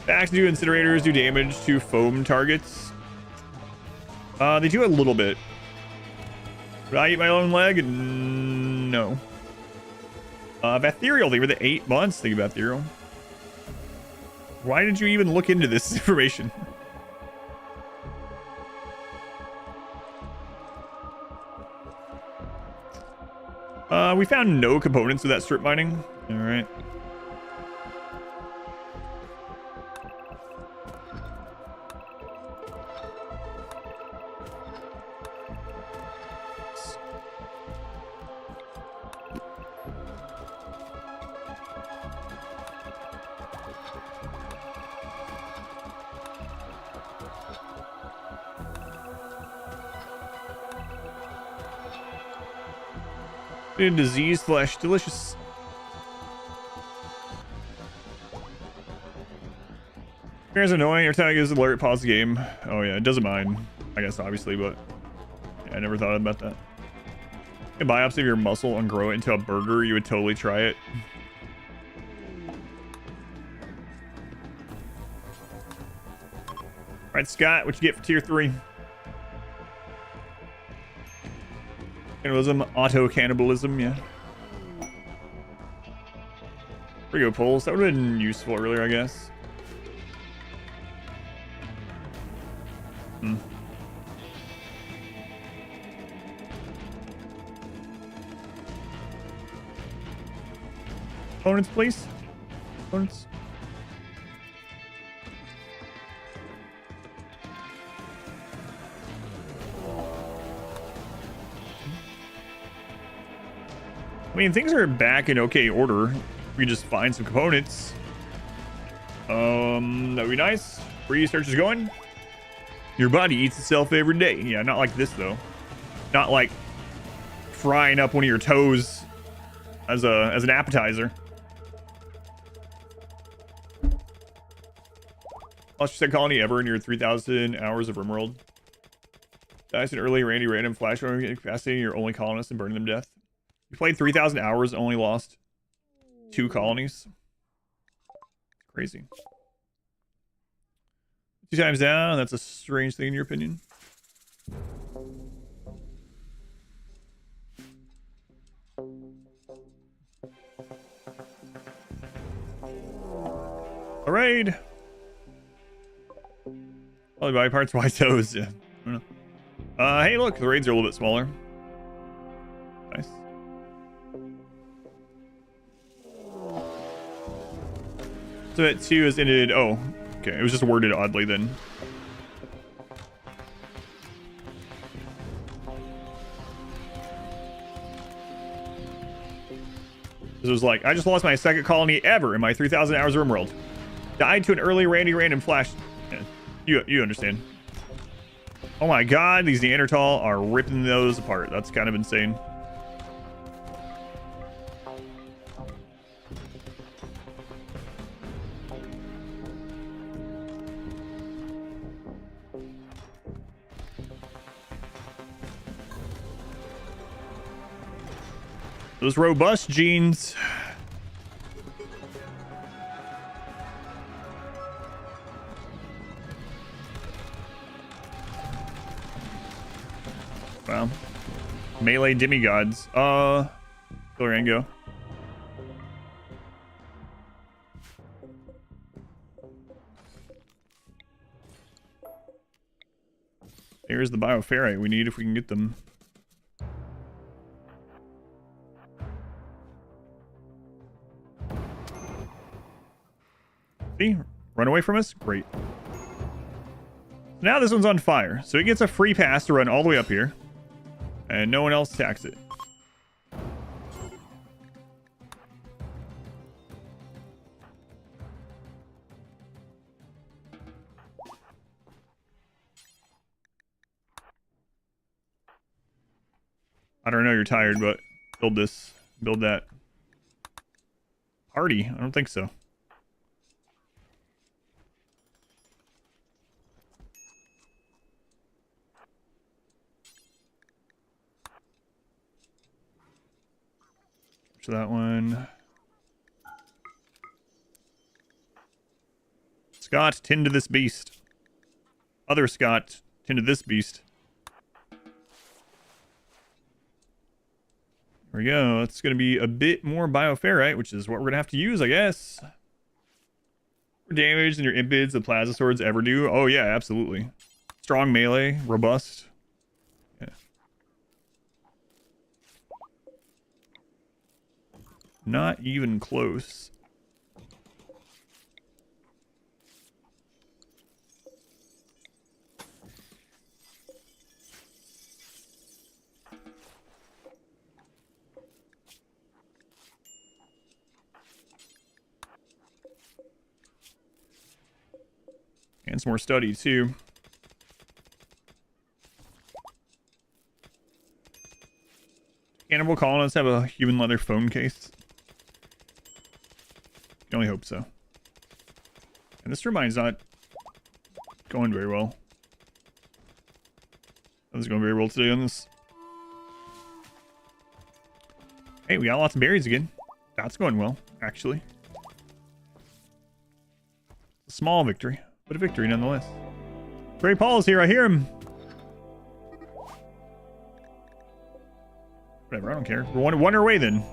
A: Backs do incinerators do damage to foam targets. They do a little bit. Would I eat my own leg? No. Ethereal, they were the 8 months thing about Ethereal. Why did you even look into this information? We found no components of that strip mining. All right. Disease flesh, delicious. It's annoying every time I get this alert, pause the game. Oh yeah, it doesn't mind, I guess, obviously, but yeah, I never thought about that. A biopsy of your muscle and grow it into a burger, you would totally try it. All right, Scott, what you get for tier 3? Cannibalism, auto-cannibalism, yeah. Pretty good pulls. That would have been useful earlier, I guess. Opponents, please. Opponents. I mean, things are back in okay order. We just find some components. That'd be nice. Research is going. Your body eats itself every day. Yeah, not like this though. Not like frying up one of your toes as an appetizer. Lost your second colony ever in your 3,000 hours of RimWorld. Dies an early Randy random flash capacity your only colonists and burning them to death. You played 3,000 hours and only lost 2 colonies. Crazy. 2 times down, that's a strange thing in your opinion. All right. Probably body parts, white toes. Yeah. I don't know. Hey, look, the raids are a little bit smaller. Nice. So that 2 is ended. Oh, okay. It was just worded oddly then. This was like, I just lost my second colony ever in my 3,000 hours of RimWorld. Died to an early random flash. Yeah, you understand. Oh my god, these Neanderthal are ripping those apart. That's kind of insane. Those robust genes. Wow. Melee demigods. Gaurango. Here's the bioferrite we need if we can get them. See? Run away from us? Great. Now this one's on fire, so it gets a free pass to run all the way up here. And no one else attacks it. I don't know, you're tired, but build this. Build that. Party? I don't think so. So that one. Scott, tend to this beast. Other Scott, tend to this beast. There we go. It's going to be a bit more bioferrite, which is what we're going to have to use, I guess. More damage than your Impids, the plasma swords ever do. Oh, yeah, absolutely. Strong melee, robust. Yeah. Not even close. And some more study, too. Cannibal colonists have a human leather phone case. I can only hope so. And this turbine's not going very well. That was going very well today on this. Hey, we got lots of berries again. That's going well, actually. A small victory. But a victory nonetheless. Gray Paul's here, I hear him. Whatever, I don't care. We're one away then.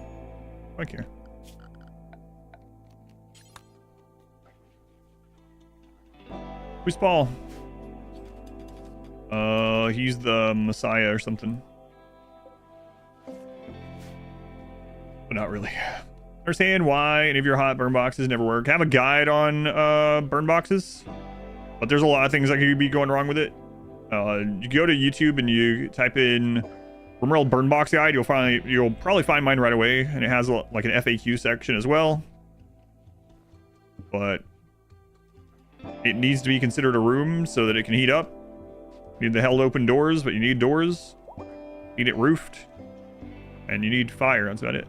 A: I don't care. Who's Paul? He's the Messiah or something. But not really. Understand why any of your hot burn boxes never work. Have a guide on burn boxes. But there's a lot of things that could be going wrong with it. You go to YouTube and you type in RimWorld burn box guide. You'll probably find mine right away, and it has like an FAQ section as well. But it needs to be considered a room so that it can heat up. You need the held open doors, but you need doors. You need it roofed, and you need fire. That's about it.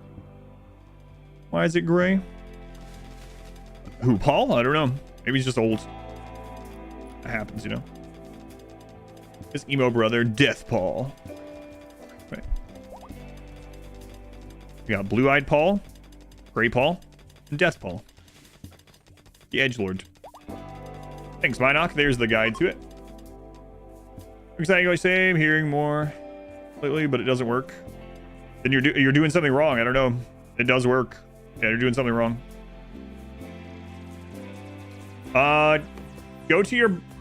A: Why is it gray? Who, Paul? I don't know. Maybe he's just old. That happens, you know. His emo brother, Death Paul. Right. We got Blue-Eyed Paul, Gray Paul, and Death Paul. The Edgelord. Thanks, Minoc. There's the guide to it. Exactly same. Hearing more lately, but it doesn't work. Then you're doing something wrong. I don't know. It does work. Yeah, you're doing something wrong.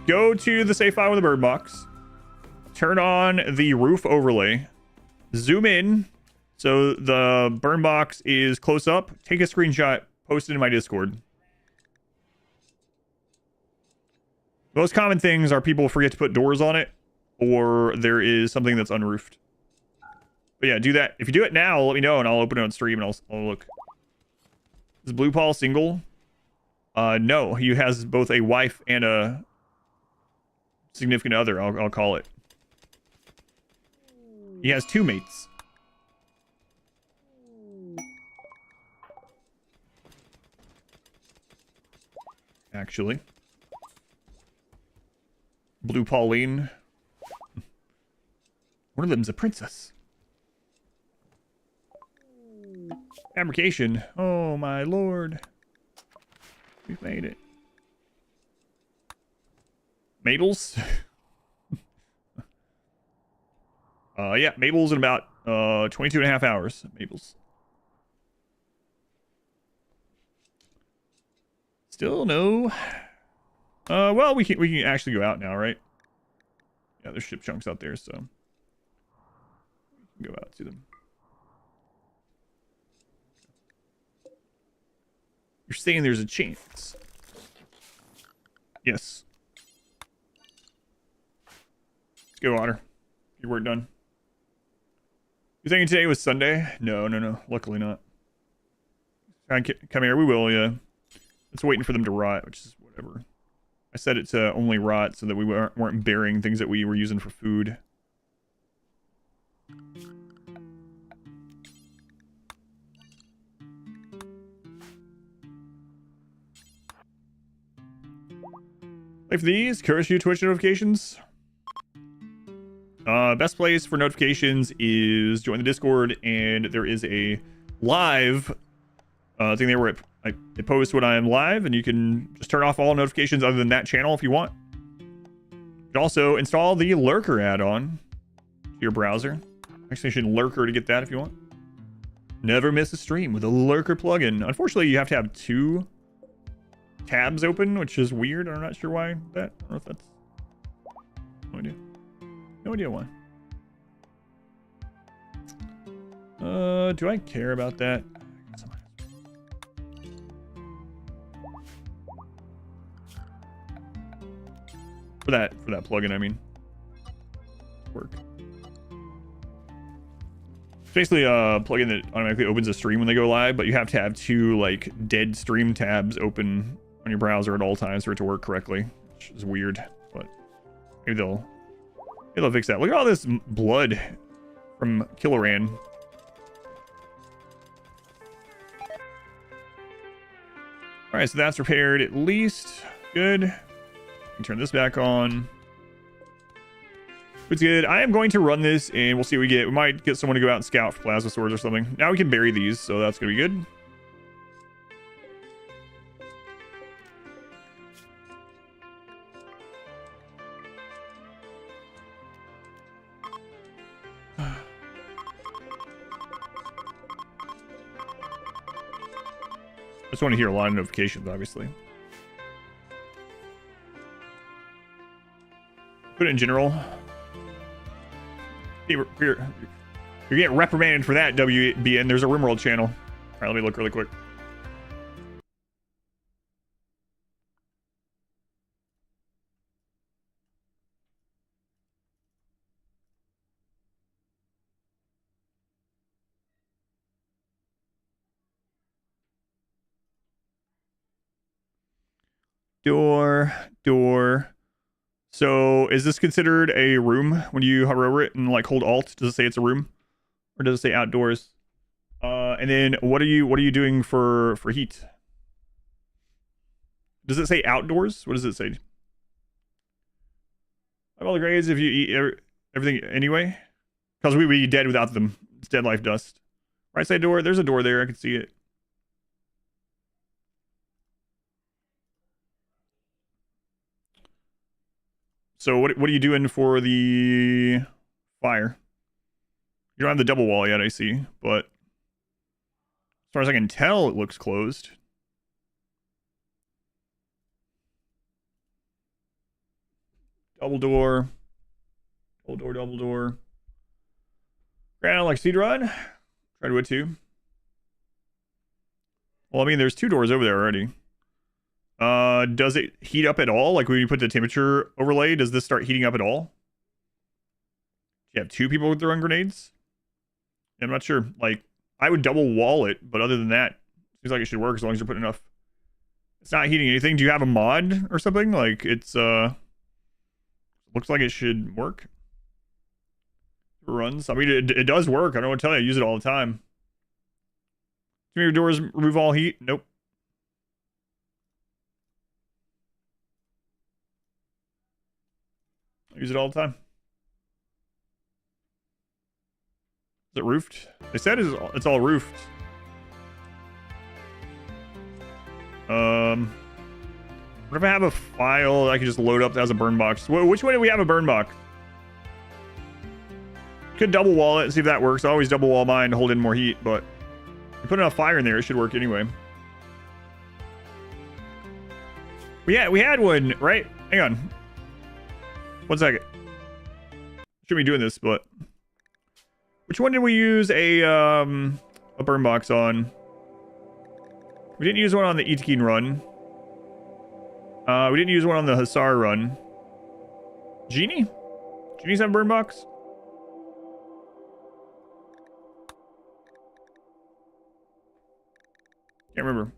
A: Go to the save file with the bird box. turn on the roof overlay, zoom in so the burn box is close up, take a screenshot, post it in my Discord. Most common things are people forget to put doors on it, or there is something that's unroofed. But yeah, do that. If you do it now, let me know and I'll open it on stream and I'll look. Is Blue Paul single? No, he has both a wife and a significant other, I'll call it. He has 2 mates. Actually. Blue Pauline. One of them's a princess. Fabrication. Oh my lord. We've made it. Mabel's? Yeah, Mabel's in about 22 and a half hours. Mabel's. Still no. Well, we can actually go out now, right? Yeah, there's ship chunks out there, so we can go out to them. You're saying there's a chance? Yes. Let's go, Otter. Your work done. You thinking today was Sunday? No. Luckily not. Come here. We will, yeah. It's waiting for them to rot, which is whatever. I set it to only rot so that we weren't burying things that we were using for food. Wait for these. Curse you Twitch notifications. Best place for notifications is join the Discord, and there is a live thing there where it posts when I am live, and you can just turn off all notifications other than that channel if you want. You can also install the Lurker add-on to your browser. Actually, you should Lurker to get that if you want. Never miss a stream with a Lurker plugin. Unfortunately, you have to have 2 tabs open, which is weird. I'm not sure why that. I don't know if that's... No idea. No idea why. Do I care about that? For that plugin, I mean. Work. It's basically a plugin that automatically opens a stream when they go live, but you have to have 2 like dead stream tabs open on your browser at all times for it to work correctly, which is weird, but maybe they'll fix that. Look at all this blood from Killoran. All right, so that's repaired at least. Good. We can turn this back on. It's good. I am going to run this and we'll see what we get. We might get someone to go out and scout for plasma swords or something. Now we can bury these, so that's going to be good. I just want to hear a lot of notifications, obviously. Put it in general. You're getting reprimanded for that, WBN. There's a RimWorld channel. All right, let me look really quick. Door. So is this considered a room when you hover over it and like hold Alt? Does it say it's a room, or does it say outdoors? And then what are you doing for heat? Does it say outdoors? What does it say? Like all the grades if you eat everything anyway, because we'd be dead without them. It's dead life dust. Right side door. There's a door there. I can see it. So what are you doing for the fire? You don't have the double wall yet, I see, but as far as I can tell, it looks closed. Double door. Double door, double door. Granite like seed rod. Try to wood too. Well, I mean, there's 2 doors over there already. Does it heat up at all? Like when you put the temperature overlay, does this start heating up at all? You have 2 people throwing grenades? I'm not sure. Like, I would double wall it, but other than that, seems like it should work as long as you're putting enough. It's not heating anything. Do you have a mod or something? Like, it's, looks like it should work. It runs. I mean, it does work. I don't want to tell you. I use it all the time. Too many doors remove all heat? Nope. I use it all the time. Is it roofed? They said it's all roofed. What if I have a file that I can just load up that has a burn box? Which way do we have a burn box? Could double wall it and see if that works. I always double wall mine to hold in more heat, but if you put enough fire in there, it should work anyway. We had one, right? Hang on. 1 second. Shouldn't be doing this, but which one did we use a burn box on? We didn't use one on the Itakin run. We didn't use one on the Hussar run. Genie? Genie's have a burn box? Can't remember.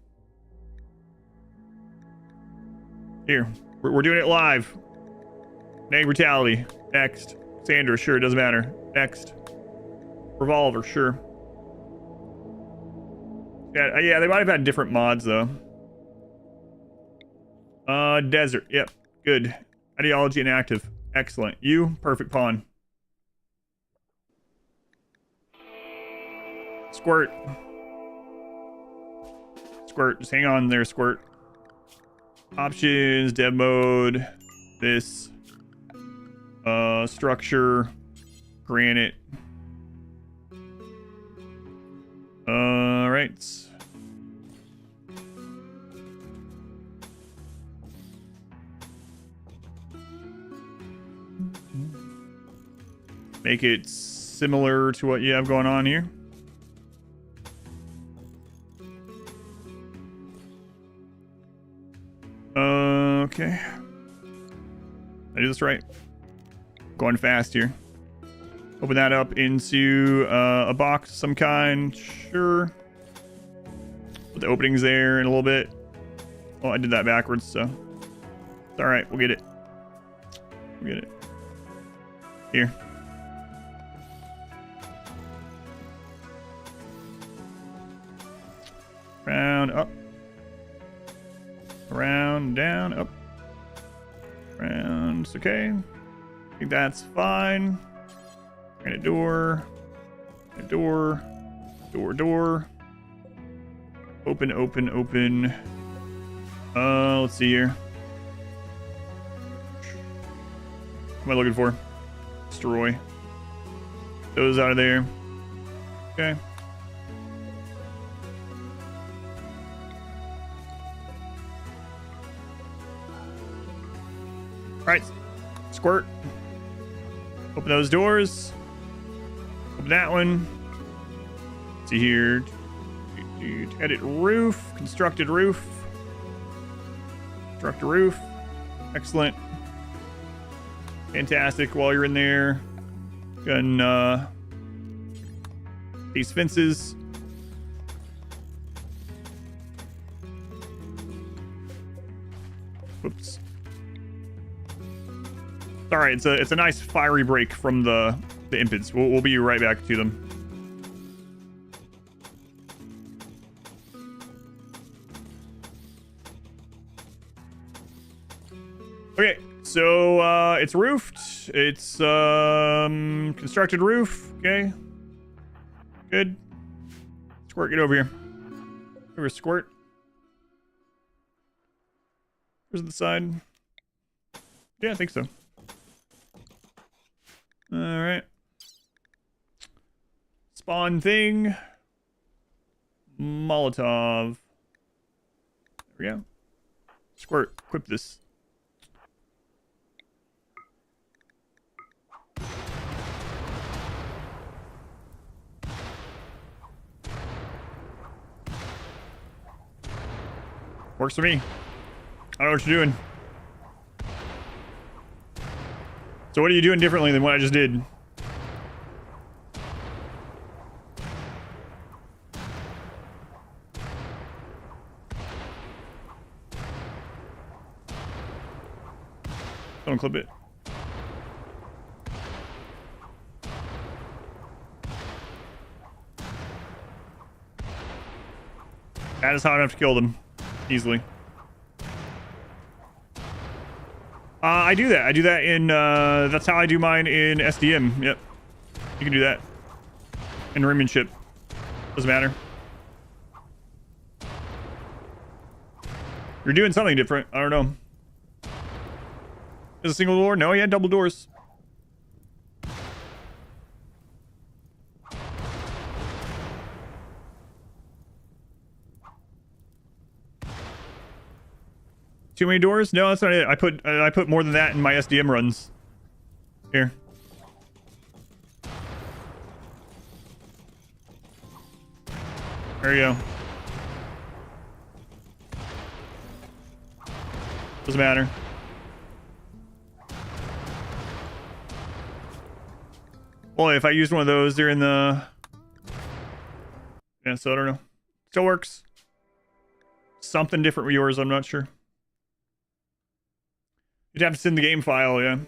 A: Here. We're doing it live. Neg Brutality. Next. Sandra, sure, it doesn't matter. Next. Revolver, sure. Yeah, they might have had different mods, though. Desert. Yep. Good. Ideology inactive. Excellent. You, perfect pawn. Squirt. Squirt. Just hang on there, Squirt. Options, dev mode. This. Structure. Granite. Alright. Make it similar to what you have going on here. Okay. I do this right. Going fast here. Open that up into a box of some kind. Sure. Put the openings there in a little bit. Oh, I did that backwards, so it's all right. We'll get it. We'll get it. Here. Round, up. Around, down, up. Round, it's okay. I think that's fine. Granite door. Granite door. Door, door. Open, open, open. Let's see here. What am I looking for? Destroy. Those out of there. Okay. Alright. Squirt. Open those doors. Open that one. Let's see here. Edit roof. Constructed roof. Construct a roof. Excellent. Fantastic. While you're in there, gun these fences. Oops. All right, it's a nice fiery break from the Impids. We'll be right back to them. Okay, so it's roofed. It's constructed roof. Okay, good. Squirt, get over here. Over, Squirt. Where's the side? Yeah, I think so. All right. Spawn thing. Molotov. There we go. Squirt, equip this. Works for me. I don't know what you're doing. So what are you doing differently than what I just did? Don't clip it. That is how I have to kill them easily. I do that. I do that in, that's how I do mine in SDM. Yep. You can do that. In Rimmanship. Doesn't matter. You're doing something different. I don't know. Is a single door? No, he had double doors. Too many doors? No, that's not it. I put more than that in my SDM runs. Here. There you go. Doesn't matter. Well, if I used one of those during the... Yeah, so I don't know. Still works. Something different with yours, I'm not sure. You'd have to send the game file, yeah.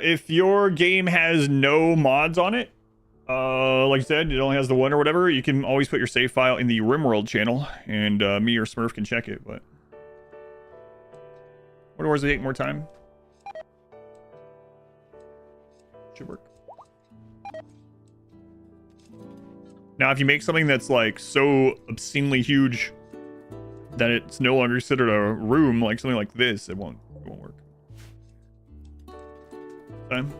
A: If your game has no mods on it, like I said, it only has the one or whatever, you can always put your save file in the RimWorld channel, and me or Smurf can check it, but... What doors take more time? Should work. Now, if you make something that's like so obscenely huge that it's no longer considered a room, like something like this, it won't work. Time.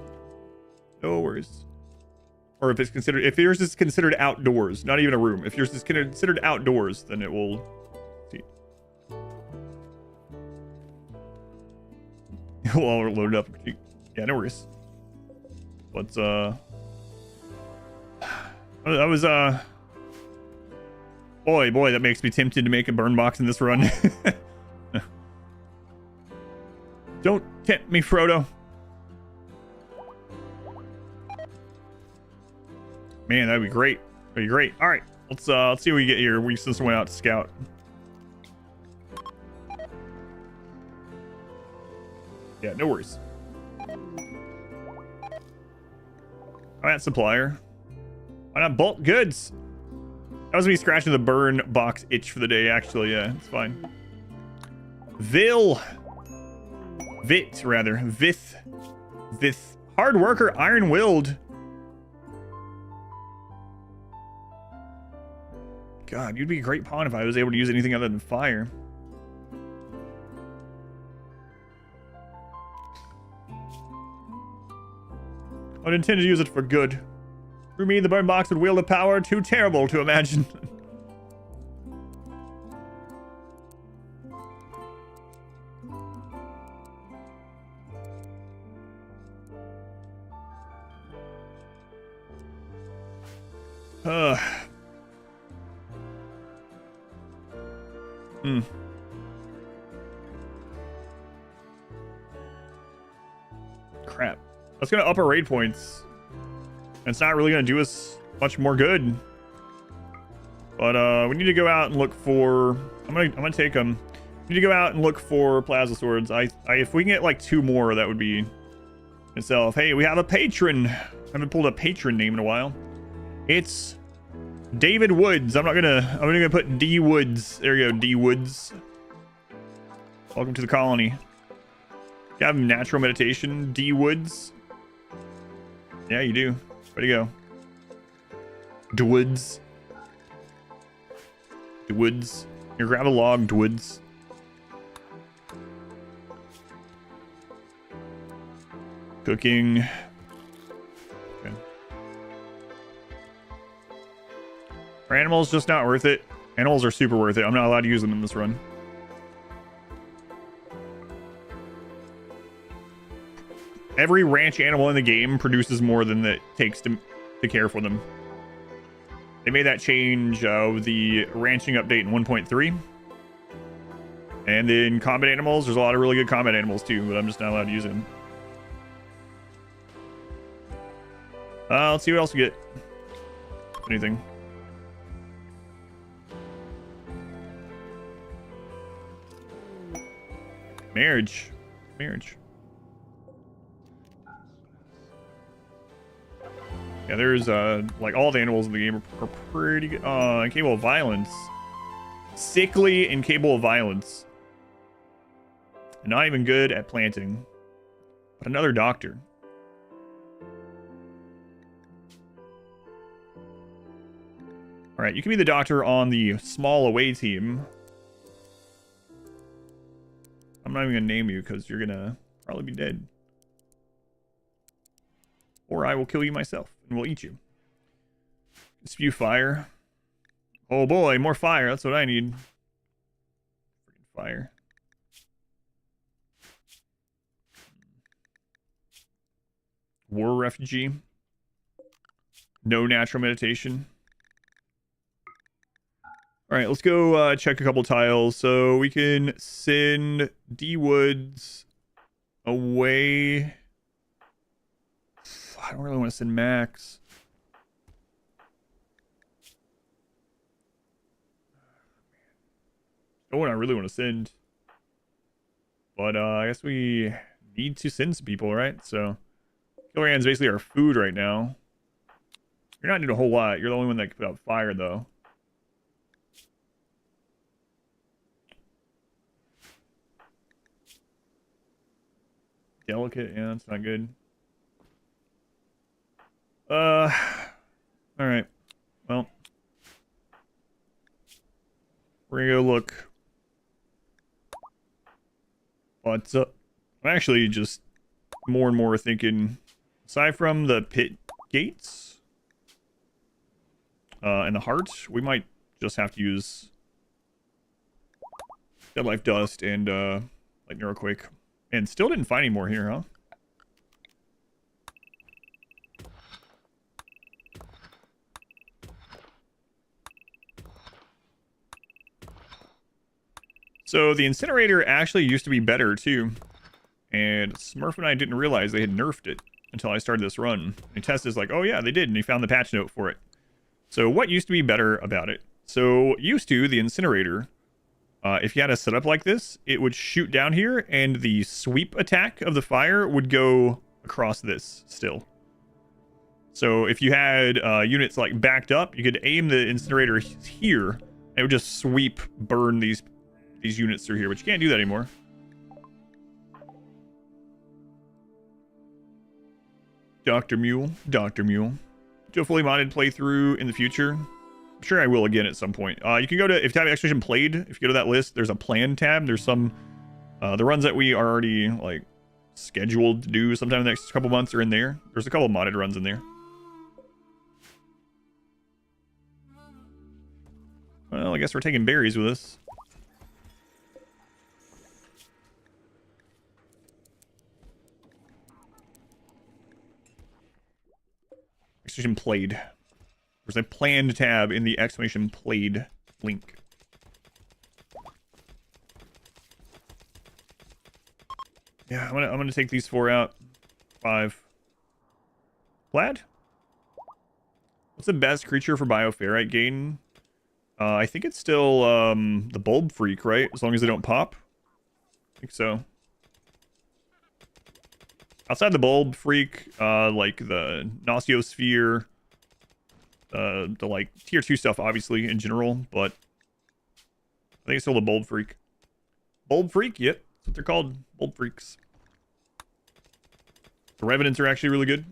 A: No worries. Or if it's considered, if yours is considered outdoors, not even a room. If yours is considered outdoors, then it will. See. We'll all load it up. Yeah, no worries. What's that was boy, that makes me tempted to make a burn box in this run. Don't tempt me, Frodo. Man, that'd be great. That'd be great. All right, let's see what we get here. We send someone out to scout. Yeah, no worries. All right, supplier. Why not bulk goods? That was me scratching the burn box itch for the day, actually. Yeah, it's fine. Vith, rather. Vith. Hard worker, iron-willed. God, you'd be a great pawn if I was able to use anything other than fire. I'd intend to use it for good. For me, the burn box would wield a power too terrible to imagine. Crap. That's gonna up our raid points. And it's not really gonna do us much more good. But we need to go out and look for. I'm gonna take them. We need to go out and look for plasma swords. If we can get like 2 more, that would be itself. Hey, we have a patron. I haven't pulled a patron name in a while. It's David Woods. I'm gonna put D Woods. There you go, D Woods. Welcome to the colony. You have natural meditation, D Woods. Yeah, you do. Where'd you go? Dwids. Dwids. Here, grab a log, Dwids. Cooking. Okay. For animals, just not worth it. Animals are super worth it. I'm not allowed to use them in this run. Every ranch animal in the game produces more than it takes to care for them. They made that change with the ranching update in 1.3. And then combat animals, there's a lot of really good combat animals too, but I'm just not allowed to use them. Let's see what else we get. Anything. Marriage. Yeah, there's like all the animals in the game are pretty good. Incapable of violence. Sickly, incapable of violence. And not even good at planting. But another doctor. Alright, you can be the doctor on the small away team. I'm not even going to name you because you're going to probably be dead. Or I will kill you myself and will eat you. Spew fire. Oh boy, more fire. That's what I need. Freaking fire. War refugee. No natural meditation. Alright, let's go check a couple tiles. So we can send D Woods away. I don't really want to send Max. No one I really want to send. But I guess we need to send some people, right? So Gauranlens basically our food right now. You're not doing a whole lot. You're the only one that can put out fire, though. Delicate, yeah, that's not good. Alright. Well. We're gonna go look. But, I'm actually just more and more thinking, aside from the pit gates, and the heart, we might just have to use Dead Life Dust and, like Neuroquake. And still didn't find any more here, huh? So the incinerator actually used to be better too. And Smurf and I didn't realize they had nerfed it until I started this run. And Tessa's like, oh yeah, they did. And he found the patch note for it. So what used to be better about it? So used to, the incinerator, if you had a setup like this, it would shoot down here and the sweep attack of the fire would go across this still. So if you had units like backed up, you could aim the incinerator here and it would just sweep, burn these units through here, but you can't do that anymore. Dr. Mule. Do a fully modded playthrough in the future. I'm sure I will again at some point. You can go to, if you have Expedition Played, if you go to that list, there's a plan tab. There's some, the runs that we are already, like, scheduled to do sometime in the next couple months are in there. There's a couple of modded runs in there. Well, I guess we're taking berries with us. Exclamation Played. There's a planned tab in the exclamation Played link. Yeah, I'm gonna take these 4 out. 5. Plaid? What's the best creature for Bioferrite gain? I think it's still the Bulb Freak, right? As long as they don't pop. I think so. Outside the Bulb Freak, like the Nosciosphere, the like tier 2 stuff, obviously, in general, but I think it's still the Bulb Freak. Bulb Freak, yep. That's what they're called. Bulb Freaks. The Revenants are actually really good.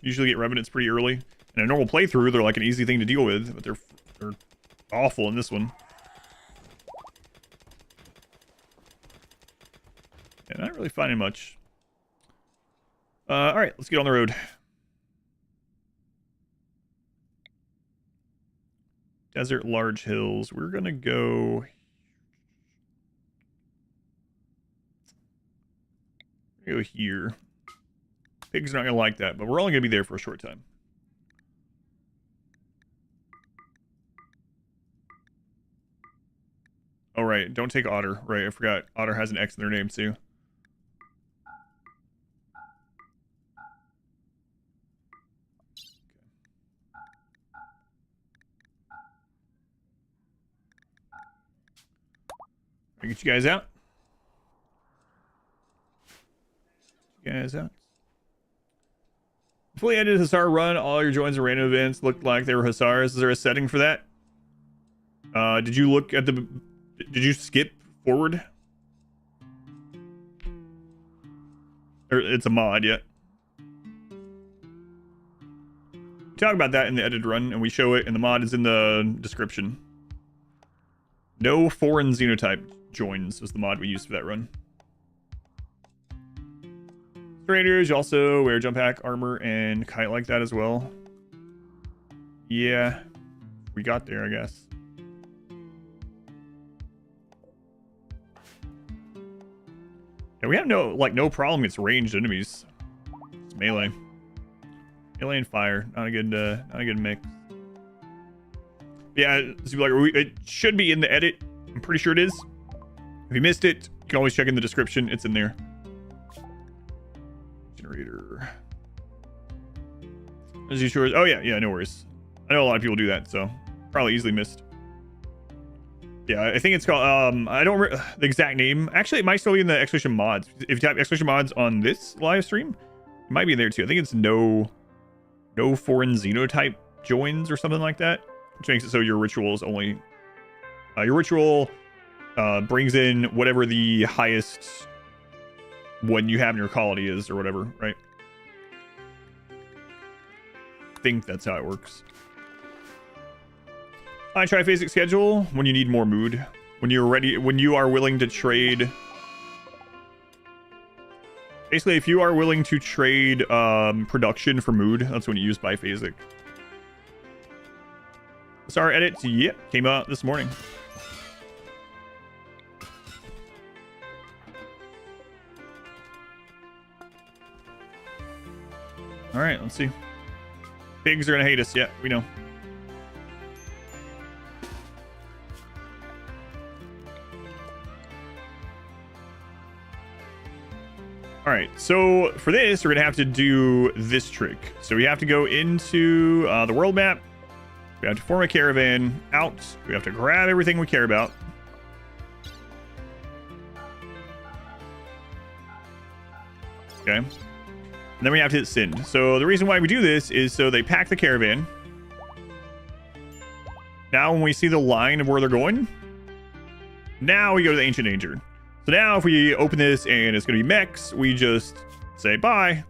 A: Usually get Revenants pretty early. In a normal playthrough, they're like an easy thing to deal with, but they're awful in this one. Yeah, not really finding much. Alright, let's get on the road. Desert, large hills. We're gonna go here. Pigs are not gonna like that, but we're only gonna be there for a short time. right. Don't take Otter. Right, I forgot. Otter has an X in their name, too. I'll get you guys out. Fully edited Hussar run. All your joins and random events looked like they were Hussars. Is there a setting for that? Did you look at the... Did you skip forward? Or it's a mod, yeah. We talk about that in the edited run, and we show it, and the mod is in the description. No foreign Xenotype joins was the mod we used for that run. Traders, you also wear jump pack, armor, and kite like that as well. Yeah, we got there, I guess. Yeah, we have no problem against ranged enemies. It's melee. Melee and fire, not a good mix. Yeah, it should be in the edit. I'm pretty sure it is. If you missed it, you can always check in the description. It's in there. Generator. As you sure? Oh yeah, no worries. I know a lot of people do that, so probably easily missed. Yeah, I think it's called. I don't the exact name. Actually, it might still be in the exclamation mods. If you type exclamation mods on this live stream, it might be there too. I think it's no foreign Xenotype joins or something like that, which makes it so your ritual is only your ritual brings in whatever the highest one you have in your colony is or whatever, right? I think that's how it works. Triphasic schedule when you need more mood, when you're ready, when you are willing to trade. Basically, if you are willing to trade production for mood, that's when you use biphasic. Sorry, edit. Yep, came out this morning. All right, let's see. Pigs are gonna hate us. Yeah, we know. All right, so for this, we're gonna have to do this trick. So we have to go into the world map. We have to form a caravan out. We have to grab everything we care about. Okay. And then we have to hit send. So the reason why we do this is so they pack the caravan. Now when we see the line of where they're going, now we go to the Ancient Danger. So now if we open this and it's going to be mechs, we just say bye.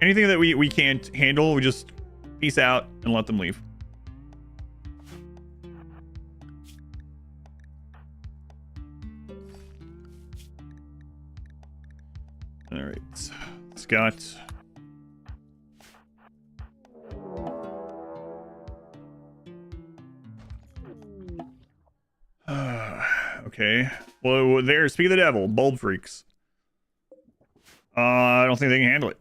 A: Anything that we can't handle, we just peace out and let them leave. All right, Scott. Okay. Well, there, speak of the devil, bulb freaks. I don't think they can handle it.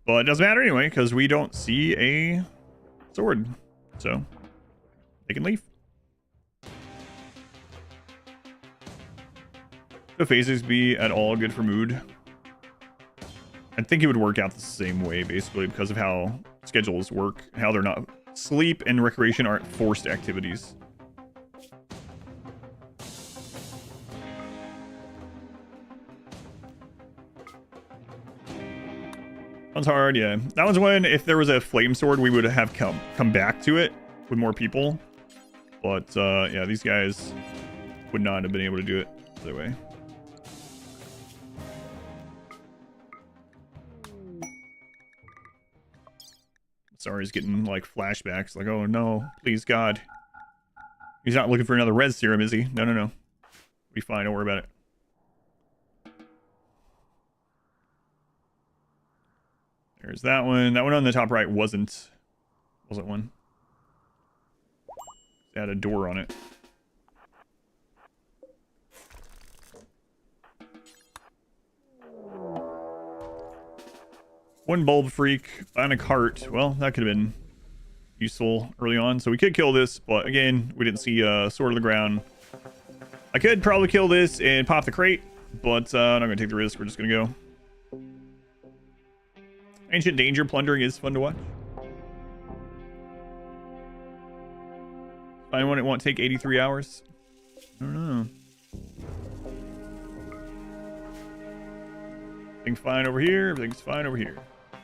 A: But it doesn't matter anyway, because we don't see a sword. So, they can leave. Would phasers be at all good for mood? I think it would work out the same way, basically, because of how schedules work, how they're not. Sleep and recreation aren't forced activities. That one's hard, yeah. That one's when, if there was a flame sword, we would have come back to it with more people. But, yeah, these guys would not have been able to do it the other way. Sorry, he's getting, like, flashbacks. Like, oh, no, please, God. He's not looking for another res serum, is he? No, no, no. Be fine, don't worry about it. There's that one. That one on the top right wasn't one. It had a door on it. One bulb freak on a cart. Well, that could have been useful early on. So we could kill this, but again, we didn't see a sword on the ground. I could probably kill this and pop the crate, but I'm not gonna take the risk. We're just gonna go. Ancient Danger plundering is fun to watch. Find one, it won't take 83 hours. I don't know. Everything's fine over here. Everything's fine over here.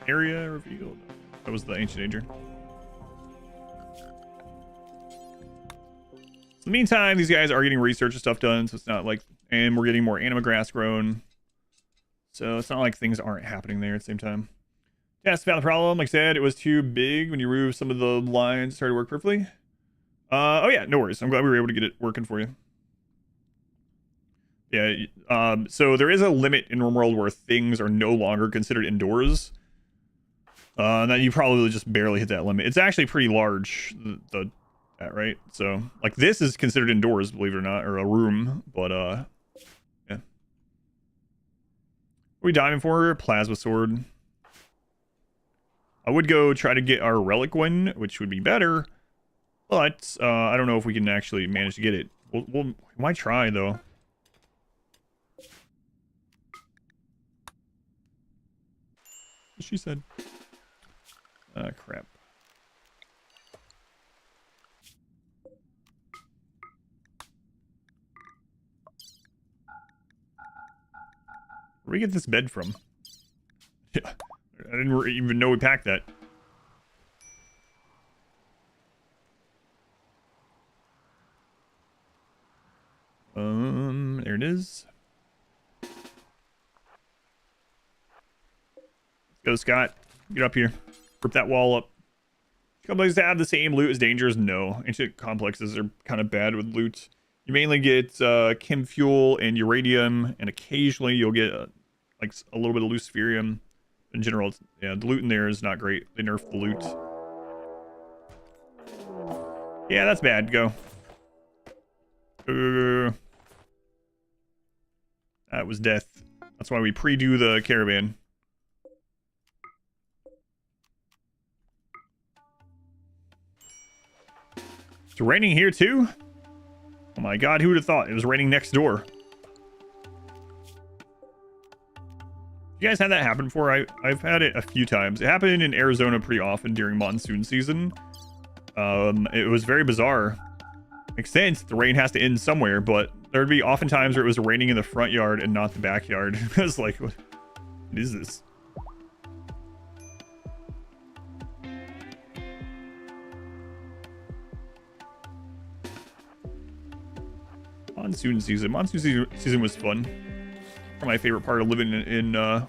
A: Area revealed. That was the Ancient Danger. So in the meantime, these guys are getting research and stuff done, so it's not like, and we're getting more anima grass grown. So it's not like things aren't happening there at the same time. Yes, found the problem. Like I said, it was too big when you removed some of the lines. It started to work perfectly. Oh yeah, no worries. I'm glad we were able to get it working for you. Yeah, so there is a limit in RimWorld where things are no longer considered indoors. And then you probably just barely hit that limit. It's actually pretty large, that, right? So, like, this is considered indoors, believe it or not, or a room, but, yeah. What are we diving for? Plasma sword. I would go try to get our relic one, which would be better, but, I don't know if we can actually manage to get it. We might try, though. She said. Crap. Where'd we get this bed from? Yeah, I didn't even know we packed that. There it is. Let's go, Scott. Get up here. Rip that wall up. Complexes have the same loot as dangers? No. Ancient complexes are kind of bad with loot. You mainly get chem fuel and uranium, and occasionally you'll get like a little bit of luciferium. In general, yeah, the loot in there is not great. They nerfed the loot. Yeah, that's bad. Go. That was death. That's why we pre-do the caravan. It's raining here too? Oh my god, who would have thought? It was raining next door. You guys had that happen before? I've had it a few times. It happened in Arizona pretty often during monsoon season. It was very bizarre. Makes sense, the rain has to end somewhere, but there'd be often times where it was raining in the front yard and not the backyard. I was like, what is this? Monsoon season. Monsoon season was fun. My favorite part of living in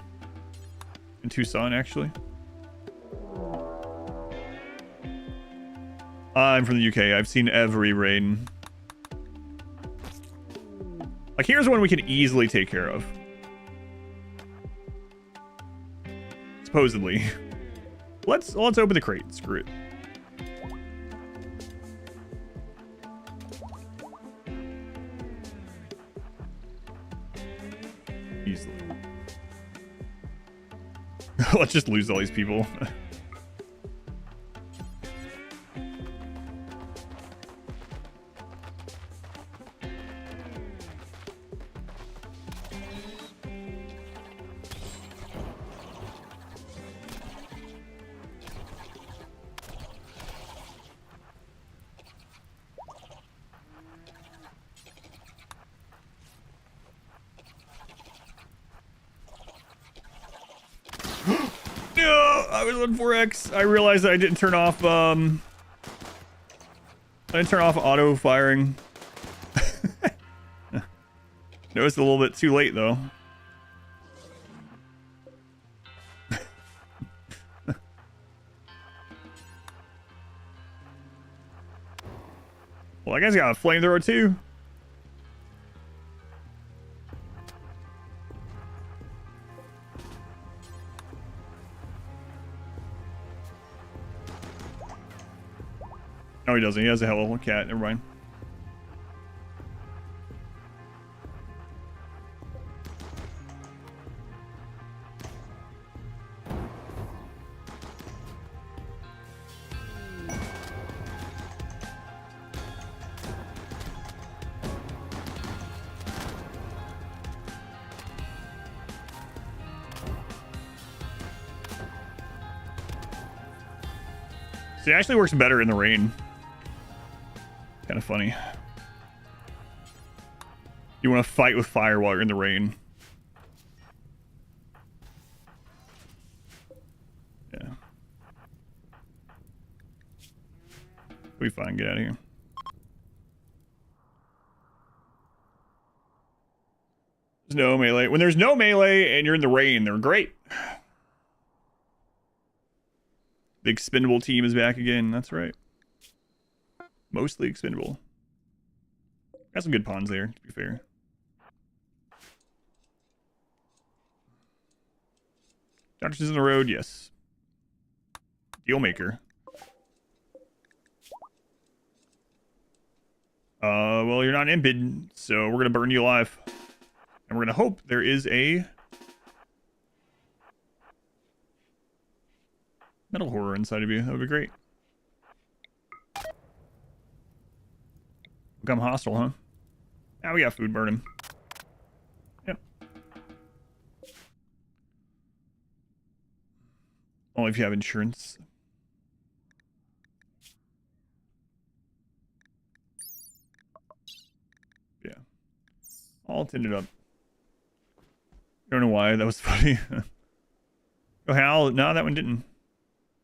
A: Tucson, actually. I'm from the UK. I've seen every rain. Like, here's one we can easily take care of. Supposedly. Let's open the crate. Screw it. Easily. Let's just lose all these people. I was on 4X. I realized that I didn't turn off auto firing. Noticed a little bit too late though. Well, that guy's got a flamethrower too. No, he doesn't. He has a hello cat. Never mind. See, it actually works better in the rain. Kind of funny. You want to fight with fire while you're in the rain. Yeah. We'll be fine. Get out of here. There's no melee. When there's no melee and you're in the rain, they're great. The expendable team is back again. That's right. Mostly expendable. Got some good pawns there, to be fair. Doctors in the road, yes. Deal maker. Well, you're not an Impid, so we're gonna burn you alive. And we're gonna hope there is a metal horror inside of you. That would be great. Become hostile, huh? Now we got food, burn him. Yep. Only if you have insurance. Yeah. All tinted up. Don't know why that was funny. Oh, Hal, no, that one didn't.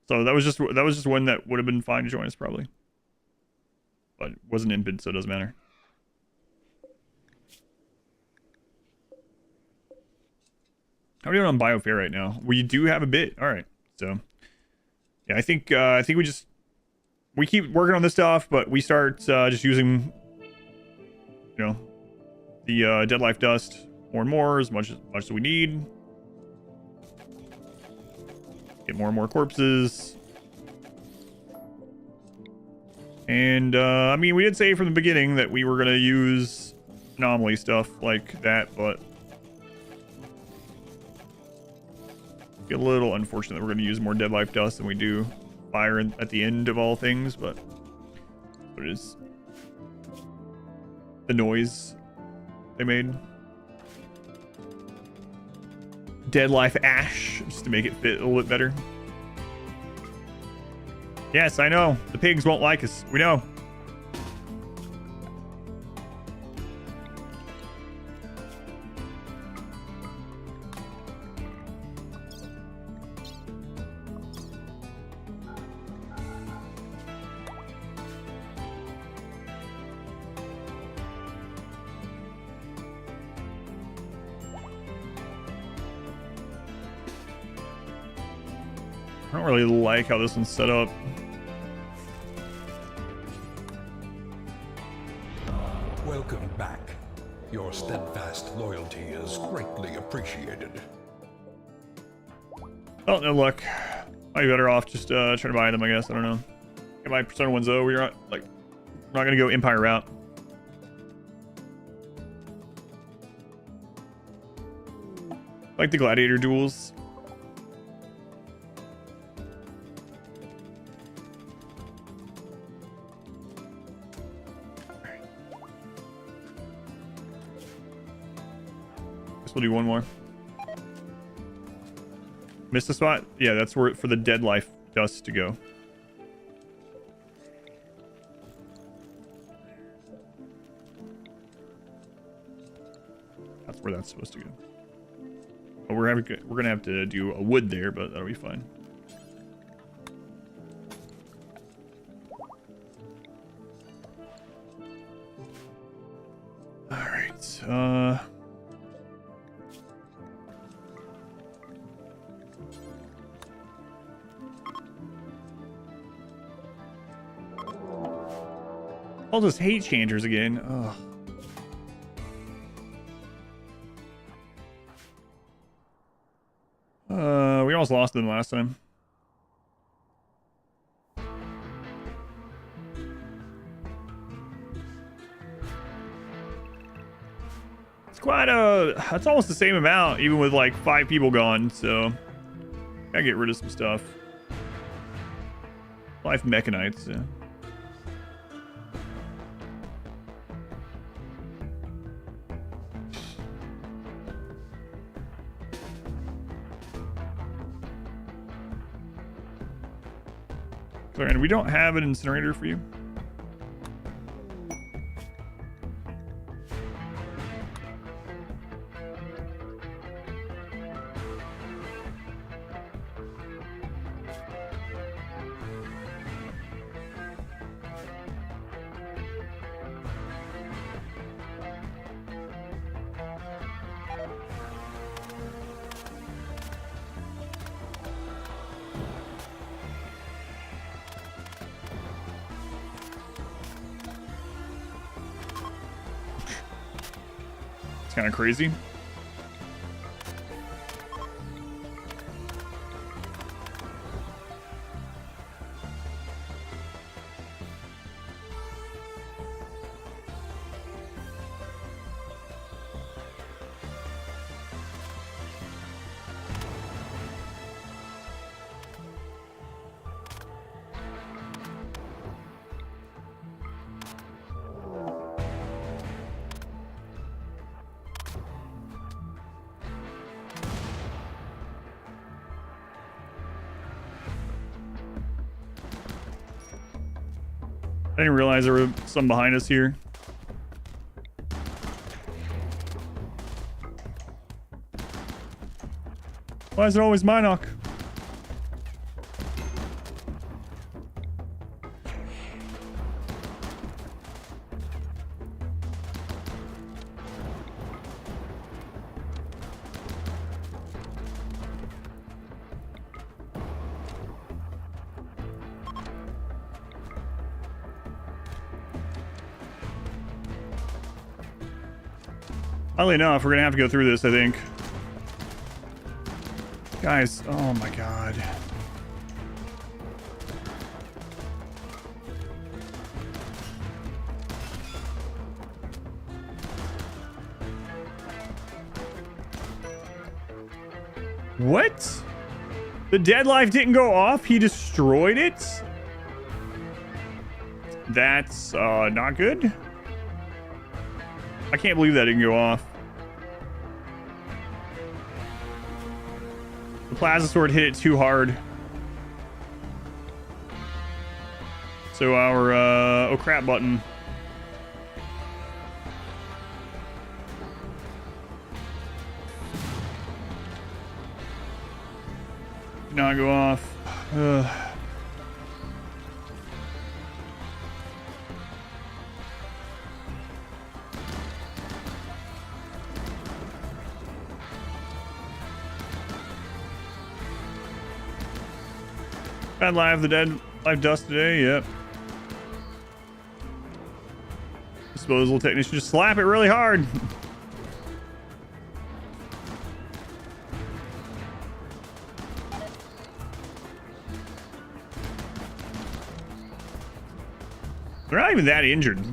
A: So that was just one that would have been fine to join us probably. But it wasn't Impid, so it doesn't matter. How are we doing on Biofair right now? We do have a bit. All right. So yeah, I think we keep working on this stuff, but we start just using, you know, the dead life dust more and more, as much as we need. Get more and more corpses. And I mean, we did say from the beginning that we were gonna use anomaly stuff like that, but it's a little unfortunate that we're gonna use more dead life dust than we do fire at the end of all things, but it is the noise they made. Dead life ash, just to make it fit a little bit better. Yes, I know. The pigs won't like us. We know. I don't really like how this one's set up.
B: Welcome back. Your steadfast loyalty is greatly appreciated.
A: Oh, no luck. Might be better off just trying to buy them, I guess. I don't know. Get my Persona 1 Zoe. We're not, like, we're not going to go Empire route. Like the Gladiator duels. We'll do one more. Missed a spot? Yeah, that's where for the dead life dust to go. That's where that's supposed to go. But we're gonna have to do a wood there, but that'll be fine. All right. All those hate changers again. Ugh. We almost lost them last time. It's quite it's almost the same amount, even with like 5 people gone, so gotta get rid of some stuff. Life mechanites, yeah. Sorry, and we don't have an incinerator for you. Kind of crazy. I didn't realize there were some behind us here. Why is it always Minoc? Oddly enough, we're gonna have to go through this, I think. Guys, oh my god. What? The dead life didn't go off? He destroyed it? That's not good. I can't believe that didn't go off. The plasma sword hit it too hard. So our oh crap button. Did not go off. Ugh. Bad live the dead live dust today, yep. Disposal technician, just slap it really hard. They're not even that injured.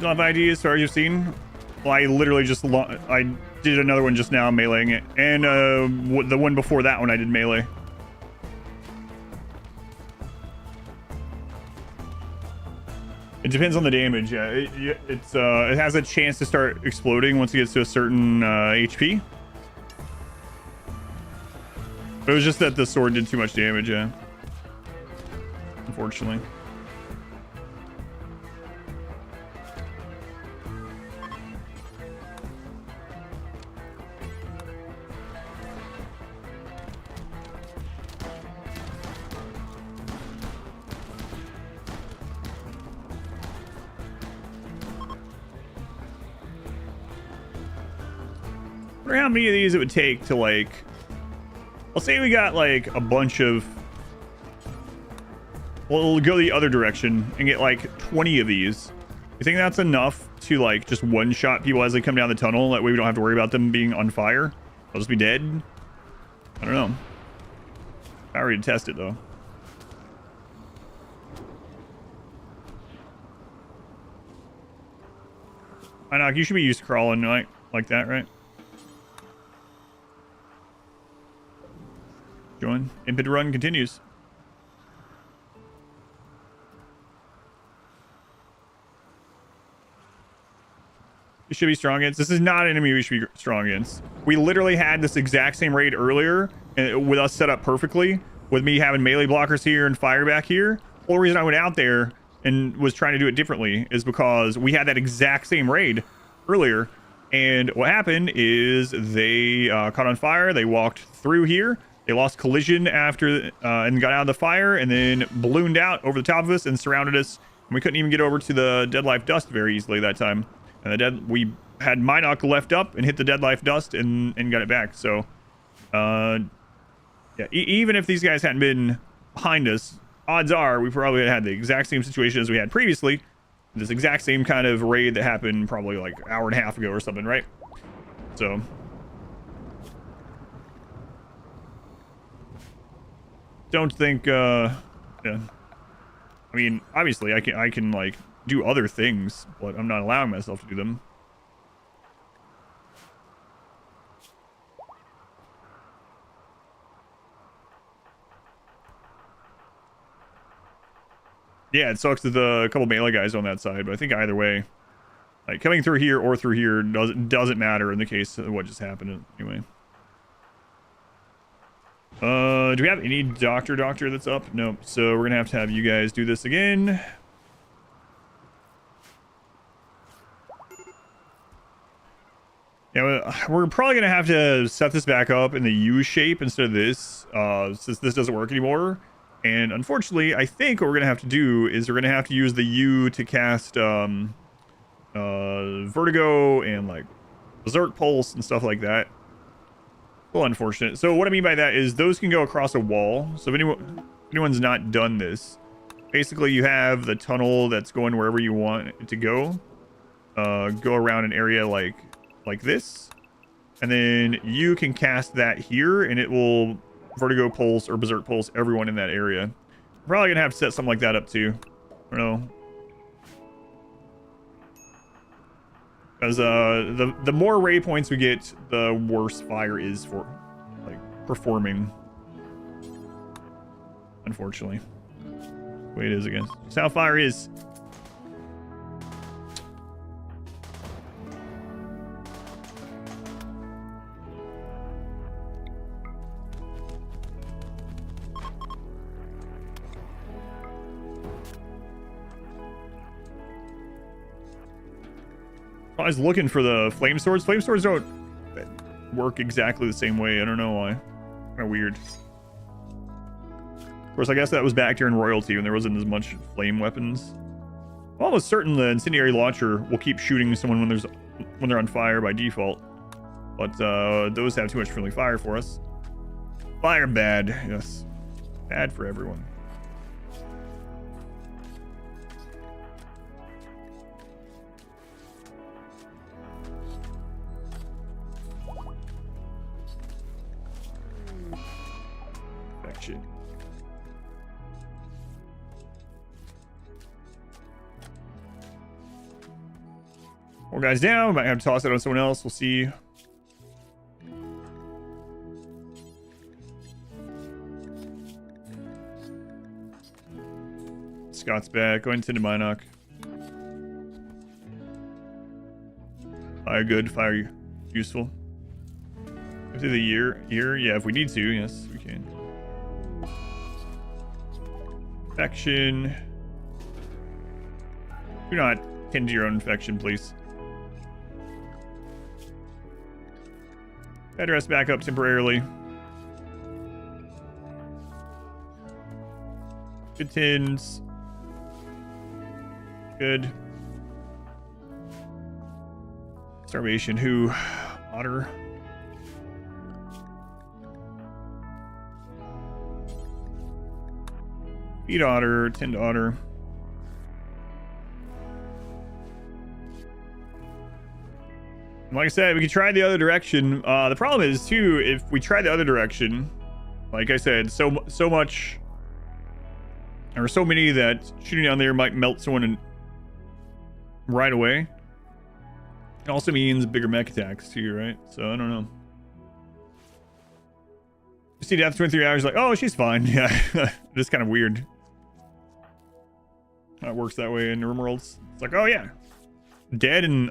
A: Don't have ideas, sorry, you've seen? Well, I literally just I did another one just now, meleeing it, and the one before that one I did melee. It depends on the damage. Yeah, it has a chance to start exploding once it gets to a certain HP. But it was just that the sword did too much damage. Yeah, unfortunately. How many of these it would take to, like, let's say we got like a bunch of, we'll go the other direction and get like 20 of these. You think that's enough to like just one shot people as they come down the tunnel? That way we don't have to worry about them being on fire. They'll just be dead. I don't know. I already test it though. Inoc, you should be used to crawling like that, right? Join. Impid run continues. We should be strong against. This is not an enemy we should be strong against. We literally had this exact same raid earlier with us set up perfectly, with me having melee blockers here and fire back here. The whole reason I went out there and was trying to do it differently is because we had that exact same raid earlier. And what happened is they caught on fire. They walked through here. They lost collision after and got out of the fire, and then ballooned out over the top of us and surrounded us. And we couldn't even get over to the Dead Life Dust very easily that time. And we had Minoc left up and hit the Dead Life Dust and got it back. So, yeah, even if these guys hadn't been behind us, odds are we probably had the exact same situation as we had previously. This exact same kind of raid that happened probably like an hour and a half ago or something, right? So, don't think, yeah. I mean, obviously, I can like do other things, but I'm not allowing myself to do them. Yeah, it sucks that the couple melee guys on that side, but I think either way, like coming through here or through here doesn't matter in the case of what just happened anyway. Do we have any doctor that's up? Nope. So we're gonna have you guys do this again. Yeah, we're probably gonna have to set this back up in the U shape instead of this, since this doesn't work anymore. And unfortunately, I think what we're gonna have to do is we're gonna have to use the U to cast Vertigo and like Berserk Pulse and stuff like that. Well, unfortunate. So what I mean by that is those can go across a wall. So if anyone's not done this, basically you have the tunnel that's going wherever you want it to go. Go around an area like this, and then you can cast that here, and it will Vertigo Pulse or Berserk Pulse everyone in that area. We're probably gonna have to set something like that up too. I don't know. Because the more ray points we get, the worse fire is for like performing. Unfortunately, the way it is again. That's how fire is. I was looking for the flame swords. Flame swords don't work exactly the same way. I don't know why. Kind of weird. Of course, I guess that was back during royalty when there wasn't as much flame weapons. I'm almost certain the incendiary launcher will keep shooting someone when they're on fire by default. But those have too much friendly fire for us. Fire bad. Yes. Bad for everyone. More guys down. We might have to toss it on someone else. We'll see. Scott's back. Go ahead and send to Minoc. Fire good. Fire useful. After the year. Yeah, if we need to. Yes, we can. Infection. Do not tend to your own infection, please. Better us back up temporarily. Good tins. Good. Starvation. Who? Otter. Feed otter. Tend otter. Like I said, we could try the other direction. The problem is too, if we try the other direction, like I said, so much, or so many that shooting down there might melt someone right away. It also means bigger mech attacks too, right? So I don't know. You see after 23 hours, like, oh, she's fine. Yeah, it's kind of weird. It works that way in RimWorlds. It's like, oh yeah, dead in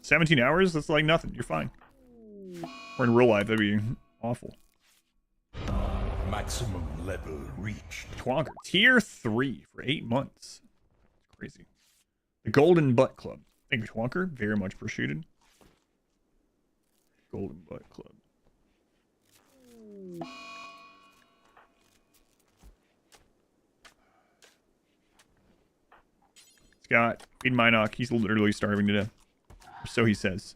A: 17 hours. That's like nothing. You're fine. Or in real life, that'd be awful.
B: Maximum level reached.
A: Twonker. Tier 3 for 8 months. Crazy. The Golden Butt Club. Thank you, Twonker. Very much appreciated. Golden Butt Club. Scott, feed Minoc. He's literally starving to death. Or so he says.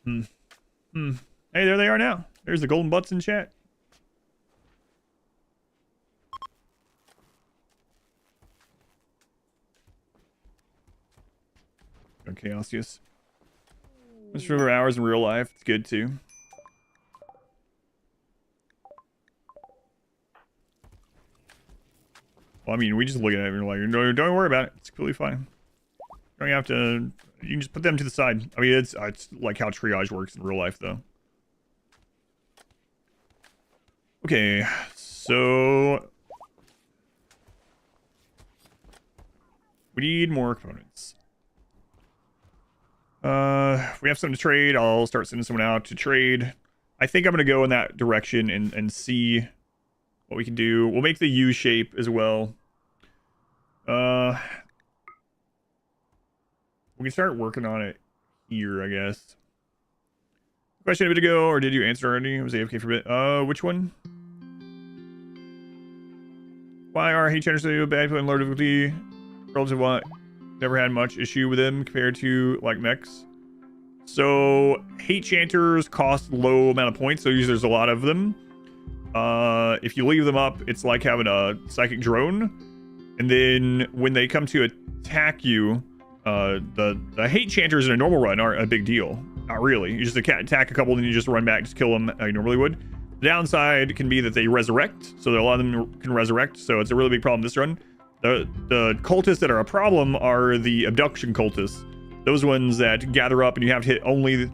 A: Hey, there they are now. There's the golden butts in chat. Okay, Chaosius. Let's remember hours in real life. It's good too. Well, I mean, we just look at it and we're like, no, don't worry about it. It's completely fine. You don't have to. You can just put them to the side. I mean, it's like how triage works in real life, though. Okay, so we need more components. We have something to trade. I'll start sending someone out to trade. I think I'm gonna go in that direction and see what we can do. We'll make the U shape as well. We can start working on it here, I guess. Question a bit ago, or did you answer already? I was AFK for a bit. Which one? Why are hate chanters so bad playing low difficulty? Relative what? Never had much issue with them compared to like mechs. So hate chanters cost low amount of points, so usually there's a lot of them. If you leave them up, it's like having a psychic drone. And then when they come to attack you, the hate chanters in a normal run aren't a big deal. Not really. You just attack a couple, then you just run back, just kill them how you normally would. The downside can be that they resurrect, so a lot of them can resurrect, so it's a really big problem this run. The cultists that are a problem are the abduction cultists. Those ones that gather up and you have to hit only...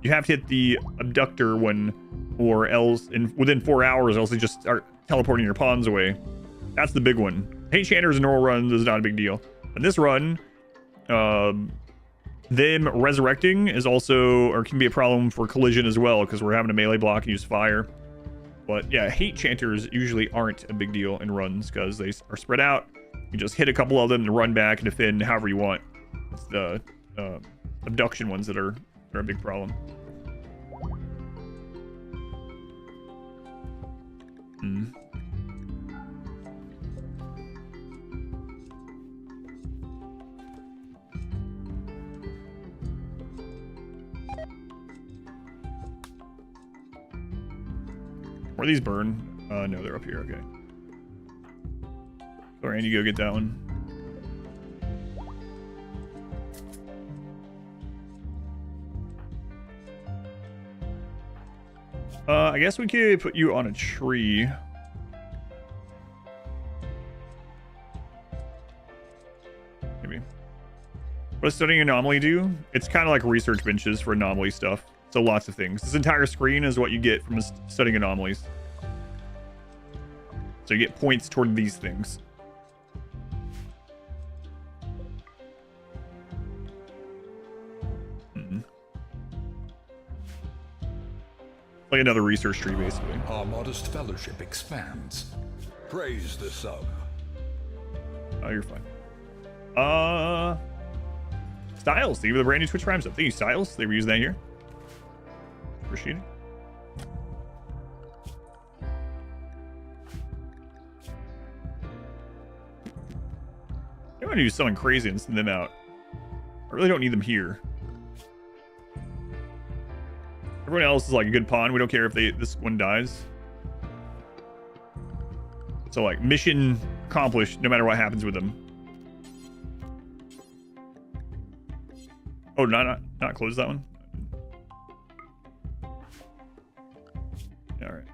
A: You have to hit the abductor one, or else within 4 hours, else they just start teleporting your pawns away. That's the big one. Hate chanters in normal runs is not a big deal. In this run, them resurrecting is also, or can be a problem for collision as well, because we're having a melee block and use fire. But yeah, hate chanters usually aren't a big deal in runs because they are spread out. You just hit a couple of them and run back and defend however you want. It's the abduction ones that are a big problem. Where these burn? No, they're up here. Okay. So, Randy, go get that one. I guess we could put you on a tree. Maybe. What does studying anomaly do? It's kind of like research benches for anomaly stuff. So lots of things. This entire screen is what you get from studying anomalies. So you get points toward these things. Like another research tree, basically.
B: Our modest fellowship expands. Praise the sub.
A: Oh, you're fine. Styles, thank you for the brand new Twitch Prime stuff. Thank you, Styles. They were using that here. Appreciate it. I want to do something crazy and send them out. I really don't need them here. Everyone else is like a good pawn. We don't care if this one dies. So like mission accomplished no matter what happens with them. Oh, not close that one. All right.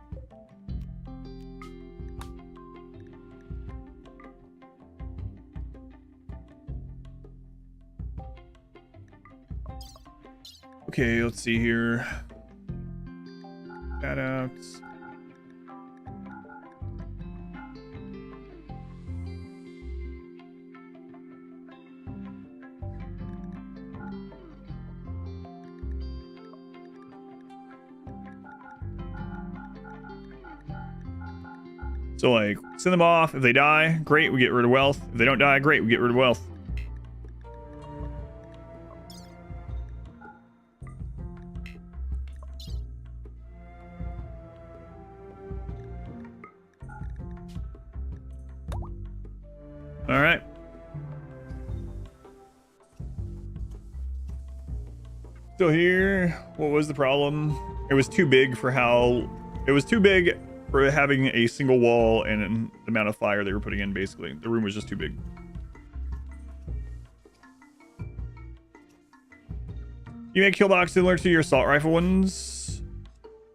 A: Okay, let's see here. That out. So, like, send them off. If they die, great, we get rid of wealth. If they don't die, great, we get rid of wealth. All right. So here, what was the problem? It was too big for how... It was too big for having a single wall and the amount of fire they were putting in, basically. The room was just too big. You make killbox similar to your assault rifle ones.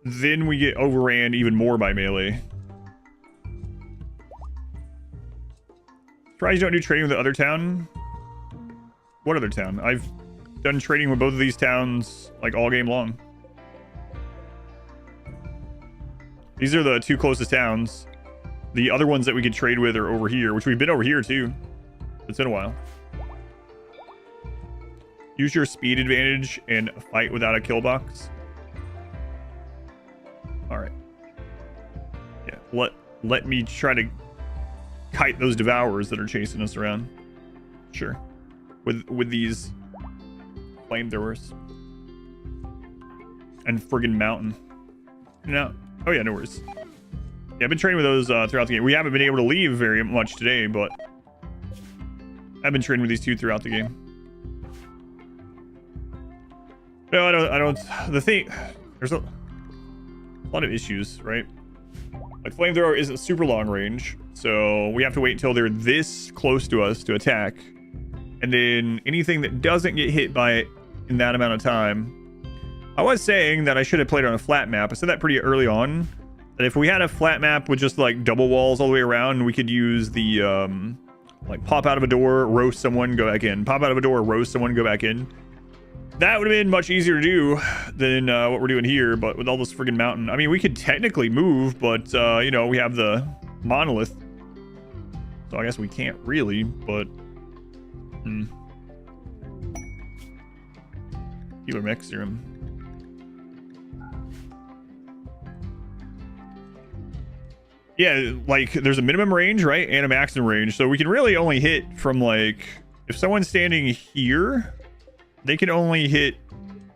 A: Then we get overran even more by melee. Surprised you don't do trading with the other town? What other town? I've done trading with both of these towns like all game long. These are the two closest towns. The other ones that we could trade with are over here, which we've been over here too. It's been a while. Use your speed advantage and fight without a kill box. All right. Yeah, let me try to kite those devourers that are chasing us around. Sure. With these flamethrowers. And friggin' mountain. No. Oh yeah, no worries. Yeah, I've been trading with those throughout the game. We haven't been able to leave very much today, but I've been trading with these two throughout the game. No, I don't. The thing, there's a lot of issues, right? Like flamethrower isn't super long range, so we have to wait until they're this close to us to attack, and then anything that doesn't get hit by it in that amount of time. I was saying that I should have played on a flat map. I said that pretty early on. That if we had a flat map with just like double walls all the way around, we could use the like pop out of a door, roast someone, go back in. Pop out of a door, roast someone, go back in. That would have been much easier to do than what we're doing here. But with all this friggin' mountain, I mean, we could technically move, but you know, we have the monolith, so I guess we can't really. But healer mech serum. Yeah, like there's a minimum range, right? And a maximum range. So we can really only hit from like, if someone's standing here, they can only hit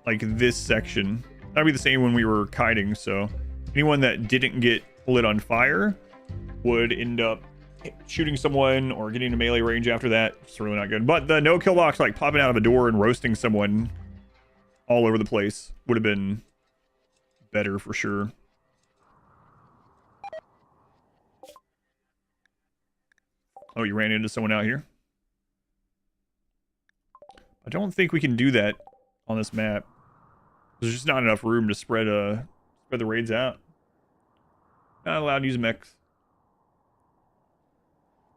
A: like this section. That'd be the same when we were kiting. So anyone that didn't get lit on fire would end up shooting someone or getting a melee range after that. It's really not good. But the no kill box, like popping out of a door and roasting someone all over the place, would have been better for sure. Oh, you ran into someone out here? I don't think we can do that on this map. There's just not enough room to spread the raids out. Not allowed to use mechs.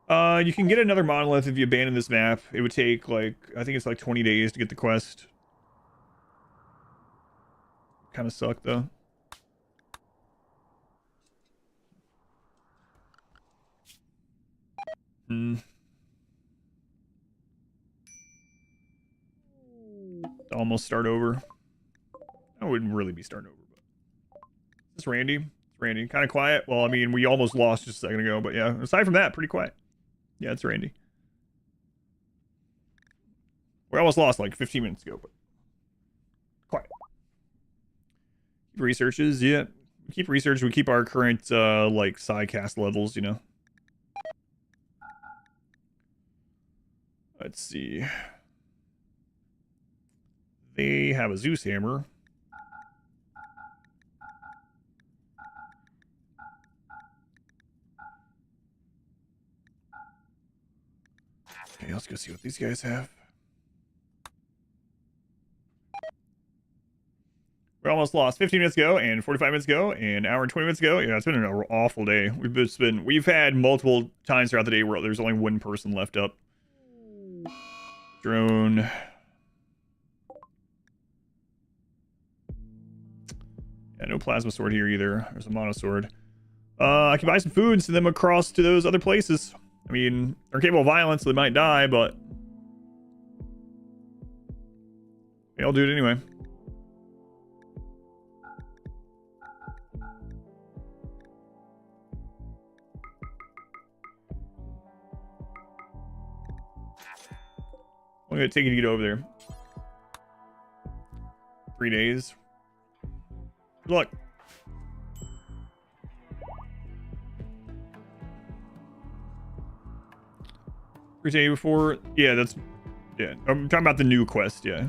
A: You can get another monolith if you abandon this map. It would take like, I think it's like 20 days to get the quest. Kind of suck though. Almost start over. I wouldn't really be starting over, but is this Randy? It's Randy. Kind of quiet. Well, I mean, we almost lost just a second ago, but yeah, aside from that, pretty quiet. Yeah, it's Randy. We almost lost like 15 minutes ago, but quiet. Keep researches, yeah. We keep research, we keep our current like psycast levels, you know. Let's see. They have a Zeus hammer. Okay, let's go see what these guys have. We almost lost 15 minutes ago and 45 minutes ago and an hour and 20 minutes ago. Yeah, it's been an awful day. We've had multiple times throughout the day where there's only one person left up. Drone. Yeah, no plasma sword here either. There's a mono sword. I can buy some food and send them across to those other places. I mean, they're capable of violence, so they might die, but yeah, I'll do it anyway. I'm gonna take you to get over there. 3 days. Good luck. Day before, yeah, that's, yeah. I'm talking about the new quest, yeah.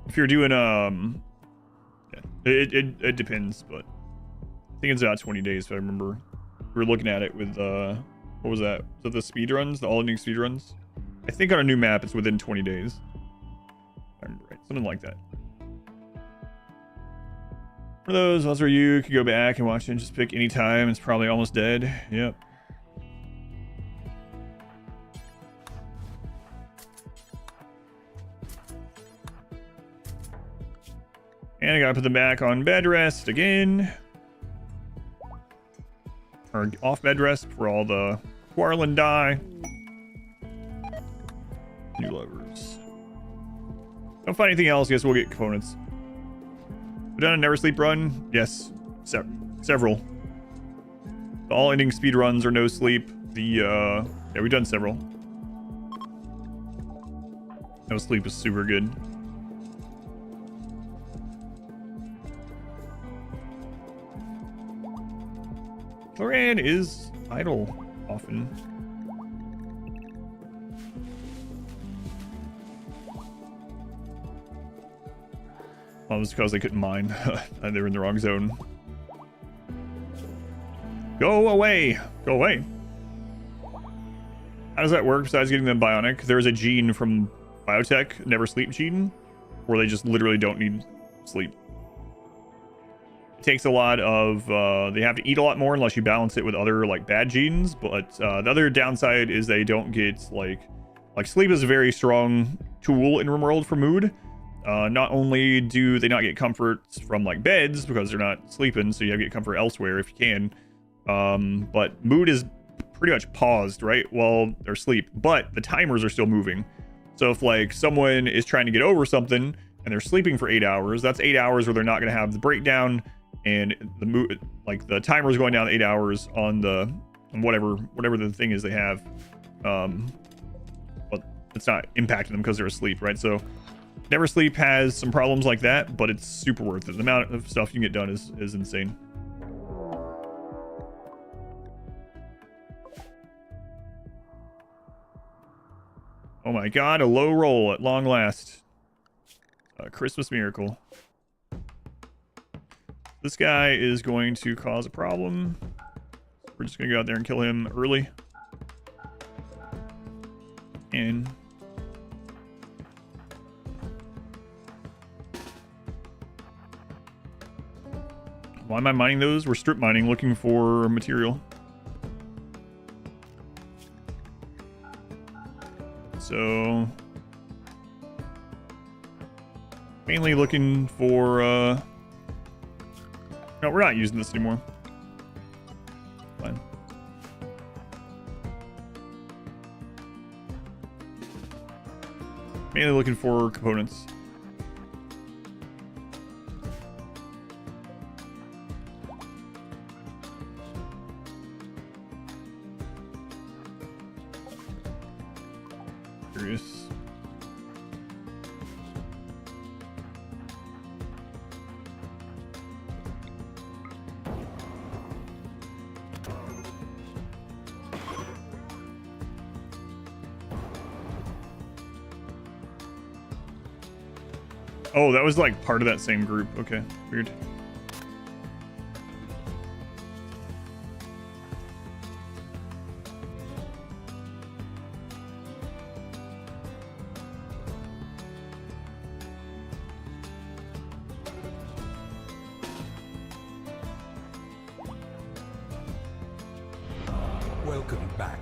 A: If you're doing, yeah, it depends, but I think it's about 20 days. If I remember, we were looking at it with, what was that? So the speed runs, the all-ending speed runs. I think on a new map, it's within 20 days. If I remember right, something like that. For those where you could go back and watch it and just pick any time. It's probably almost dead. Yep. And I gotta put them back on bed rest again. Or off bed rest for all the Guaranlens die. New levers. Don't find anything else. Guess we'll get components. We've done a never sleep run. Yes, several. The all ending speed runs or no sleep. The yeah, we've done several. No sleep is super good. Chlorine is idle often. Well, it was because they couldn't mine. They were in the wrong zone. Go away! Go away! How does that work besides getting them bionic? There's a gene from Biotech, never sleep gene, where they just literally don't need sleep. It takes a lot of, they have to eat a lot more unless you balance it with other, like, bad genes, but the other downside is they don't get, like sleep is a very strong tool in RimWorld for mood. Not only do they not get comfort from, like, beds, because they're not sleeping, so you have to get comfort elsewhere if you can, but mood is pretty much paused, right, while they're asleep, but the timers are still moving. So if, like, someone is trying to get over something, and they're sleeping for 8 hours, that's 8 hours where they're not going to have the breakdown, and the timer is going down 8 hours on the whatever the thing is they have, but it's not impacting them because they're asleep, right? So never sleep has some problems like that, but it's super worth it. The amount of stuff you can get done is insane. Oh my god, a low roll at long last. A Christmas miracle. This guy is going to cause a problem. We're just going to go out there and kill him early. And why am I mining those? We're strip mining, looking for material. So mainly looking for no, we're not using this anymore. Fine. Mainly looking for components. Curious. Oh, that was like part of that same group. Okay, weird.
B: Welcome back.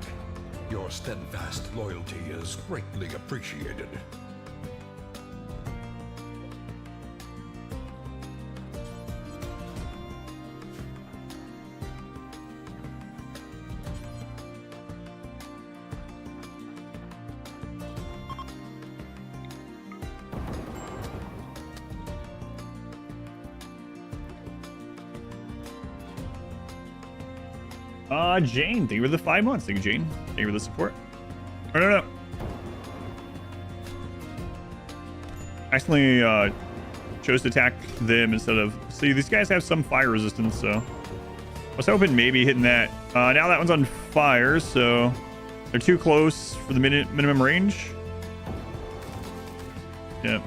B: Your steadfast loyalty is greatly appreciated.
A: Jane, thank you for the 5 months. Thank you, Jane. Thank you for the support. Oh, no. Accidentally chose to attack them instead of... See, these guys have some fire resistance, so... I was hoping maybe hitting that. Now that one's on fire, so... They're too close for the minimum range. Yep.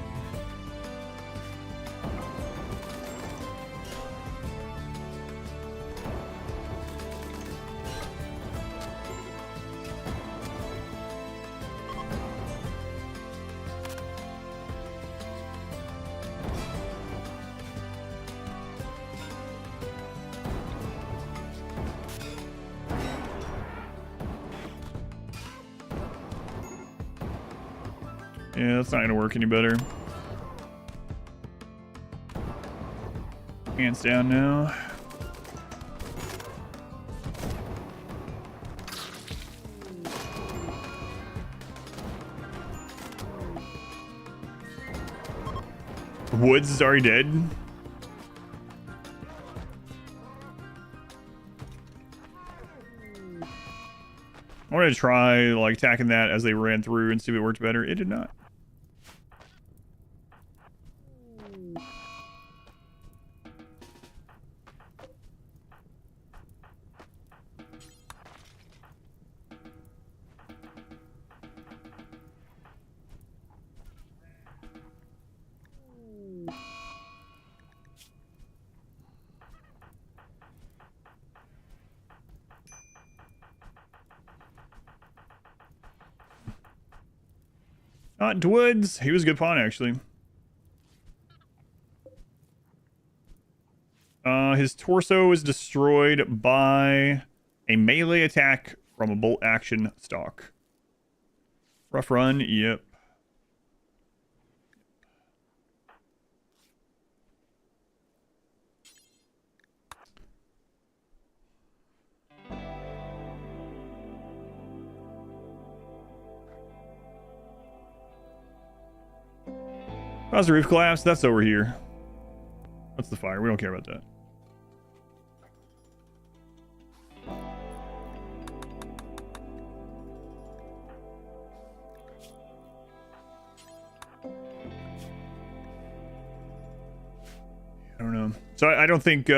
A: Yeah, that's not gonna work any better. Hands down now. Woods is already dead. I wanted to try like attacking that as they ran through and see if it worked better. It did not. Not Woods. He was a good pawn, actually. His torso is destroyed by a melee attack from a bolt action stock. Rough run, yep. How's the roof collapse? That's over here. What's the fire? We don't care about that. I don't know. So I don't think, it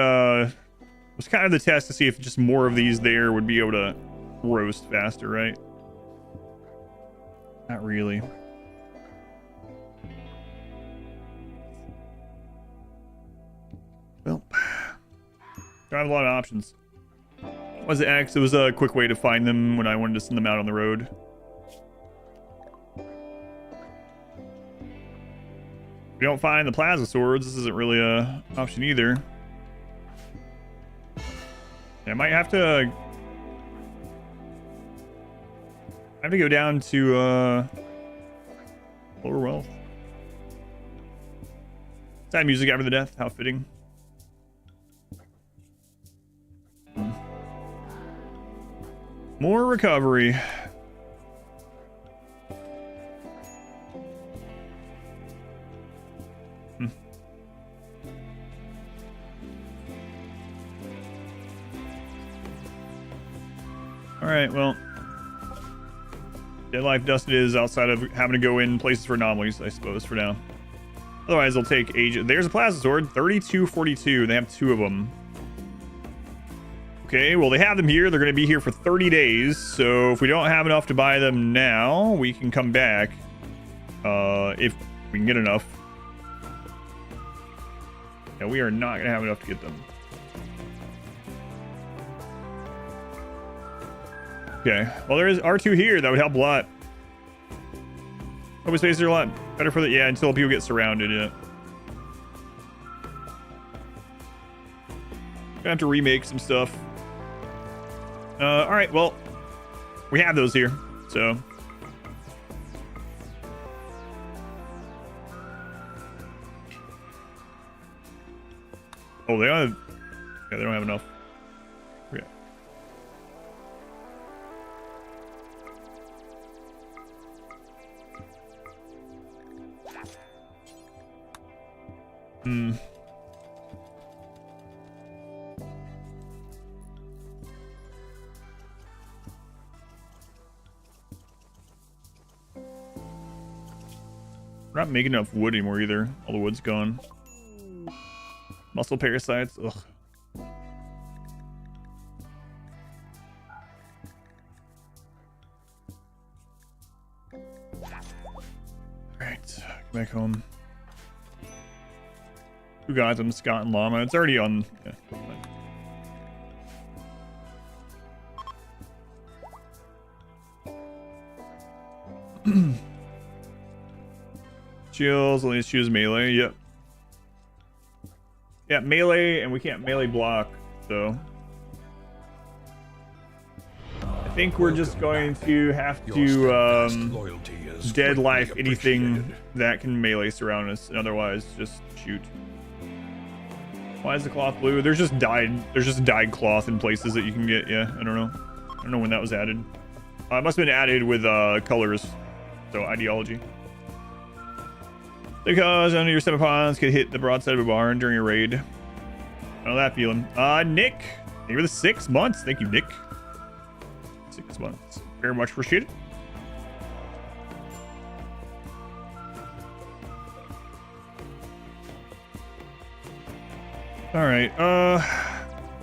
A: was kind of the test to see if just more of these there would be able to roast faster, right? Not really. Well, I have a lot of options. Was it X? It was a quick way to find them when I wanted to send them out on the road. If we don't find the plasma swords, this isn't really a option either. I might have to go down to lower wealth. Sad music after the death. How fitting. More recovery. All right, well, dead life dust it is outside of having to go in places for anomalies, I suppose, for now. Otherwise, they'll take age. There's a plasma sword, 3242. They have 2 of them. Okay, well, they have them here. They're going to be here for 30 days. So if we don't have enough to buy them now, we can come back. If we can get enough. Yeah, we are not going to have enough to get them. Okay, well, there is R2 here. That would help a lot. Open spaces are a lot better for the... Yeah, until people get surrounded, yeah. Gonna have to remake some stuff. All right, well, we have those here, so. Oh, they don't have... Yeah, they don't have enough. Okay. We're not making enough wood anymore either. All the wood's gone. Muscle parasites. Ugh. Alright, come back home. Who got them? Scott and Llama. It's already on. Yeah, fine. Chills, only choose melee. Yep. Yeah, melee, and we can't melee block, so I think we're just going to have to dead life anything that can melee surround us, and otherwise just shoot. Why is the cloth blue? There's just dyed cloth in places that you can get. Yeah, I don't know when that was added. It must have been added with colors, so ideology. Because none of your step-upons could hit the broadside of a barn during a raid. I know that feeling. Nick, thank you for the 6 months. Thank you, Nick. 6 months. Very much appreciated. All right.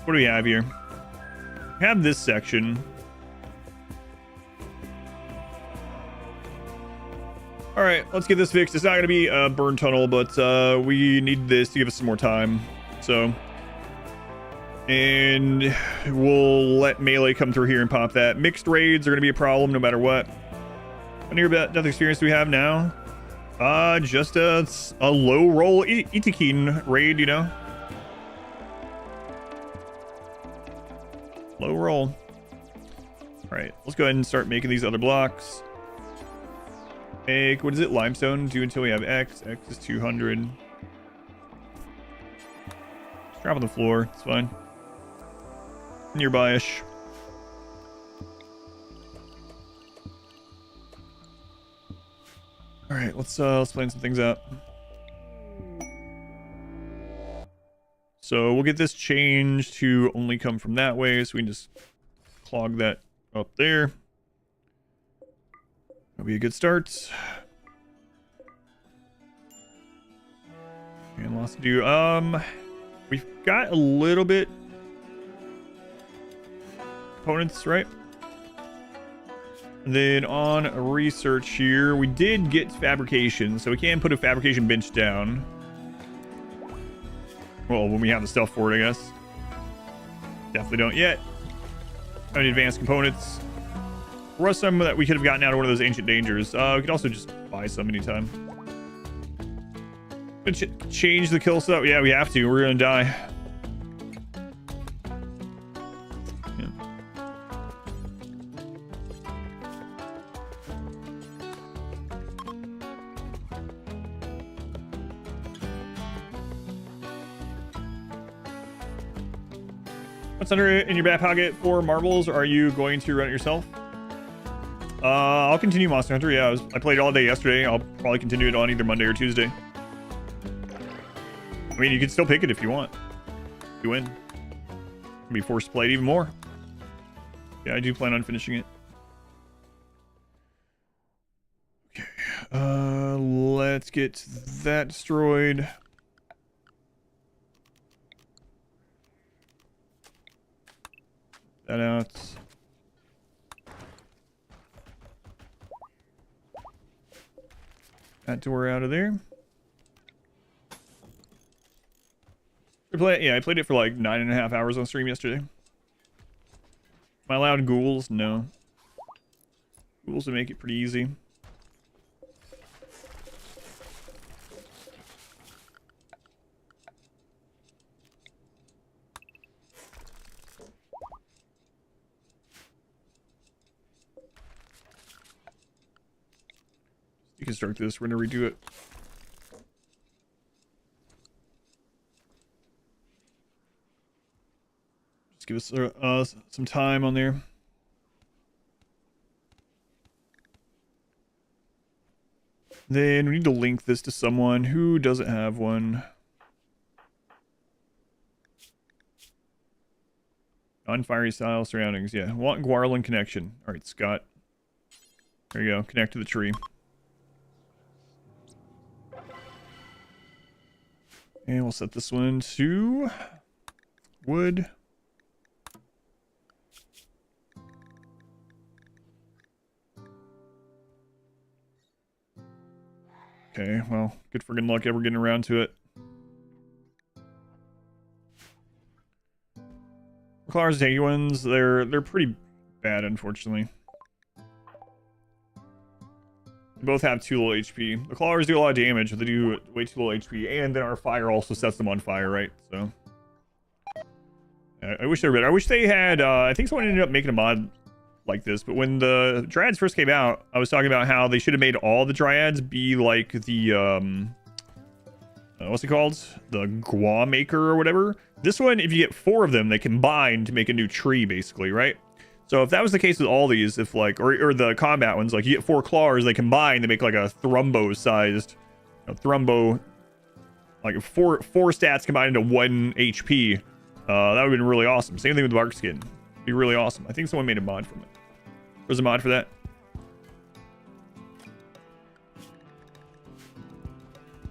A: What do we have here? We have this section. All right, let's get this fixed. It's not going to be a burn tunnel, but we need this to give us some more time. So, and we'll let melee come through here and pop that. Mixed raids are going to be a problem no matter what. How near death experience do we have now? Just a low roll Itikin raid, you know. Low roll. All right, let's go ahead and start making these other blocks. Make, what is it? Limestone. Do until we have X. X is 200. Just drop on the floor. It's fine. Nearby-ish. All right, let's plan some things out. So we'll get this changed to only come from that way, so we can just clog that up there. That'll be a good start. And lots to do. We've got a little bit components, right? And then on research here, we did get fabrication, so we can put a fabrication bench down. Well, when we have the stuff for it, I guess. Definitely don't yet. Any advanced components. There was some that we could have gotten out of one of those ancient dangers. We could also just buy some anytime. Change the kill setup. Yeah, we have to. We're gonna die. Yeah. What's under in your back pocket for marbles? Are you going to run it yourself? I'll continue Monster Hunter. Yeah, I played all day yesterday. I'll probably continue it on either Monday or Tuesday. I mean, you can still pick it if you want. If you win. You'll be forced to play it even more. Yeah, I do plan on finishing it. Okay. Let's get that destroyed. That out. That door out of there. Yeah, I played it for like 9.5 hours on stream yesterday. Am I allowed ghouls? No. Ghouls would make it pretty easy. Deconstruct this. We're gonna redo it. Give us some time on there. Then we need to link this to someone who doesn't have one. Non-fiery style surroundings. Yeah, want Guaranlens connection. All right, Scott. There you go. Connect to the tree. And we'll set this one to wood. Okay, well, good friggin' luck ever getting around to it. Clawers tanky ones, they're pretty bad, unfortunately. They both have too little HP. The clawers do a lot of damage, but they do way too little HP, and then our fire also sets them on fire, right? So I wish they were better. I wish they had. I think someone ended up making a mod like this, but when the Dryads first came out, I was talking about how they should have made all the Dryads be like the what's it called? The Gua Maker or whatever. This one, if you get 4 of them, they combine to make a new tree, basically, right? So if that was the case with all these, if like, or the combat ones, like you get 4 clawers, they combine to make like a Thrumbo-sized, Thrumbo, like 4 stats combined into 1 HP. That would have been really awesome. Same thing with Bark Skin. It'd be really awesome. I think someone made a mod from it. There's a mod for that.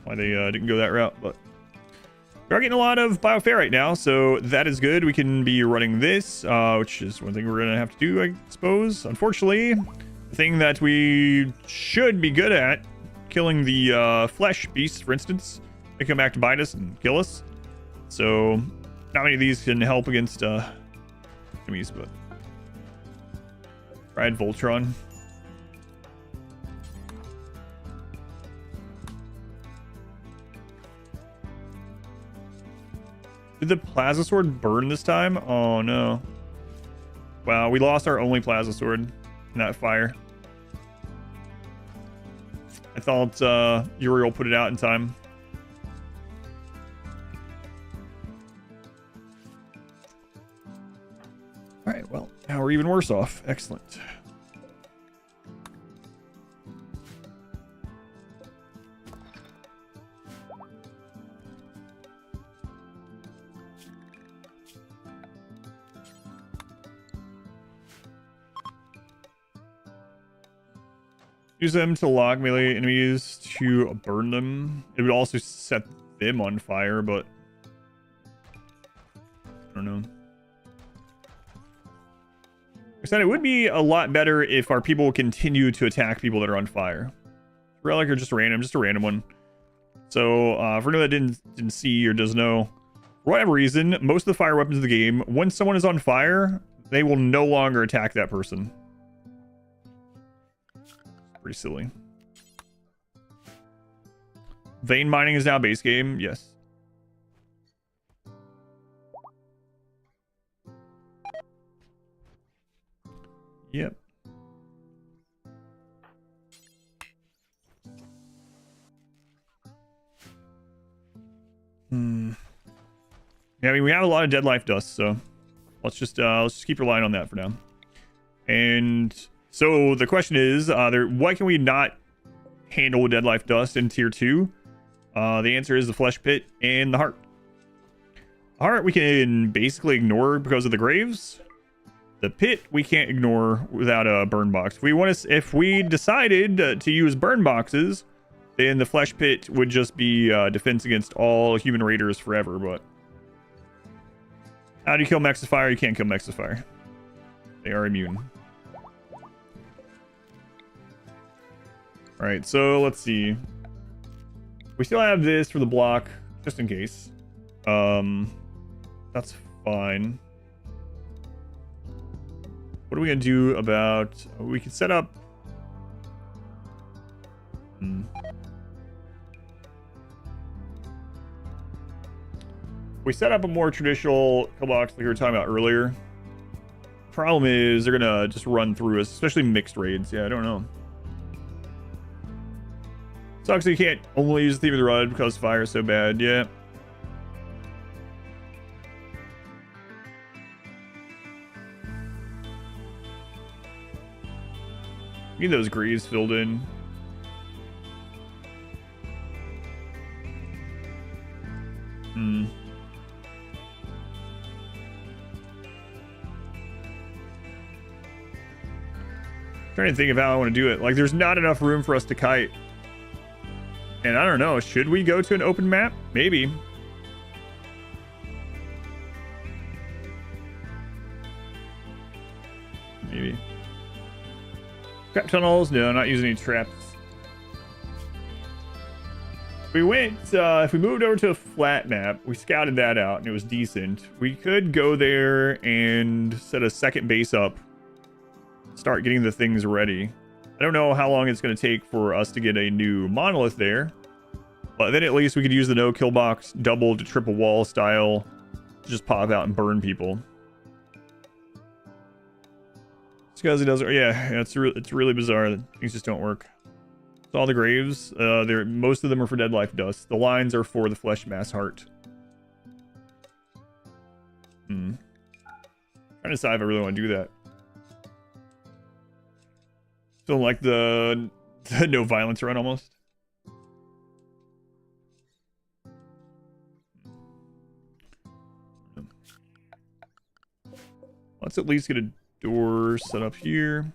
A: Why they didn't go that route, but we are getting a lot of Biofair right now, so that is good. We can be running this, which is one thing we're gonna have to do, I suppose. Unfortunately, the thing that we should be good at, killing the flesh beasts, for instance, they come back to bite us and kill us. So not many of these can help against enemies, but tried Voltron. Did the Plasma Sword burn this time? Oh no. Wow, we lost our only Plasma Sword in that fire. I thought Uriel put it out in time. Alright, well, now we're even worse off. Excellent. Use them to lock melee enemies to burn them. It would also set them on fire, but I don't know. I said it would be a lot better if our people continue to attack people that are on fire. Relic or just a random one. So for anyone that didn't see or doesn't know, for whatever reason, most of the fire weapons of the game, when someone is on fire, they will no longer attack that person. Pretty silly. Vein mining is now base game. Yes. Yep. Yeah, I mean, we have a lot of dead life dust, so let's just keep relying on that for now. And so the question is, why can we not handle dead life dust in tier 2? The answer is the flesh pit and the heart. The heart we can basically ignore because of the graves. The pit we can't ignore without a burn box. If we decided to use burn boxes, then the flesh pit would just be defense against all human raiders forever. But how do you kill Mechs of Fire? You can't kill Mechs of Fire. They are immune. Alright, so let's see. We still have this for the block, just in case. That's fine. What are we going to do about... we can set up... We set up a more traditional kill box like we were talking about earlier. Problem is, they're going to just run through us, especially mixed raids. Yeah, I don't know. Sucks that you can't only use the Thief of the Rod because fire is so bad. Yeah. Need those greaves filled in. Trying to think of how I want to do it. Like, there's not enough room for us to kite. And I don't know, should we go to an open map? Maybe. maybe. Trap tunnels? No, not using any traps. We went, if we moved over to a flat map, we scouted that out and it was decent. We could go there and set a second base up, start getting the things ready. I don't know how long it's going to take for us to get a new monolith there, but then at least we could use the no kill box double to triple wall style to just pop out and burn people. Because it doesn't, yeah, it's really bizarre that things just don't work. So all the graves, most of them are for dead life dust. The lines are for the flesh mass heart. Trying to decide if I really want to do that. Still like the no violence run almost. Let's at least get a door set up here.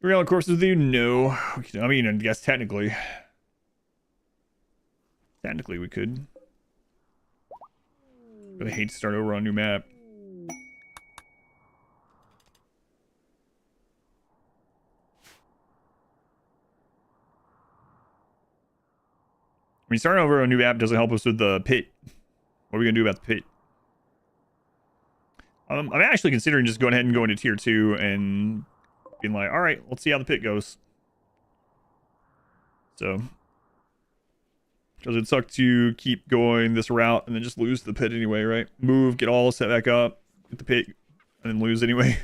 A: Real courses with you? No. I mean, I guess technically we could. But I hate to start over on a new map. I mean, starting over on a new map doesn't help us with the pit. What are we gonna do about the pit? I'm actually considering just going ahead and going to tier 2 and being like, all right, let's see how the pit goes. So, because it'd suck to keep going this route and then just lose the pit anyway, right? Move, get all set back up, get the pit, and then lose anyway.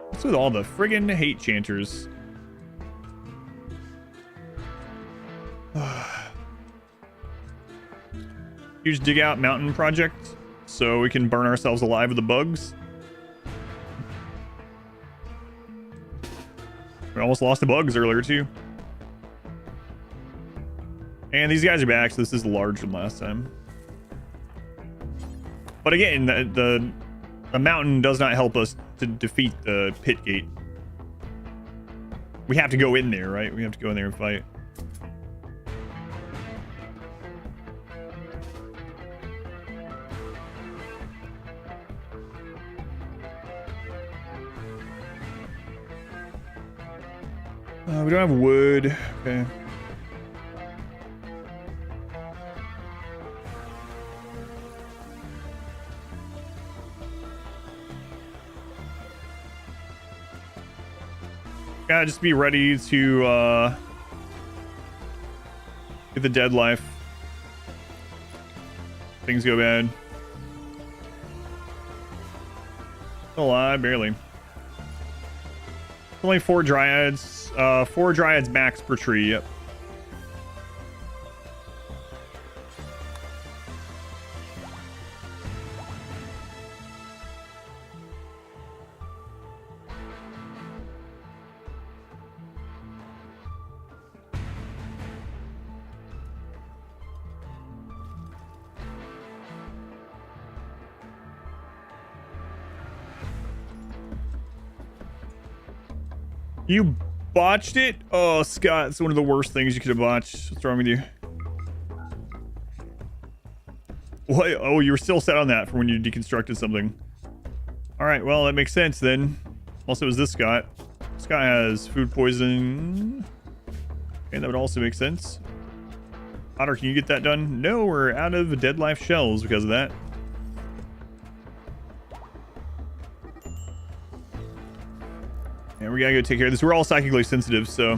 A: What's with all the friggin' hate chanters? Huge dig out mountain project so we can burn ourselves alive with the bugs. We almost lost the bugs earlier too. And these guys are back, so this is larger than last time. But again, the mountain does not help us to defeat the pit gate. We have to go in there, right? We have to go in there and fight. We don't have wood. Okay. Gotta just be ready to get the dead life. Things go bad. Still alive, barely. Only 4 dryads. 4 dryads max per tree, yep. You botched it? Oh, Scott, it's one of the worst things you could have botched. What's wrong with you? What? Oh, you were still set on that for when you deconstructed something. Alright, well, that makes sense then. Also, it was this Scott. Scott has food poisoning. And that would also make sense. Otter, can you get that done? No, we're out of dead life shells because of that. And we gotta go take care of this. We're all psychically sensitive, so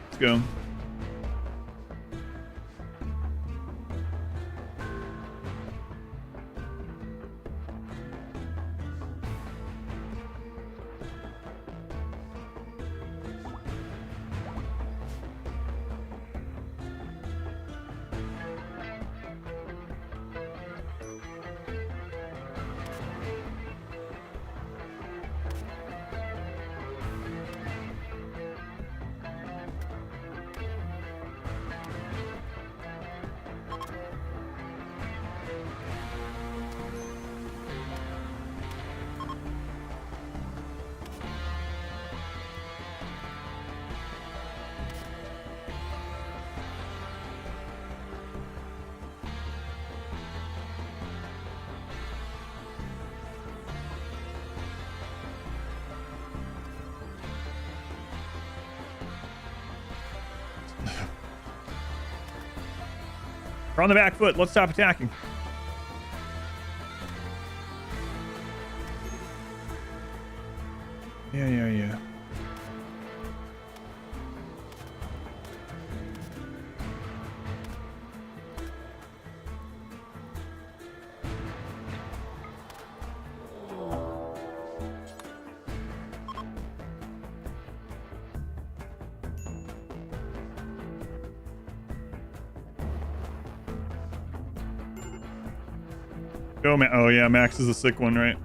A: let's go. We're on the back foot. Let's stop attacking. Yeah. Go, oh yeah, Max is the sick one, right?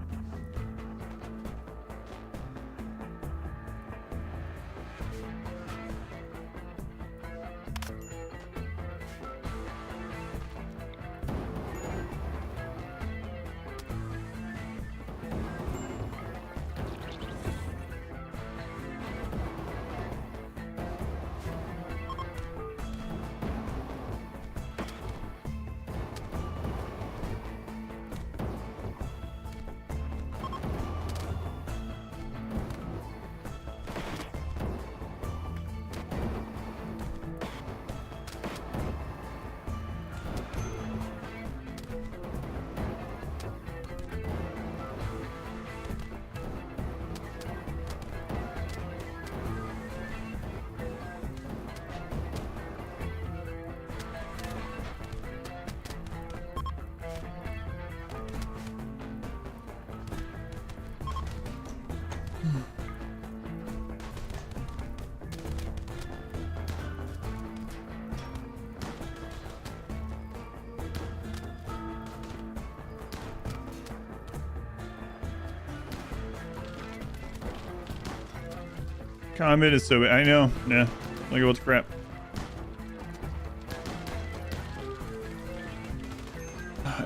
A: Comment is so... I know. Yeah. Look at what's crap.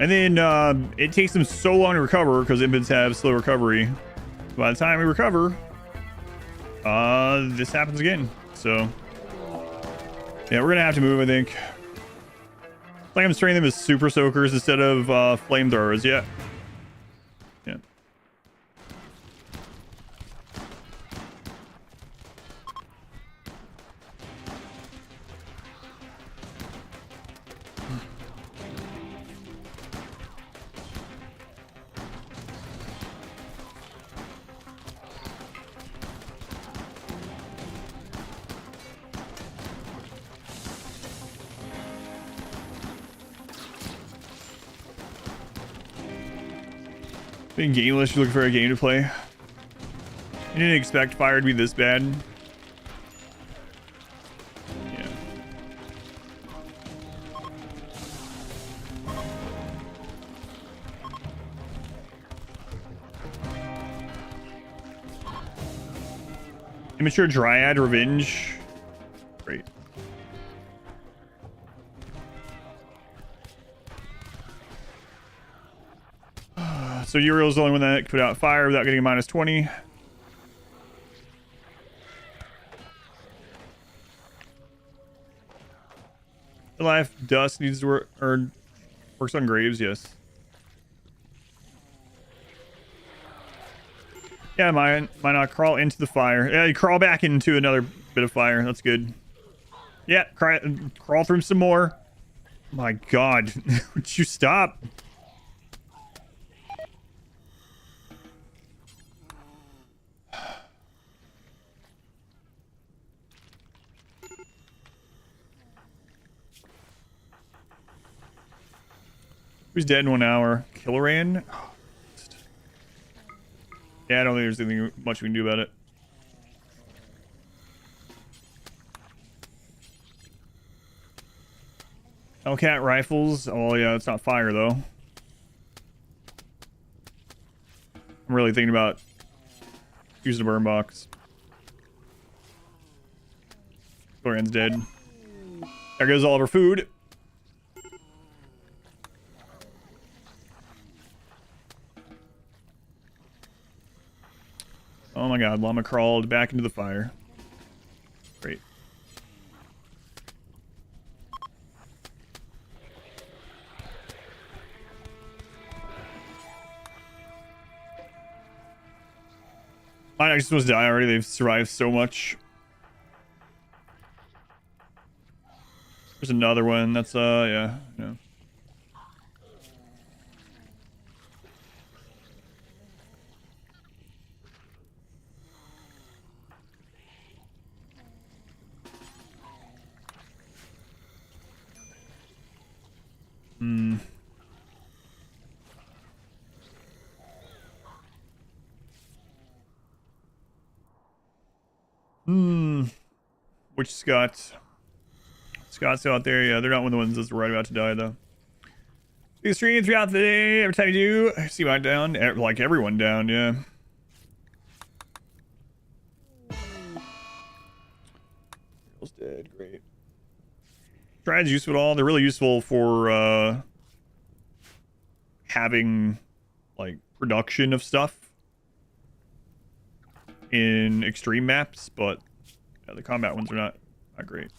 A: And then it takes them so long to recover because Impids have slow recovery. By the time we recover, this happens again. So, yeah, we're going to have to move, I think. Like I'm training them as super soakers instead of flamethrowers. Yeah. Yeah. Being gameless, you're looking for a game to play. You didn't expect fire to be this bad. Yeah. Immature Dryad Revenge. Great. So Uriel's the only one that put out fire without getting a -20. The life dust needs to work, or works on graves, yes. Yeah, might not crawl into the fire. Yeah, you crawl back into another bit of fire. That's good. Yeah, crawl through some more. My God, would you stop? Who's dead in 1 hour? Killaran? Yeah, I don't think there's anything much we can do about it. Hellcat rifles. Oh yeah, it's not fire though. I'm really thinking about using a burn box. Killaran's dead. There goes all of our food. Oh my God, llama crawled back into the fire. Great. Mine actually supposed to die already. They've survived so much. There's another one. That's yeah. Which Scott's out there? Yeah, they're not one of the ones that's right about to die though. You stream throughout the day. Every time you do, I see mine down. Like everyone down, yeah. Girl's dead. Great. Triads useful at all? They're really useful for having like production of stuff in extreme maps, but yeah, the combat ones are not great.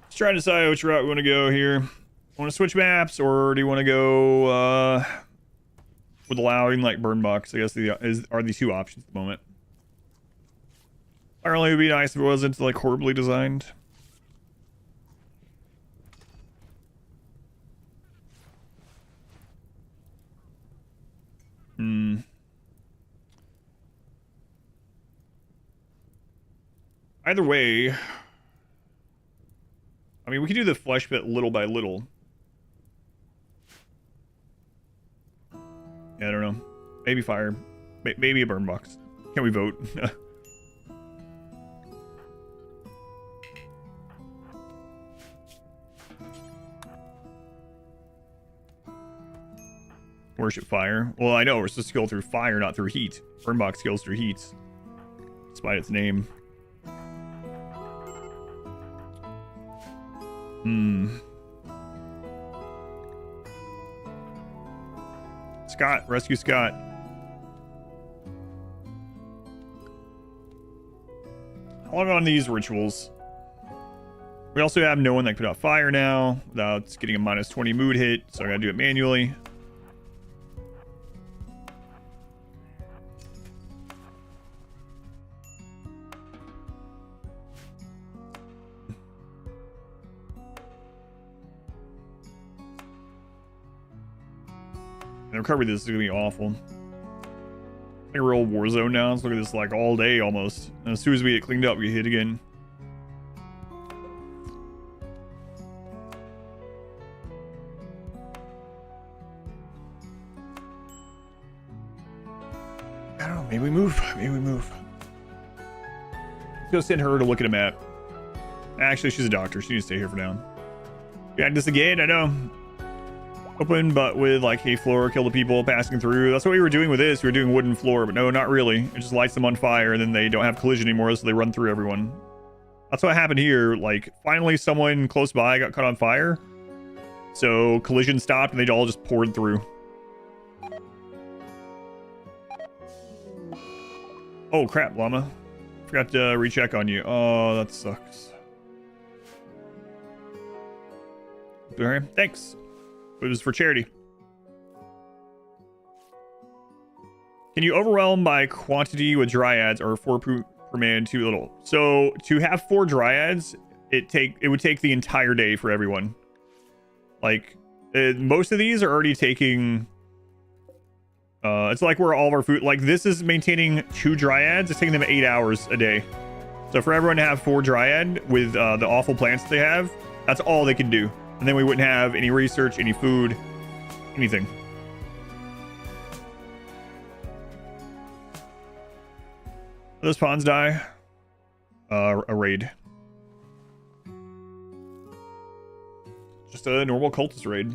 A: Let's try to decide which route we want to go here. Want to switch maps, or do you want to go with allowing like burn box? I guess are the two options at the moment. Apparently, it would be nice if it wasn't like horribly designed. Either way, I mean, we could do the flesh bit little by little. Yeah, I don't know. Maybe fire. Maybe a burn box. Can we vote? Worship fire. Well, I know we're supposed to go through fire, not through heat. Burn box goes through heat, despite its name. Scott, rescue Scott. How long on these rituals? We also have no one that can put out fire now without getting a -20 mood hit, so I gotta do it manually. The recovery this is gonna be awful. Like a real war zone now. Let's look at this like all day almost. And as soon as we get cleaned up, we get hit again. I don't know. Maybe we move. Maybe we move. Let's go send her to look at a map. Actually, she's a doctor. She needs to stay here for now. Got this again. I know. Open, but with like hay floor, kill the people passing through. That's what we were doing with this. We were doing wooden floor, but no, not really. It just lights them on fire, and then they don't have collision anymore, so they run through everyone. That's what happened here. Like, finally someone close by got caught on fire, so collision stopped, and they all just poured through. Oh, crap, llama. Forgot to recheck on you. Oh, that sucks. Alright, thanks. It was for charity. Can you overwhelm by quantity with dryads, or 4 per man too little? So to have 4 dryads, it would take the entire day for everyone. Like most of these are already taking. It's like where all of our food. Like this is maintaining 2 dryads. It's taking them 8 hours a day. So for everyone to have 4 dryad with the awful plants that they have, that's all they can do. And then we wouldn't have any research, any food, anything. Those pawns die. A raid. Just a normal cultist raid.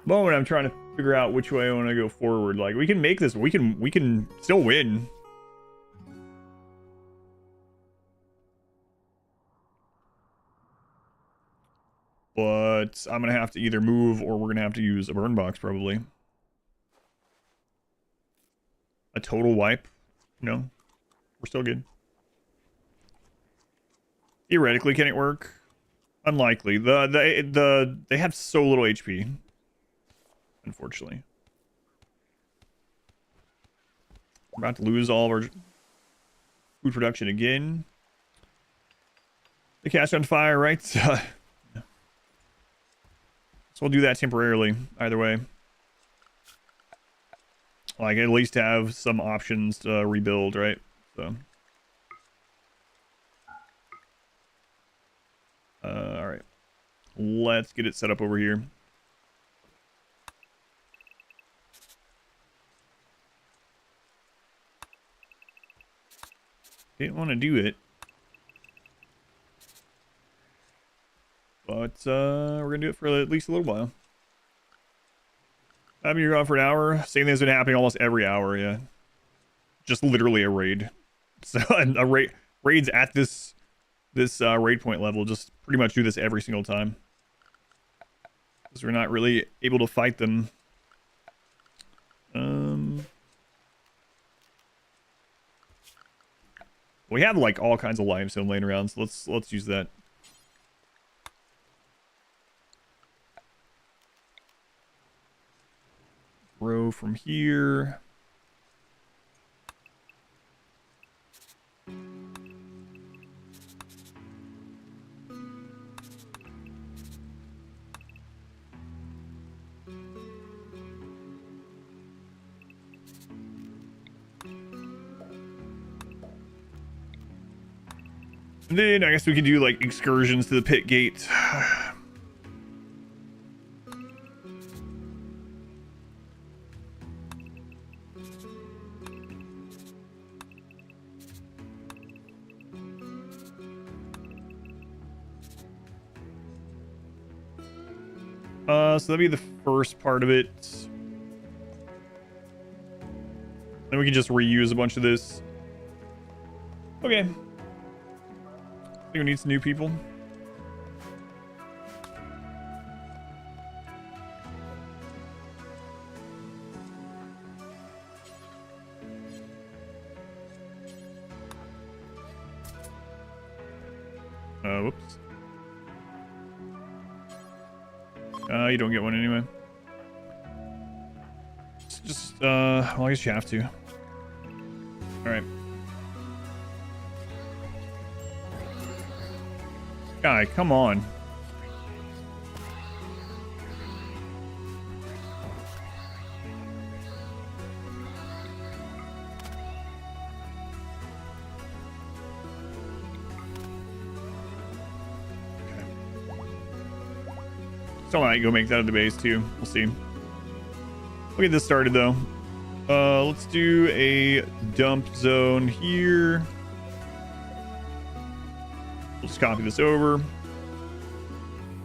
A: Moment I'm trying to figure out which way I want to go forward. Like we can make this. We can still win. But I'm gonna have to either move, or we're gonna have to use a burn box probably. A total wipe? No, we're still good. Theoretically, can it work? Unlikely. They have so little HP. unfortunately. We're about to lose all of our food production again. The cache on fire, right? So we'll do that temporarily, either way. Like, at least have some options to rebuild, right? So. Alright. Let's get it set up over here. Didn't want to do it. But, we're gonna do it for at least a little while. I mean, you're on for an hour. Same thing's been happening almost every hour, yeah. Just literally a raid. So, a raids at this raid point level just pretty much do this every single time. Because we're not really able to fight them. We have like all kinds of limestone laying around, so let's use that. Grow from here. And then I guess we can do like excursions to the pit gate. So that'd be the first part of it. Then we can just reuse a bunch of this. Okay. I think we need some new people. Whoops. You don't get one anyway. Just, well, I guess you have to. Alright. Guy, come on. So I might go make that at the base too. We'll see. We'll get this started though. Let's do a dump zone here. We'll just copy this over. I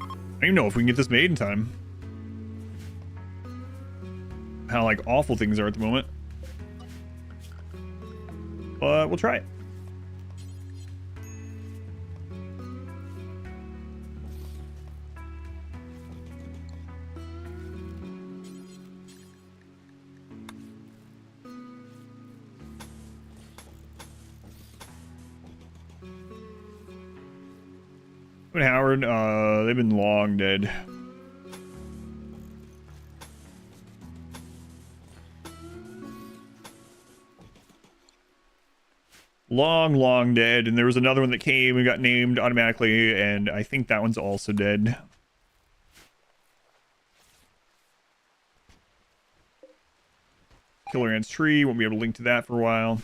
A: don't even know if we can get this made in time. How like awful things are at the moment. But we'll try it. Howard, they've been long dead. Long dead. And there was another one that came and got named automatically, and I think that one's also dead. Killer Ant's tree, won't be able to link to that for a while.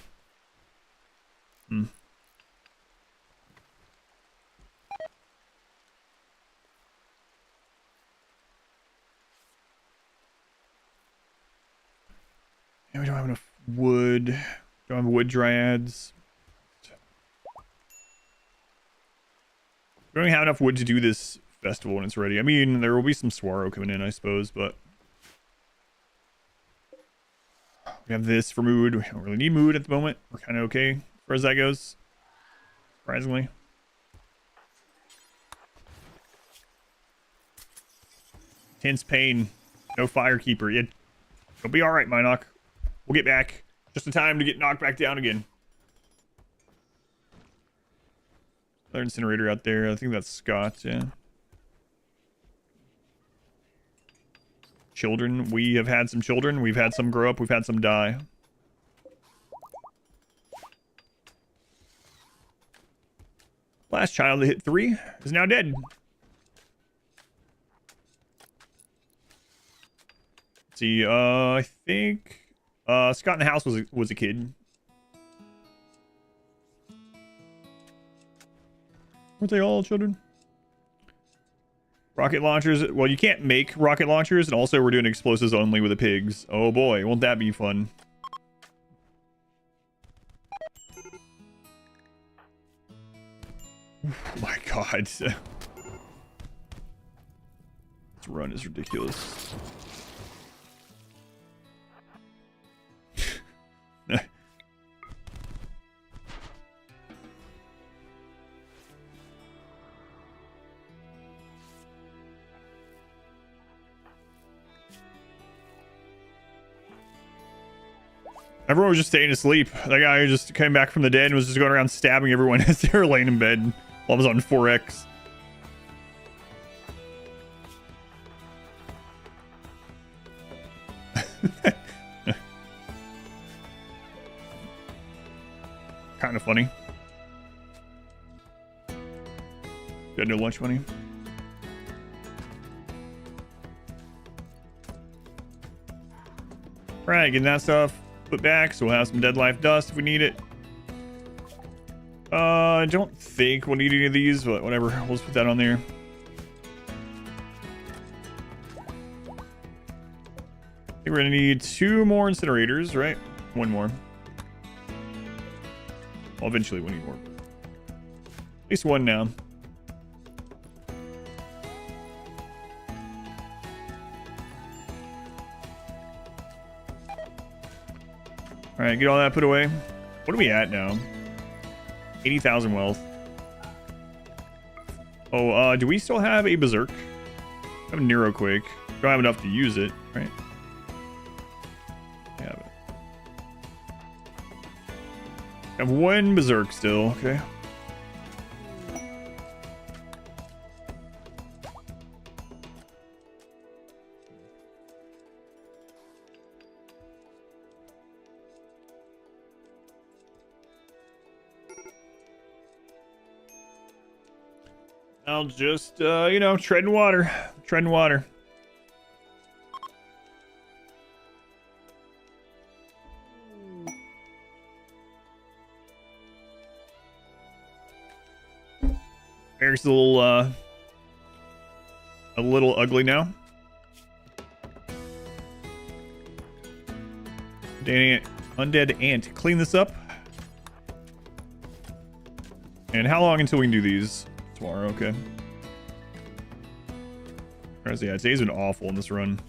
A: We don't have enough wood. Don't have wood dryads. We don't have enough wood to do this festival when it's ready. I mean, there will be some Swaro coming in, I suppose, but we have this for mood. We don't really need mood at the moment. We're kind of okay as far as that goes, surprisingly. Tense pain. No firekeeper. It'll be all right, Minoc. We'll get back. Just in time to get knocked back down again. Another incinerator out there. I think that's Scott, yeah. children. We have had some children. We've had some grow up. We've had some die. Last child to hit 3 is now dead. Let's see, I think Scott in the house was a kid. Weren't they all children? Rocket launchers. Well, you can't make rocket launchers, and also we're doing explosives only with the pigs. Oh boy, won't that be fun? Oh my god. This run is ridiculous. Everyone was just staying asleep. That guy who just came back from the dead and was just going around stabbing everyone as they were laying in bed while I was on 4X. Kind of funny. Got no lunch money. Right, getting that stuff put back, so we'll have some dead life dust if we need it. I don't think we'll need any of these, but whatever. We'll just put that on there. I think we're gonna need 2 more incinerators, right? 1 more. Well, eventually we'll need more. At least 1 now. All right, get all that put away. What are we at now? 80,000 wealth. Oh, do we still have a Berserk? I have a Neuroquake. Don't have enough to use it, right? I have it. I have 1 Berserk still, okay. I'll just, you know, treading water. Treading water. Eric's a little ugly now. Dang it. Undead ant. Clean this up. And how long until we can do these? Tomorrow, okay. Alright, yeah, today's been awful in this run.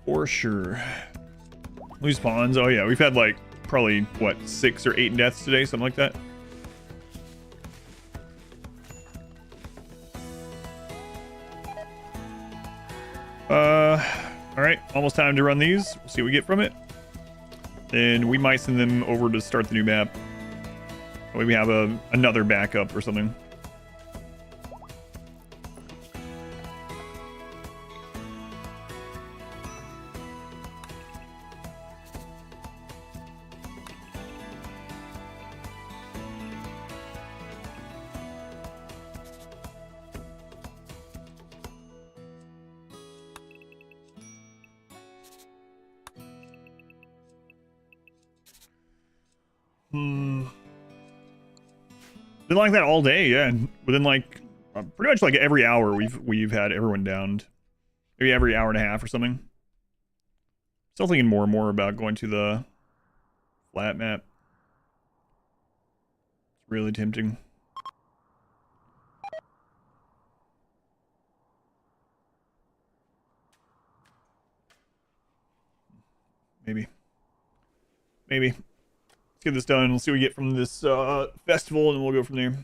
A: For sure. Loose pawns. Oh yeah, we've had like probably what 6 or 8 deaths today, something like that. All right, almost time to run these. We'll see what we get from it. Then we might send them over to start the new map. That way we have another backup or something. Been like that all day, yeah. Within like pretty much like every hour we've had everyone downed. Maybe every hour and a half or something. Still thinking more and more about going to the flat map. It's really tempting. Maybe. Let's get this done. We'll see what we get from this festival, and we'll go from there.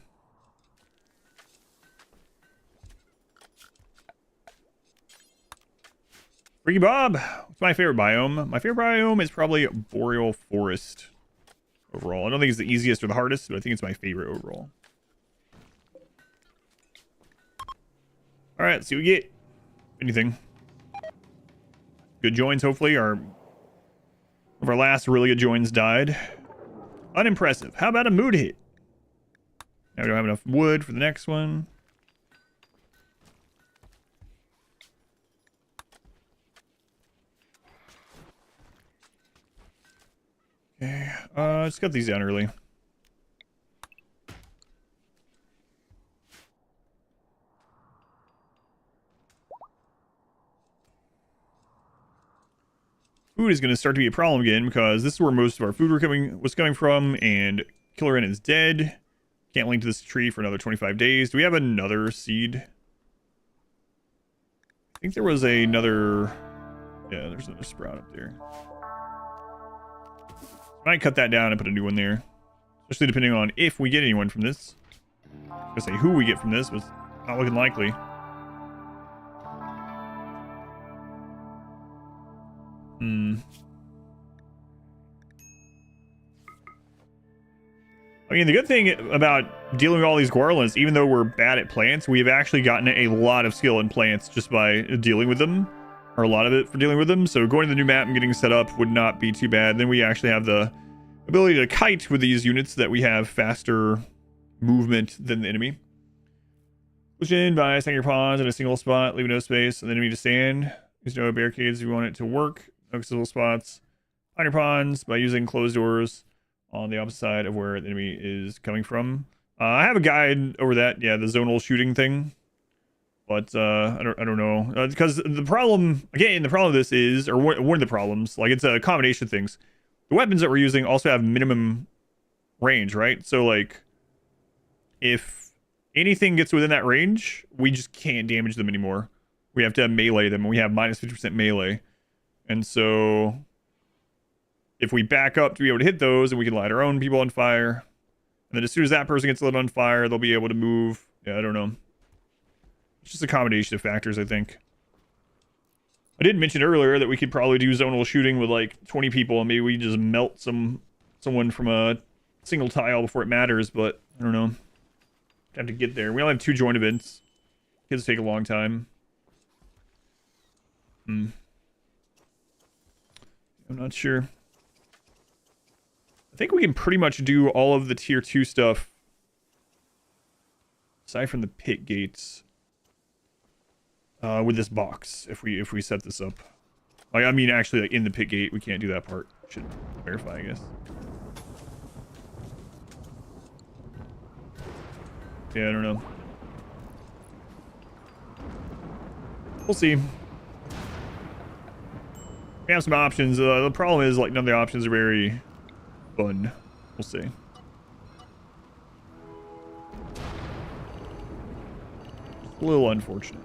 A: Ricky Bob, what's my favorite biome? My favorite biome is probably Boreal Forest overall. I don't think it's the easiest or the hardest, but I think it's my favorite overall. All right, let's see what we get. Anything. Good joins, hopefully. One of our last really good joins died. Unimpressive. How about a mood hit? Now we don't have enough wood for the next one. Okay, let's cut these down early. Food is going to start to be a problem again because this is where most of our food was coming from, and Killerin is dead. Can't link to this tree for another 25 days. Do we have another seed? I think there was another... Yeah, there's another sprout up there. Might cut that down and put a new one there. Especially depending on if we get anyone from this. I was going to say who we get from this, but not looking likely. I mean, the good thing about dealing with all these Guaranlens, even though we're bad at plants, we have actually gotten a lot of skill in plants just by dealing with them. Or a lot of it for dealing with them. So going to the new map and getting set up would not be too bad. Then we actually have the ability to kite with these units that we have faster movement than the enemy. Push in by stacking your pawns in a single spot, leaving no space for the enemy to stand. Use no barricades if you want it to work. No accessible spots. Find your pawns by using closed doors on the opposite side of where the enemy is coming from. I have a guide over that. Yeah, the zonal shooting thing. But I don't know, because the problem of this is, or one of the problems, like it's a combination of things. The weapons that we're using also have minimum range, right? So like, if anything gets within that range, we just can't damage them anymore. We have to melee them, and we have minus 50% melee. And so, if we back up to be able to hit those, and we can light our own people on fire, and then as soon as that person gets lit on fire, they'll be able to move. Yeah, I don't know. It's just a combination of factors, I think. I did mention earlier that we could probably do zonal shooting with like 20 people, and maybe we just melt someone from a single tile before it matters, but I don't know. Have to get there. We only have 2 joint events. Kids take a long time. I'm not sure. I think we can pretty much do all of the tier 2 stuff aside from the pit gates. With this box, if we set this up. Like, I mean, actually, like, in the pit gate, we can't do that part. Should verify, I guess. Yeah, I don't know. We'll see. We have some options. The problem is, like, none of the options are very fun. We'll see. A little unfortunate.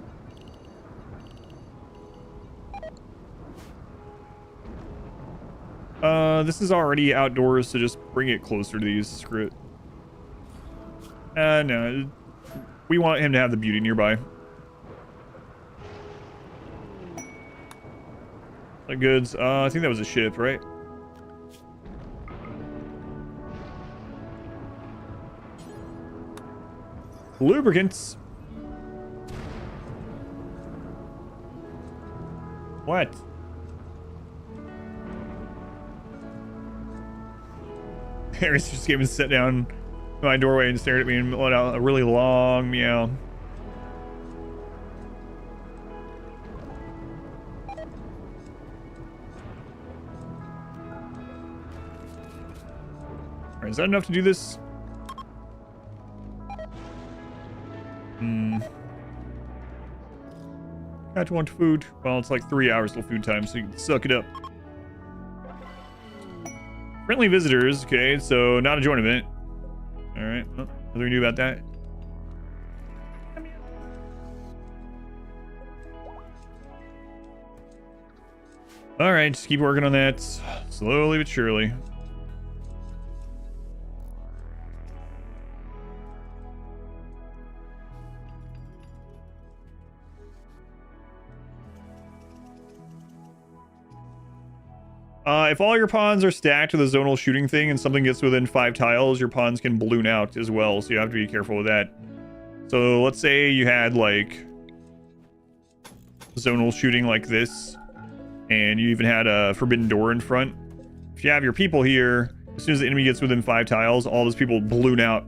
A: This is already outdoors, so just bring it closer to these. Screw it. No. We want him to have the beauty nearby. Like goods. I think that was a ship, right? Lubricants. What? Harris just came and sat down in my doorway and stared at me and let out a really long meow. Alright, is that enough to do this? Got to want food. Well, it's like 3 hours till food time, so you can suck it up. Friendly visitors, okay, so not a joint event. Alright, well, what do we do about that? Alright, just keep working on that. Slowly but surely. If all your pawns are stacked with a zonal shooting thing and something gets within 5 tiles, your pawns can balloon out as well, so you have to be careful with that. So let's say you had like zonal shooting like this, and you even had a forbidden door in front. If you have your people here, as soon as the enemy gets within 5 tiles, all those people balloon out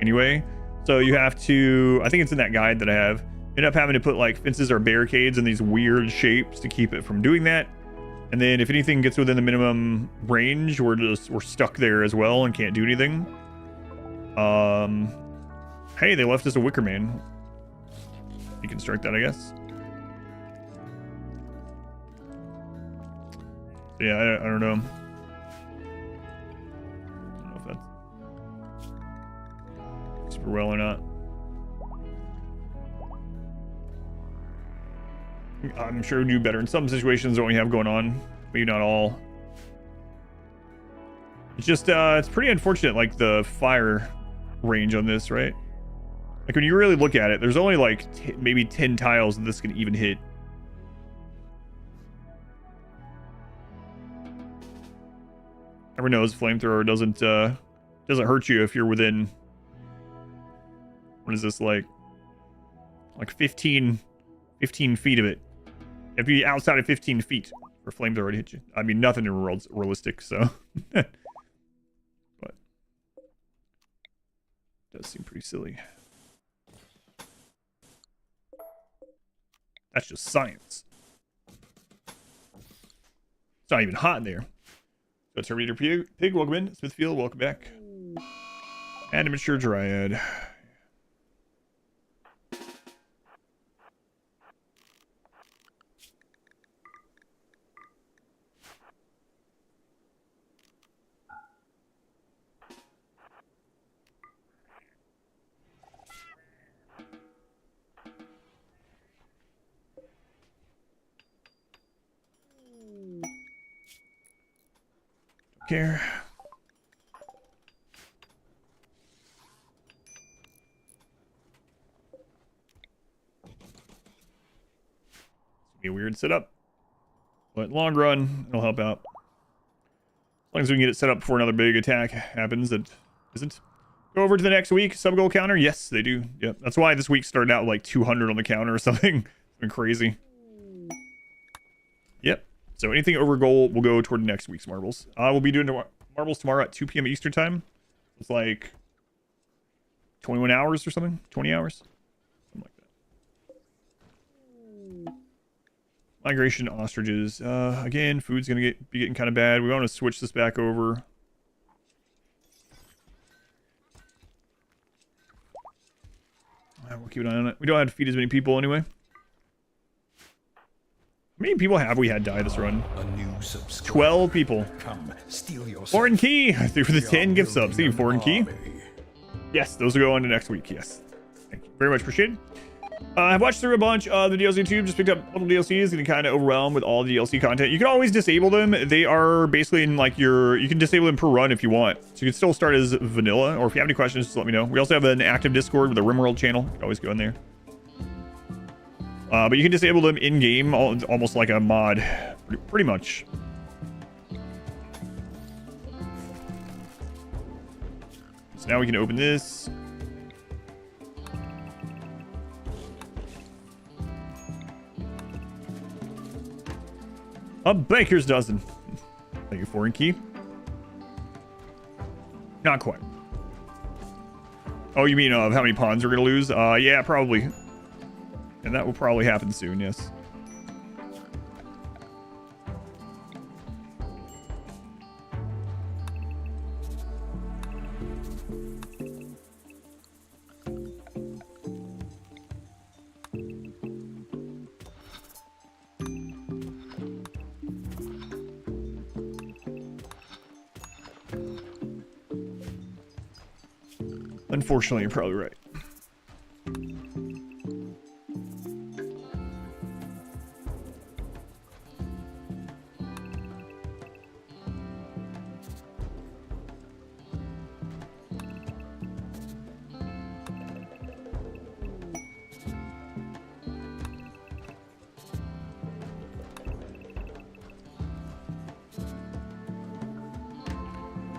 A: anyway. So you have to, I think it's in that guide that I have, end up having to put like fences or barricades in these weird shapes to keep it from doing that. And then if anything gets within the minimum range, we're stuck there as well and can't do anything. Hey, they left us a Wicker Man. Deconstruct that, I guess. Yeah, I don't know. I don't know if that's super well or not. I'm sure we do better in some situations than we have going on. Maybe not all. It's just, it's pretty unfortunate, like, the fire range on this, right? Like, when you really look at it, there's only, like, maybe 10 tiles that this can even hit. Everyone knows flamethrower doesn't hurt you if you're within... What is this, like 15 feet of it. You have to be outside of 15 feet for flamethrower to hit you. I mean, nothing in RimWorld's realistic, so... But... does seem pretty silly. That's just science. It's not even hot in there. So Terminator Pig, welcome in. Smithfield, welcome back. And a mature dryad. Care. It's gonna be a weird setup, but long run it'll help out. As long as we can get it set up before another big attack happens that isn't. Go over to the next week. Sub goal counter. Yes, they do. Yep. That's why this week started out with like 200 on the counter or something. It's been crazy. Yep. So anything over goal will go toward next week's marbles. We'll be doing marbles tomorrow at 2 p.m. Eastern time. It's like 21 hours or something. 20 hours. Something like that. Migration ostriches. Again, food's gonna be getting kind of bad. We want to switch this back over. We'll keep an eye on it. We don't have to feed as many people anyway. How many people have we had die this run? 12 people. Foreign key! Through for the 10 gift subs. Thank you, foreign key. Yes, those will go on to next week. Yes. Thank you very much. Appreciate it. I've watched through a bunch of the DLC tube. Just picked up little DLCs. Getting kind of overwhelmed with all the DLC content. You can always disable them. They are basically in like your... You can disable them per run if you want. So you can still start as vanilla. Or if you have any questions, just let me know. We also have an active Discord with a RimWorld channel. You can always go in there. But you can disable them in-game, almost like a mod, pretty much. So now we can open this. A baker's dozen. Thank you, foreign key. Not quite. Oh, you mean how many pawns we're going to lose? Yeah, probably. And that will probably happen soon, yes. Unfortunately, you're probably right.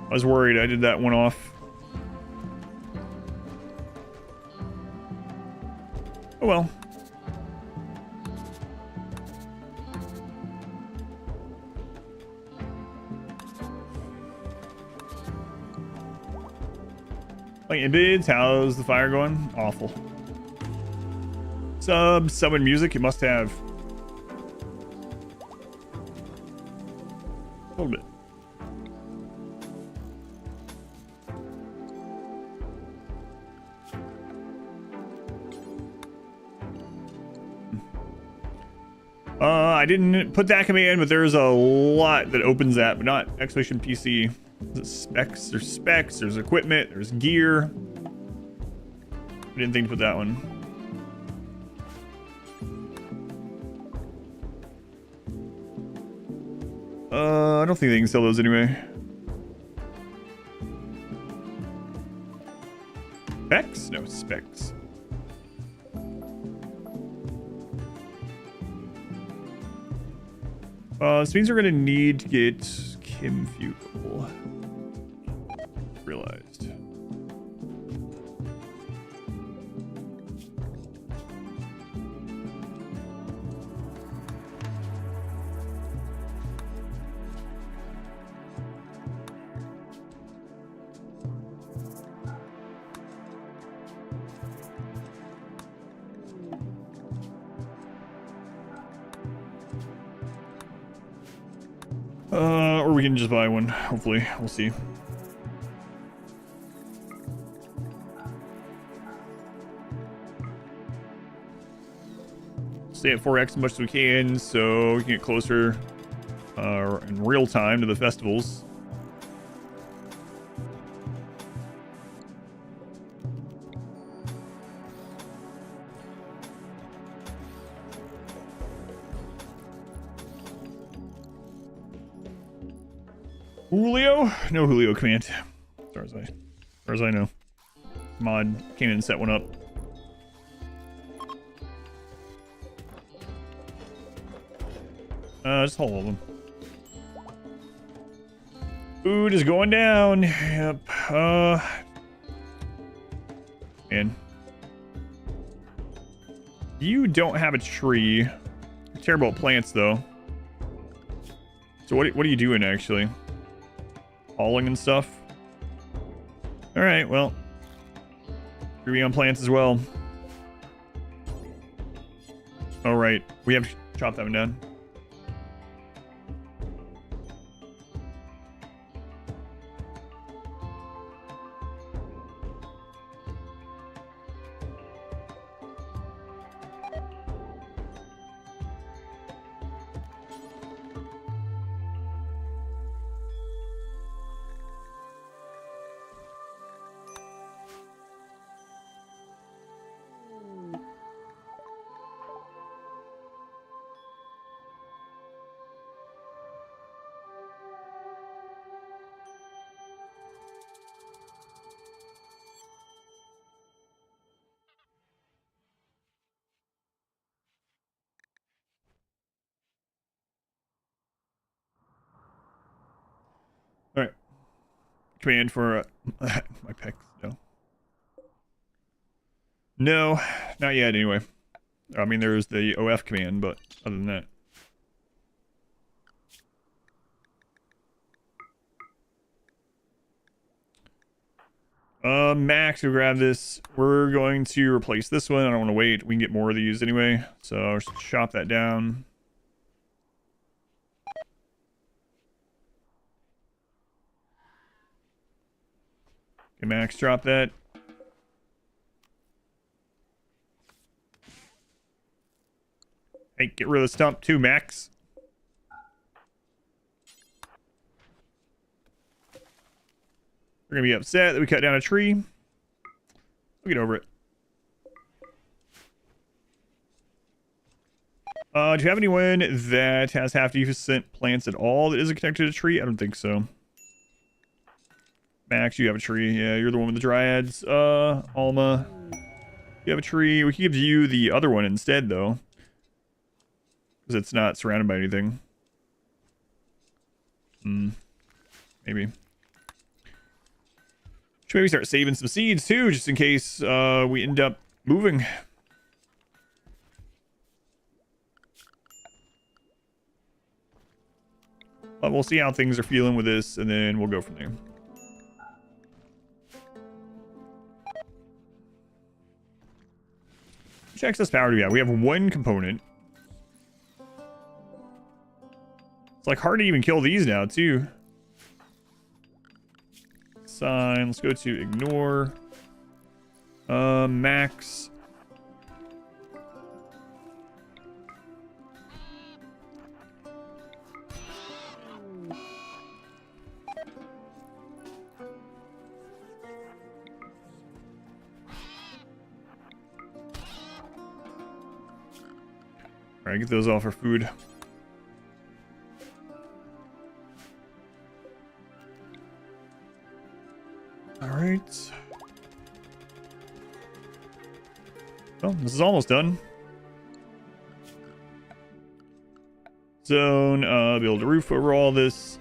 A: I was worried I did that one off. Oh well. Like Impids, how's the fire going? Awful. Summon music, it must have a little bit. I didn't put that command, but there's a lot that opens that, but not exclamation PC. Is it specs? There's specs, there's equipment, there's gear. I didn't think to put that one. I don't think they can sell those anyway. Specs? No, specs. This means we're gonna need to get Kim Fuel. Realized. Or we can just buy one, hopefully. We'll see. Stay at 4x as much as we can so we can get closer in real time to the festivals. Julio? No Julio command. As far as I know. Mod came in and set one up. Just hold all of them. Food is going down. Yep. Man. You don't have a tree. You're terrible at plants, though. So what are you doing, actually? Hauling and stuff? Alright, well. Tree on plants as well. Alright, we have to chop that one down. Alright. Command for my pecs. No, not yet anyway. I mean, there's the OF command, but other than that. Max, we'll grab this. We're going to replace this one. I don't want to wait. We can get more of these anyway. So I'll just chop that down. Okay, Max, drop that. Hey, get rid of the stump too, Max. We're gonna be upset that we cut down a tree. We'll get over it. Do you have anyone that has half decent plants at all that isn't connected to a tree? I don't think so. Max, you have a tree. Yeah, you're the one with the dryads. Alma, you have a tree. We can give you the other one instead, though. Because it's not surrounded by anything. Maybe. Should maybe start saving some seeds, too, just in case we end up moving. But we'll see how things are feeling with this, and then we'll go from there. excess power do we have? We have one component. It's like hard to even kill these now, too. Sign. Let's go to ignore. Max. All right, get those off for food. All right. Well, this is almost done. Zone, build a roof over all this.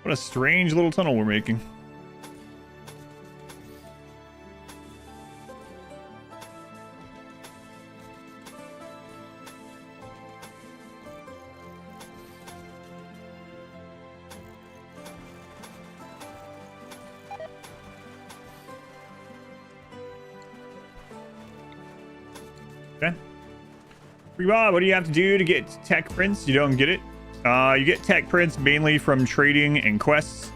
A: What a strange little tunnel we're making. Okay. Bob, what do you have to do to get tech prints? You don't get it. You get tech prints mainly from trading and quests.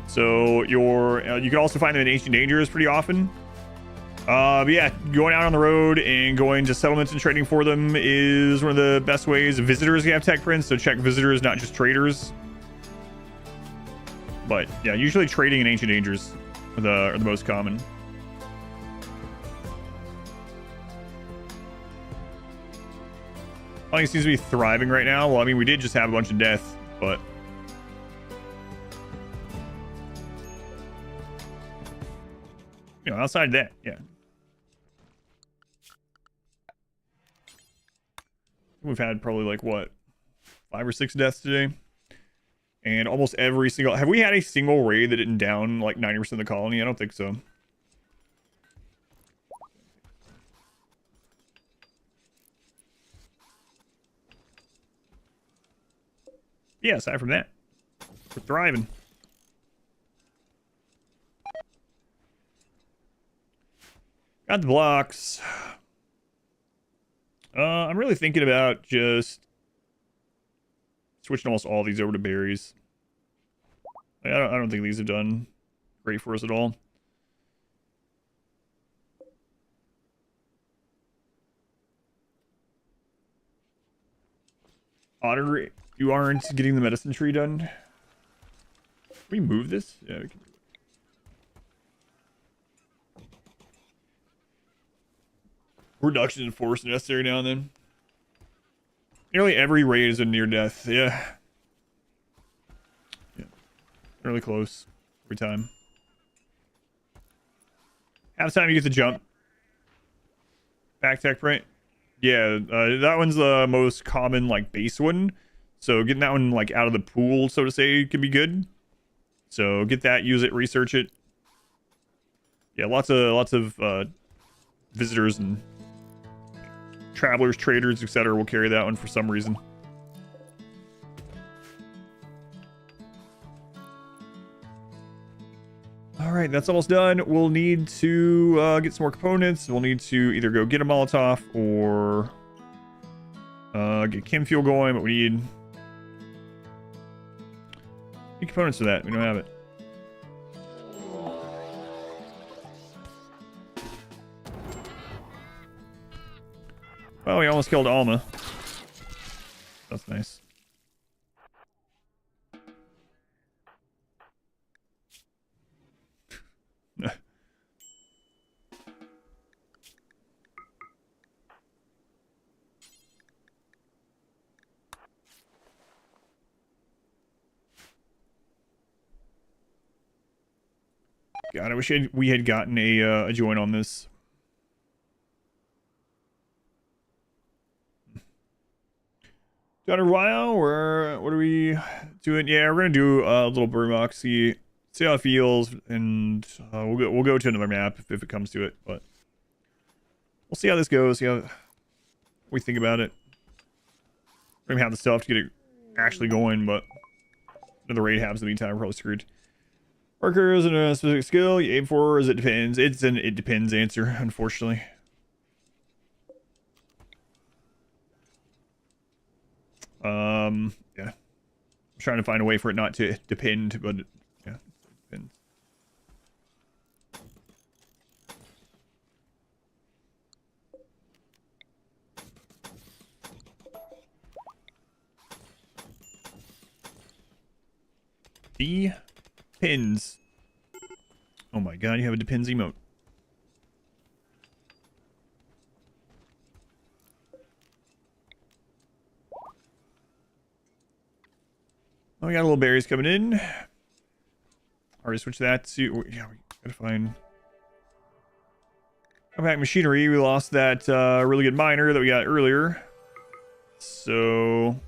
A: So you can also find them in Ancient Dangers pretty often. But yeah, going out on the road and going to settlements and trading for them is one of the best ways. Visitors can have tech prints, so check visitors, not just traders. But yeah, usually trading and Ancient Dangers are the most common. It seems to be thriving right now. Well, I mean, we did just have a bunch of death, but you know, outside that, yeah. We've had probably like what, 5 or 6 deaths today, and almost every single. Have we had a single raid that didn't down like 90% of the colony? I don't think so. Yeah, aside from that, we're thriving. Got the blocks. I'm really thinking about just switching almost all these over to berries. I don't think these have done great for us at all. Otter, you aren't getting the medicine tree done. Can we move this? Yeah, we can. Reduction in force necessary now and then. Nearly every raid is a near death. Yeah. Yeah. Really close every time. Half the time you get to jump. Back tech print. Yeah, that one's the most common like base one. So getting that one like out of the pool, so to say, can be good. So get that, use it, research it. Yeah, lots of visitors and travelers, traders, etc. will carry that one for some reason. All right, that's almost done. We'll need to get some more components. We'll need to either go get a Molotov or get chem fuel going, but we need components for that. We don't have it. Well, we almost killed Alma. That's nice. God, I wish we had gotten a join on this. got a while. What are we doing? Yeah, we're gonna do a little burn box. See how it feels, and we'll go to another map if it comes to it. But we'll see how this goes. See how we think about it. We don't have the stuff to get it actually going, but another raid happens in the meantime. We're probably screwed. Markers and a specific skill you aim for, as it depends. It's an it depends answer, unfortunately. Yeah. I'm trying to find a way for it not to depend, but yeah, it depends. Depends. Oh my god, you have a depends emote. Oh, we got a little berries coming in. Already switch that to... Yeah, we gotta find... Compact machinery. We lost that really good miner that we got earlier. So...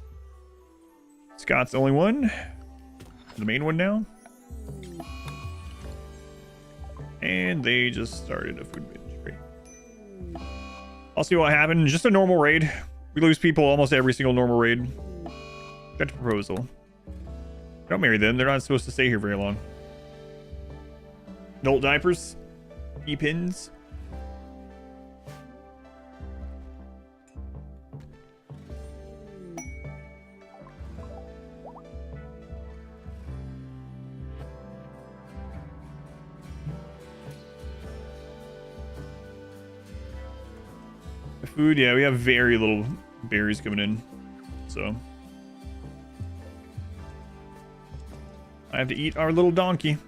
A: Scott's the only one. The main one now. And they just started a food binge. Great. I'll see what happened. Just a normal raid. We lose people almost every single normal raid. Got a proposal. Don't marry them. They're not supposed to stay here very long. Adult diapers. E-pins. Food, yeah, we have very little berries coming in, so I have to eat our little donkey.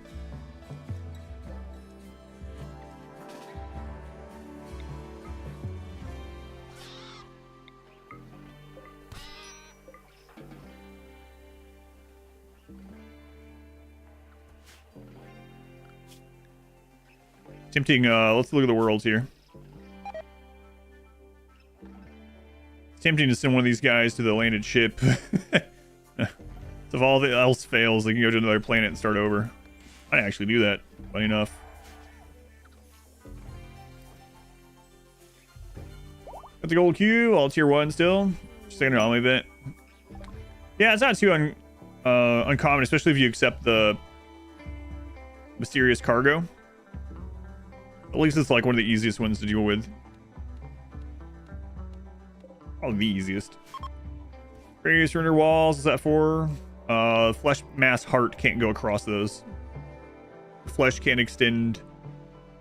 A: Tempting, let's look at the worlds here. Tempting to send one of these guys to the landed ship. If all else fails, they can go to another planet and start over. I'd actually do that, funny enough. Got the gold queue, all tier 1 still. Standard anomaly event. Yeah, it's not too uncommon, especially if you accept the mysterious cargo. At least it's like one of the easiest ones to deal with. Probably the easiest. Raise surrender walls. Is that for? Flesh mass heart can't go across those. Flesh can't extend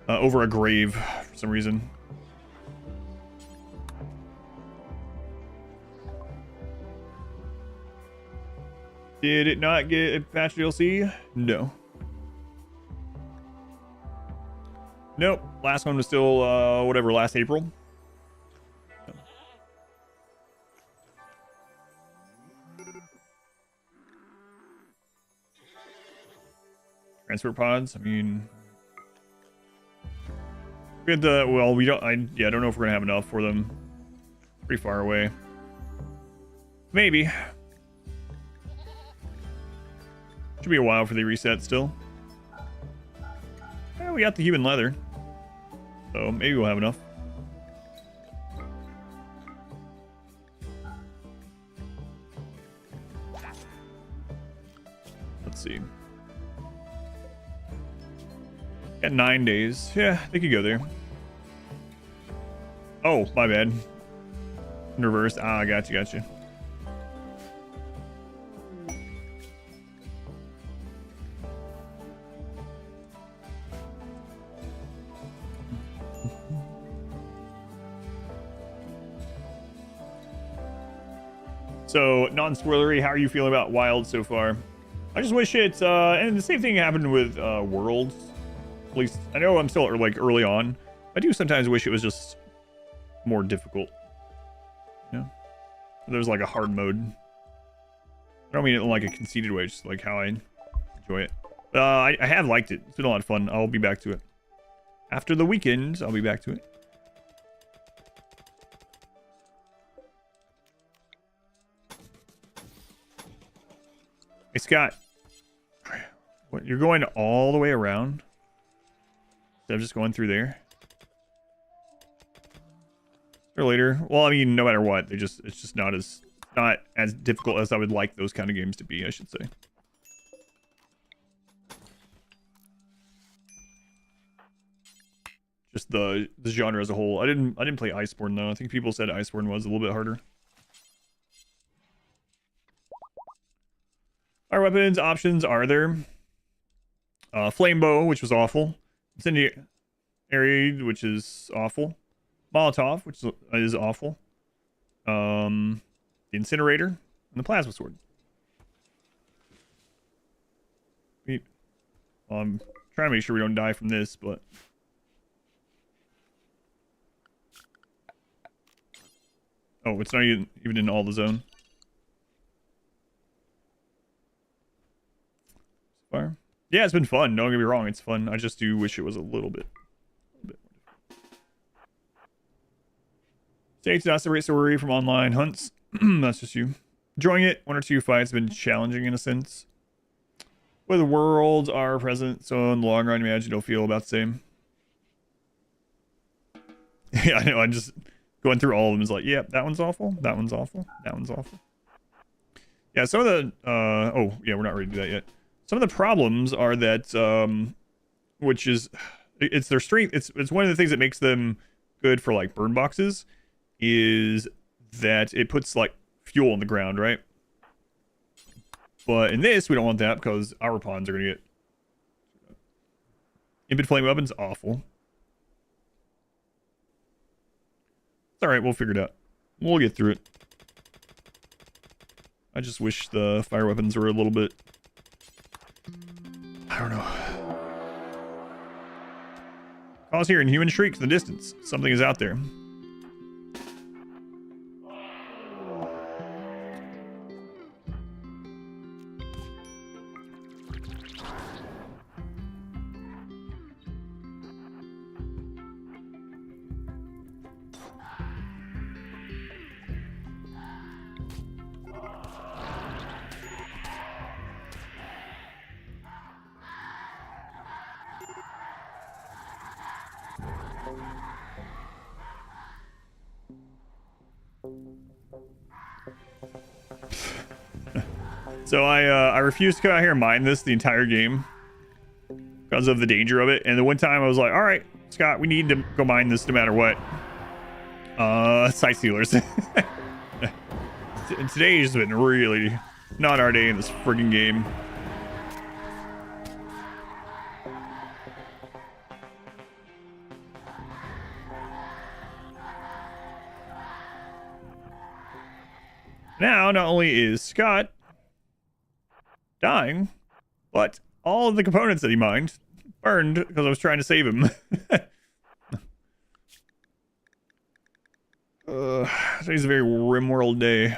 A: over a grave for some reason. Did it not get a patch DLC? No. Nope. Last one was still whatever, last April. Transport pods. I mean, we had the well. We don't. I don't know if we're gonna have enough for them. Pretty far away. Maybe. Should be a while for the reset still. Yeah, we got the human leather, so maybe we'll have enough. Let's see. Got 9 days. Yeah, they could go there. Oh, my bad. In reverse. Ah, gotcha. So, non-spoilery, how are you feeling about Wild so far? I just wish it, and the same thing happened with Worlds. At least, I know I'm still like early on. I do sometimes wish it was just more difficult. Yeah. There's like a hard mode. I don't mean it in like a conceited way, just like how I enjoy it. I have liked it. It's been a lot of fun. I'll be back to it. After the weekend, I'll be back to it. Hey, Scott. What, you're going all the way around? Instead of just going through there? Or later. Well, I mean, no matter what, it's just not as difficult as I would like those kind of games to be, I should say. Just the genre as a whole. I didn't play Iceborne though. I think people said Iceborne was a little bit harder. Our weapons options are there. Flame bow, which was awful. Incendiary, which is awful. Molotov, which is awful. The incinerator and the plasma sword. Well, I'm trying to make sure we don't die from this, but oh, it's not even in all the zone. Fire. Yeah, it's been fun. Don't get me wrong, it's fun. I just do wish it was a little bit. Stakes not separate story from online hunts. That's just you. Enjoying it. 1 or 2 fights have been challenging in a sense. Where the worlds are present, so in the long run, I imagine it'll feel about the same. Yeah, I know. I'm just going through all of them is like, yep, that one's awful. That one's awful. That one's awful. Yeah, some of the oh yeah, we're not ready to do that yet. Some of the problems are that which is it's their strength. It's one of the things that makes them good for like burn boxes is that it puts like fuel in the ground, right? But in this, we don't want that because our pawns are gonna get Impid flame weapons awful. It's alright, we'll figure it out. We'll get through it. I just wish the fire weapons were a little bit, I don't know. Calls here in human shrieks in the distance. Something is out there. So I refused to come out here and mine this the entire game because of the danger of it. And the one time I was like, all right, Scott, we need to go mine this no matter what. Sight sealers. Today's been really not our day in this friggin' game. Now, not only is Scott dying, but all of the components that he mined burned because I was trying to save him. Today's a very RimWorld day.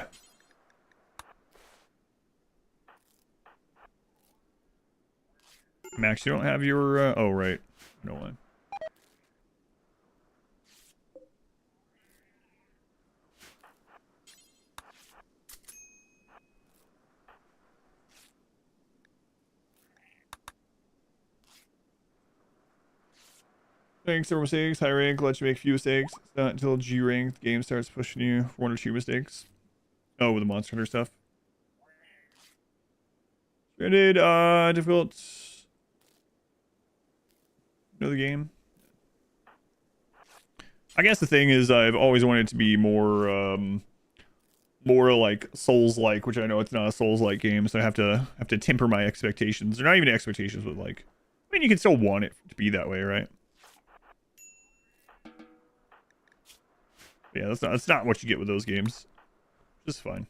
A: Max, you don't have your, oh, right. I don't want. Thanks for mistakes. High rank lets you make few mistakes. It's not until G rank the game starts pushing you for 1 or 2 mistakes. Oh, with the Monster Hunter stuff. Stranded, difficult. Know the game. I guess the thing is I've always wanted it to be more more like Souls-like, which I know it's not a Souls-like game, so I have to temper my expectations. They're not even expectations, but like, I mean, you can still want it to be that way, right? Yeah, that's not what you get with those games. Just fine.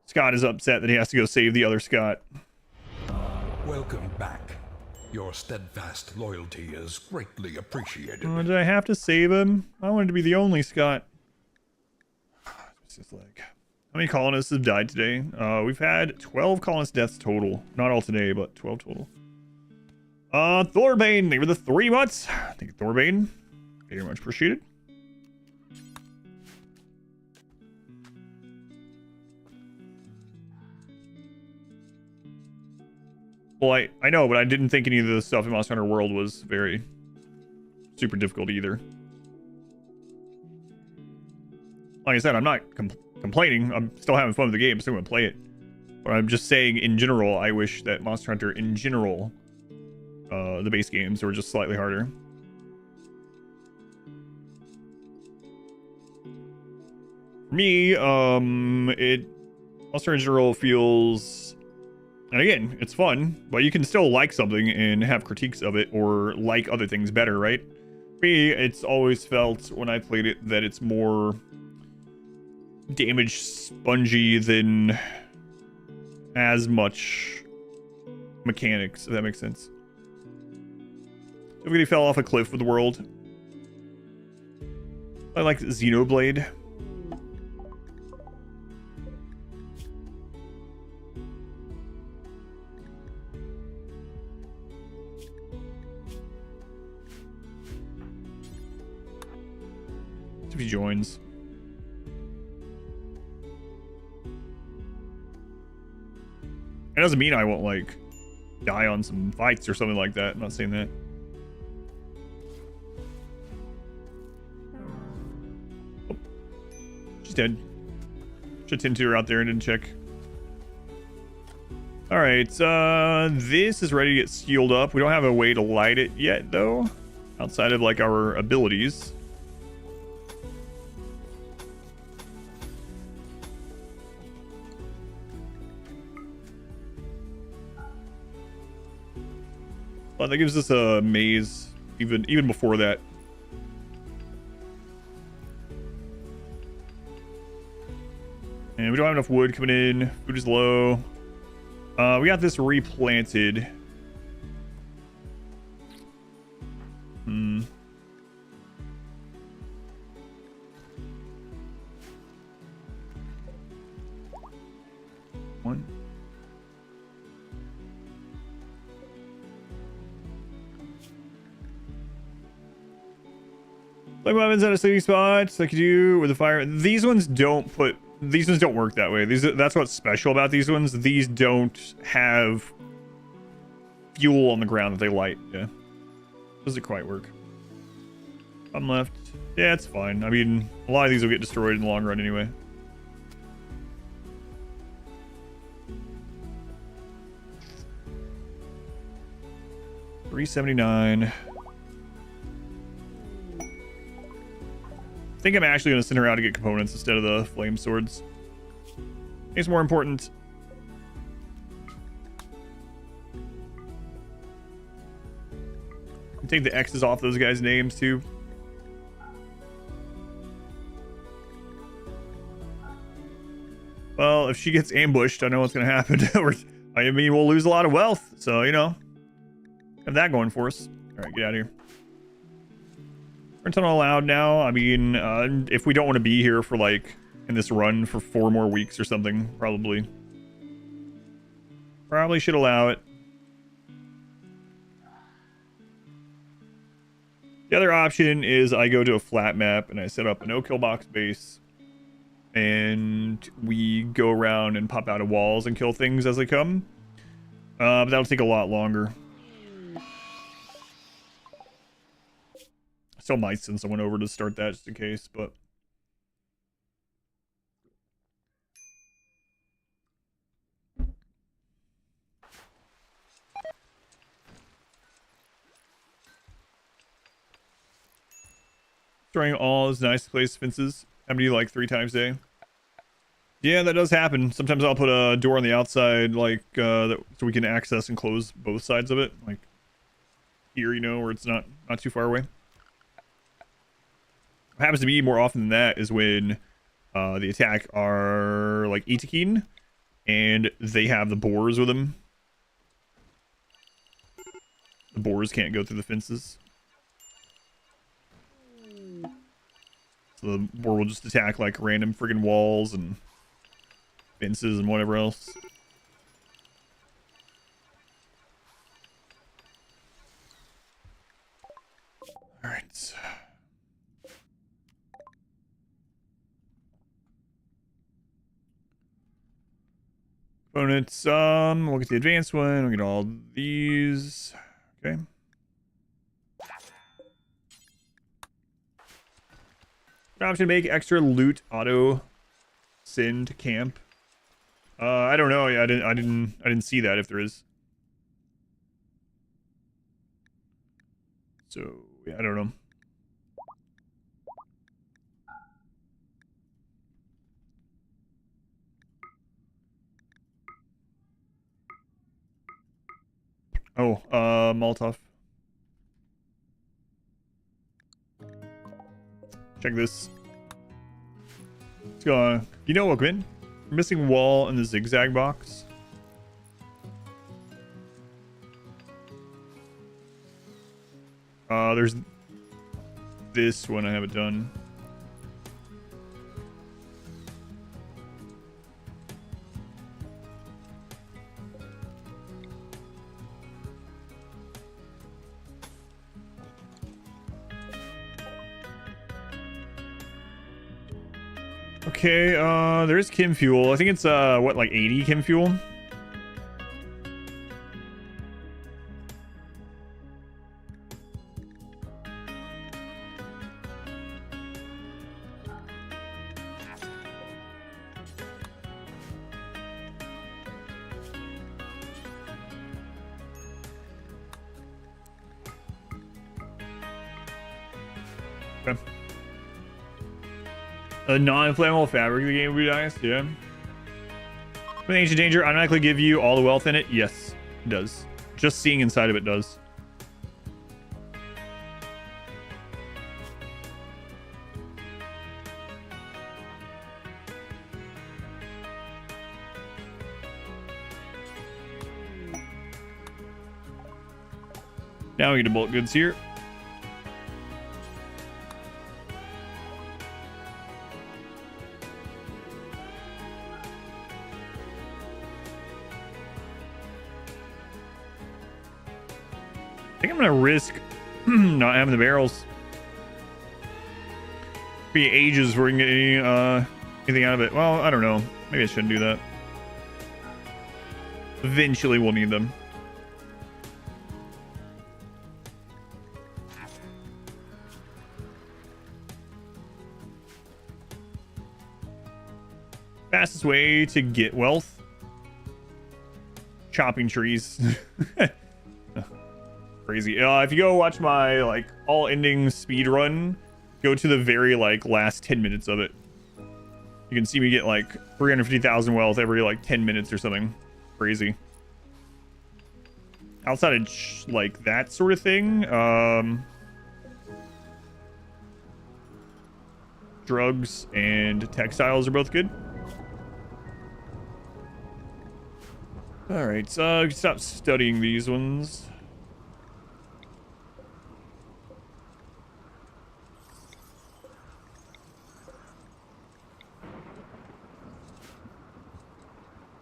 A: Scott is upset that he has to go save the other Scott.
B: Welcome back. Your steadfast loyalty is greatly appreciated.
A: Oh, did I have to save him? I wanted to be the only Scott. It's just like, how many colonists have died today? We've had 12 colonist deaths total. Not all today, but 12 total. Thorbane, they were the 3 months. Thank you, Thorbane. Very much appreciated. Well, I know, but I didn't think any of the stuff in Monster Hunter World was very super difficult either. Like I said, I'm not complaining. I'm still having fun with the game. I'm still going to play it. But I'm just saying, in general, I wish that Monster Hunter, in general, the base games were just slightly harder. For me, Monster in general feels, and again, it's fun, but you can still like something and have critiques of it or like other things better, right? For me, it's always felt when I played it that it's more damage spongy than as much mechanics, if that makes sense. Everybody fell off a cliff with the world. I like Xenoblade. If he joins. It doesn't mean I won't, like, die on some fights or something like that. I'm not saying that. Oh. She's dead. Should tend to her out there and didn't check. Alright, this is ready to get sealed up. We don't have a way to light it yet, though. Outside of, like, our abilities. Well, that gives us a maze even before that. And we don't have enough wood coming in. Food is low. We got this replanted. One. Like weapons at a sleeping spot, like you do with the fire. These ones don't work that way. That's what's special about these ones. These don't have fuel on the ground that they light. Yeah, doesn't quite work. I'm left. Yeah, it's fine. I mean, a lot of these will get destroyed in the long run anyway. $379. I think I'm actually going to send her out to get components instead of the flame swords. It's more important. Take the X's off those guys' names too. Well, if she gets ambushed, I know what's going to happen. I mean, we'll lose a lot of wealth. So, you know, have that going for us. All right, get out of here. Turn tunnel allowed now. I mean, if we don't want to be here for like in this run for 4 more weeks or something, probably should allow it. The other option is I go to a flat map and I set up a no-kill box base, and we go around and pop out of walls and kill things as they come. But that'll take a lot longer. Still might send someone over to start that just in case, but destroying all is nice to place fences. How many like 3 times a day? Yeah, that does happen. Sometimes I'll put a door on the outside, like so we can access and close both sides of it, like here, you know, where it's not too far away. What happens to me more often than that is when the attack are like Itakin and they have the boars with them. The boars can't go through the fences. So the boar will just attack like random friggin' walls and fences and whatever else. Alright. Components, we'll get the advanced one, we'll get all these. Okay. Option to make extra loot auto send camp. I don't know. I didn't see that if there is. So yeah, I don't know. Oh, Molotov. Check this. Let's go. You know what, Quinn? Missing wall in the zigzag box. There's this one I haven't done. Okay, there's chem fuel. I think it's what, like 80 chem fuel? Okay. A non-flammable fabric in the game would be nice, yeah. With Ancient Danger automatically give you all the wealth in it? Yes, it does. Just seeing inside of it does. Now we get a bulk goods here. I think I'm gonna risk not having the barrels. Be ages before we can get anything out of it. Well, I don't know. Maybe I shouldn't do that. Eventually, we'll need them. Fastest way to get wealth: chopping trees. Crazy. If you go watch my like all ending speed run, go to the very like last 10 minutes of it. You can see me get like 350,000 wealth every like 10 minutes or something. Crazy. Outside of like that sort of thing, drugs and textiles are both good. All right, so stop studying these ones.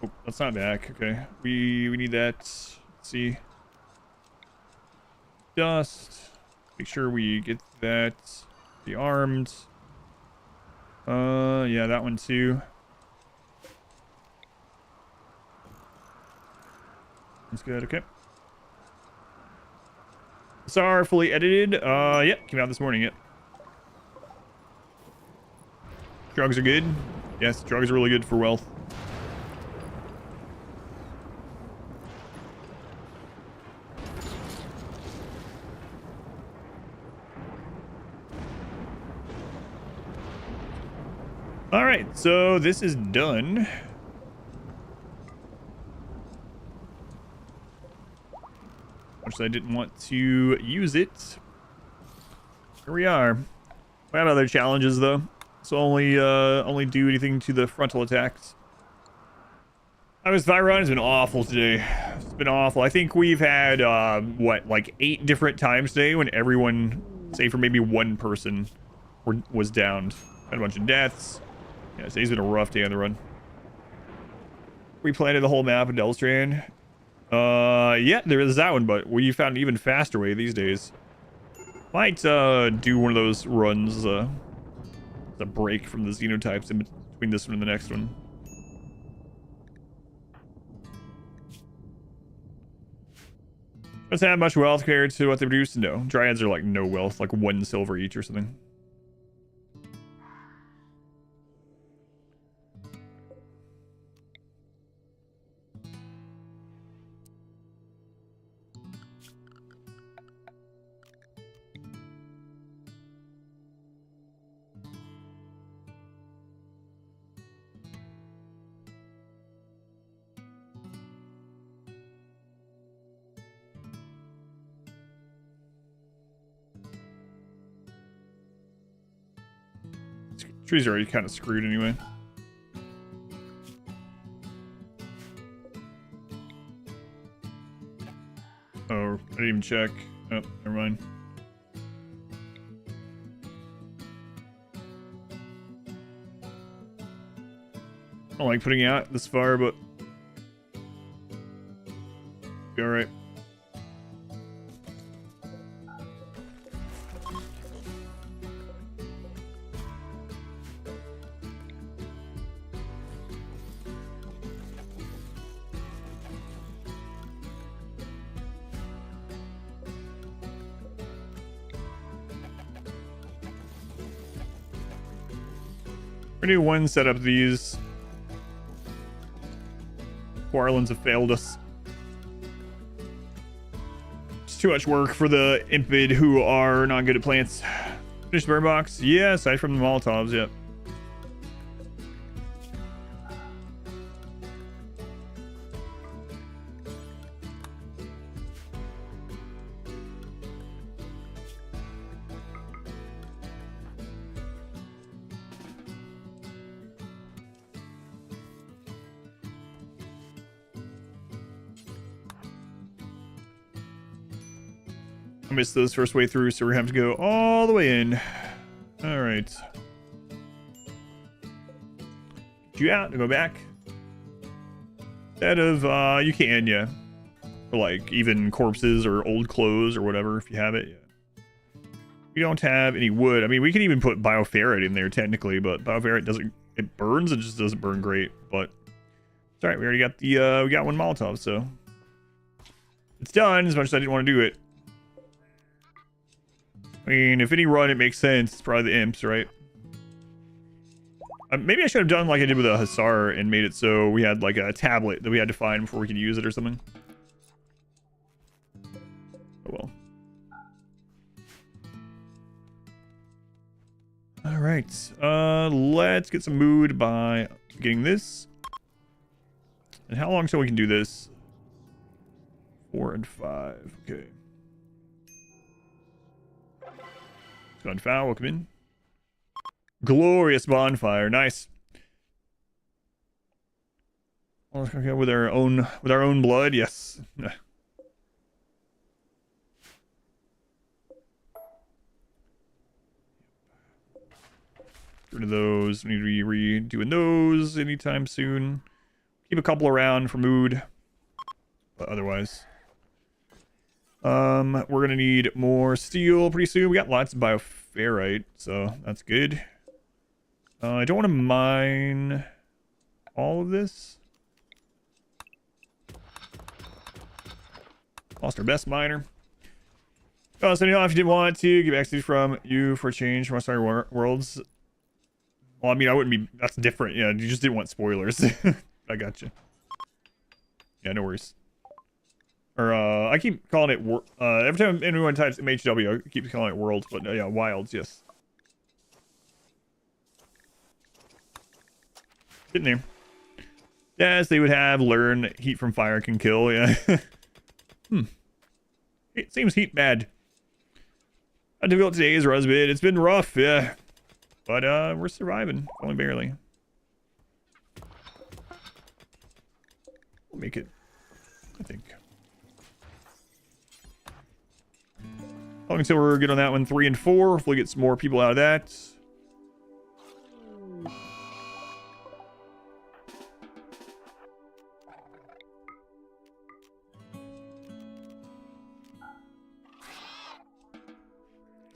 A: Oh, that's not back. Okay, we need that. Let's see. Dust. Make sure we get that. The armed. Yeah, that one too. That's good. Okay. SR fully edited. Yeah, came out this morning. Yep. Drugs are good. Yes, drugs are really good for wealth. All right, so this is done. Actually, I didn't want to use it. Here we are. We have other challenges though, so only do anything to the frontal attacks. This Thyron has been awful today. It's been awful. I think we've had what, like 8 different times today when everyone, save for maybe one person, was downed. Had a bunch of deaths. Yeah, today's been a rough day on the run. Replanted the whole map of Delstrand. Yeah, there is that one, but we found an even faster way these days. Might do one of those runs, the break from the Xenotypes in between this one and the next one. Does it have much wealth compared to what they produce? No. Dryads are like no wealth, like 1 silver each or something. Trees are already kind of screwed anyway. Oh, I didn't even check. Oh, never mind. I don't like putting it out this far, but be alright. We're gonna do one setup of these. Guaranlens have failed us. It's too much work for the Impid who are not good at plants. Finish the burn box? Yeah, aside from the Molotovs, yep. I missed those first way through, so we're gonna have to go all the way in. All right. Get you out and go back. Instead of, you can, yeah. For like even corpses or old clothes or whatever, if you have it, yeah. We don't have any wood. I mean, we could even put bioferrite in there technically, but bioferrite doesn't, it burns, it just doesn't burn great. But it's all right, we already got the, we got one Molotov, so it's done as much as I didn't want to do it. I mean, if any run, it makes sense. It's probably the imps, right? Maybe I should have done like I did with a Hussar and made it so we had like a tablet that we had to find before we could use it or something. Oh well. All right. Let's get some mood by getting this. And how long till we can do this? 4 and 5. Okay. Gunfire, welcome in. Glorious bonfire, nice. Okay, with our own blood, yes. Get rid of those. We need to be redoing those anytime soon. Keep a couple around for mood, but otherwise. We're gonna need more steel pretty soon. We got lots of bioferrite, so that's good. I don't want to mine all of this. Lost our best miner. Oh, so if you didn't want to, give access from you for a change from our worlds. Well, I mean, I wouldn't be. That's different. Yeah, you just didn't want spoilers. I got you. Yeah, no worries. Or, I keep calling it, every time anyone types MHW, I keep calling it Worlds, but yeah, Wilds, yes. Getting there. Yes, they would have learn heat from fire can kill, yeah. It seems heat bad. How difficult today is Rusbit. It's been rough, yeah. But, we're surviving, only barely. We'll make it, I think. Until we're good on that one, 3 and 4. Hopefully get some more people out of that. So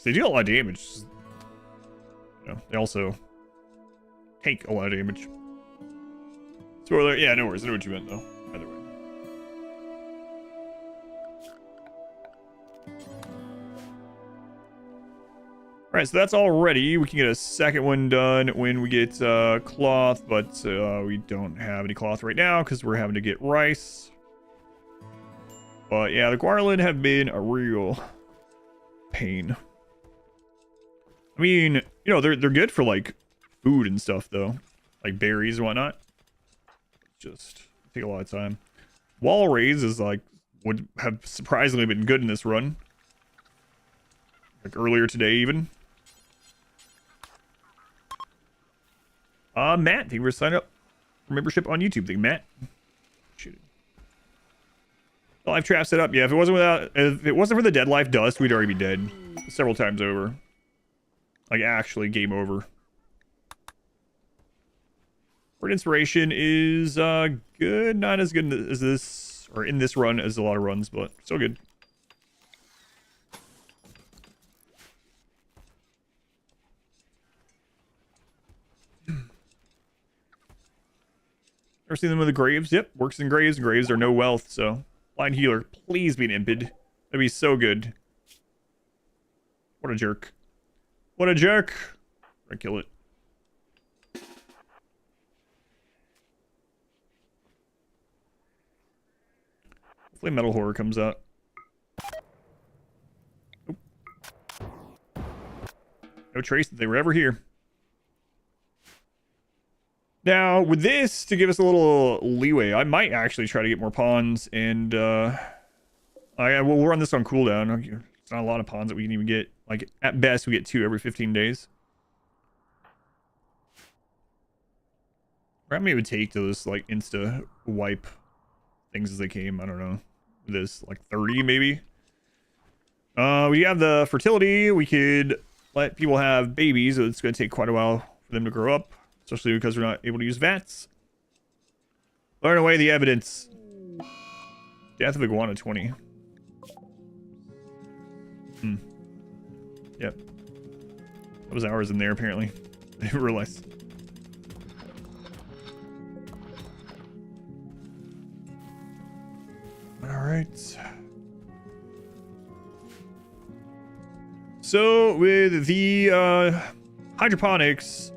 A: they do a lot of damage. You know, they also take a lot of damage. Spoiler, yeah, no worries. I know what you meant though. Either way. All right, so that's all ready. We can get a second one done when we get cloth, but we don't have any cloth right now because we're having to get rice. But yeah, the Guaranlens have been a real pain. I mean, you know, they're good for like food and stuff though, like berries and whatnot. Just take a lot of time. Wall raise is like would have surprisingly been good in this run, like earlier today even. Matt, thank you for signing up for membership on YouTube. Thank you, Matt. Shoot. Life trap set up. Yeah, if it wasn't for the dead life dust, we'd already be dead several times over. Like actually game over. Word inspiration is good, not as good as this or in this run as a lot of runs, but still good. Ever seen them with the graves? Yep, works in graves. Graves are no wealth, so blind healer, please be an impid. That'd be so good. What a jerk. What a jerk. I kill it. Hopefully metal horror comes out. Oop. No trace that they were ever here. Now, with this, to give us a little leeway, I might actually try to get more pawns, and we'll run this on cooldown. It's not a lot of pawns that we can even get. Like, at best, we get 2 every 15 days. How many it would take to just, like, insta-wipe things as they came? I don't know. This, like, 30, maybe? We have the fertility. We could let people have babies. It's going to take quite a while for them to grow up. Especially because we're not able to use VATs. Learn away the evidence. Death of Iguana 20. Yep. That was hours in there, apparently. I didn't realize. Alright. So, with the hydroponics...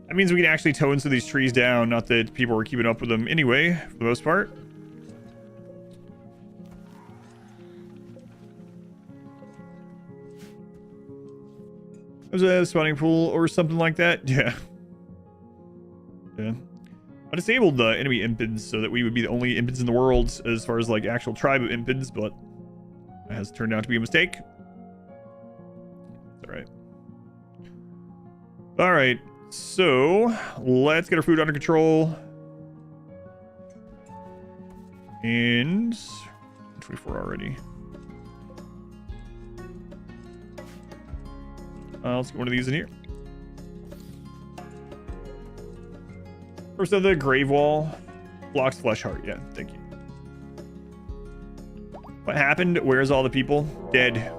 A: That means we can actually tone some of these trees down. Not that people were keeping up with them anyway, for the most part. There's a spawning pool or something like that. Yeah. Yeah. I disabled the enemy impids so that we would be the only impids in the world as far as like actual tribe of impids, but that has turned out to be a mistake. Alright. Alright. So, let's get our food under control. And 24 already. Let's get one of these in here. First of the grave wall. Blocks flesh heart. Yeah, thank you. What happened? Where's all the people? Dead.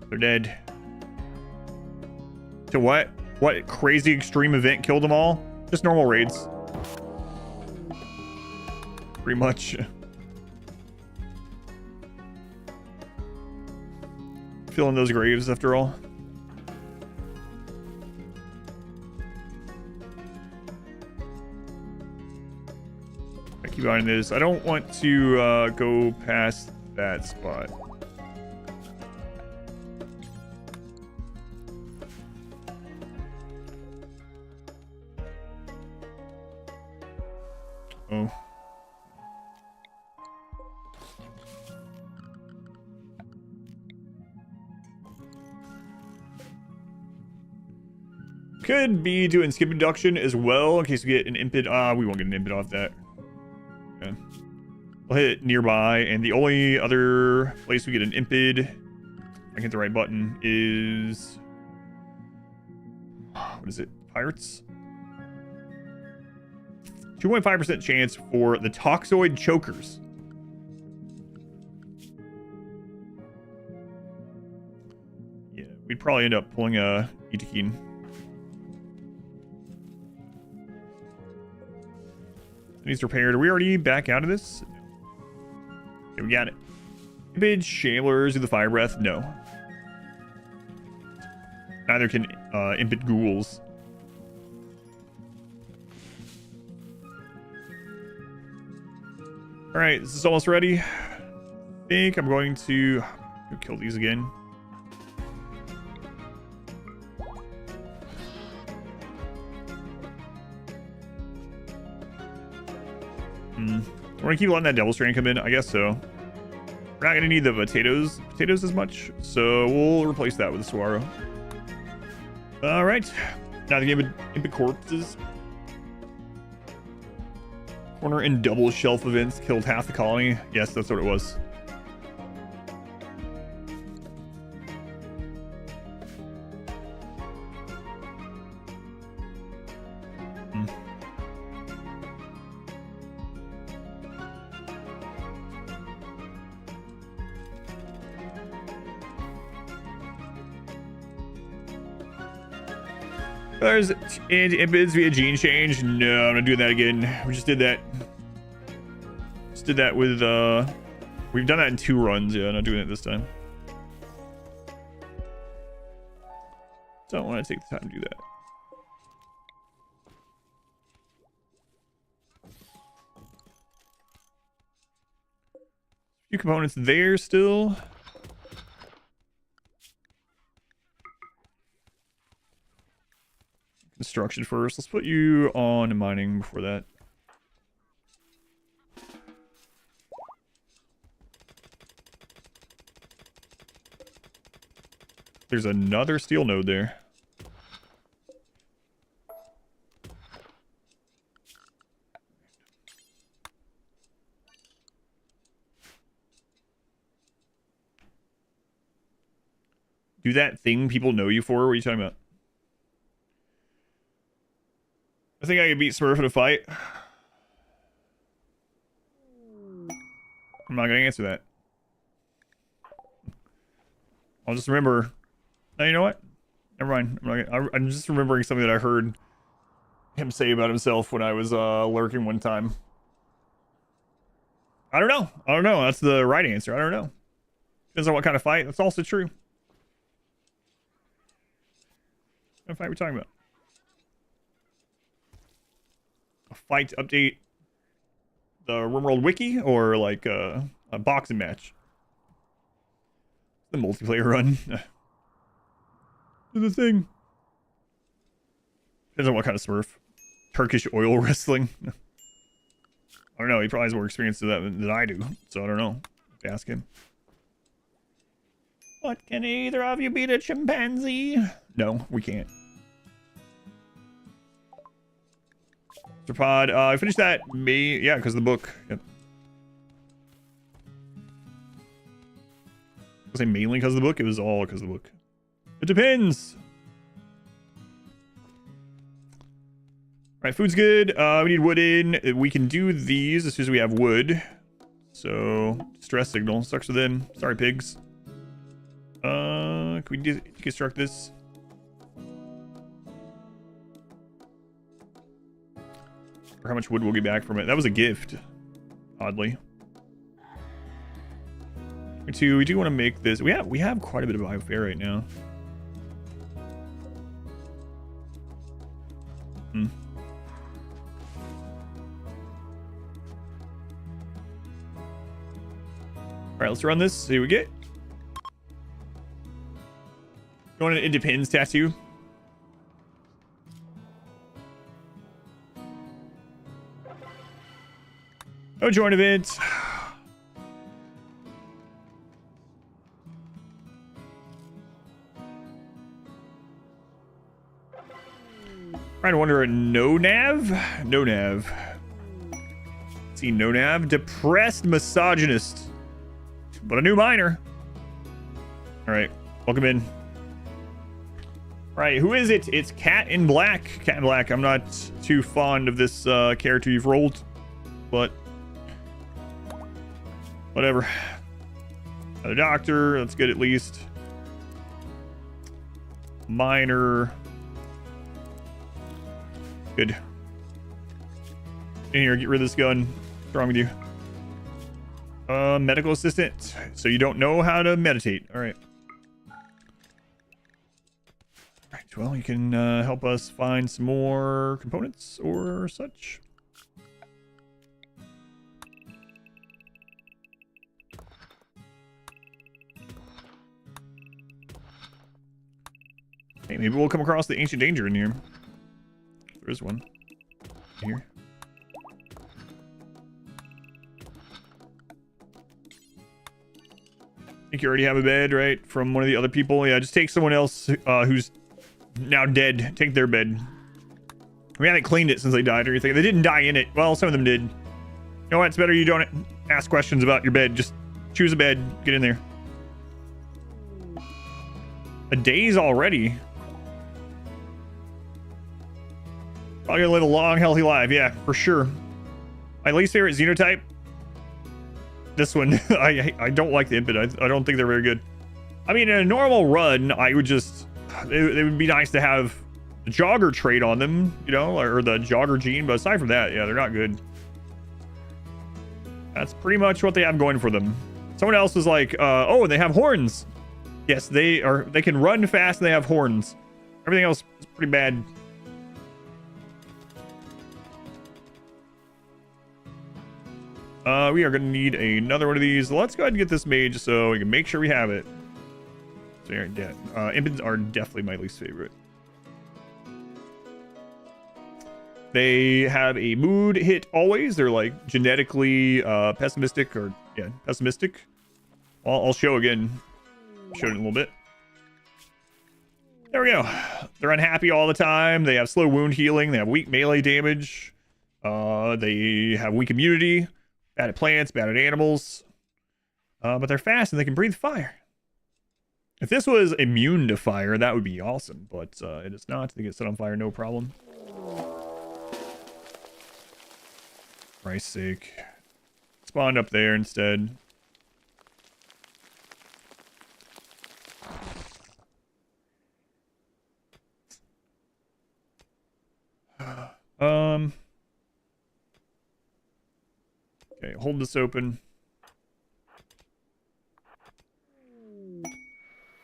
A: They're dead. To what? What crazy extreme event killed them all? Just normal raids. Pretty much. Filling those graves after all. I keep on this. I don't want to go past that spot. Oh. Could be doing skip induction as well in case we get an impid. We won't get an impid off that. Okay. We'll hit nearby, and the only other place we get an impid, I hit the right button, is what is it? Pirates? 2.5% chance for the toxoid chokers. Yeah, we'd probably end up pulling a Itakeen. Needs repaired. Are we already back out of this? Okay, we got it. Impids, Shamblers, do the fire breath? No. Neither can Impid ghouls. Alright, this is almost ready. I think I'm going to kill these again. We're gonna keep letting that Devil Strain come in, I guess so. We're not gonna need the potatoes as much, so we'll replace that with the Saguaro. Alright. Now the game of Impid Corpses. Corner and double shelf events killed half the colony. Yes, that's what it was. There's Impids via gene change. No, I'm not doing that again. We just did that. Just did that with we've done that in 2 runs. Yeah, not doing it this time. Don't want to take the time to do that. Few components there still. Construction first. Let's put you on mining before that. There's another steel node there. Do that thing people know you for? What are you talking about? I think I could beat Smurf in a fight. I'm not gonna answer that. I'll just remember. No, you know what? Never mind. I'm just remembering something that I heard him say about himself when I was lurking one time. I don't know. I don't know. That's the right answer. I don't know. Depends on what kind of fight. That's also true. What fight are we talking about? A fight to update the RimWorld wiki, or like a boxing match? The multiplayer run. Do the thing. Depends on what kind of Smurf. Turkish oil wrestling. I don't know. He probably has more experience with that than I do, so I don't know. Ask him. What, can either of you beat a chimpanzee? No, we can't. Pod, I finished that yeah, because of the book. Yep. I say mainly because of the book. It was all because of the book. It depends. All right, food's good. We need wood in. We can do these as soon as we have wood. So stress signal sucks for them. Sorry, pigs. Can we deconstruct this? Or how much wood we'll get back from it. That was a gift, oddly. We do want to make this. We have quite a bit of biofair right now. All right, let's run this. See what we get. You want an Independence tattoo? No join event. Trying to wonder a no nav? No nav. Let's see, no nav. Depressed misogynist. But a new miner. Alright, welcome in. Alright, who is it? It's Cat in Black. Cat in Black. I'm not too fond of this character you've rolled, but whatever. Another doctor. That's good at least. Miner. Good. In here, get rid of this gun. What's wrong with you? Medical assistant. So you don't know how to meditate. All right. All right. Well, you can help us find some more components or such. Hey, maybe we'll come across the ancient danger in here. There is one here. I think you already have a bed, right? From one of the other people. Yeah, just take someone else who's now dead. Take their bed. We haven't cleaned it since they died or anything. They didn't die in it. Well, some of them did. You know what? It's better you don't ask questions about your bed. Just choose a bed. Get in there. A days already. Probably gonna live a long, healthy life. Yeah, for sure. My least favorite Xenotype. This one. I don't like the Impid. I don't think they're very good. I mean, in a normal run, I would just... It would be nice to have the Jogger trait on them, you know, or the Jogger gene. But aside from that, yeah, they're not good. That's pretty much what they have going for them. Someone else is like, oh, they have horns. Yes, they can run fast and they have horns. Everything else is pretty bad. We are going to need another one of these. Let's go ahead and get this made just so we can make sure we have it. So, yeah, Impids are definitely my least favorite. They have a mood hit always. They're like genetically pessimistic or, yeah, pessimistic. I'll show again. Showed it a little bit. There we go. They're unhappy all the time. They have slow wound healing. They have weak melee damage. They have weak immunity. Bad at plants, bad at animals. But they're fast and they can breathe fire. If this was immune to fire, that would be awesome. But it is not. They get set on fire, no problem. For Christ's sake. Spawned up there instead. Okay, hold this open.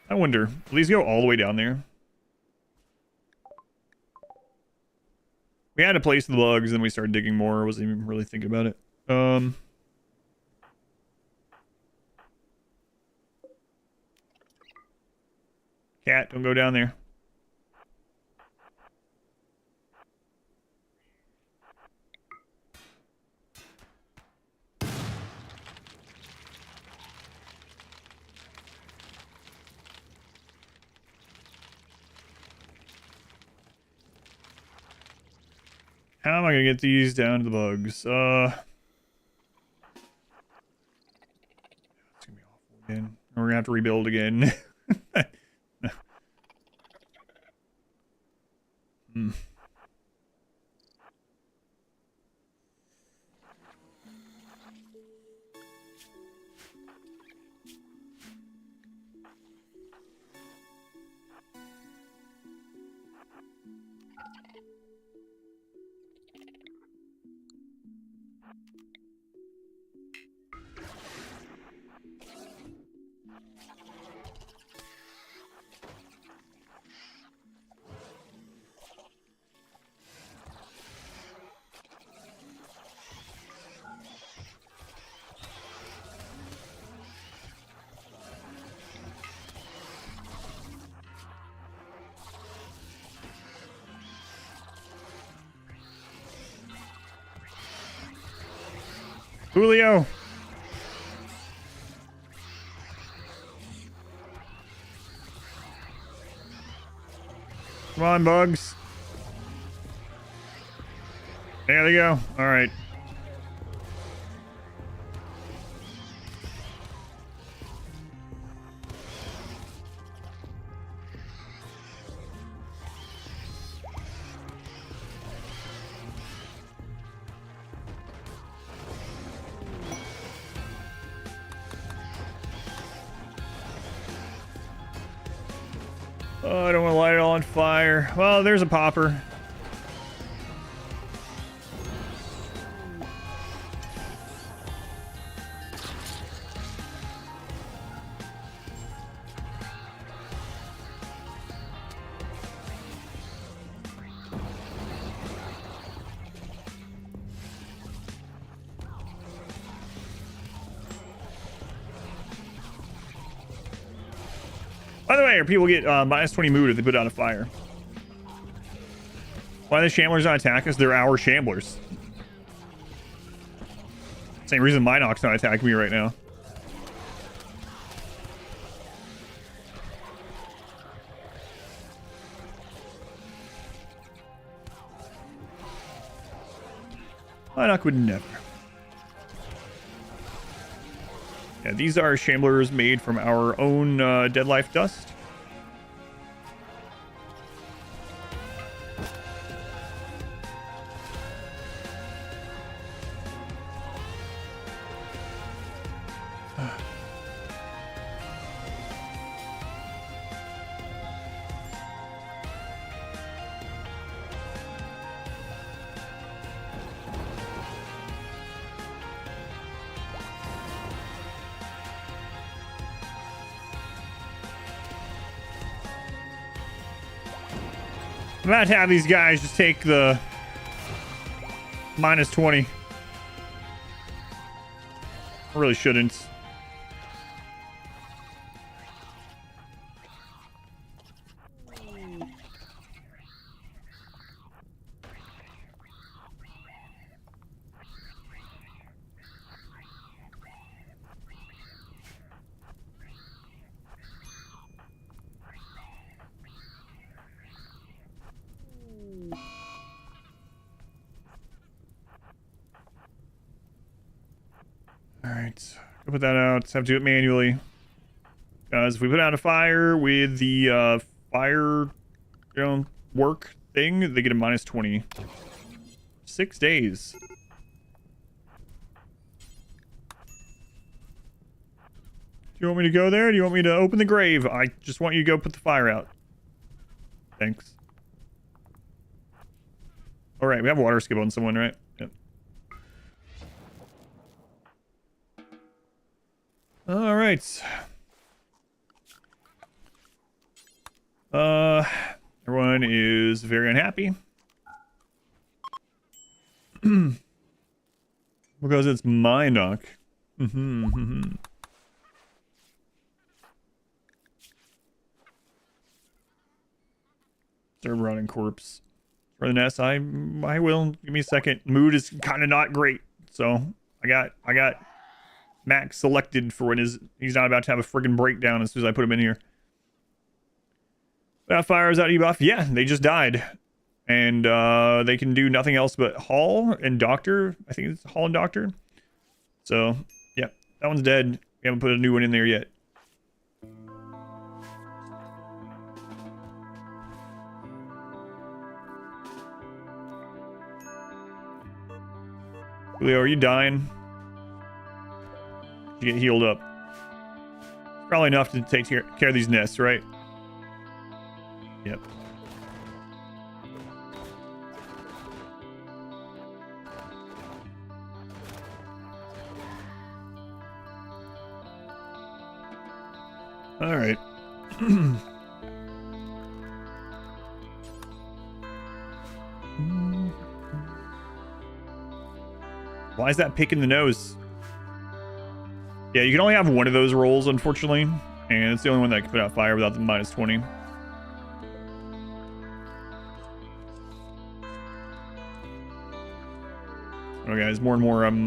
A: I wonder, will these go all the way down there? We had to place the bugs, and we started digging more. I wasn't even really thinking about it. Cat, don't go down there. How am I gonna get these down to the bugs? It's gonna be awful again. We're gonna have to rebuild again. Julio. Come on, bugs. There they go. All right. Oh, I don't want to light it all on fire. Well, there's a popper. multiplayer, people get minus 20 mood if they put out a fire. Why are the Shamblers not attack us? They're our Shamblers. Same reason Minox's not attacking me right now. Minox would never. Yeah, these are Shamblers made from our own Dead Life dust. I'm about to have these guys just take the minus 20. I really shouldn't. Alright, put that out. Have to do it manually. Because if we put out a fire with the fire, work thing, they get a minus 20. 6 days. Do you want me to go there? Do you want me to open the grave? I just want you to go put the fire out. Thanks. Alright, we have water skip on someone, right? Yep. Alright. Everyone is very unhappy. Because it's my knock. They're rotting corpse. For the nest, I will. Give me a second. Mood is kind of not great. So I got Max selected for when he's not about to have a friggin' breakdown as soon as I put him in here. That fire is out debuff. Yeah, they just died. And they can do nothing else but Hall and Doctor. I think it's Hall and Doctor. So, yeah, that one's dead. We haven't put a new one in there yet. Leo, are you dying? You get healed up. Probably enough to take care of these nests, right? Yep. All right. Why is that picking the nose? Yeah, you can only have one of those rolls, unfortunately. And it's the only one that can put out fire without the minus 20. Oh, guys, more and more I'm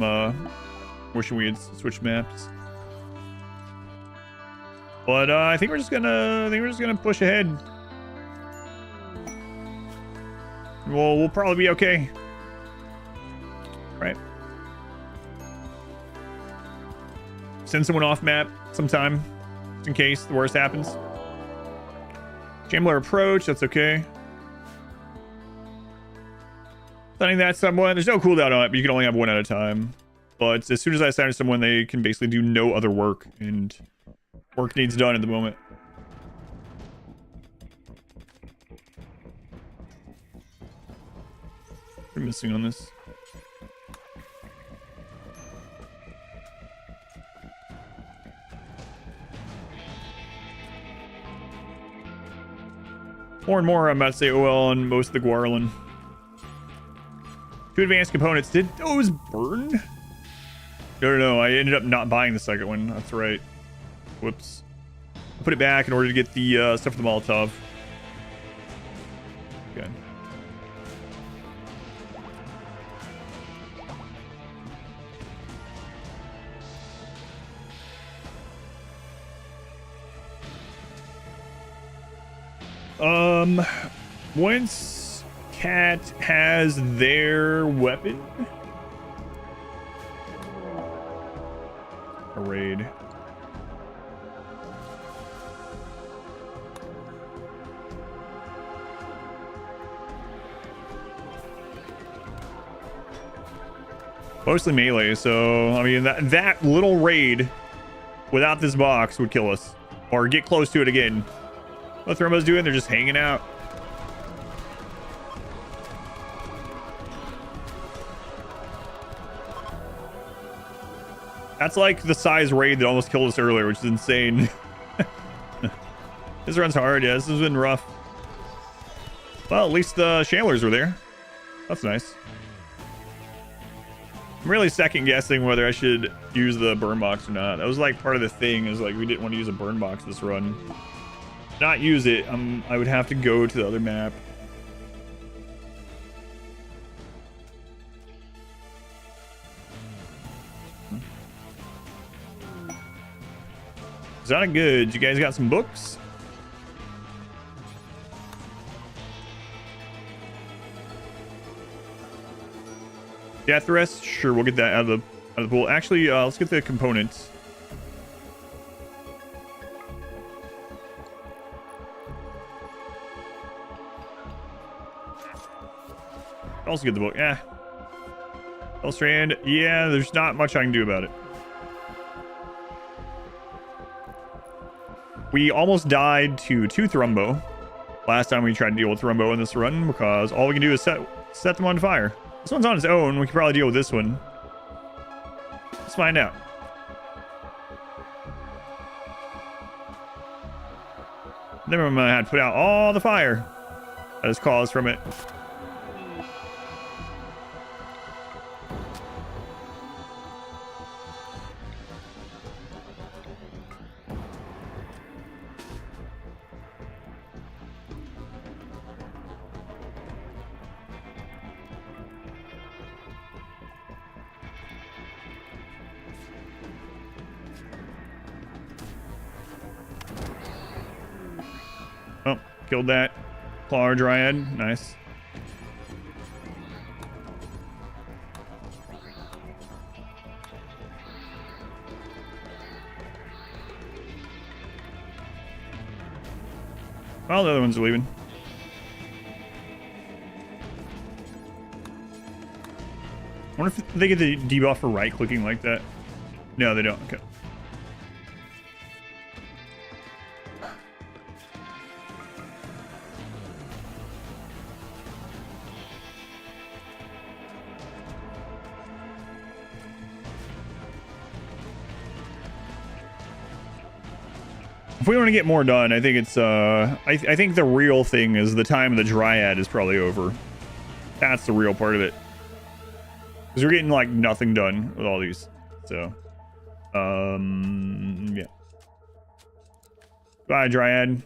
A: wishing we had switched maps. But I think we're just gonna push ahead. Well, we'll probably be okay. Right. Send someone off map sometime, just in case the worst happens. Shambler approach, that's okay. Sending that someone, there's no cooldown on it, but you can only have one at a time. But as soon as I assign someone, they can basically do no other work, and work needs done at the moment. We're missing on this. More and more, I'm about to say OL on most of the Guaranlens. 2 advanced components. Did those burn? No, I ended up not buying the second one. That's right. Whoops. I put it back in order to get the stuff for the Molotov. Okay. Once Cat has their weapon, a raid. Mostly melee, so I mean that little raid without this box would kill us, or get close to it again. What Thermo's doing? They're just hanging out. That's like the size raid that almost killed us earlier, which is insane. This runs hard. Yeah, this has been rough. Well, at least the Shamblers were there. That's nice. I'm really second guessing whether I should use the burn box or not. That was like part of the thing, is like we didn't want to use a burn box this run. Not use it. I would have to go to the other map. Exotic goods. You guys got some books? Death rest? Sure, we'll get that out of the pool. Actually, let's get the components. Also get the book. Yeah. Strand. Yeah, there's not much I can do about it. We almost died to 2 Thrumbo last time we tried to deal with Thrumbo in this run, because all we can do is set them on fire. This one's on its own. We can probably deal with this one. Let's find out. Then I'm gonna have to put out all the fire that is caused from it. Oh, killed that Claw Dryad. Nice. Well, the other ones are leaving. I wonder if they get the debuff for right-clicking like that. No, they don't. Okay. If we want to get more done, I think it's I think the real thing is the time of the Dryad is probably over. That's the real part of it. Because we're getting like nothing done with all these. So yeah. Bye, Dryad.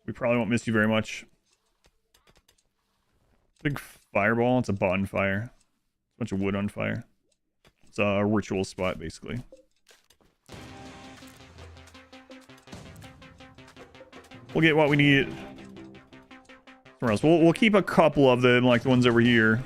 A: We probably won't miss you very much. Big fireball, it's a bonfire. A bunch of wood on fire. It's a ritual spot basically. We'll get what we need somewhere else. We'll keep a couple of them, like the ones over here.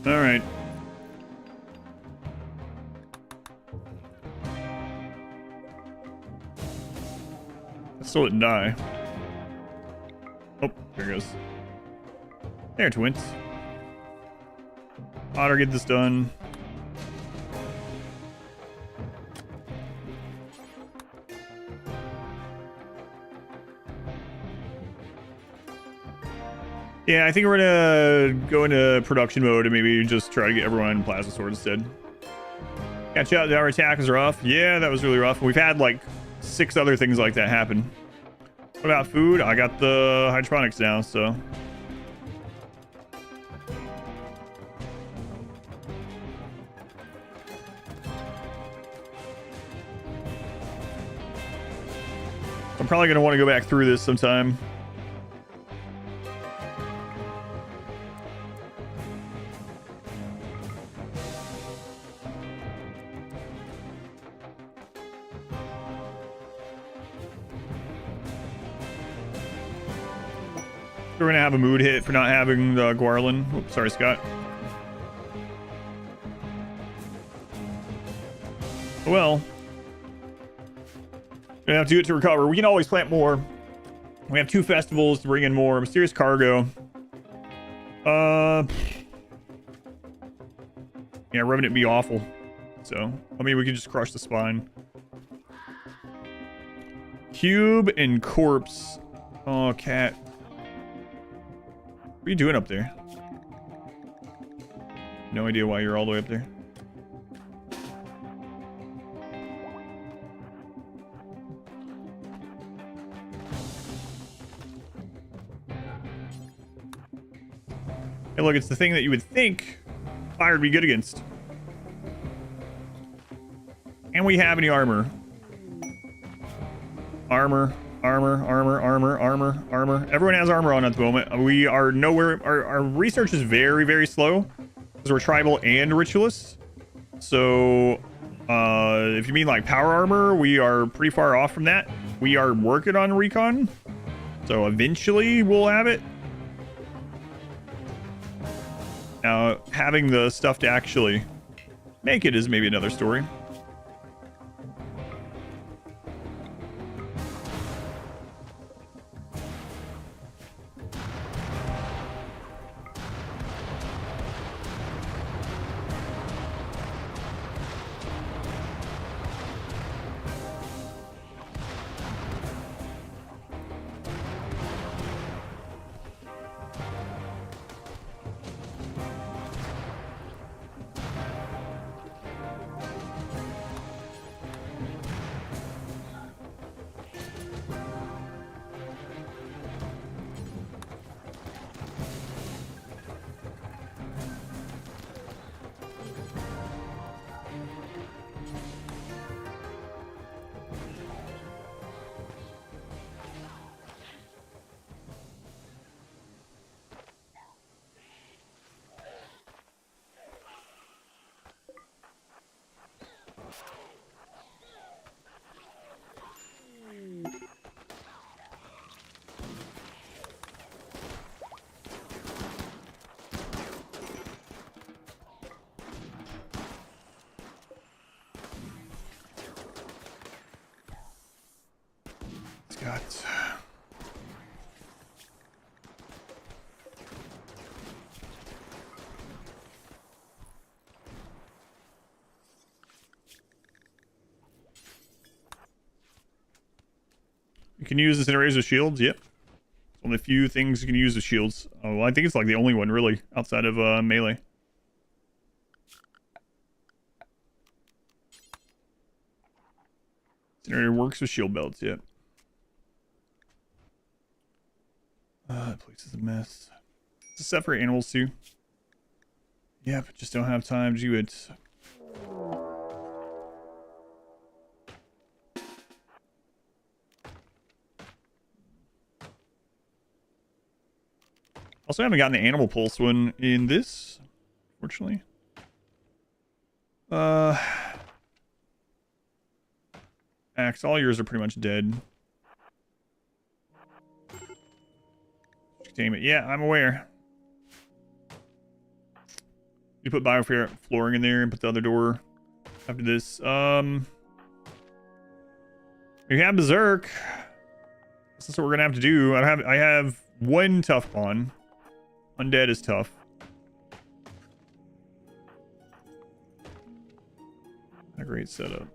A: All right. That still didn't die. Oh, there it goes. There, twins. Otter, get this done. Yeah, I think we're gonna go into production mode and maybe just try to get everyone in plasma sword instead. Catch out, our attack was rough. Yeah, that was really rough. We've had like 6 other things like that happen. What about food? I got the hydroponics now, so. I'm probably gonna want to go back through this sometime. We're gonna have a mood hit for not having the Guaranlens. Oops, sorry, Scott. Well, gonna have to do it to recover. We can always plant more. We have 2 festivals to bring in more. Mysterious cargo. Yeah, Revenant be awful. So, I mean, we could just crush the spine. Cube and corpse. Oh, cat. What are you doing up there? No idea why you're all the way up there. Hey, look, it's the thing that you would think fire would be good against. And we have any armor. Armor. Everyone has armor on at the moment. We are nowhere. Our research is very, very slow because we're tribal and ritualist. So, if you mean like power armor, we are pretty far off from that. We are working on recon. So eventually we'll have it. Now, having the stuff to actually make it is maybe another story. You can use incinerators with shields. Yep. It's one of the few things you can use with shields. Oh, I think it's like the only one really outside of melee. Incinerator works with shield belts. Yep. That place is a mess. It's a separate animals too. Yep. Just don't have time to do it. Also, haven't gotten the animal pulse one in this, fortunately. Axe, all yours are pretty much dead. Damn it. Yeah, I'm aware. You put flooring in there and put the other door after this. We have Berserk. This is what we're gonna have to do. I have 1 tough pawn. Undead is tough. A great setup.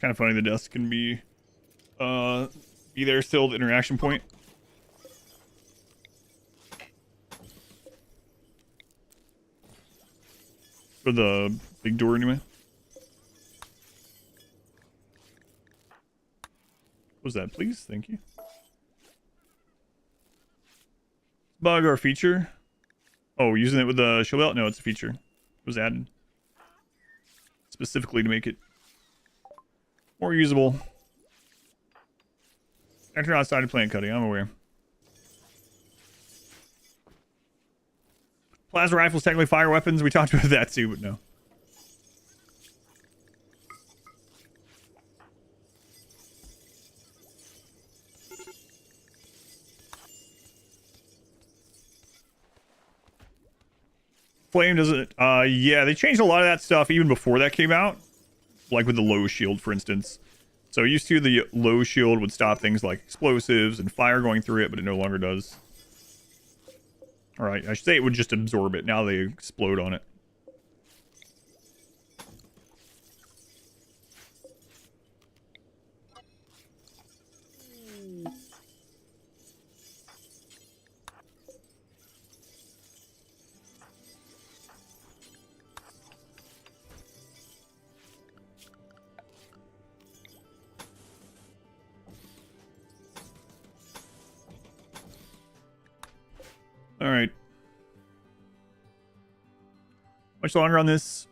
A: Kind of funny the dust can be there still, the interaction point. For the big door anyway. What was that, please? Thank you. Bug or feature? Oh, using it with the show belt? No, it's a feature. It was added specifically to make it more usable. Enter outside of plant cutting, I'm aware. Plasma rifles technically fire weapons. We talked about that too, but no. Flame doesn't, yeah, they changed a lot of that stuff even before that came out. Like with the low shield, for instance. So used to, the low shield would stop things like explosives and fire going through it, but it no longer does. Alright, I should say it would just absorb it. Now they explode on it. Alright. Much longer on this?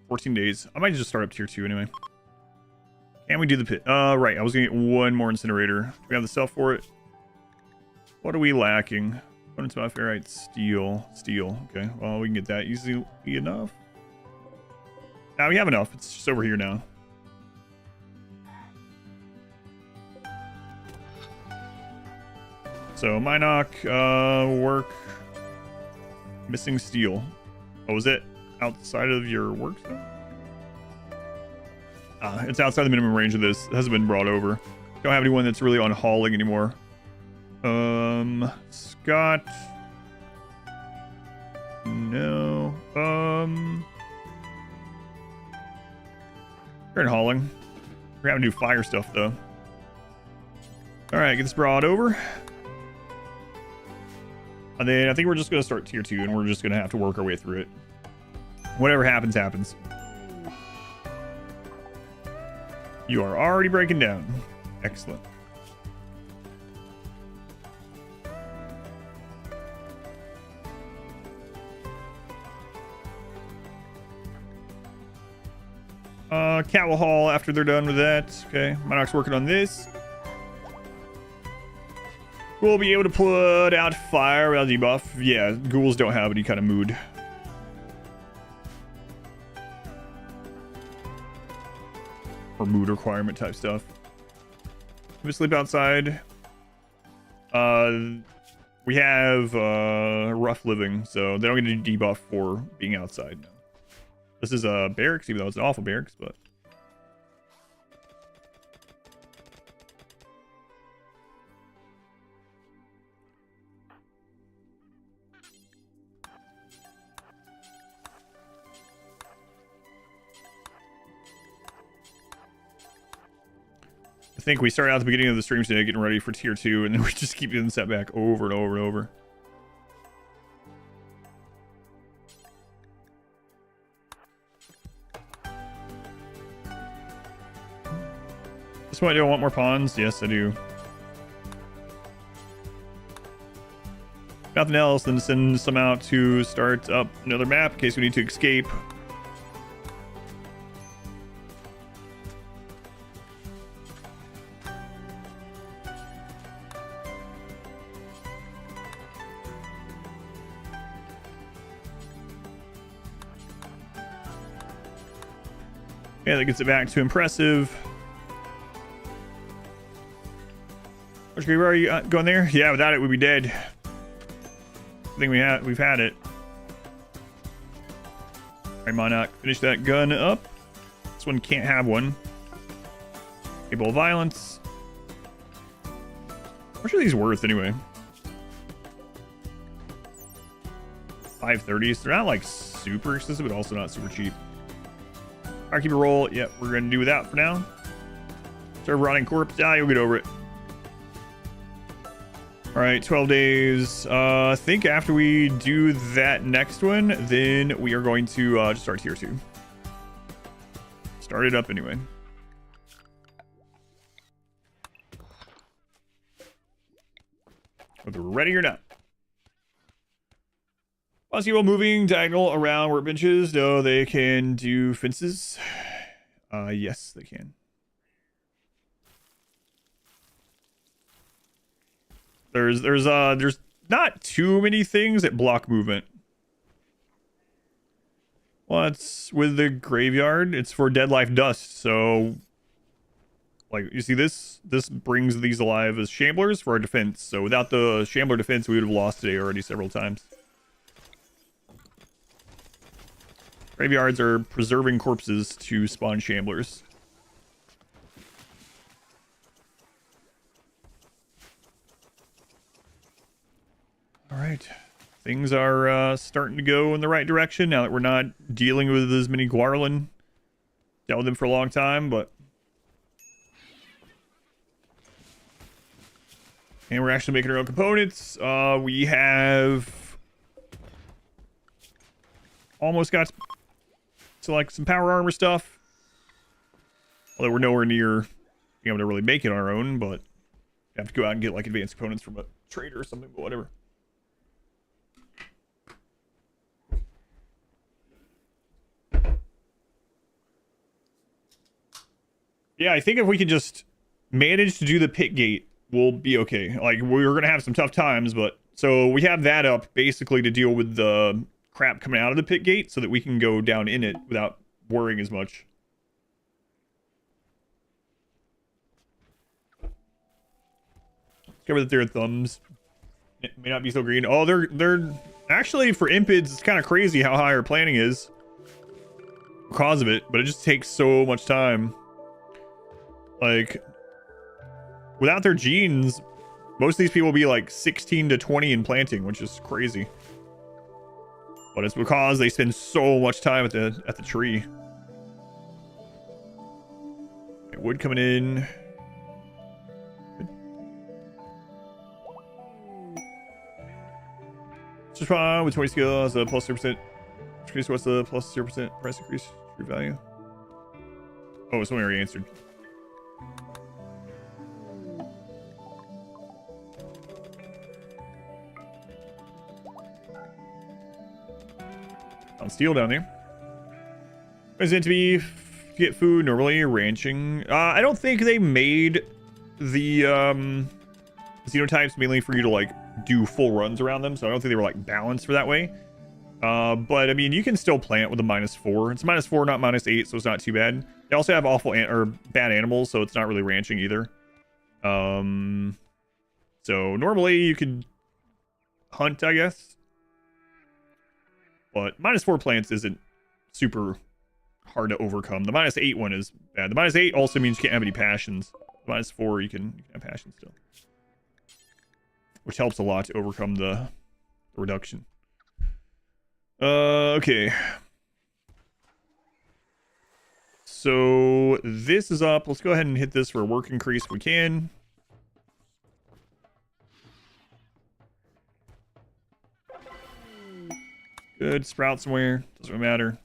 A: 14 days. I might just start up tier 2 anyway. Can we do the pit? Right. I was gonna get one more incinerator. Do we have the stuff for it? What are we lacking? Components about ferrite, steel. Steel. Okay. Well, we can get that easily enough. Now we have enough. It's just over here now. So, Minoc, work. Missing steel. Oh, is it outside of your work zone? It's outside the minimum range of this. It hasn't been brought over. Don't have anyone that's really on hauling anymore. Scott. No. We're in hauling. We're having to do fire stuff though. Alright, get this brought over. And then I think we're just going to start tier 2 and we're just going to have to work our way through it. Whatever happens, happens. You are already breaking down. Excellent. Cat will haul after they're done with that. Okay, Monarch's working on this. We'll be able to put out fire without debuff. Yeah, ghouls don't have any kind of mood. Or mood requirement type stuff. We sleep outside. We have rough living, so they don't get a debuff for being outside. No. This is a barracks, even though it's an awful barracks, but... I think we started out at the beginning of the stream today getting ready for tier 2, and then we just keep getting set back over and over and over. This point, do I want more pawns? Yes, I do. Nothing else, then send some out to start up another map in case we need to escape. Yeah, that gets it back to impressive. Are you going there? Yeah, without it, we'd be dead. I think we've had it. Alright, Monarch, finish that gun up. This one can't have one. Able of violence. How much are these worth anyway? 530. So they're not like super expensive, but also not super cheap. Alright, keep a roll. Yep, we're gonna do that for now. Serve rotting corpse. Ah, you'll get over it. All right, 12 days. I think after we do that next one, then we are going to just start tier 2. Start it up anyway. Whether we're ready or not. Possible moving diagonal around workbenches. No, they can do fences. Yes, they can. There's not too many things that block movement. Well, it's with the graveyard. It's for dead life dust. So, like, you see this? This brings these alive as shamblers for our defense. So without the shambler defense, we would have lost today already several times. Graveyards are preserving corpses to spawn shamblers. All right. Things are starting to go in the right direction now that we're not dealing with as many Guaranlens. Dealt with them for a long time, but... And we're actually making our own components. We have... almost got to like some power armor stuff. Although we're nowhere near being able to really make it on our own, but you have to go out and get like advanced components from a trader or something, but whatever. Yeah, I think if we can just manage to do the pit gate, we'll be okay. Like, we're going to have some tough times, but... So, we have that up, basically, to deal with the crap coming out of the pit gate, so that we can go down in it without worrying as much. Discover that their thumbs may not be so green. Oh, they're... Actually, for Impids, it's kind of crazy how high our planning is. Because of it, but it just takes so much time. Like, without their genes, most of these people will be like 16 to 20 in planting, which is crazy. But it's because they spend so much time at the tree. Okay, wood coming in. Just fine with 20 skill has a plus 0% increase. What's the plus 0% price increase? True value. Oh, someone already answered. On steel down there. Is it to be get food normally ranching? I don't think they made the xenotypes mainly for you to like do full runs around them, so I don't think they were like balanced for that way. But I mean, you can still plant with a -4. It's -4, not -8, so it's not too bad. They also have awful or bad animals, so it's not really ranching either. So normally you could hunt, I guess. But -4 plants isn't super hard to overcome. The -8 one is bad. The -8 also means you can't have any passions. The -4 you can have passions still, which helps a lot to overcome the reduction. Okay. So this is up. Let's go ahead and hit this for a work increase if we can. Good. Sprout somewhere. Doesn't really matter.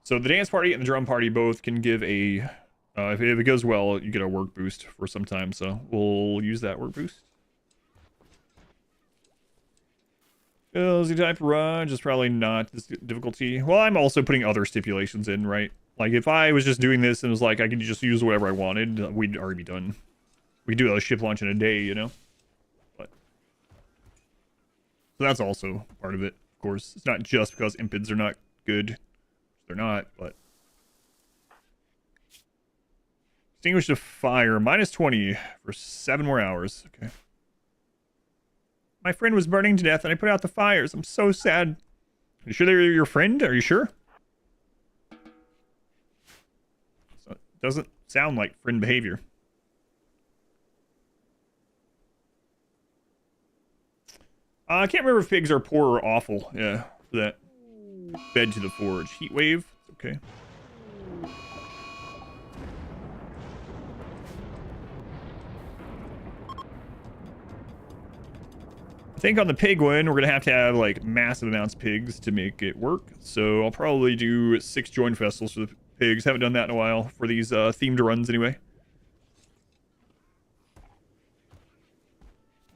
A: So the dance party and the drum party both can give a... if it goes well, you get a work boost for some time. So we'll use that work boost. Xenotype run is probably not this difficulty. Well, I'm also putting other stipulations in, right? Like, if I was just doing this and was like, I could just use whatever I wanted, we'd already be done. We could do a ship launch in a day, you know? But so that's also part of it, of course. It's not just because impids are not good. They're not, but... Extinguish the fire. -20 for 7 more hours. Okay. My friend was burning to death and I put out the fires. I'm so sad. Are you sure they're your friend? Are you sure? So it doesn't sound like friend behavior. I can't remember if pigs are poor or awful. Yeah, for that. Bed to the forge. Heat wave. Okay. I think on the pig one, we're gonna have to have like massive amounts of pigs to make it work. So I'll probably do 6 join vessels for the pigs. Haven't done that in a while for these themed runs anyway.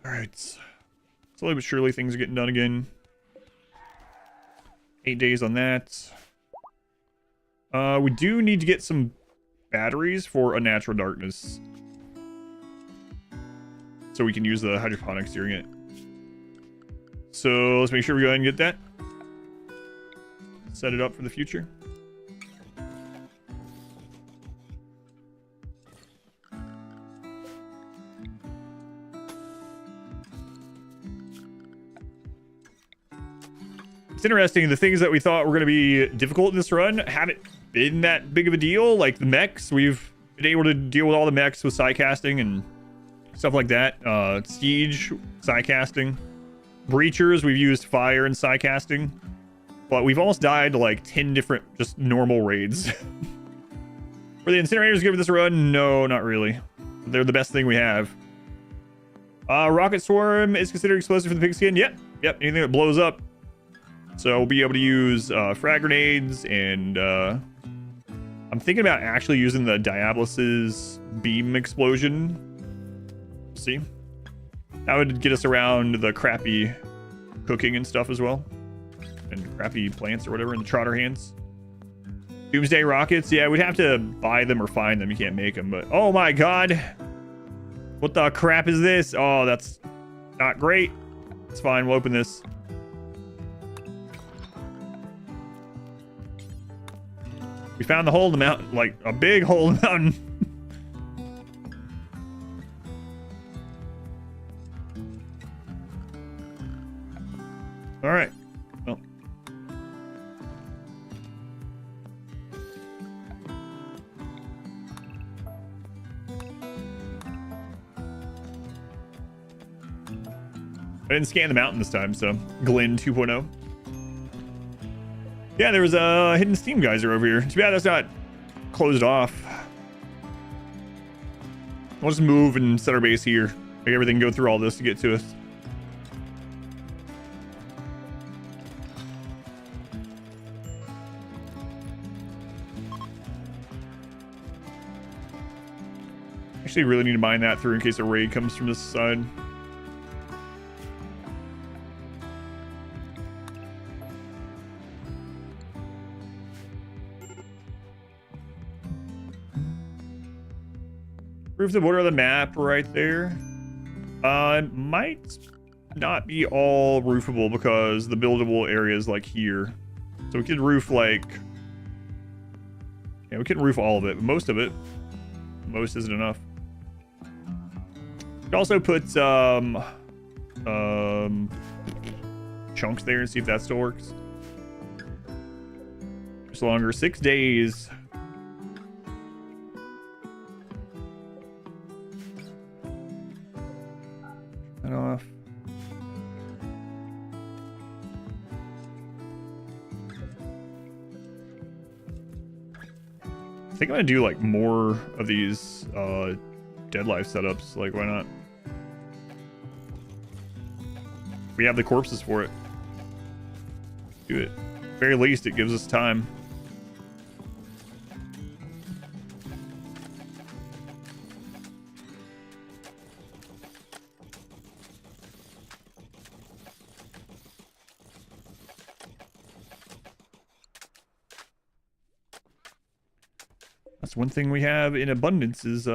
A: All right. Slowly but surely things are getting done again. 8 days on that. We do need to get some batteries for Unnatural Darkness, so we can use the hydroponics during it. So let's make sure we go ahead and get that. Set it up for the future. It's interesting, the things that we thought were going to be difficult in this run haven't been that big of a deal. Like the mechs, we've been able to deal with all the mechs with psycasting and stuff like that. Siege, psycasting. Breachers, we've used fire and psycasting. But we've almost died to like 10 different just normal raids. Were the incinerators good for this run? No, not really. They're the best thing we have. Rocket Swarm is considered explosive for the pigskin. Yep, anything that blows up. So we'll be able to use frag grenades, and I'm thinking about actually using the Diabolus's beam explosion. See? That would get us around the crappy cooking and stuff as well. And crappy plants or whatever in the trotter hands. Doomsday rockets, yeah, we'd have to buy them or find them. You can't make them, but oh my god. What the crap is this? Oh, that's not great. It's fine, we'll open this. We found the hole in the mountain, like a big hole in the mountain. All right. Well. I didn't scan the mountain this time, so Glen 2.0. Yeah, there was a hidden steam geyser over here. Too bad that's not closed off. We'll just move and set our base here. Make everything go through all this to get to us. Actually, really need to mine that through in case a raid comes from this side. Proof the border of the map right there. It might not be all roofable because the buildable area is like here. So we could roof like... Yeah, we couldn't roof all of it, but most of it. Most isn't enough. Could also put chunks there and see if that still works. Just longer. 6 days. That off. I think I'm gonna do like more of these dead life setups. Like, why not? We have the corpses for it. Do it. At the very least, it gives us time. That's one thing we have in abundance is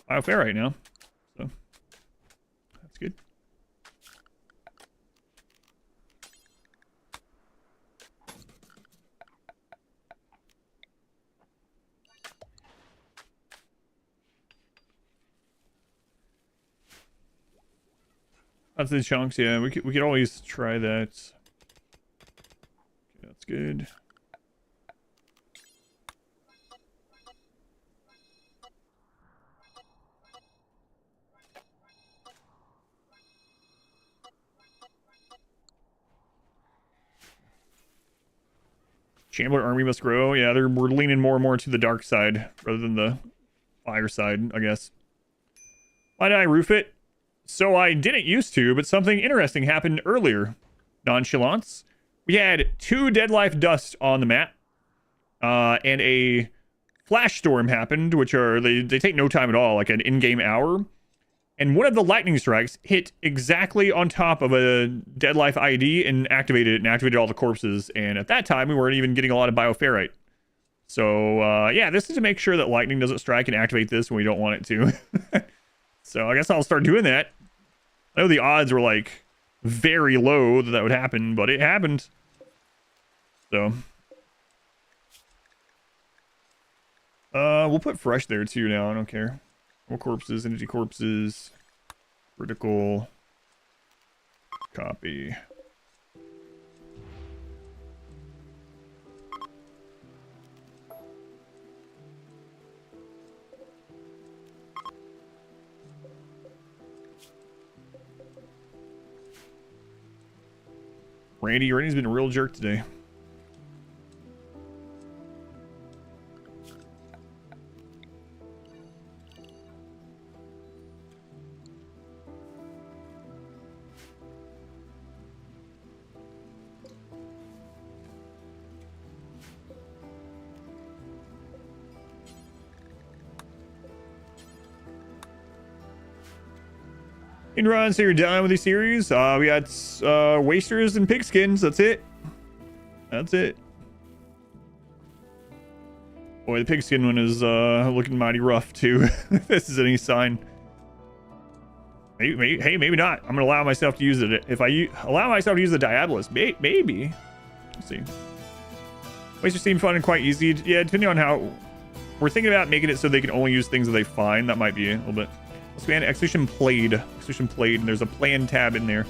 A: bioferrite now. So that's good. That's the chunks, yeah. We could always try that. Okay, that's good. Shambler army must grow. Yeah, we're leaning more and more to the dark side rather than the fire side, I guess. Why did I roof it? So I didn't used to, but something interesting happened earlier. Nonchalance. We had 2 Dead Life Dust on the map. And a flash storm happened, which are, they take no time at all, like an in-game hour. And one of the lightning strikes hit exactly on top of a Dead Life ID and activated it, and activated all the corpses. And at that time, we weren't even getting a lot of bioferrite. So, yeah, this is to make sure that lightning doesn't strike and activate this when we don't want it to. So I guess I'll start doing that. I know the odds were, like, very low that would happen, but it happened. So... we'll put fresh there too now, I don't care. More corpses, entity corpses, critical, copy. Randy's been a real jerk today. Run, so you're done with the series. We got Wasters and Pigskins. That's it. That's it. Boy, the Pigskin one is looking mighty rough too. If this is any sign. Hey, maybe not. I'm gonna allow myself to use it. If I allow myself to use the Diabolus, maybe. Let's see. Wasters seem fun and quite easy. Yeah, depending on how we're thinking about making it so they can only use things that they find. That might be a little bit. Let's go ahead and Execution Played, and there's a plan tab in there.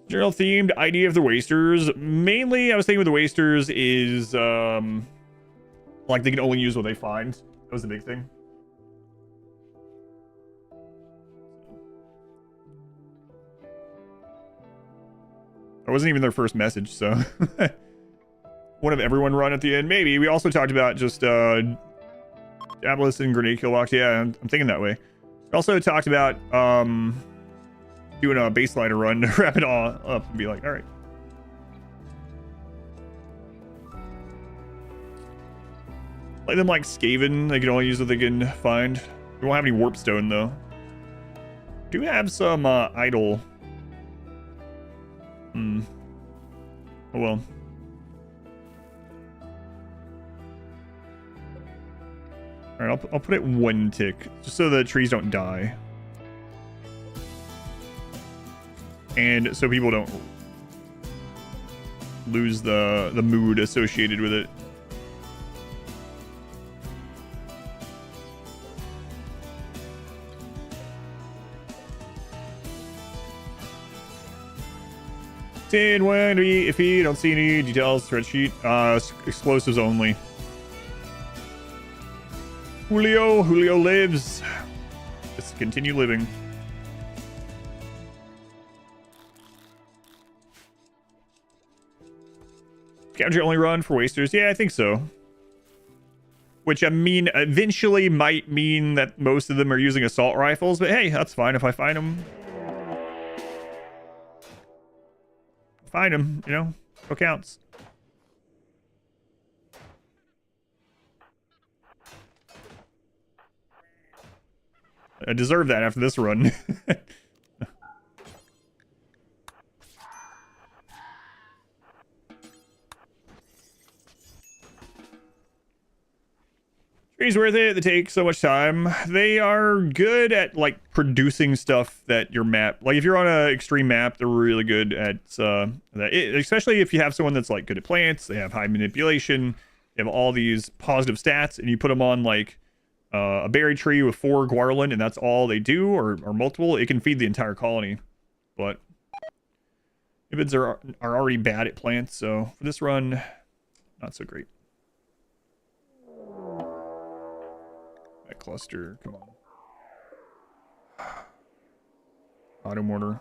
A: General themed idea of the Wasters. Mainly, I was thinking with the Wasters is, like they can only use what they find. That was the big thing. It wasn't even their first message, so one of everyone run at the end. Maybe. We also talked about just Diabolus and Grenade Kill Box. Yeah, I'm thinking that way. We also talked about doing a baseliner run to wrap it all up and be like, all right. Let them like Skaven. They can only use what they can find. We won't have any Warpstone though. Do have some idle. Oh well. Alright, I'll put it 1 tick, just so the trees don't die. And so people don't lose the mood associated with it. If you don't see any details, spreadsheet, explosives only. Julio lives. Let's continue living. Scavenger only run for Wasters? Yeah, I think so. Which, I mean, eventually might mean that most of them are using assault rifles, but hey, that's fine if I find them. Find him, you know, what counts. I deserve that after this run. Tree's worth it. They take so much time. They are good at like producing stuff that your map, like if you're on an extreme map, they're really good at that. Especially if you have someone that's like good at plants, they have high manipulation, they have all these positive stats, and you put them on like a berry tree with 4 Guaranlens, and that's all they do, or multiple. It can feed the entire colony. But Impids are already bad at plants, so for this run, not so great. That cluster, come on. Auto mortar.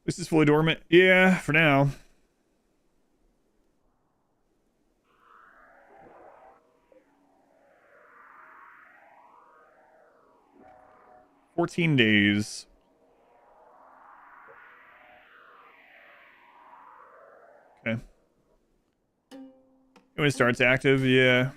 A: This is fully dormant. Yeah, for now. "14 days. Okay. When it starts active, yeah.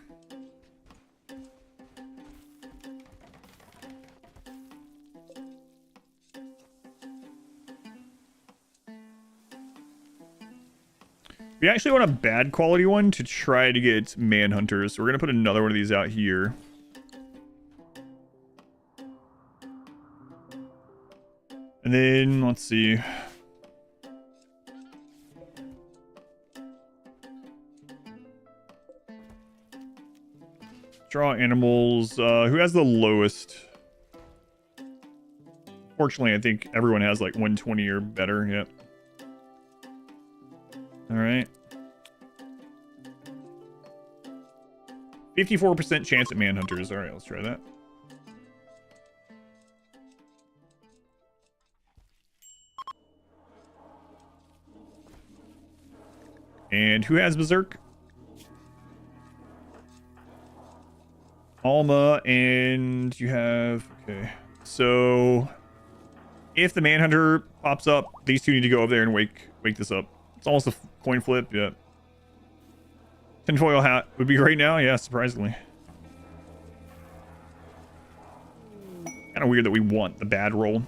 A: We actually want a bad quality one to try to get manhunters. So we're going to put another one of these out here. And then, let's see. Draw animals. Who has the lowest? Fortunately, I think everyone has like 120 or better. Yep. All right. 54% chance at manhunters. All right, let's try that. And who has Berserk? Alma, and you have... Okay. So, if the Manhunter pops up, these two need to go over there and wake this up. It's almost a coin flip, yeah. Tinfoil hat would be great now, yeah, surprisingly. Kind of weird that we want the bad roll.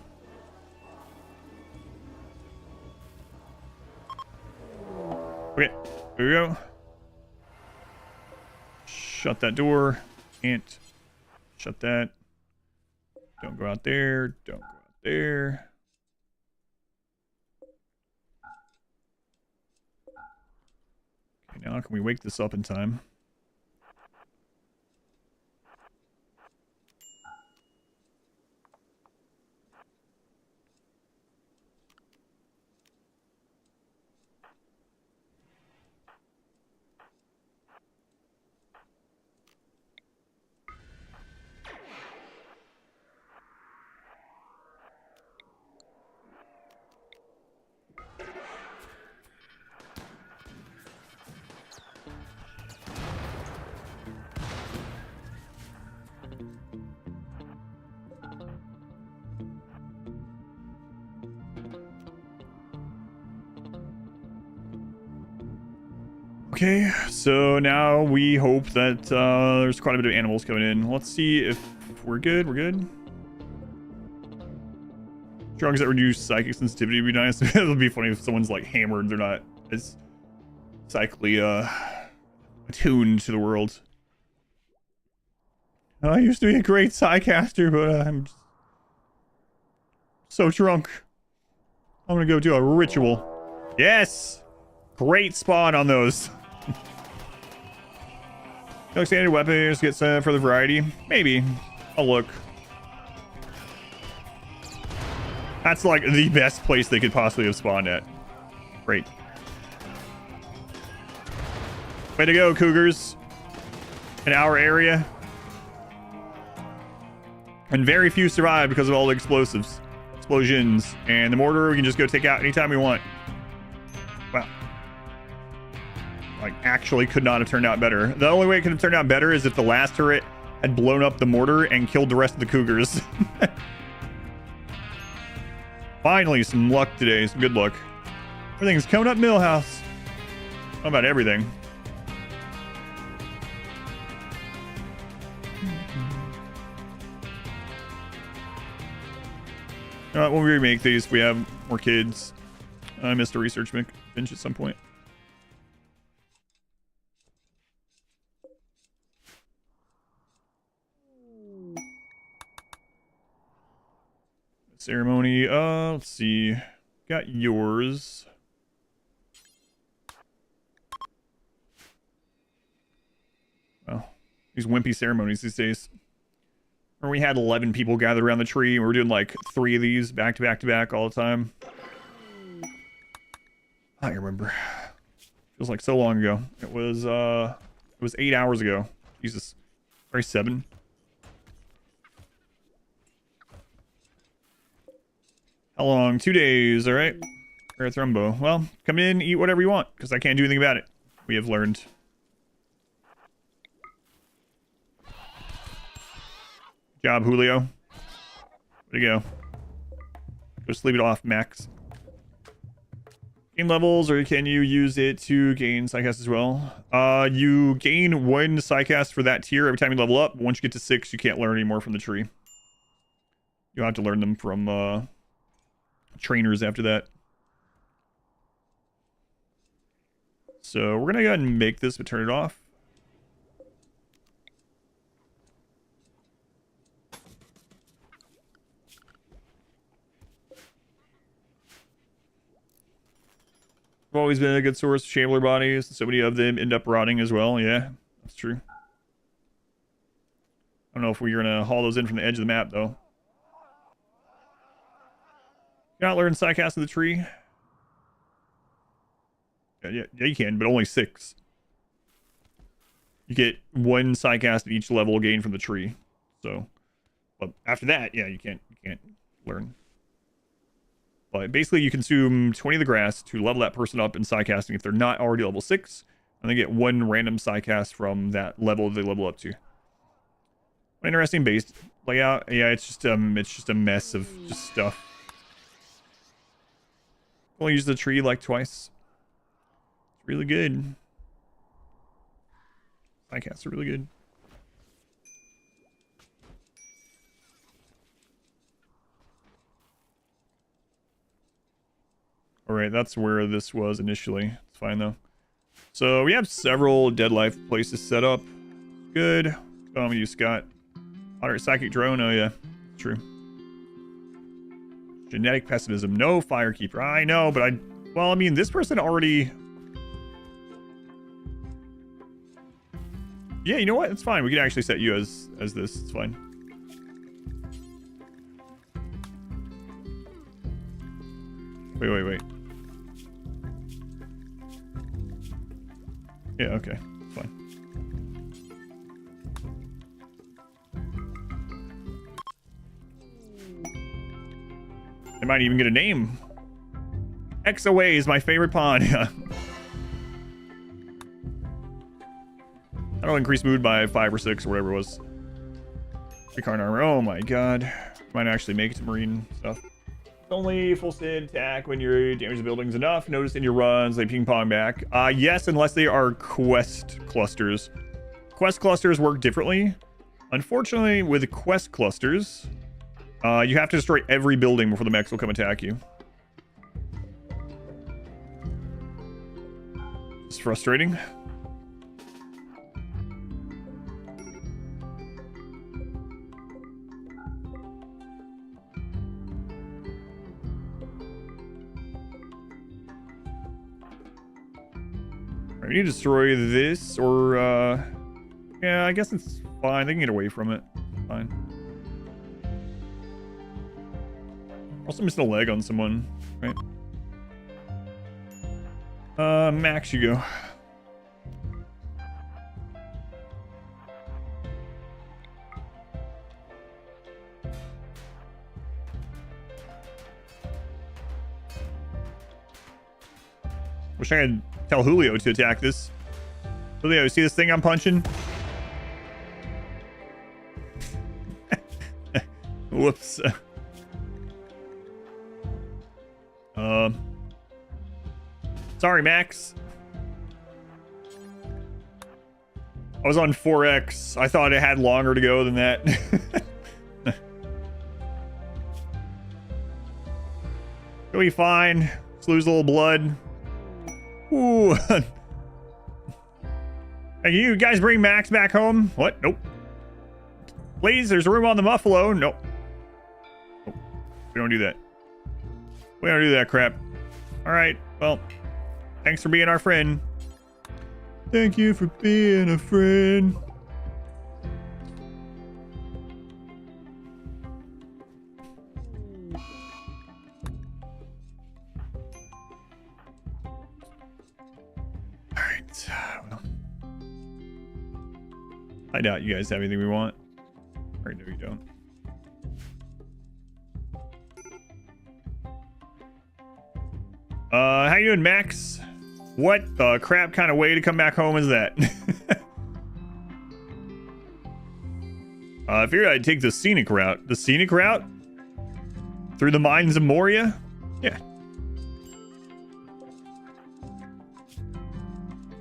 A: Okay, here we go. Shut that door. Can't. Shut that. Don't go out there. Don't go out there. Okay, now can we wake this up in time? Okay, so now we hope that there's quite a bit of animals coming in. Let's see if we're good. We're good. Drugs that reduce psychic sensitivity would be nice. It'll be funny if someone's like hammered. They're not as psychically attuned to the world. I used to be a great psycaster, but I'm so drunk. I'm gonna go do a ritual. Yes! Great spawn on those. No standard weapons get sent for the variety. Maybe. I'll look. That's like the best place they could possibly have spawned at. Great. Way to go, Cougars. In our area. And very few survive because of all the explosives. Explosions. And the mortar we can just go take out anytime we want. Wow. Like, actually could not have turned out better. The only way it could have turned out better is if the last turret had blown up the mortar and killed the rest of the Cougars. Finally, some luck today. Some good luck. Everything's coming up Millhouse. How about everything? When we remake these, we have more kids. I missed a research bench at some point. Ceremony. Let's see. Got yours. These wimpy ceremonies these days. Or we had 11 people gathered around the tree, and we were doing like 3 of these back to back to back all the time. I remember. Feels like so long ago. It was 8 hours ago. Jesus. Sorry, 7. How long? 2 days, alright. Thrumbo. Well, come in, eat whatever you want, because I can't do anything about it. We have learned. Good job, Julio. Way to go. Just leave it off, Max. Gain levels, or can you use it to gain psycast as well? You gain 1 psycast for that tier every time you level up. Once you get to 6, you can't learn anymore from the tree. You'll have to learn them from trainers after that. So we're gonna go ahead and make this, but turn it off. I've always been a good source of shambler bodies. So many of them end up rotting as well. Yeah, that's true. I don't know if we're gonna haul those in from the edge of the map though. You not learn psycast of the tree? Yeah, you can, but only 6. You get 1 psycast at each level gained from the tree. So, but after that, yeah, you can't learn. But basically, you consume 20 of the grass to level that person up in psycasting if they're not already level 6, and they get 1 random psycast from that level they level up to. Interesting base layout. Yeah, it's just a mess of just stuff. Only use the tree like twice. It's really good. Psycasts are really good. Alright, that's where this was initially. It's fine though. So we have several dead life places set up. Good. Come on with you, Scott. Moderate psychic drone. Oh yeah, true. Genetic pessimism. No firekeeper. I know, but well, I mean, this person already... Yeah, you know what? It's fine. We can actually set you as this. It's fine. Wait. Yeah, okay. It's fine. They might even get a name. X away is my favorite pawn. I don't increase mood by 5 or 6 or whatever it was. 3 card armor. Oh my god. Might actually make it to marine stuff. It's only full stand attack when you damage the buildings enough. Notice in your runs they ping pong back. Yes, unless they are quest clusters. Quest clusters work differently. Unfortunately, with quest clusters, you have to destroy every building before the mechs will come attack you. It's frustrating. We need to destroy this, or, yeah, I guess it's fine. They can get away from it. Fine. Also missed a leg on someone, right? Max, you go. Wish I could tell Julio to attack this. Julio, see this thing I'm punching? Whoops. Sorry, Max. I was on 4x. I thought it had longer to go than that. It'll be fine. Just lose a little blood. Ooh. Hey, you guys bring Max back home? What? Nope. Please, there's room on the Muffalo. Nope. We don't do that. We don't do that crap. Alright, well, thanks for being our friend. Thank you for being a friend. right. Well, I doubt you guys have anything we want. Or no, you don't. How you doing, Max? What the crap kind of way to come back home is that? I figured I'd take the scenic route. The scenic route? Through the mines of Moria? Yeah.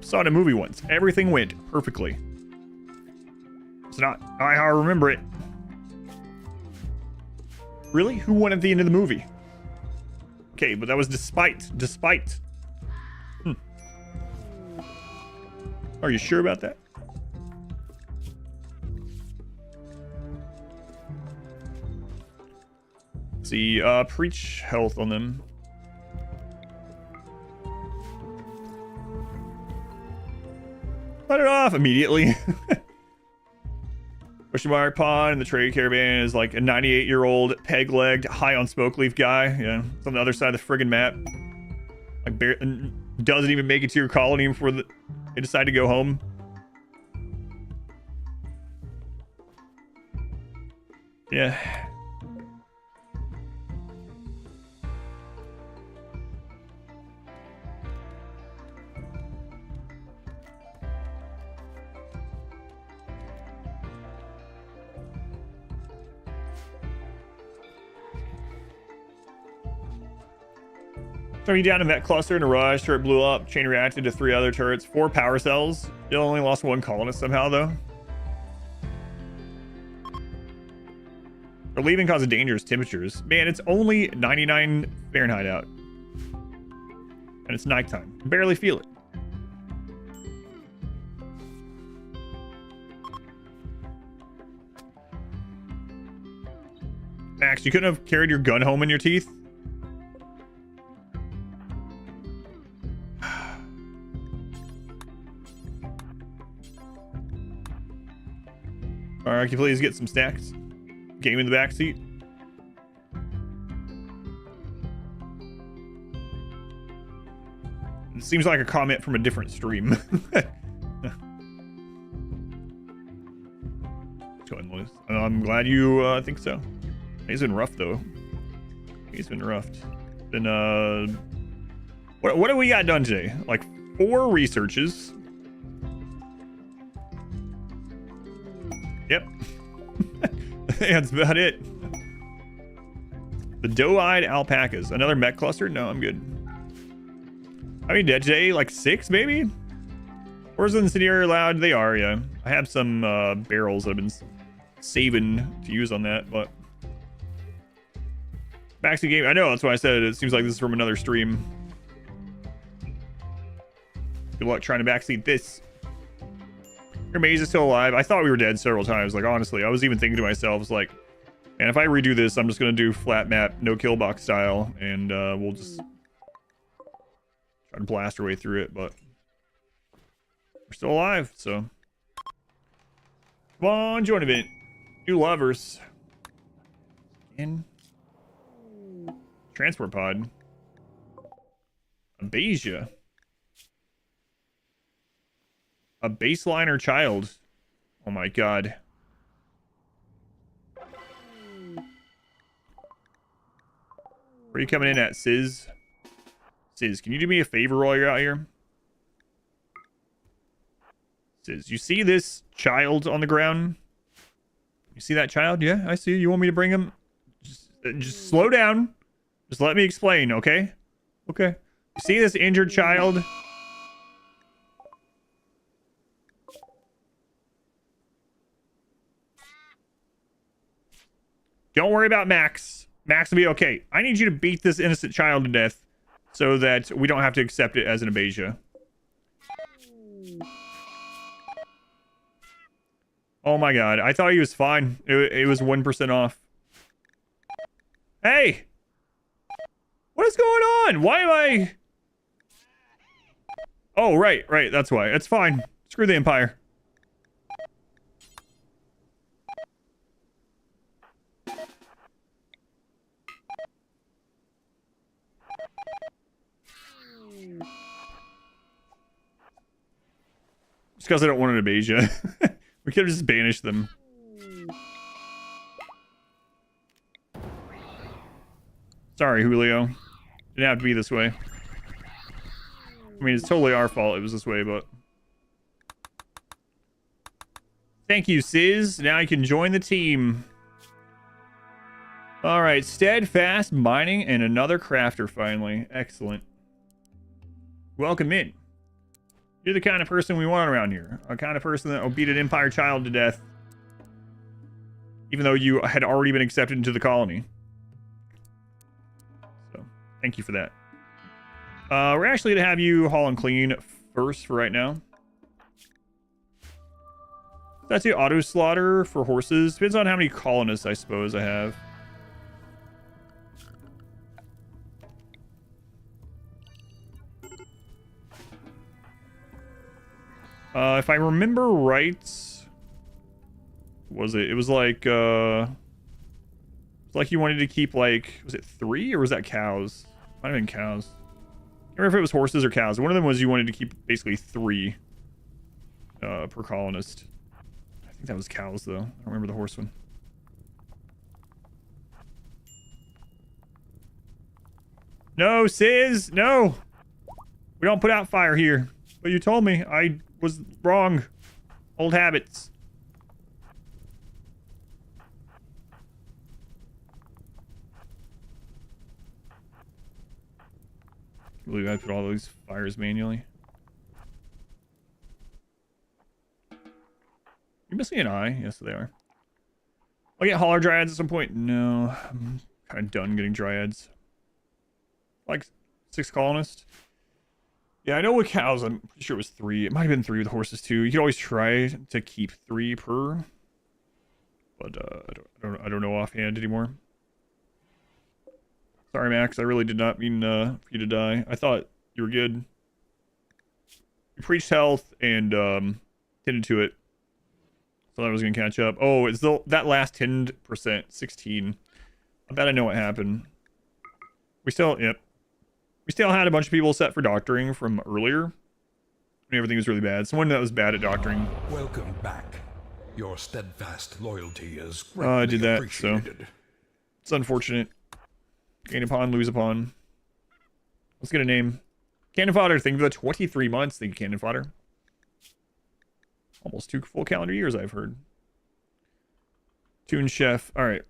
A: Saw it in a movie once. Everything went perfectly. It's not how I remember it. Really? Who won at the end of the movie? Okay, but that was despite. Are you sure about that? Let's see, preach health on them. Let it off immediately. Question mark pond and the trade caravan is like a 98-year-old peg-legged, high on smoke leaf guy. Yeah, it's on the other side of the friggin' map. Like, doesn't even make it to your colony before they decide to go home. Yeah. Throwing down in that cluster in a rush, turret blew up, chain reacted to 3 other turrets, 4 power cells. Still only lost 1 colonist somehow though. They're leaving cause of dangerous temperatures. Man, it's only 99 Fahrenheit out. And it's nighttime. Barely feel it. Max, you couldn't have carried your gun home in your teeth? Alright, can you please get some snacks? Game in the backseat. It seems like a comment from a different stream. Going loose. I'm glad you think so. He's been rough though. He's been rough. Been what have we got done today? Like 4 researches. Yep. That's about it. The doe-eyed alpacas. Another mech cluster? No, I'm good. How many dead today? Like 6 maybe? Or is the incendiary allowed? They are, yeah. I have some barrels that I've been saving to use on that, but backseat game. I know, that's why I said it. It seems like this is from another stream. Good luck trying to backseat this. Your maze is still alive. I thought we were dead several times. Like, honestly, I was even thinking to myself, it's like, man, if I redo this, I'm just going to do flat map, no kill box style, and we'll just try to blast our way through it, but we're still alive, so. Come on, join event. New lovers. In. Transport pod. Abasia. A baseliner child. Oh my god. Where are you coming in at, Sizz? Sizz, can you do me a favor while you're out here? Sizz, you see this child on the ground? You see that child? Yeah, I see. You want me to bring him? Just slow down. Just let me explain, okay? Okay. You see this injured child? Don't worry about Max. Max will be okay. I need you to beat this innocent child to death so that we don't have to accept it as an abasia. Oh my god. I thought he was fine. It was 1% off. Hey! What is going on? Why am I... Oh, right. That's why. It's fine. Screw the Empire. Just because I don't want an Abasia. We could have just banished them. Sorry, Julio. Didn't have to be this way. I mean, it's totally our fault it was this way, but... Thank you, Sizz. Now you can join the team. Alright, steadfast mining and another crafter finally. Excellent. Welcome in. You're the kind of person we want around here. A kind of person that will beat an Empire child to death. Even though you had already been accepted into the colony. So, thank you for that. We're actually going to have you haul and clean first for right now. That's the auto slaughter for horses. Depends on how many colonists, I suppose, I have. If I remember right, was it? It was like, you wanted to keep like, was it 3 or was that cows? Might have been cows. I don't remember if it was horses or cows. One of them was you wanted to keep basically 3 per colonist. I think that was cows though. I don't remember the horse one. No, Sizz, no. We don't put out fire here. But you told me I was wrong. Old habits. I believe I put all those fires manually. You're missing an eye? Yes, they are. I'll get holler dryads at some point. No, I'm kind of done getting dryads. Like 6 colonists. Yeah, I know with cows, I'm pretty sure it was 3. It might have been 3 with horses too. You could always try to keep 3 per. But I don't know offhand anymore. Sorry, Max. I really did not mean for you to die. I thought you were good. You preached health and tended to it. So I was gonna catch up. Oh, it's that last 10%, 16. I bet I know what happened. We still had a bunch of people set for doctoring from earlier. When everything was really bad. Someone that was bad at doctoring.
B: Welcome back. Your steadfast loyalty is
A: I did that,
B: appreciated.
A: so it's unfortunate. Gain upon, lose upon. Let's get a name. Cannon Fodder, thank you for the 23 months. Thank you, Cannon Fodder. Almost 2 full calendar years, I've heard. Toon Chef. All right.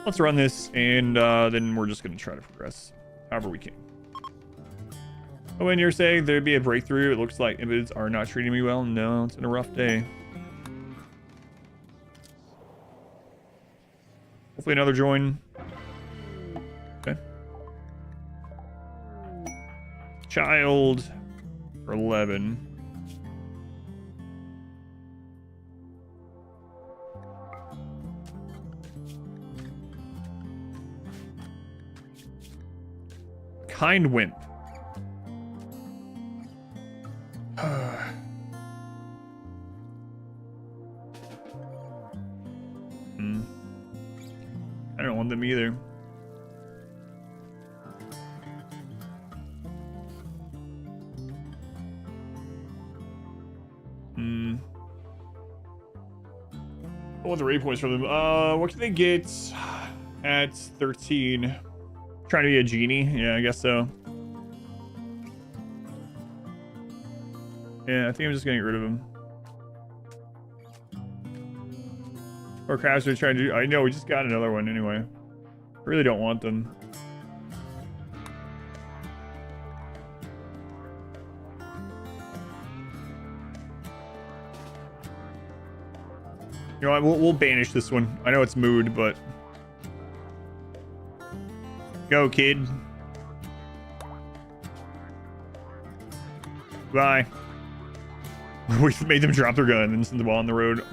A: Let's run this, and then we're just going to try to progress however we can. Oh, and you're saying there'd be a breakthrough. It looks like Impids are not treating me well. No, it's been a rough day. Hopefully another join. Okay. Child for 11. Kind wimp. I don't want them either. I want the raid points from them. What can they get at 13? Trying to be a genie? Yeah, I guess so. Yeah, I think I'm just gonna get rid of him. Or crabs are trying to do. I know, we just got another one anyway. I really don't want them. You know what, we'll banish this one. I know it's mood, but... Go, kid. Bye. We made them drop their gun and send the ball on the road.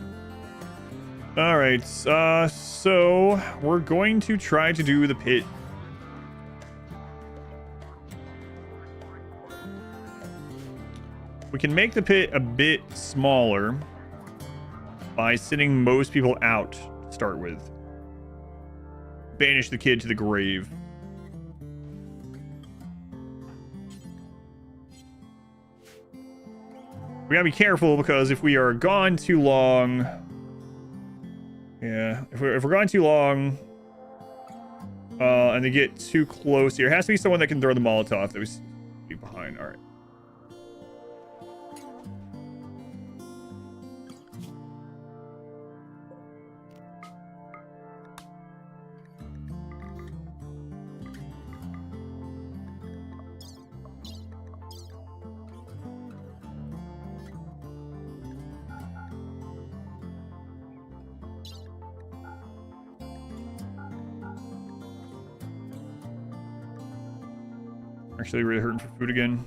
A: Alright, so we're going to try to do the pit. We can make the pit a bit smaller by sending most people out to start with. Banish the kid to the grave. We gotta be careful because if we are gone too long, yeah, if we're gone too long, and they get too close here, it has to be someone that can throw the Molotov that we leave behind. All right. Actually really hurting for food again.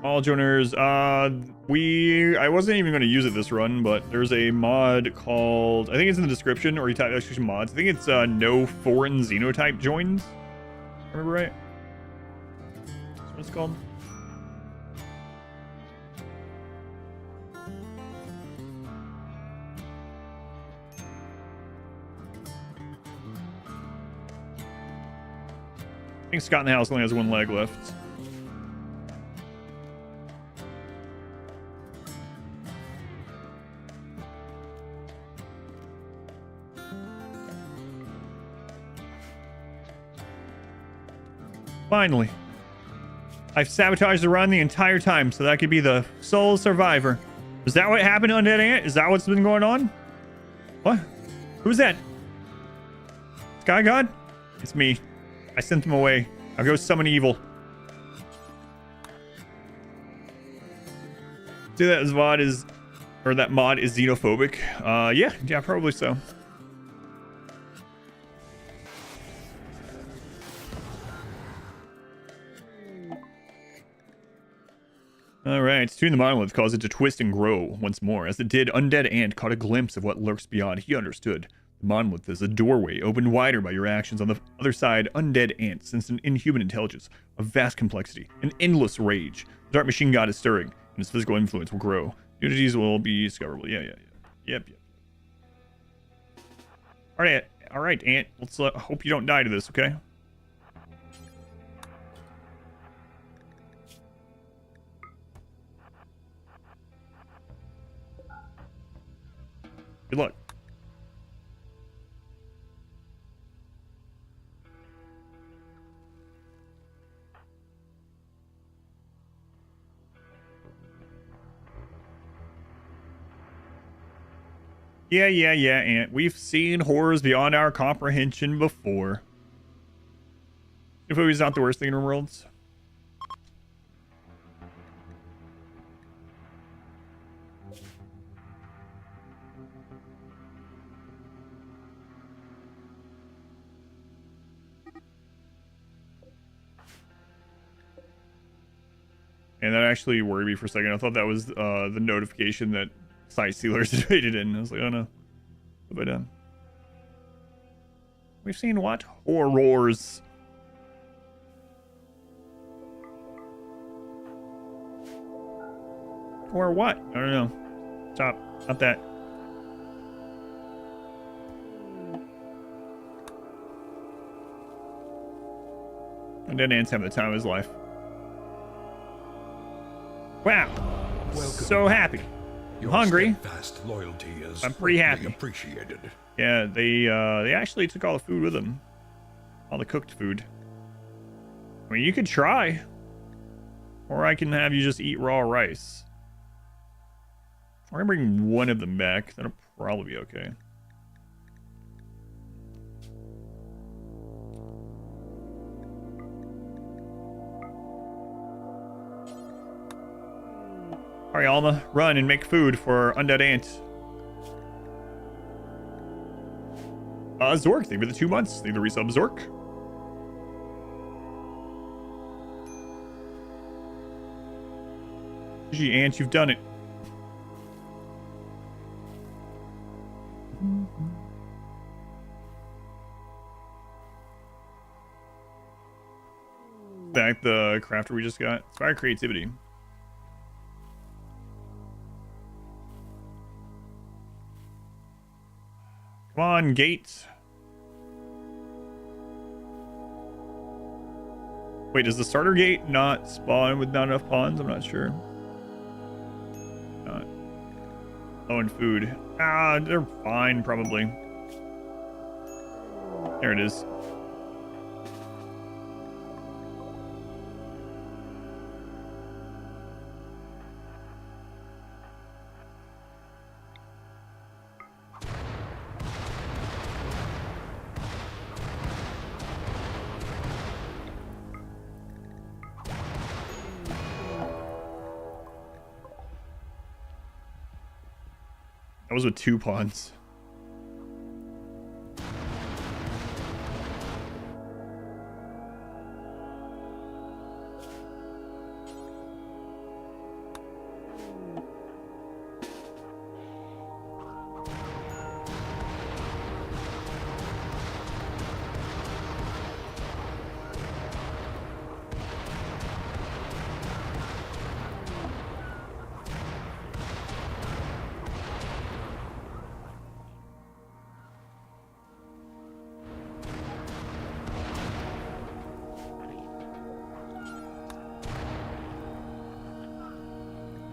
A: All joiners, I wasn't even going to use it this run, but there's a mod called, I think it's in the description, or you type exclamation mods. I think it's no foreign xenotype joins. Remember right? That's what it's called. I think Scott in the house only has one leg left. Finally. I've sabotaged the run the entire time, so that could be the sole survivor. Is that what happened to Undead Ant? Is that what's been going on? What? Who's that? Sky God? It's me. I sent them away. I'll go summon evil. Do that mod is, or that mod is xenophobic. Yeah, probably so. All right, tuning the monolith caused it to twist and grow once more. As it did, Undead Ant caught a glimpse of what lurks beyond. He understood. The monolith is a doorway opened wider by your actions. On the other side, Undead Ant sensed an inhuman intelligence, a vast complexity, an endless rage. The dark machine god is stirring, and its physical influence will grow. Unities will be discoverable. Yeah. Yep. All right, Ant. Let's hope you don't die to this, okay? Good luck. Yeah, Ant. We've seen horrors beyond our comprehension before. If it was not the worst thing in RimWorlds. And that actually worried me for a second. I thought that was the notification that Sight Sealers had faded in. I was like, oh no. What have I done? We've seen what? Horrors. Or what? I don't know. Stop. Not that. And then Ant's having the time of his life. Wow. Welcome. So happy. I'm hungry.
B: Loyalty is
A: I'm pretty happy.
B: Appreciated.
A: Yeah, they actually took all the food with them. All the cooked food. I mean, you could try. Or I can have you just eat raw rice. I'm gonna bring one of them back. That'll probably be okay. Alright, Alma, run and make food for Undead Ant. Zork, thank you for the 2 months. Thank you for the resub, Zork. GG, Ant, you've done it. Back the crafter we just got. Inspire creativity. Come on, Gates. Wait, does the starter gate not spawn with not enough pawns? I'm not sure. Not. Oh, and food. Ah, they're fine, probably. There it is. That was with 2 pawns.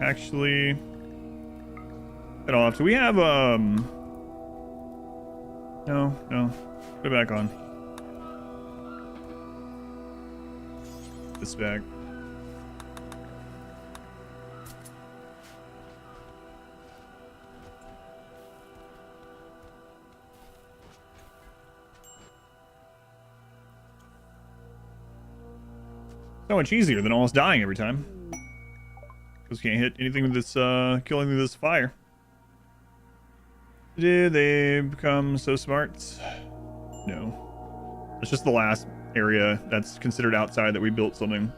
A: Actually, I don't have to. We have, no, put it back on. This back. So much easier than almost dying every time. Because can't hit anything with this, killing with this fire. Did they become so smart? No. It's just the last area that's considered outside that we built something.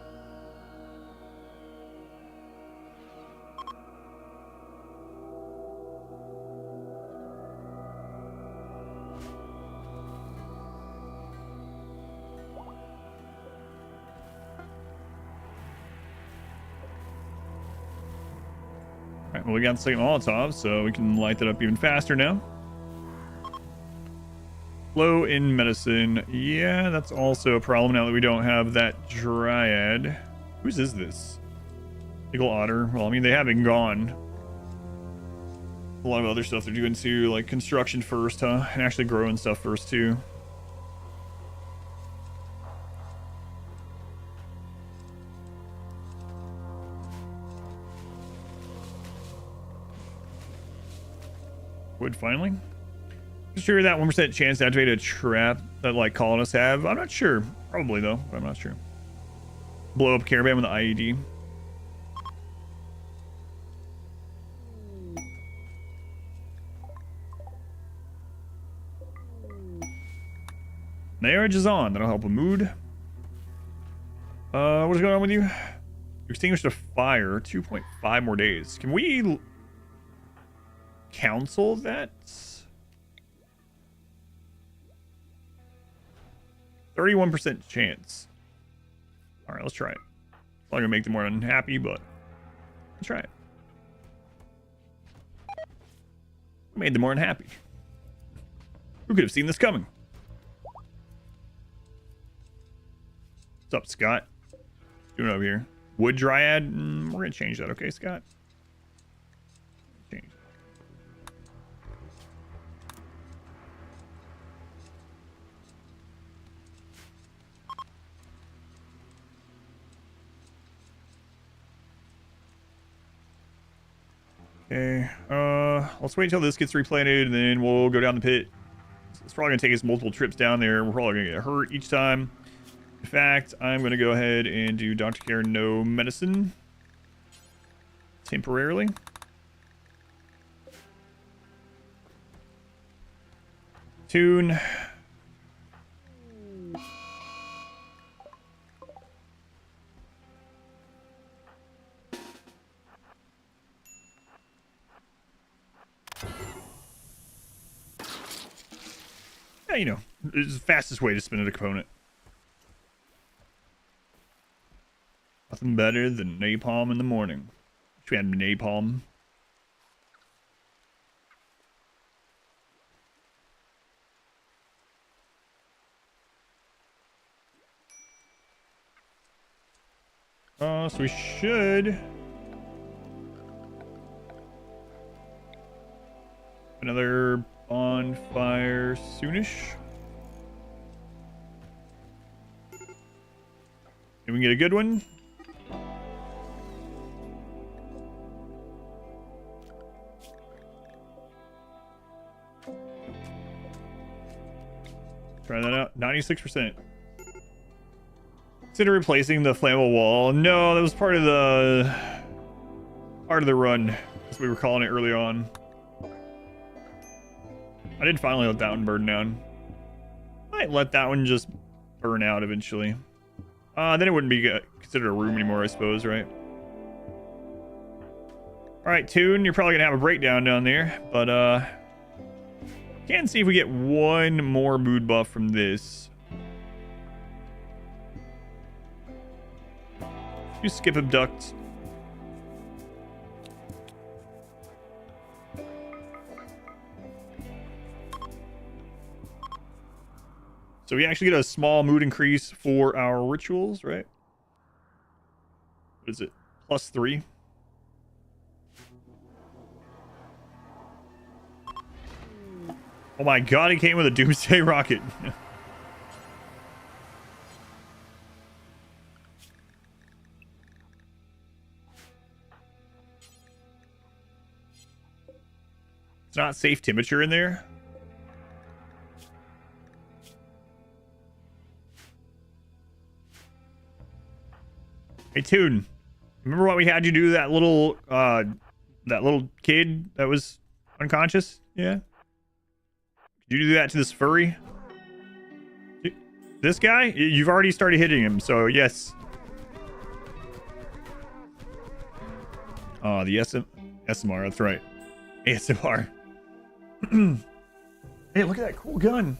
A: Well, we got the second Molotov, so we can light that up even faster now. Low in medicine. Yeah, that's also a problem now that we don't have that Dryad. Whose is this? Eagle Otter. Well, I mean, they have been gone. A lot of other stuff they're doing too, like construction first, huh? And actually growing stuff first too. Wood finally. Sure, that 1% chance to activate a trap that like colonists have. I'm not sure. Probably though, but I'm not sure. Blow up caravan with the IED. Marriage is on. That'll help with mood. What is going on with you? You extinguished a fire. 2.5 more days. Can we counsel that? 31% chance. All right, let's try it. It's not gonna make them more unhappy, but let's try it. Made them more unhappy. Who could have seen this coming? What's up, Scott? Doing over here? Wood Dryad? We're gonna change that, okay, Scott? Change. Okay, let's wait until this gets replanted, and then we'll go down the pit. It's probably gonna take us multiple trips down there. We're probably gonna get hurt each time. In fact, I'm gonna go ahead and do Dr. Care no medicine temporarily. Tune. Yeah, you know, it's the fastest way to spin a component. Nothing better than napalm in the morning. Wish we had napalm. So we should another bonfire soonish. Can we get a good one? Try that out. 96%. Consider replacing the flammable wall. No, that was part of the run, as we were calling it early on. I did finally let that one burn down. Might let that one just burn out eventually. Then it wouldn't be considered a room anymore, I suppose, right? All right, Toon, you're probably gonna have a breakdown down there, but can see if we get one more mood buff from this. You skip abduct. So we actually get a small mood increase for our rituals, right? What is it? +3. Oh my god, he came with a doomsday rocket. It's not safe temperature in there. Hey, Toon, remember what we had you do to that little kid that was unconscious? Yeah. Did you do that to this furry? This guy? You've already started hitting him, so yes. Oh, the SMR, that's right. ASMR. Hey, look at that cool gun.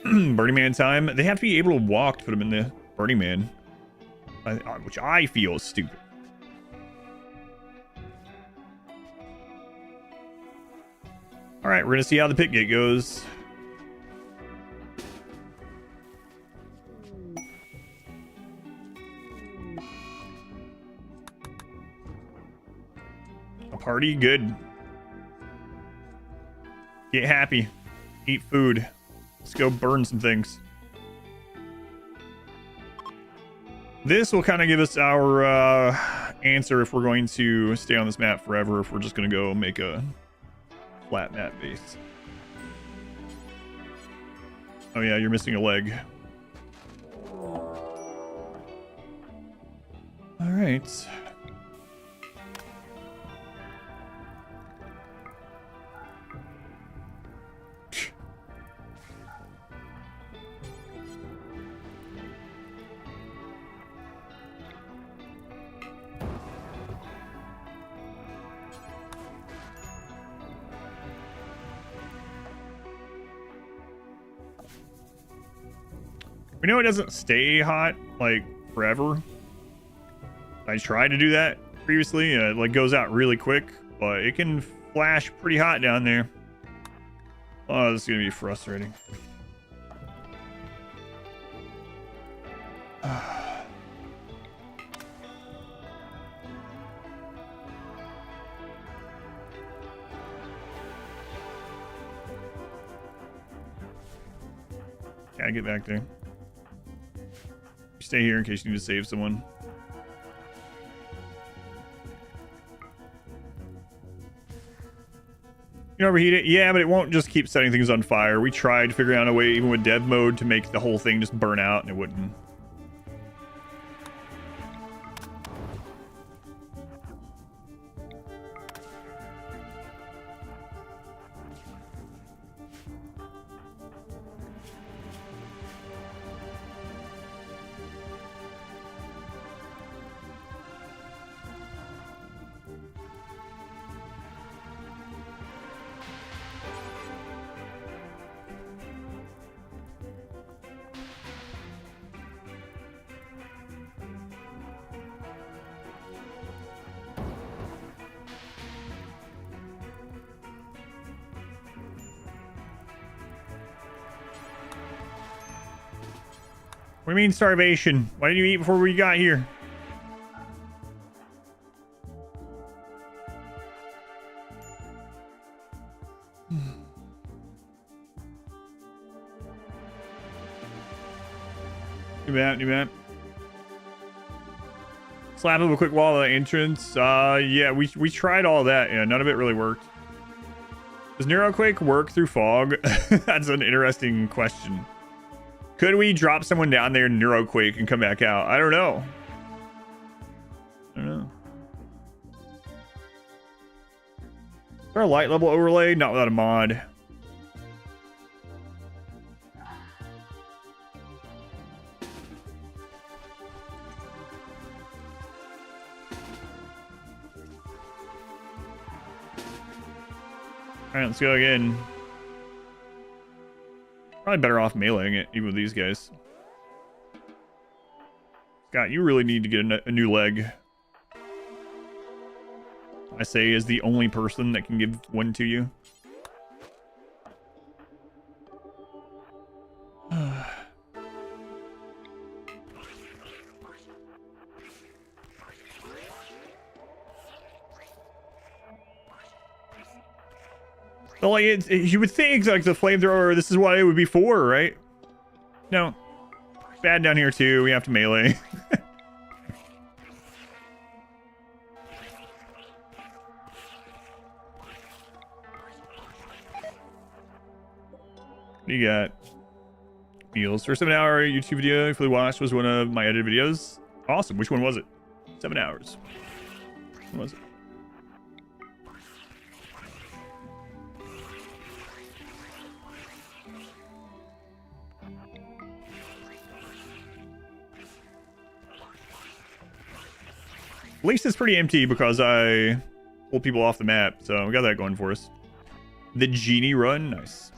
A: Burning Man time. They have to be able to walk to put them in the Burning Man. Which I feel is stupid. All right, we're gonna see how the pit gate goes. A party, good. Get happy. Eat food. Let's go burn some things. This will kind of give us our answer if we're going to stay on this map forever, if we're just going to go make a flat map base. Oh yeah, you're missing a leg. All right. We know it doesn't stay hot like forever. I tried to do that previously, and it like goes out really quick, but it can flash pretty hot down there. Oh, this is gonna be frustrating. Gotta get back there. Stay here in case you need to save someone. You can overheat it? Yeah, but it won't just keep setting things on fire. We tried figuring out a way, even with dev mode, to make the whole thing just burn out, and it wouldn't. What do you mean starvation? Why didn't you eat before we got here? New map, new map. Slap of a quick wall at the entrance. Yeah, we tried all that. Yeah, none of it really worked. Does Neuroquake work through fog? That's an interesting question. Could we drop someone down there in Neuroquake and come back out? I don't know. I don't know. Is there a light level overlay? Not without a mod. All right, let's go again. Probably better off meleeing it, even with these guys. Scott, you really need to get a new leg. I say is the only person that can give one to you. So like you would think like the flamethrower, this is what it would be for, right? No. Bad down here too. We have to melee. What do you got? Meals. First 7 hour YouTube video you fully watched was one of my edited videos. Awesome. Which one was it? 7 hours. What was it? At least it's pretty empty because I pulled people off the map, so we got that going for us. The genie run, nice.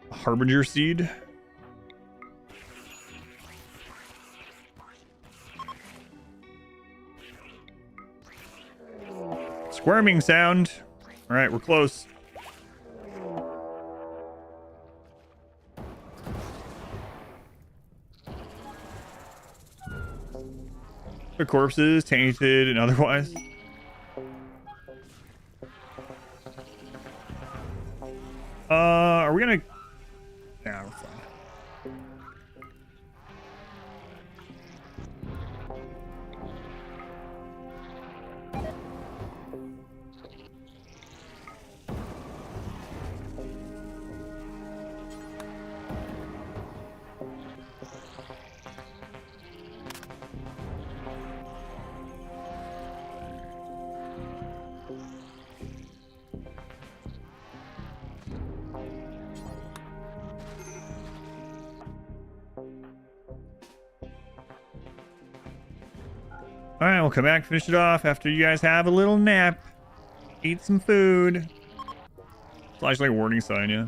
A: Harbinger seed. Squirming sound. All right, we're close. The corpses, tainted and otherwise. Are we gonna? Yeah, we're fine. All right, we'll come back, finish it off after you guys have a little nap. Eat some food. Flash like a warning sign, yeah.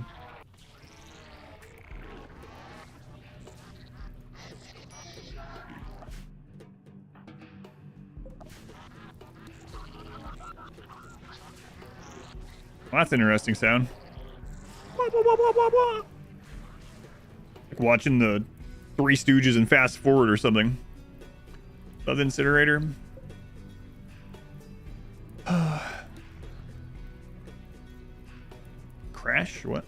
A: Well, that's an interesting sound. Like watching the Three Stooges and Fast Forward or something. Of the incinerator. Crash? What?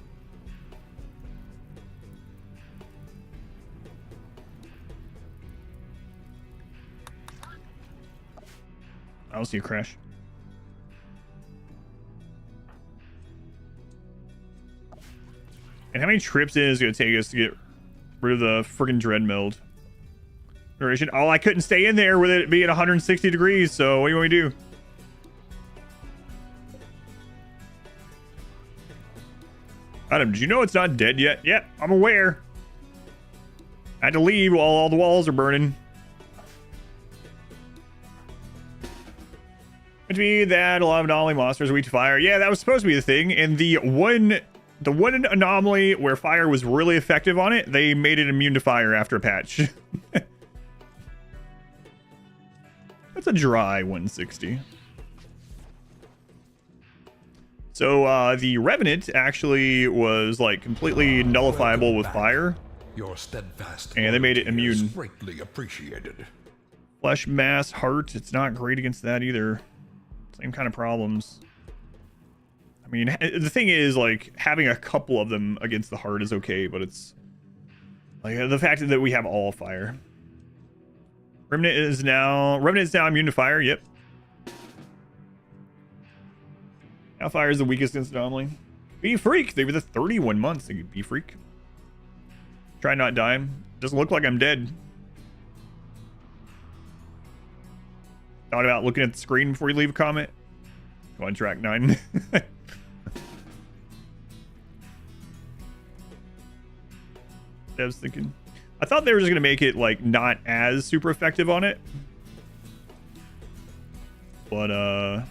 A: I don't see a crash. And how many trips is it going to take us to get rid of the friggin' dread meld? Duration. Oh, I couldn't stay in there with it being 160 degrees, so what do you want me to do? Adam, did you know it's not dead yet? Yep, I'm aware. I had to leave while all the walls are burning. Meant to be that a lot of anomaly monsters are weak to fire. Yeah, that was supposed to be the thing. And the one anomaly where fire was really effective on it, they made it immune to fire after a patch. That's a dry 160. So the Revenant actually was like completely nullifiable with fire.
B: Your steadfast
A: and they made it immune.
B: greatly appreciated.
A: Flesh, mass, heart. It's not great against that either. Same kind of problems. I mean, the thing is, like, having a couple of them against the heart is okay, but it's like the fact that we have all fire. Remnant is now immune to fire. Yep. Now fire is the weakest against anomaly. Be freak. They were the 31 months. They could be freak. Try not die. Doesn't look like I'm dead. Thought about looking at the screen before you leave a comment. Go on track 9. I was thinking, I thought they were just gonna make it like not as super effective on it, but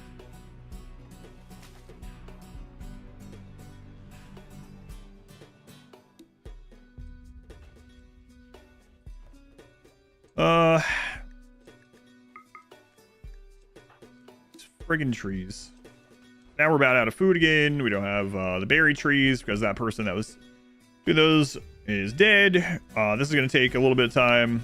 A: friggin' trees. Now we're about out of food again. We don't have the berry trees because that person that was doing those is dead. This is going to take a little bit of time.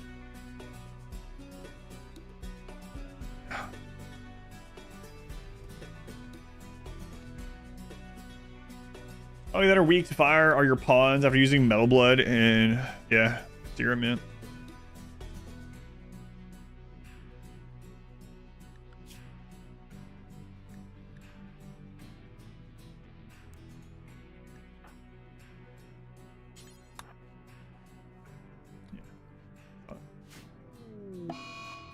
A: Only that are weak to fire are your pawns after using Metal Blood and yeah, Serum Mint.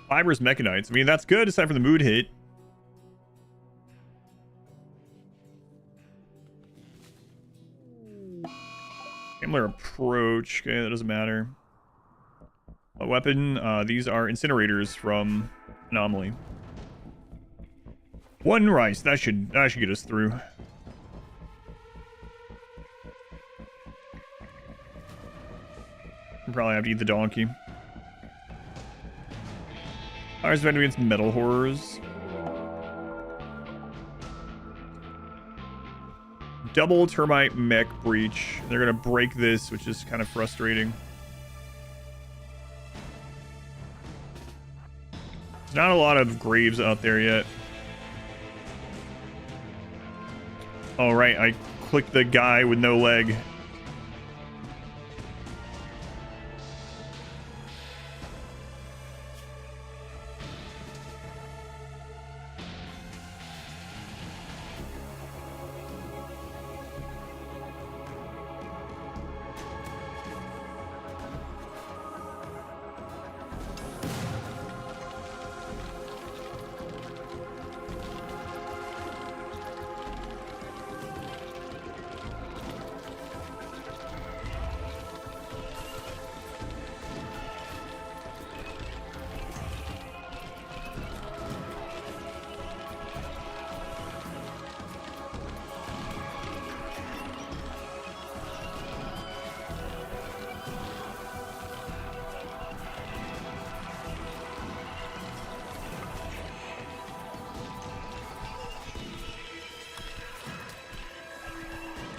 A: Fibrous Mechanites. I mean, that's good aside from the mood hit. Similar approach. Okay, that doesn't matter. A weapon. These are incinerators from Anomaly. 1 rice. That should get us through. We'll probably have to eat the donkey. Ours defend against metal horrors. Double termite mech breach. They're gonna break this, which is kind of frustrating. There's not a lot of graves out there yet. Oh right, I clicked the guy with no leg.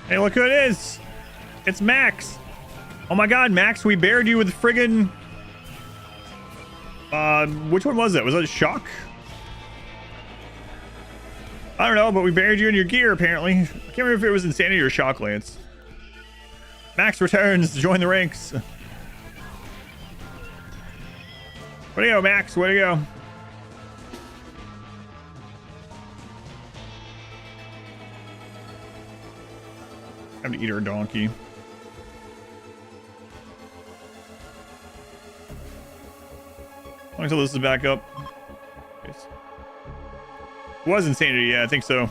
A: Hey, look who it is! It's Max! Oh my god, Max, we buried you with friggin'... which one was it? Was that Shock? I don't know, but we buried you in your gear, apparently. I can't remember if it was Insanity or Shock Lance. Max returns to join the ranks. Way to go, Max, way to go. Time to eat our donkey. Until this is back up. It was Insanity, yeah, I think so.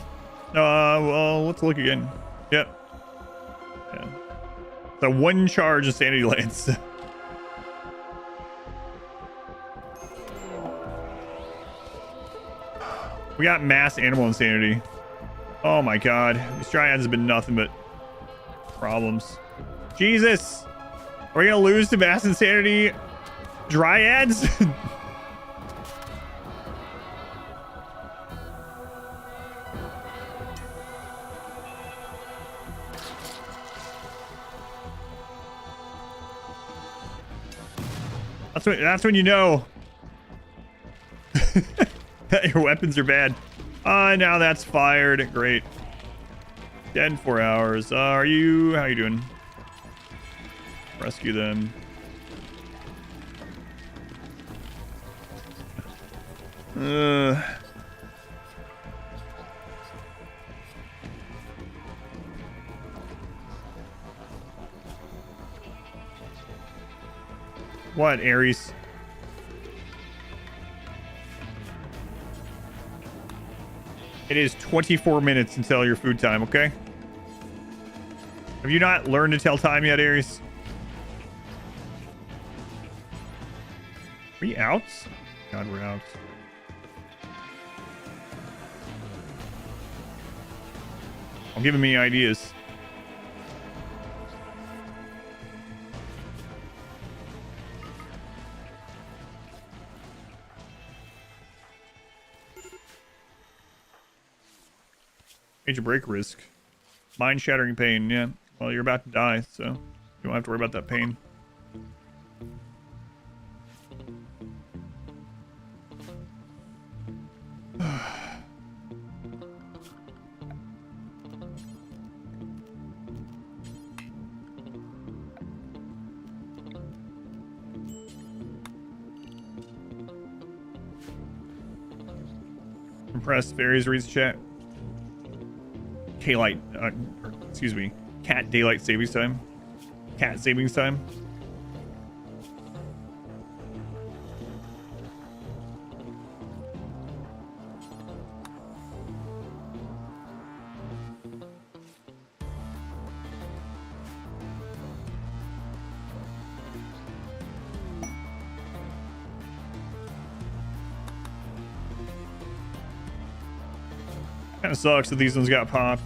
A: Well, let's look again. Yep. Yeah. It's a 1 charge Insanity Lance. We got mass animal insanity. Oh my god. These Dryads have been nothing but problems. Jesus! Are we gonna lose to mass insanity Dryads? That's when you know. Your weapons are bad. Now that's fired. Great. Dead in 4 hours. How are you doing? Rescue them. What, Ares? It is 24 minutes until your food time, okay? Have you not learned to tell time yet, Ares? Are we out? God, we're out. Don't give me ideas. Major break risk. Mind-shattering pain, yeah. Well, you're about to die, so you don't have to worry about that pain. Compressed fairies reads chat. K-light, excuse me, cat daylight savings time. Cat savings time. Kind of sucks that these ones got popped.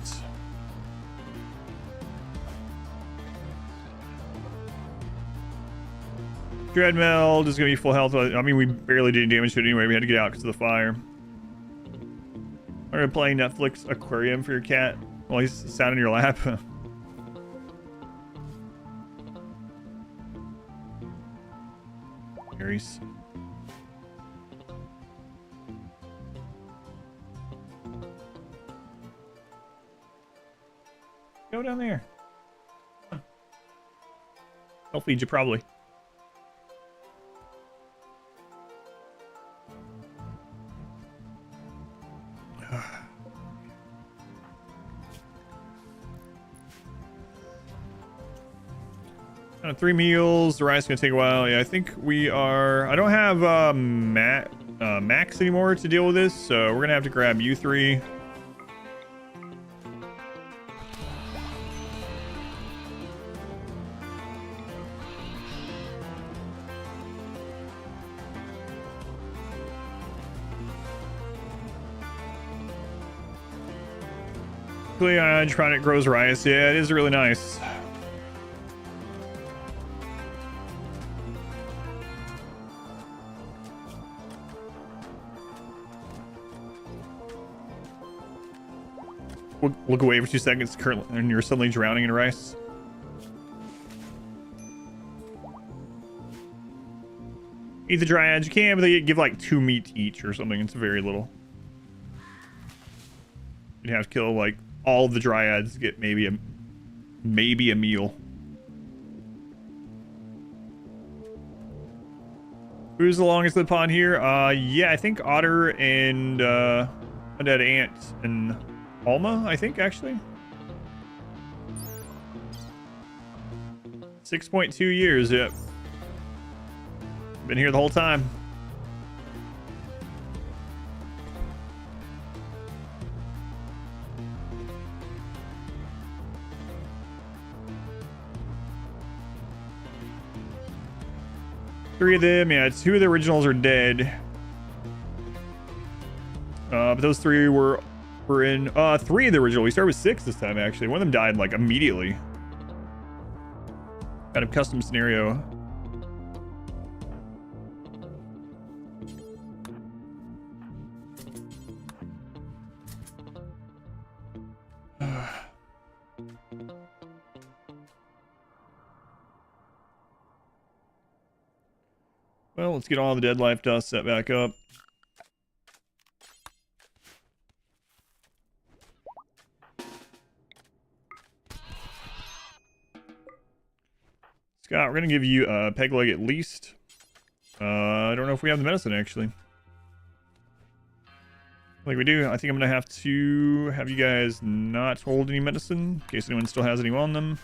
A: Dreadmeld is going to be full health. I mean, we barely did damage to it anyway. We had to get out because of the fire. Are you playing Netflix Aquarium for your cat while he's sound in your lap? Aries. Go down there. I'll feed you probably. Kind of 3 meals. The rice is gonna take a while. Yeah, I think we are. I don't have Max anymore to deal with this, so we're gonna have to grab you 3. Hydroponic grows rice. Yeah, it is really nice. Look away for 2 seconds, currently, and you're suddenly drowning in rice. Eat the dryads. You can, but they give like 2 meat each or something. It's very little. You'd have to kill like all of the dryads to get maybe a meal. Who's the longest lived pond here? Yeah, I think Otter and Undead Ant and Alma, I think, actually. 6.2 years, yep. Been here the whole time. Three of them, yeah, 2 of the originals are dead. But those 3 were in 3 of the original. We started with 6 this time, actually. One of them died like immediately. Kind of custom scenario. Well, let's get all the dead life dust set back up. Scott, we're gonna give you a peg leg at least. I don't know if we have the medicine actually. Like we do. I think I'm gonna have to have you guys not hold any medicine in case anyone still has any on them.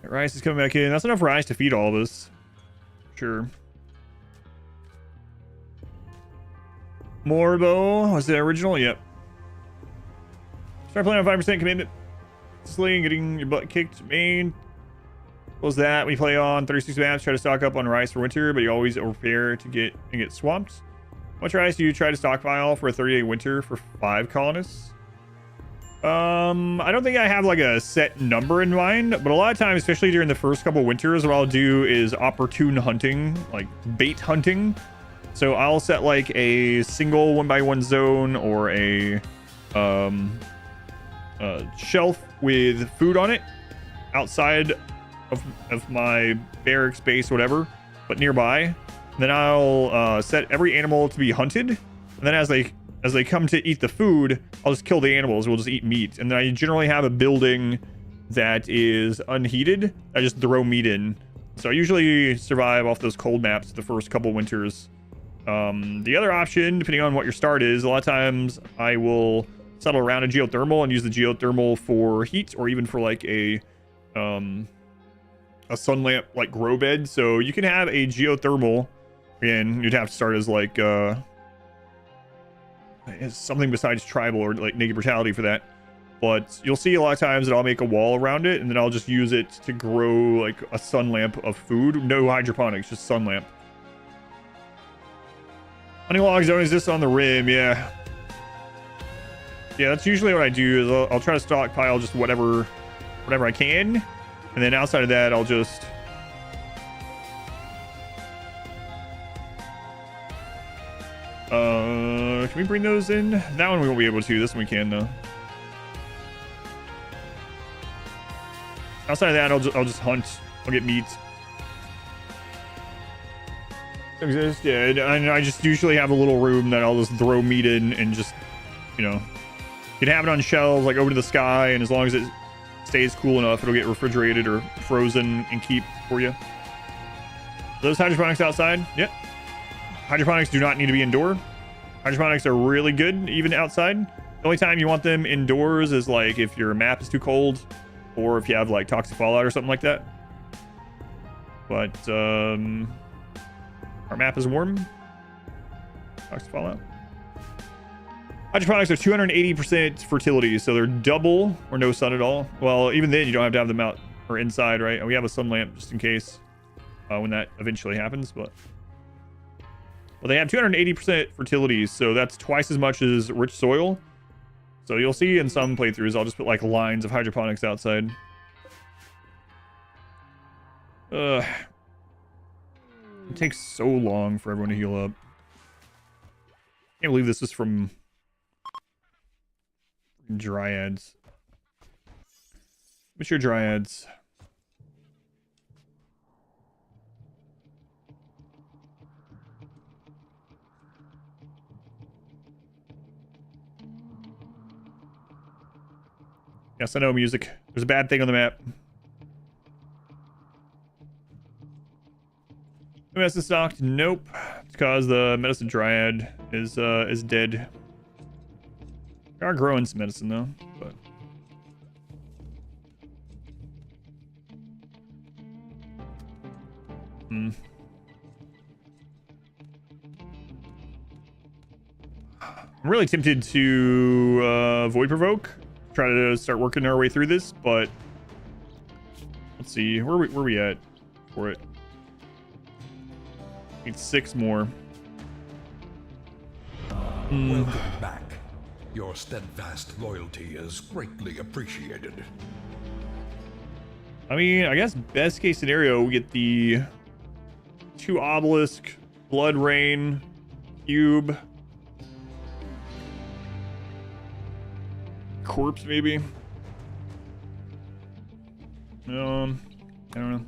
A: Rice is coming back in. That's enough rice to feed all of us. Sure. Morbo was the original. Yep. Start playing on 5% commitment. Sling, getting your butt kicked. Main. What was that? We play on 36 maps. Try to stock up on rice for winter, but you always overprepare to get swamped. How much rice do you try to stockpile for a 30-day winter for 5 colonists? I don't think I have like a set number in mind, but a lot of times, especially during the first couple winters, what I'll do is opportune hunting, like bait hunting. So I'll set like a single 1x1 zone or a shelf with food on it outside of my barracks base, whatever, but nearby. And then I'll set every animal to be hunted, and then as they come to eat the food, I'll just kill the animals. We'll just eat meat. And then I generally have a building that is unheated. I just throw meat in. So I usually survive off those cold maps the first couple winters. The other option, depending on what your start is, a lot of times I will settle around a geothermal and use the geothermal for heat, or even for like a sun lamp like grow bed. So you can have a geothermal. Again, you'd have to start as like something besides tribal or like naked brutality for that, but you'll see a lot of times that I'll make a wall around it and then I'll just use it to grow like a sun lamp of food. No hydroponics, just sun lamp. Hunting logs don't exist on the rim. Yeah, that's usually what I do. Is I'll try to stockpile just whatever I can, and then outside of that I'll just can we bring those in? That one we won't be able to. This one we can though. Outside of that, I'll just hunt. I'll get meat. Exist, yeah. And I just usually have a little room that I'll just throw meat in and just, you know, you can have it on shelves like over to the sky, and as long as it stays cool enough, it'll get refrigerated or frozen and keep for you. Those hydroponics outside, yep. Hydroponics do not need to be indoor. Hydroponics are really good even outside. The only time you want them indoors is like if your map is too cold, or if you have like toxic fallout or something like that. But our map is warm. Toxic fallout. Hydroponics are 280% fertility, so they're double or no sun at all. Well, even then you don't have to have them out or inside, right? And we have a sun lamp just in case when that eventually happens, but. Well, they have 280% fertility, so that's twice as much as rich soil. So you'll see in some playthroughs, I'll just put like lines of hydroponics outside. It takes so long for everyone to heal up. Can't believe this is from Dryads. Mature Dryads. Yes, I know music. There's a bad thing on the map. Medicine stocked? Nope. It's because the medicine dryad is dead. We are growing some medicine though, but I'm really tempted to void provoke. Try to start working our way through this, but let's see where we at for it. Need 6 more.
B: Welcome back. Your steadfast loyalty is greatly appreciated.
A: I mean, I guess best case scenario, we get the 2 obelisk, blood rain, cube, corpse maybe. I don't know.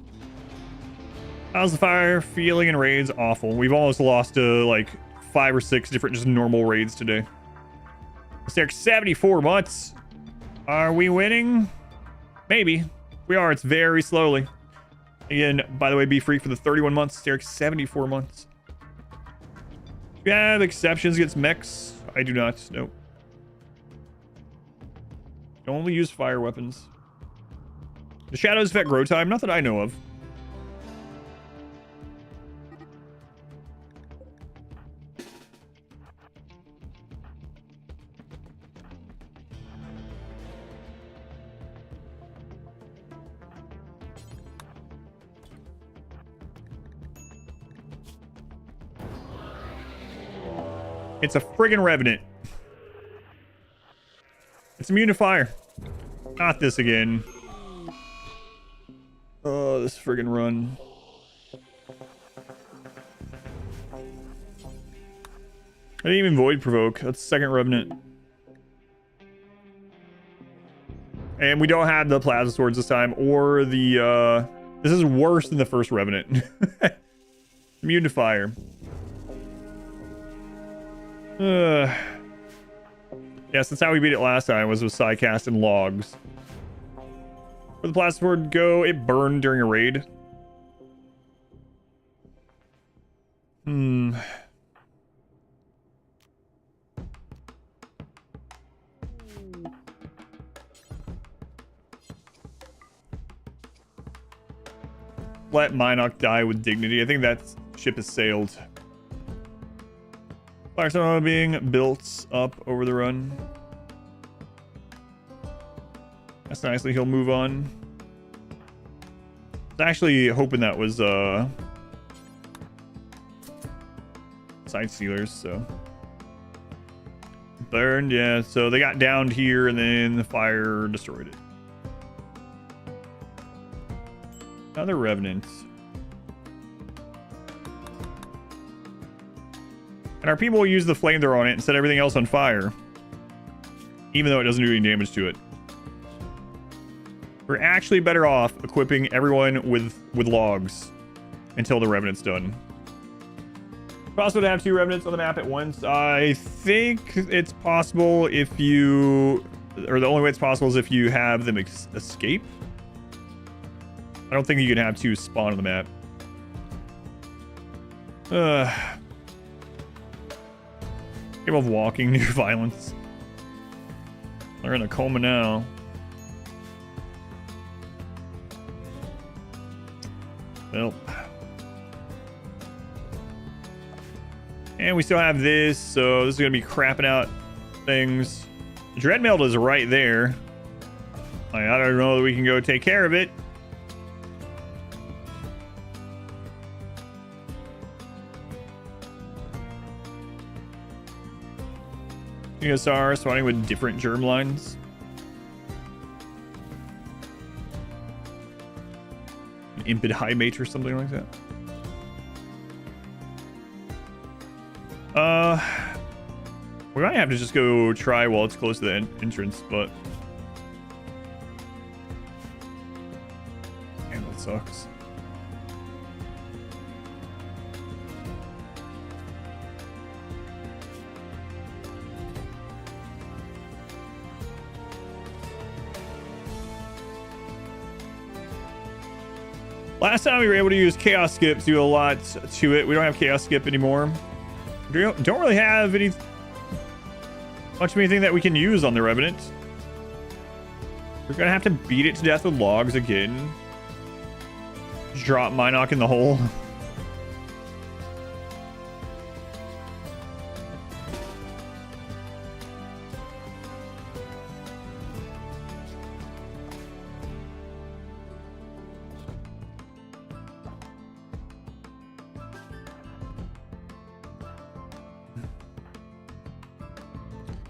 A: How's the fire feeling in raids? Awful. We've almost lost to like 5 or 6 different just normal raids today. there. 74 months. Are we winning? Maybe. We are. It's very slowly. Again, by the way, be free for the 31 months. Derek, 74 months. Do you have exceptions against mechs? I do not. Nope. You only use fire weapons. The shadows affect grow time? Not that I know of. It's a friggin' revenant. It's immune to fire. Not this again. Oh, this friggin' run. I didn't even void provoke. That's second revenant. And we don't have the plasma swords this time, or the this is worse than the first revenant. Immune to fire. Yes, that's how we beat it last time, was with psycasting logs. Where the plasma sword go? It burned during a raid. Let Minoc die with dignity. I think that ship has sailed. Firestone being built up over the run. That's nicely. He'll move on. I was actually hoping that was side stealers, so burned. Yeah, so they got downed here and then the fire destroyed it. Another revenant. And our people will use the flamethrower on it and set everything else on fire, even though it doesn't do any damage to it. We're actually better off equipping everyone with logs until the revenant's done. Possible to have 2 revenants on the map at once. I think it's possible if you, or the only way it's possible is if you have them escape. I don't think you can have 2 spawn on the map. Game of walking near violence. They're in a coma now. Well. And we still have this, so this is going to be crapping out things. Dreadmeld is right there. I don't know that we can go take care of it. USR spawning with different germ lines. An Impid high mate or something like that. We might have to just go try while it's close to the entrance, but man, that sucks. Last time we were able to use Chaos Skip to do a lot to it. We don't have Chaos Skip anymore. We don't really have much of anything that we can use on the Revenant. We're gonna have to beat it to death with logs again. Drop Minoc in the hole.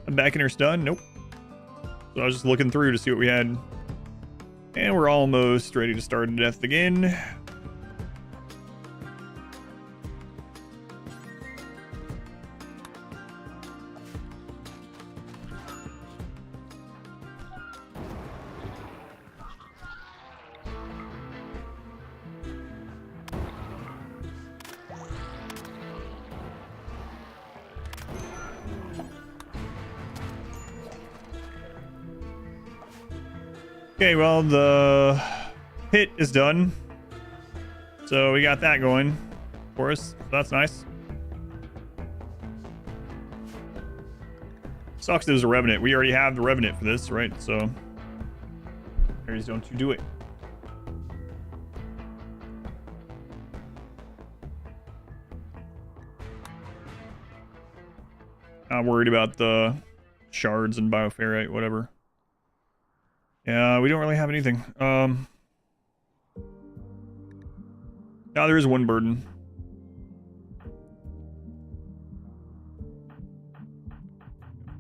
A: Back in her stun? Nope. So I was just looking through to see what we had. And we're almost ready to start to death again. Okay, well, the pit is done. So we got that going for us. So that's nice. Sucks there's a Revenant. We already have the Revenant for this, right? So, Aries, don't you do it. Not worried about the shards and bioferrite, whatever. Yeah, we don't really have anything. Now there is one burden.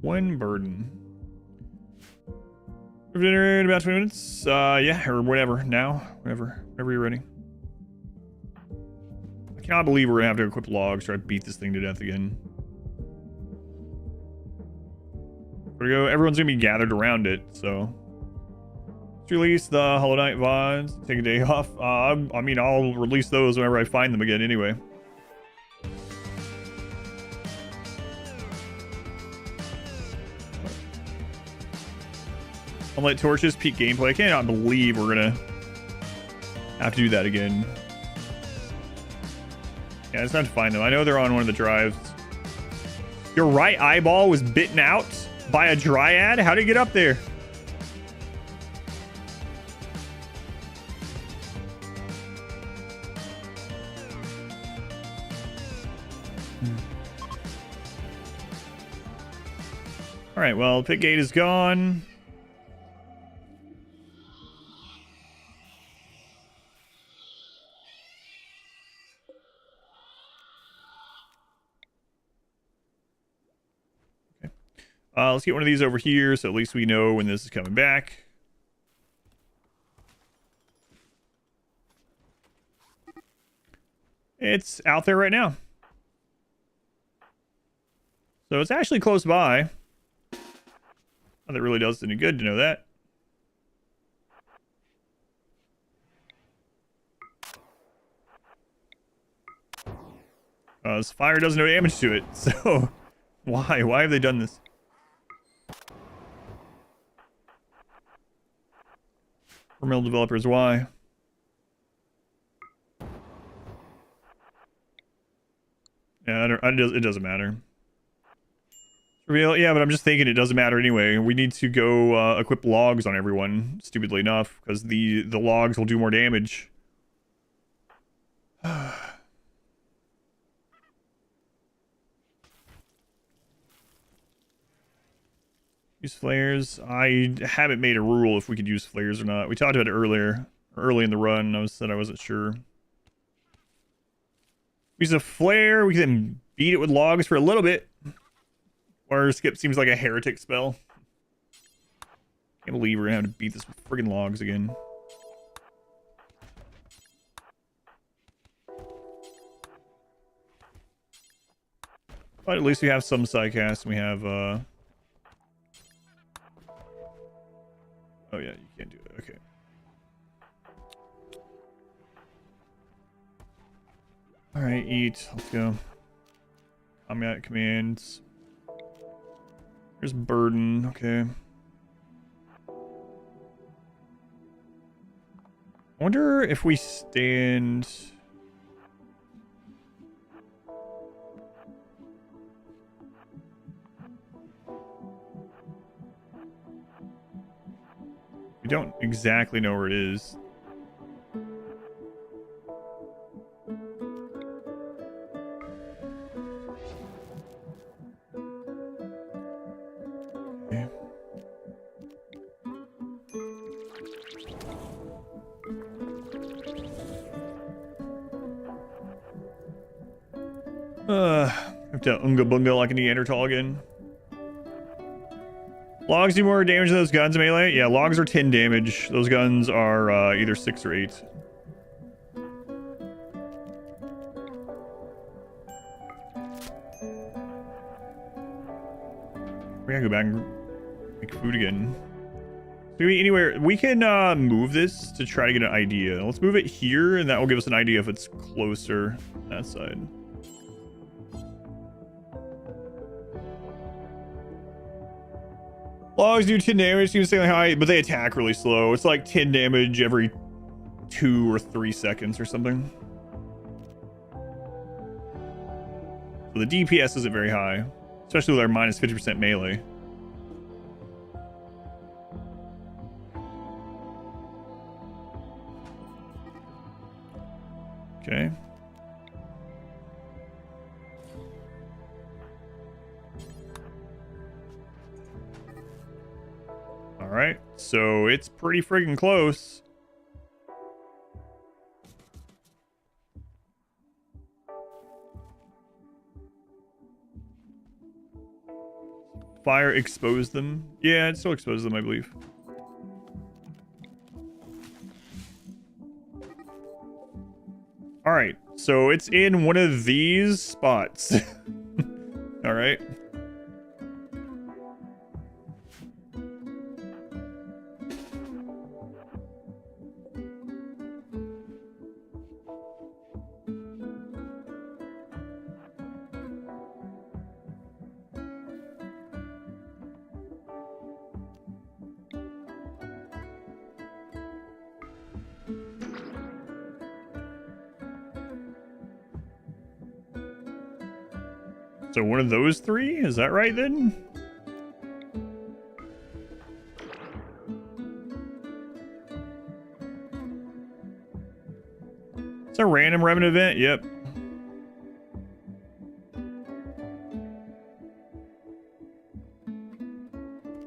A: One burden. We've dinner in about 20 minutes. Yeah, or whatever. Now, whatever you're ready. I cannot believe we're gonna have to equip logs, try to beat this thing to death again. There we go. Everyone's gonna be gathered around it, so let's release the Hollow Knight VODs. Take a day off. I mean, I'll release those whenever I find them again anyway. Unlit torches, peak gameplay. I cannot believe we're gonna have to do that again. Yeah, it's time to find them. I know they're on one of the drives. Your right eyeball was bitten out by a dryad? How did it get up there? All right, well, pit gate is gone. Let's get one of these over here, so at least we know when this is coming back. It's out there right now. So it's actually close by. Not that it really does any good to know that. This fire does no damage to it, so why? Why have they done this? Mill developers, why? Yeah, it doesn't matter. Reveal, yeah, but I'm just thinking it doesn't matter anyway. We need to go equip logs on everyone, stupidly enough, because the logs will do more damage. Use flares. I haven't made a rule if we could use flares or not. We talked about it early in the run. I said I wasn't sure. Use a flare. We can beat it with logs for a little bit. Or skip seems like a heretic spell. Can't believe we're gonna have to beat this with friggin' logs again. But at least we have some psycast and we have oh yeah, you can't do it. Okay. Alright, eat. Let's go. Combat commands. Here's burden. Okay. I wonder if we stand... We don't exactly know where it is. Okay. Have to unga bunga like a Neanderthal again. Logs do more damage than those guns melee? Yeah, logs are 10 damage. Those guns are either 6 or 8. We gotta go back and make food again. Maybe anywhere. We can move this to try to get an idea. Let's move it here, and that will give us an idea if it's closer that side. Logs do 10 damage, seems to high, but they attack really slow. It's like 10 damage every 2 or 3 seconds or something. So the DPS isn't very high, especially with our minus 50% melee. Okay. All right, so it's pretty friggin' close. Fire exposed them. Yeah, it still exposed them, I believe. All right, so it's in one of these spots. All right. So one of those three? Is that right then? It's a random remnant event? Yep.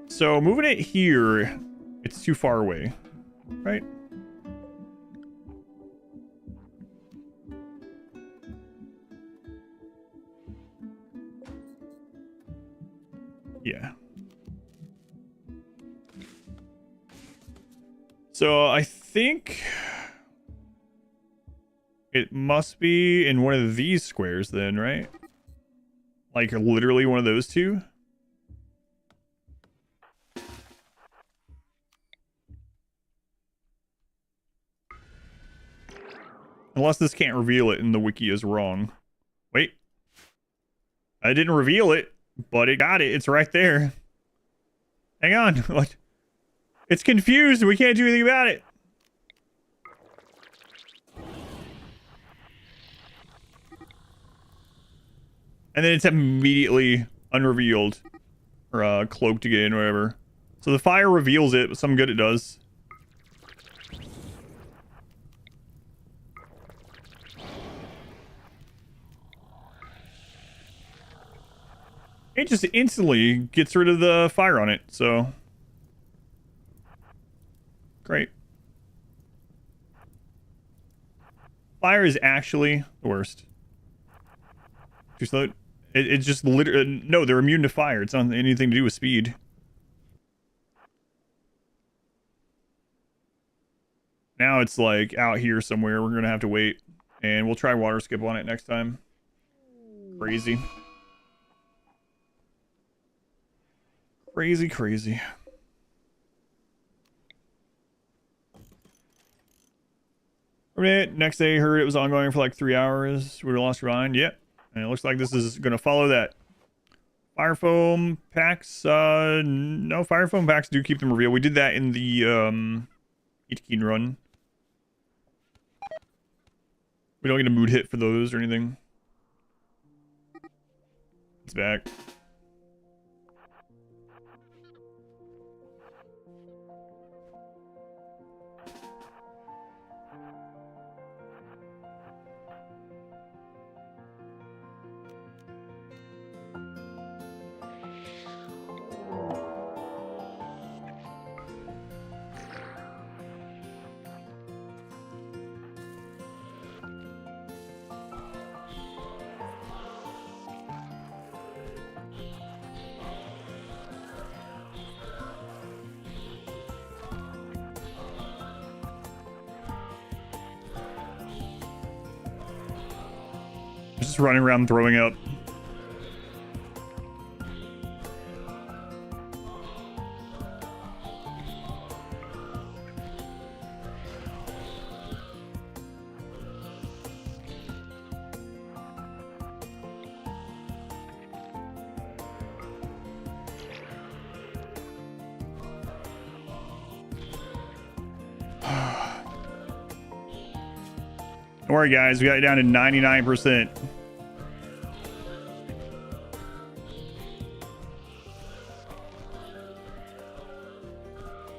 A: So moving it here, it's too far away, right? Yeah. So I think it must be in one of these squares then, right? Like literally one of those two? Unless this can't reveal it and the wiki is wrong. Wait. I didn't reveal it, but it got it. It's right there. Hang on. What? It's confused. We can't do anything about it. And then it's immediately unrevealed. Or cloaked again, or whatever. So the fire reveals it, but some good it does. It just instantly gets rid of the fire on it, so... Great. Fire is actually the worst. Too slow. It's just literally... No, they're immune to fire. It's not anything to do with speed. Now it's like out here somewhere. We're gonna have to wait. And we'll try water skip on it next time. Crazy. Crazy, crazy. Next day, heard it was ongoing for like 3 hours. We lost our mind. Yep. And it looks like this is going to follow that. Fire foam packs. No, fire foam packs do keep them revealed. We did that in the Itkeen run. We don't get a mood hit for those or anything. It's back. Just running around throwing up. Don't worry, guys. We got it down to 99%.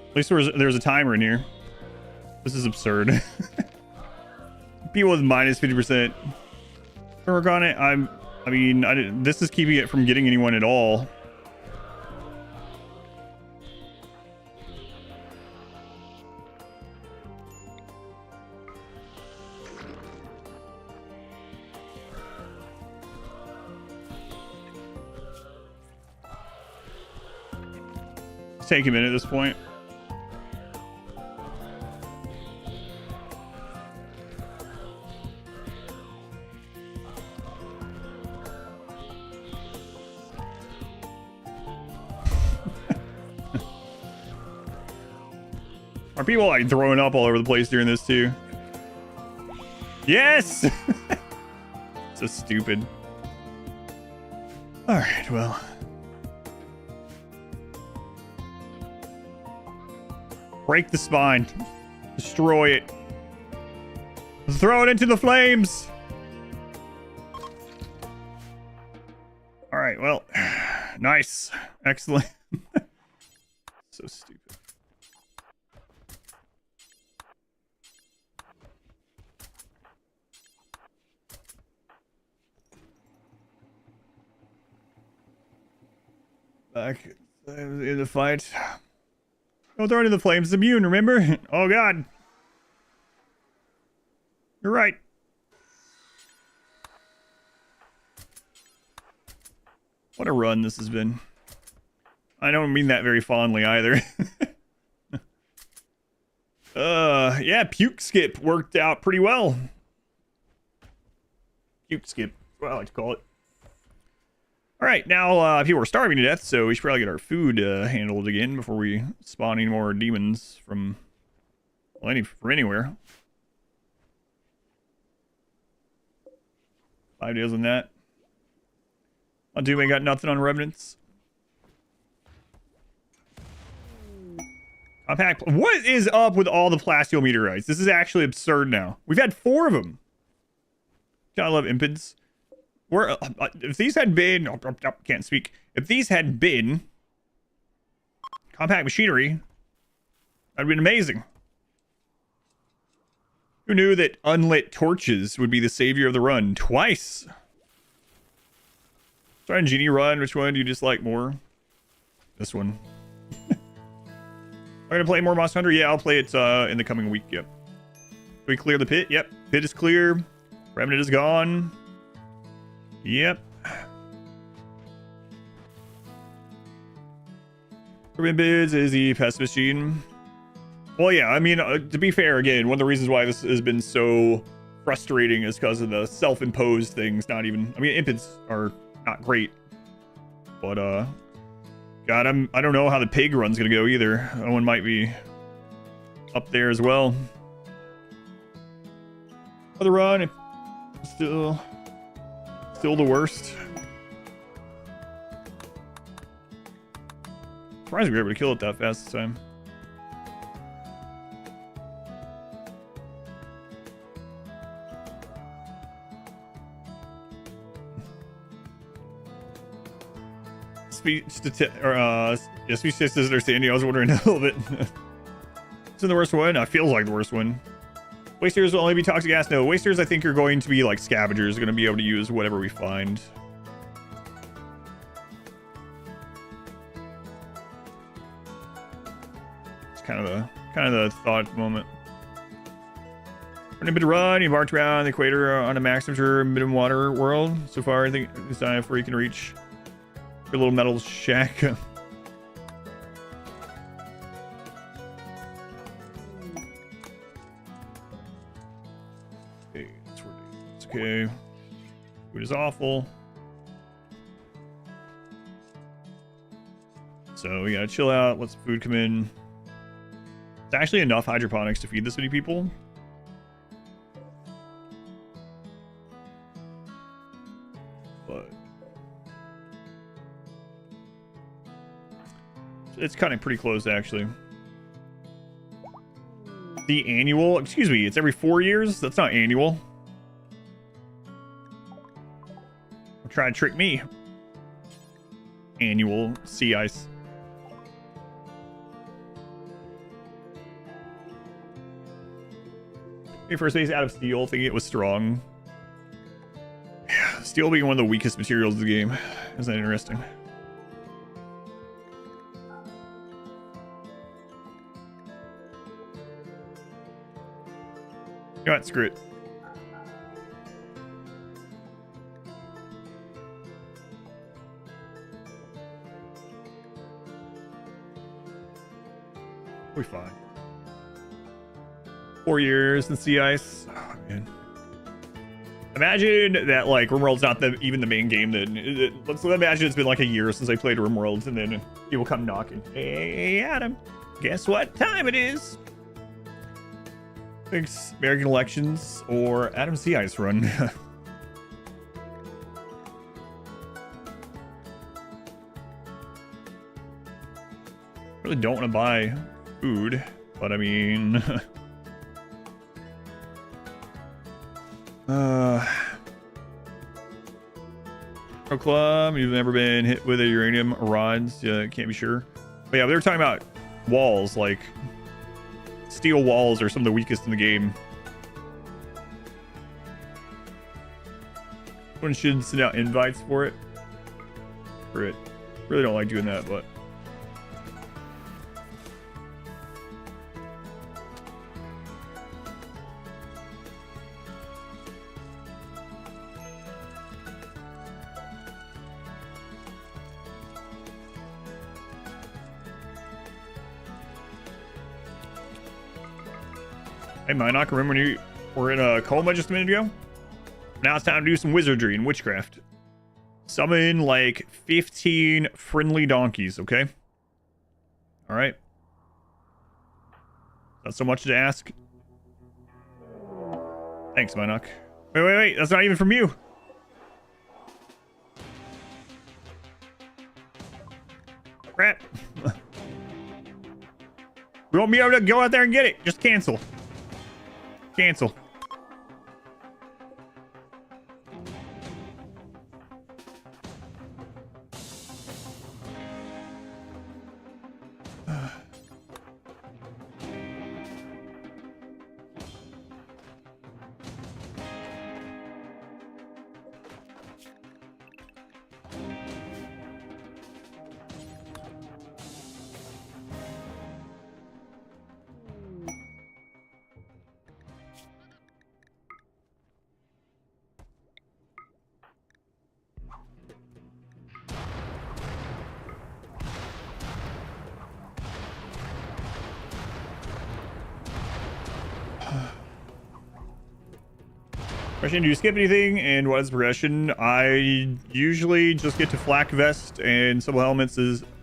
A: At least there's a timer in here. This is absurd. People with minus 50%. Work on it. I mean, this is keeping it from getting anyone at all. Take a minute at this point. Are people like throwing up all over the place during this too? Yes! So stupid. All right, well. Break the spine. Destroy it. Throw it into the flames. All right, well. Nice. Excellent. So stupid. Back in the fight. Don't throw it in the flames. It's immune, remember? Oh, God. You're right. What a run this has been. I don't mean that very fondly either. Yeah, puke skip worked out pretty well. Puke skip, that's what I like to call it. All right, now people are starving to death, so we should probably get our food handled again before we spawn any more demons from, well, from anywhere. 5 days on that. I'll do. We got nothing on revenants. Compact. What is up with all the plasteel meteorites? This is actually absurd now. We've had 4 of them. Gotta love impids. If these had been, can't speak. If these had been compact machinery, that'd been amazing. Who knew that unlit torches would be the savior of the run twice? Try and Genie run. Which one do you dislike more? This one. Am I gonna play more Monster Hunter? Yeah, I'll play it in the coming week. Yep. Can we clear the pit? Yep. Pit is clear. Remnant is gone. Yep. Impids is the pest machine. Well, yeah, I mean, to be fair, again, one of the reasons why this has been so frustrating is because of the self-imposed things. Not even, I mean, impids are not great. But, God, I don't know how the pig run's gonna go either. That one might be up there as well. Other run, still the worst. Surprised we were able to kill it that fast this time. Speech understanding. I was wondering a little bit. It's in the worst one. Feels like the worst one. Wasters will only be toxic gas. No, wasters I think are going to be like scavengers, going to be able to use whatever we find. It's kind of the thought at the moment. We're in a bit of run. You march around the equator on a max temperature minimum water world. So far, I think it's time before you can reach your little metal shack. Okay, food is awful. So we gotta chill out, let some food come in. It's actually enough hydroponics to feed this many people. But it's kind of pretty close, actually. The annual, excuse me, it's every 4 years? That's not annual. Try to trick me. Annual sea ice. Okay, first base out of steel, thinking it was strong. Yeah, steel being one of the weakest materials of the game. Isn't that interesting? You know what? Screw it. We're fine. 4 years in sea ice. Oh, man. Imagine that, like, RimWorld's not even the main game then. Let's imagine it's been like a year since I played RimWorld, and then people come knocking. Hey, Adam, guess what time it is? Thanks, American elections or Adam Sea Ice run. Really don't want to buy food, but I mean... Pro Club, you've never been hit with a uranium rods, can't be sure. But yeah, they're talking about walls, like steel walls are some of the weakest in the game. One should send out invites for it. Really don't like doing that, but hey, Minoc, remember when you were in a coma just a minute ago? Now it's time to do some wizardry and witchcraft. Summon like 15 friendly donkeys, okay? Alright. Not so much to ask. Thanks, Minoc. Wait. That's not even from you. Crap. We won't be able to go out there and get it. Just cancel. Cancel. Question, do you skip anything, and what is the progression? I usually just get to flak vest and some helmets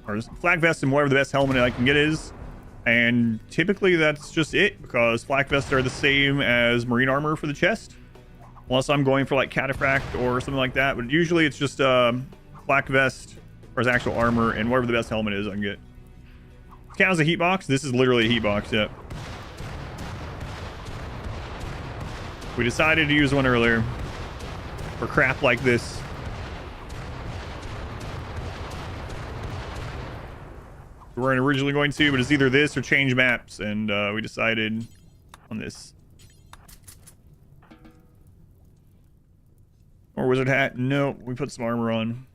A: or flak vest and whatever the best helmet I can get is, and typically that's just it, because flak vests are the same as marine armor for the chest, unless I'm going for like cataphract or something like that, but usually it's just flak vest or as actual armor and whatever the best helmet is I can get. This counts as a heat box. This is literally a heat box, yeah. We decided to use one earlier for crap like this. We weren't originally going to, but it's either this or change maps, and we decided on this. Or wizard hat? No, we put some armor on.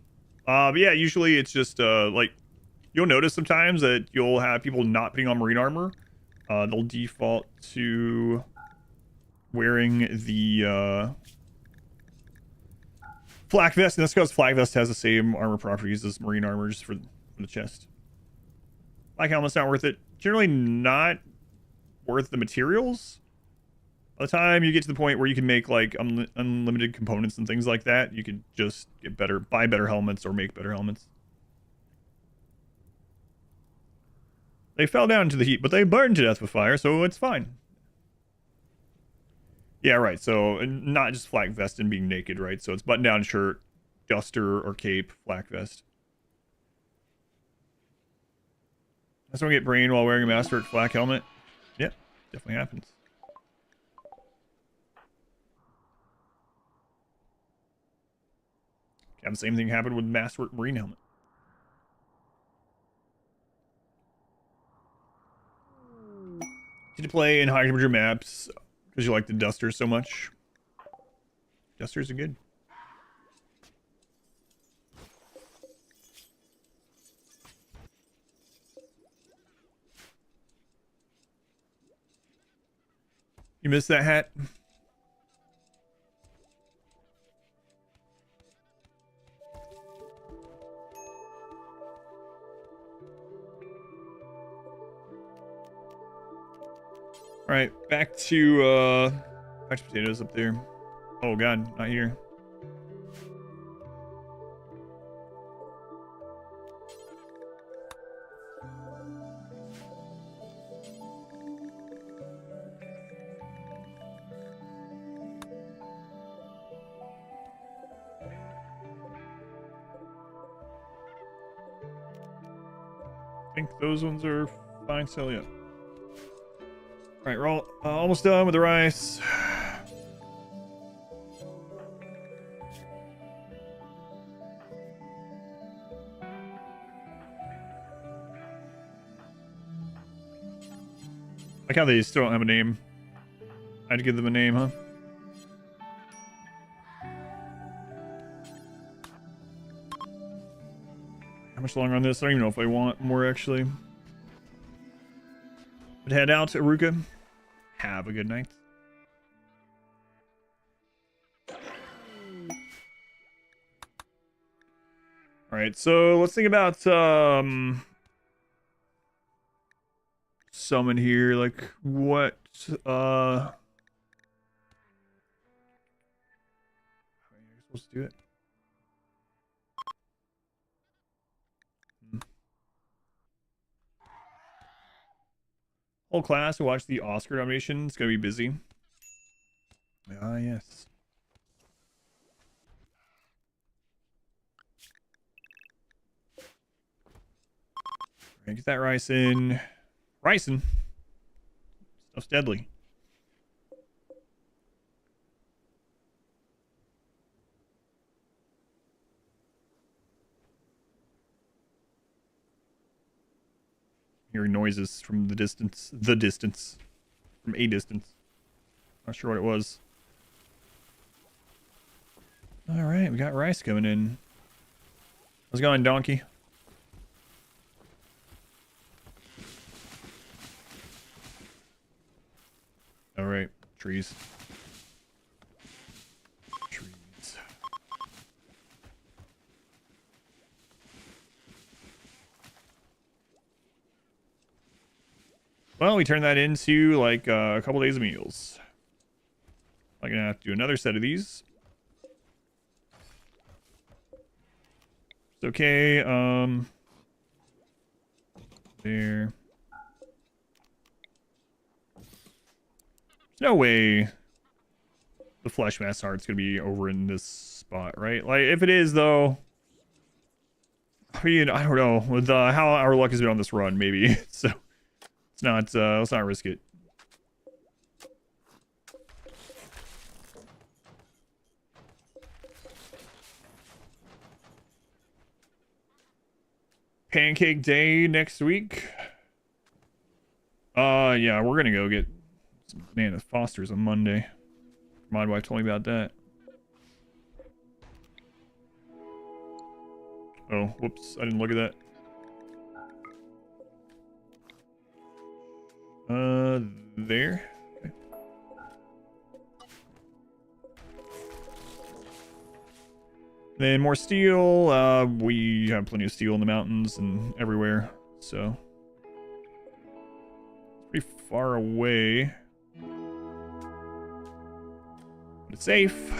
A: But yeah, usually it's just like you'll notice sometimes that you'll have people not putting on marine armor. They'll default to wearing the flak vest, and that's because flak vest has the same armor properties as marine armor, just for the chest. Flak helmet's not worth it. Generally not worth the materials. By the time you get to the point where you can make like unlimited components and things like that, you can just get buy better helmets or make better helmets. They fell down into the heat, but they burned to death with fire, so it's fine. Yeah, right. So not just flak vest and being naked, right? So it's button down shirt, duster or cape, flak vest. That's when we get brain while wearing a master flak helmet. Yep, definitely happens. Have the same thing happen with Masterwork Marine Helmet. Did you play in high temperature maps because you like the dusters so much? Dusters are good. You missed that hat? All right, back to potatoes up there. Oh god, not here. I think those ones are fine still, yeah. All right, we're all almost done with the rice. Like how they still don't have a name. I had to give them a name, huh? How much longer on this? I don't even know if I want more, actually. But head out, Aruka. Have a good night. Alright, so let's think about summon here. Like, what how are you supposed to do it? Whole class to watch the Oscar nomination. It's gonna be busy. Ah, yes. Alright, get that rice in. Ricin'. Stuff's deadly. Hearing noises from the distance. The distance. From a distance. Not sure what it was. Alright, we got rice coming in. How's it going, donkey? Alright, trees. Trees. Well, we turned that into like a couple days of meals. I'm gonna have to do another set of these. It's okay. There. There's no way the flesh mass heart's gonna be over in this spot, right? Like, if it is, though, I mean, I don't know. With how our luck has been on this run, maybe. So it's not. Let's not risk it. Pancake day next week. Yeah, we're gonna go get some banana Fosters on Monday. My wife told me about that. Oh, whoops, I didn't look at that. There. Okay. Then more steel. We have plenty of steel in the mountains and everywhere, so pretty far away, but it's safe.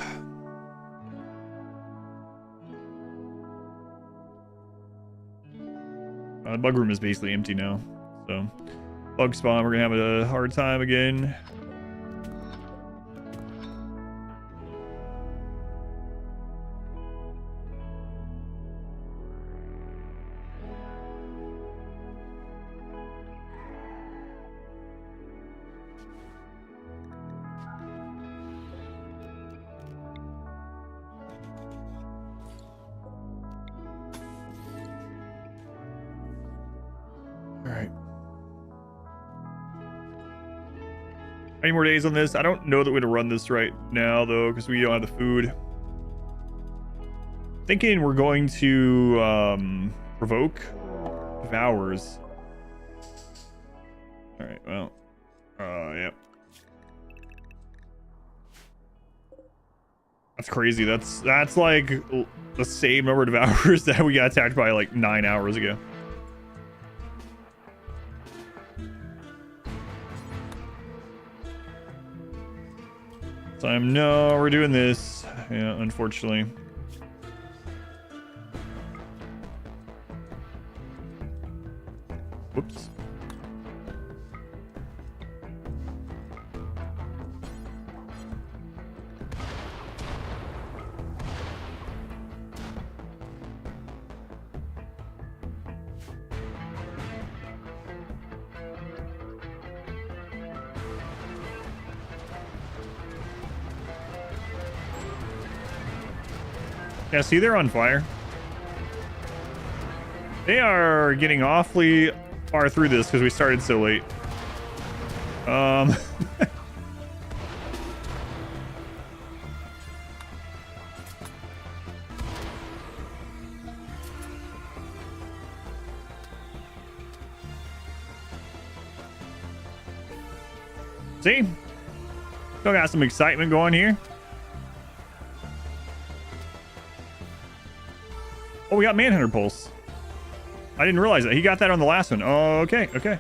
A: The bug room is basically empty now, so bug spawn, we're gonna have a hard time again. Any more days on this? I don't know that we're gonna run this right now though, because we don't have the food. Thinking we're going to provoke devours. All right, well, yep. That's crazy. That's like the same number of devours that we got attacked by like 9 hours ago. No, we're doing this. Yeah, unfortunately. Whoops. Yeah, see, they're on fire. They are getting awfully far through this because we started so late. See? Still got some excitement going here. Oh, we got Manhunter Pulse. I didn't realize that. He got that on the last one. Oh, okay, okay.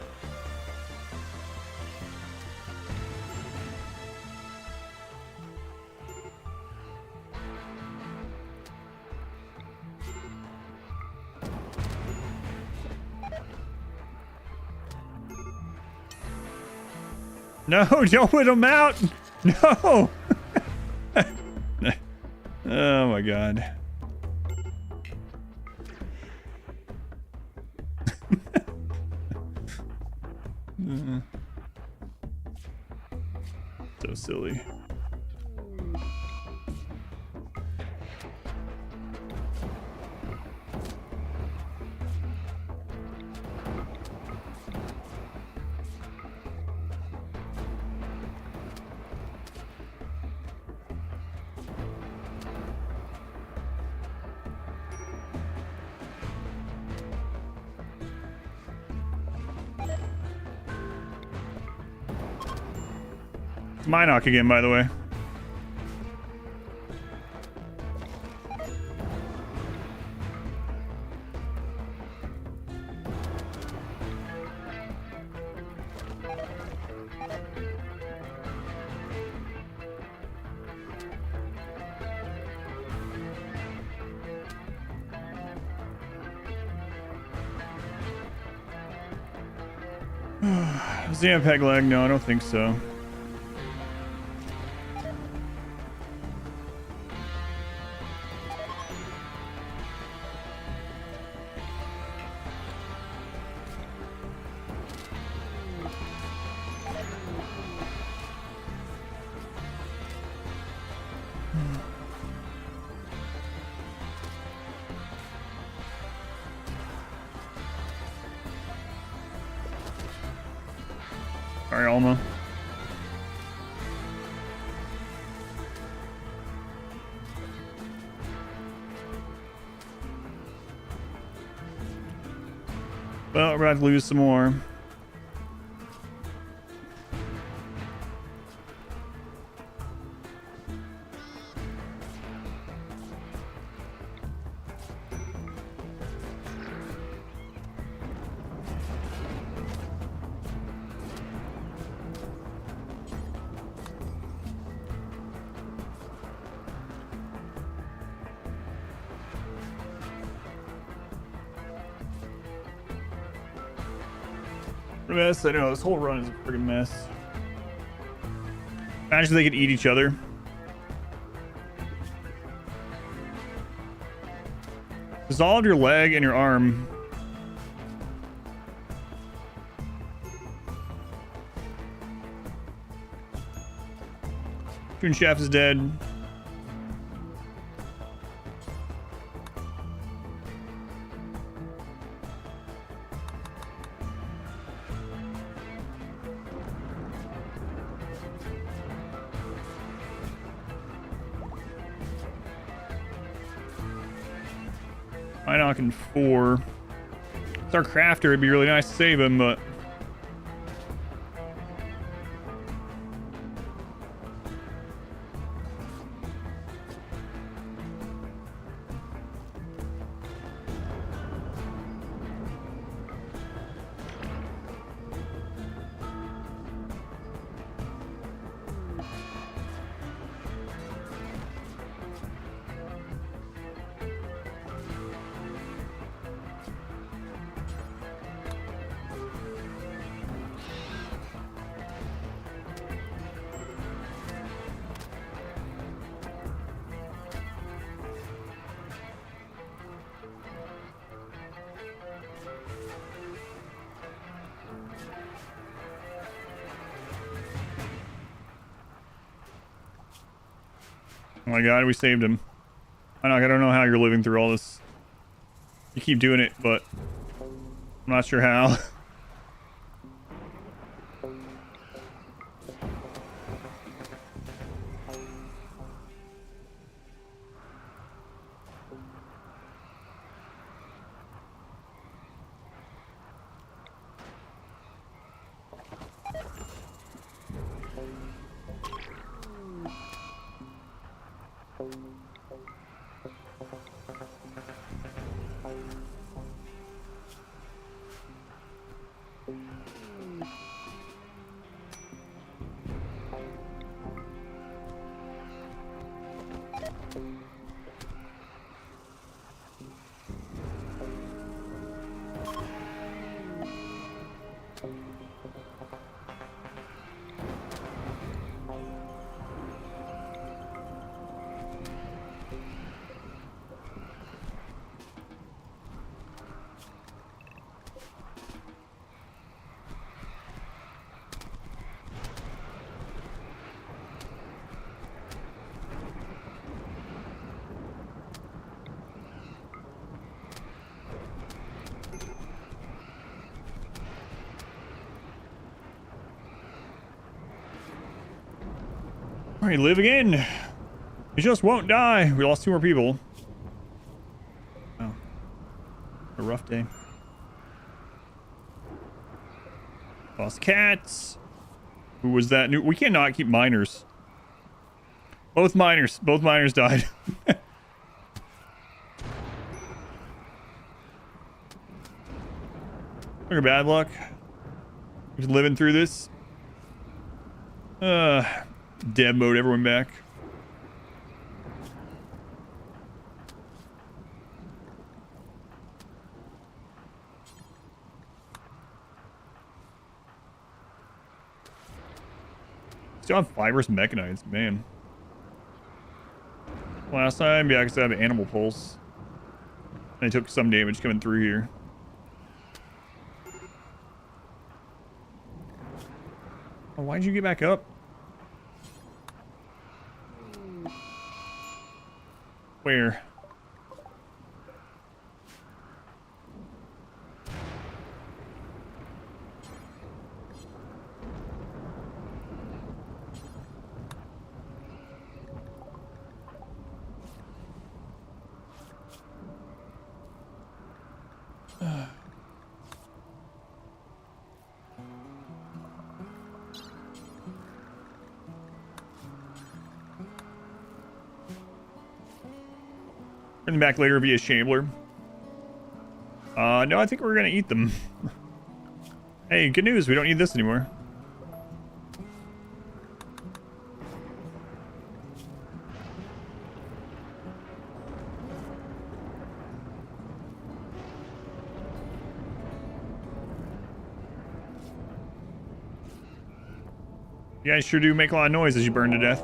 A: No, don't put him out. No. Oh my God. So silly. Minoc again, by the way. Is the Ampeg lag? No, I don't think so. Sorry, Alma. Well, we're about to lose some more. Mess. I know this whole run is a freaking mess. Imagine they could eat each other. Dissolve your leg and your arm. Toon Shaft is dead. Inoc and 4. It's our crafter. It'd be really nice to save him, but... Oh my god, we saved him. I don't know how you're living through all this. You keep doing it, but I'm not sure how. All right, live again. You just won't die. We lost 2 more people. Oh, a rough day. Lost cats. Who was that? We cannot keep miners. Both miners died. Look at bad luck. Just living through this. Dev mode, everyone back. Still have fibrous mechanites, man. Last time, yeah, because I have animal pulse. And I took some damage coming through here. Oh, why'd you get back up? Where? Bring them back later via Shambler. No, I think we're gonna eat them. Hey, good news, we don't need this anymore. You guys sure do make a lot of noise as you burn to death.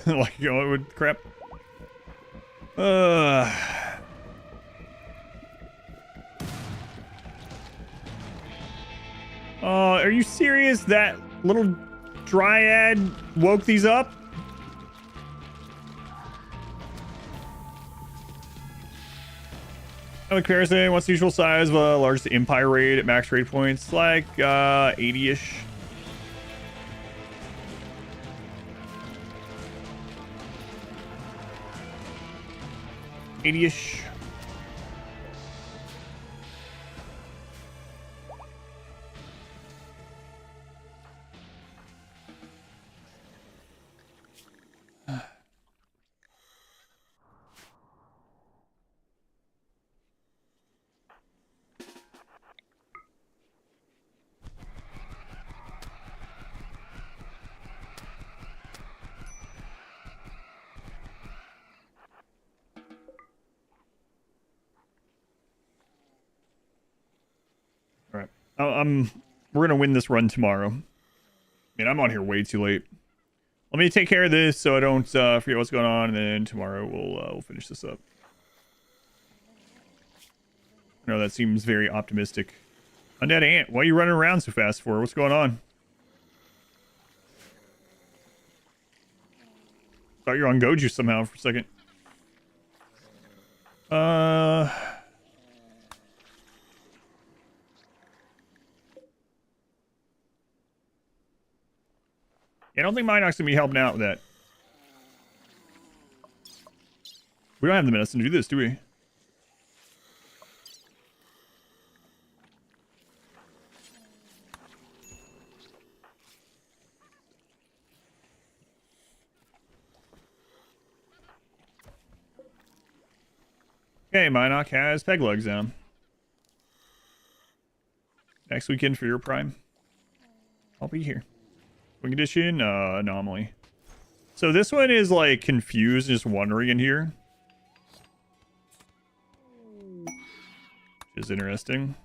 A: Like, you know, with crap. Are you serious? That little dryad woke these up? In comparison, what's the usual size of a largest empire raid at max raid points? Like 80-ish. All right. We're gonna win this run tomorrow. I mean, I'm on here way too late. Let me take care of this so I don't forget what's going on, and then tomorrow we'll finish this up. I know that seems very optimistic. Undead Ant, why are you running around so fast for? What's going on? Thought you were on Goju somehow for a second. Yeah, I don't think Minoc's gonna be helping out with that. We don't have the medicine to do this, do we? Okay, Minoc has peg legs down. Next weekend for your prime. I'll be here. Wing condition, anomaly. So this one is like confused, just wandering in here. Which is interesting.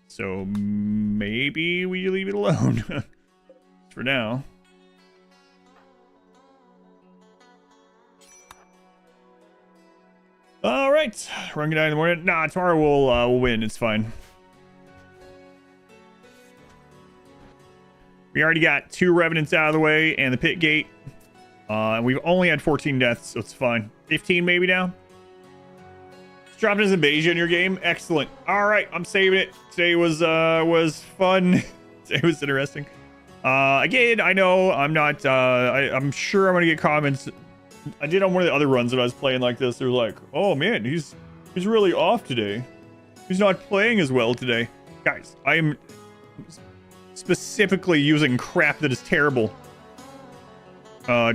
A: So maybe we leave it alone for now. All right, run down in the morning. Nah, tomorrow we'll win. It's fine. We already got 2 revenants out of the way and the pit gate. And we've only had 14 deaths, so it's fine. 15 maybe now. Dropped as invasion in your game. Excellent. All right, I'm saving it. Today was fun. Today was interesting. Again, I know I'm not. I'm sure I'm gonna get comments. I did on one of the other runs that I was playing like this. They're like, "Oh man, he's really off today. He's not playing as well today." Guys, I am specifically using crap that is terrible. So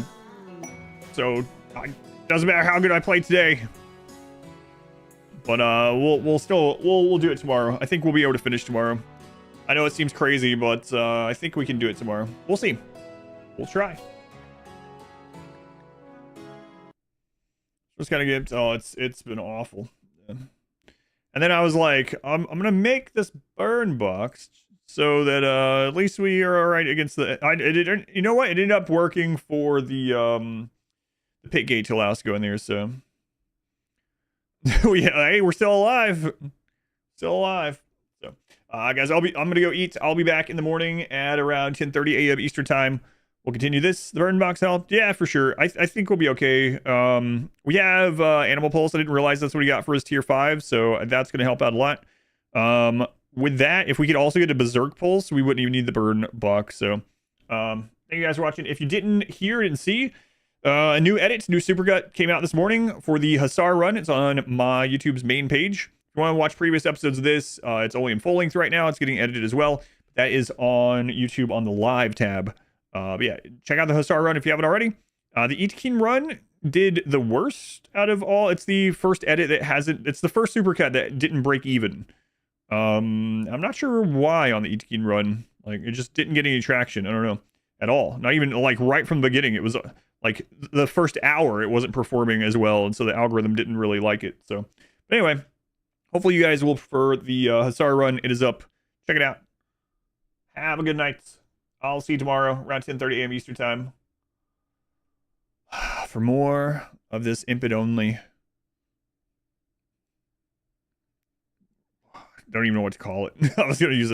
A: it doesn't matter how good I play today. But we'll do it tomorrow. I think we'll be able to finish tomorrow. I know it seems crazy, but I think we can do it tomorrow. We'll see. We'll try. Just gotta get. Oh, it's been awful. Yeah. And then I was like, I'm gonna make this burn box so that at least we are all right against the. You know what? It ended up working for the pit gate to allow us to go in there. So yeah, hey, we're still alive. Still alive. So guys, I'm gonna go eat. I'll be back in the morning at around 10:30 a.m. Eastern time. We'll continue this. The burn box helped. Yeah, for sure. I think we'll be okay. We have Animal Pulse. I didn't realize that's what he got for his tier 5, so that's going to help out a lot. With that, if we could also get a Berserk Pulse, we wouldn't even need the burn box. So thank you guys for watching. If you didn't hear and see, a new edit, new supercut came out this morning for the Hussar run. It's on my YouTube's main page. If you want to watch previous episodes of this, it's only in full length right now. It's getting edited as well. That is on YouTube on the live tab. But yeah, check out the Hussar run if you haven't already. The Itakin run did the worst out of all. It's the first edit that hasn't. It's the first supercut that didn't break even. I'm not sure why on the Itakin run. Like, it just didn't get any traction. I don't know at all. Not even like right from the beginning. It was like the first hour it wasn't performing as well, and so the algorithm didn't really like it. So but anyway, hopefully you guys will prefer the Hussar run. It is up. Check it out. Have a good night. I'll see you tomorrow around 10:30 a.m. Eastern time for more of this Impid only. Don't even know what to call it. I was going to use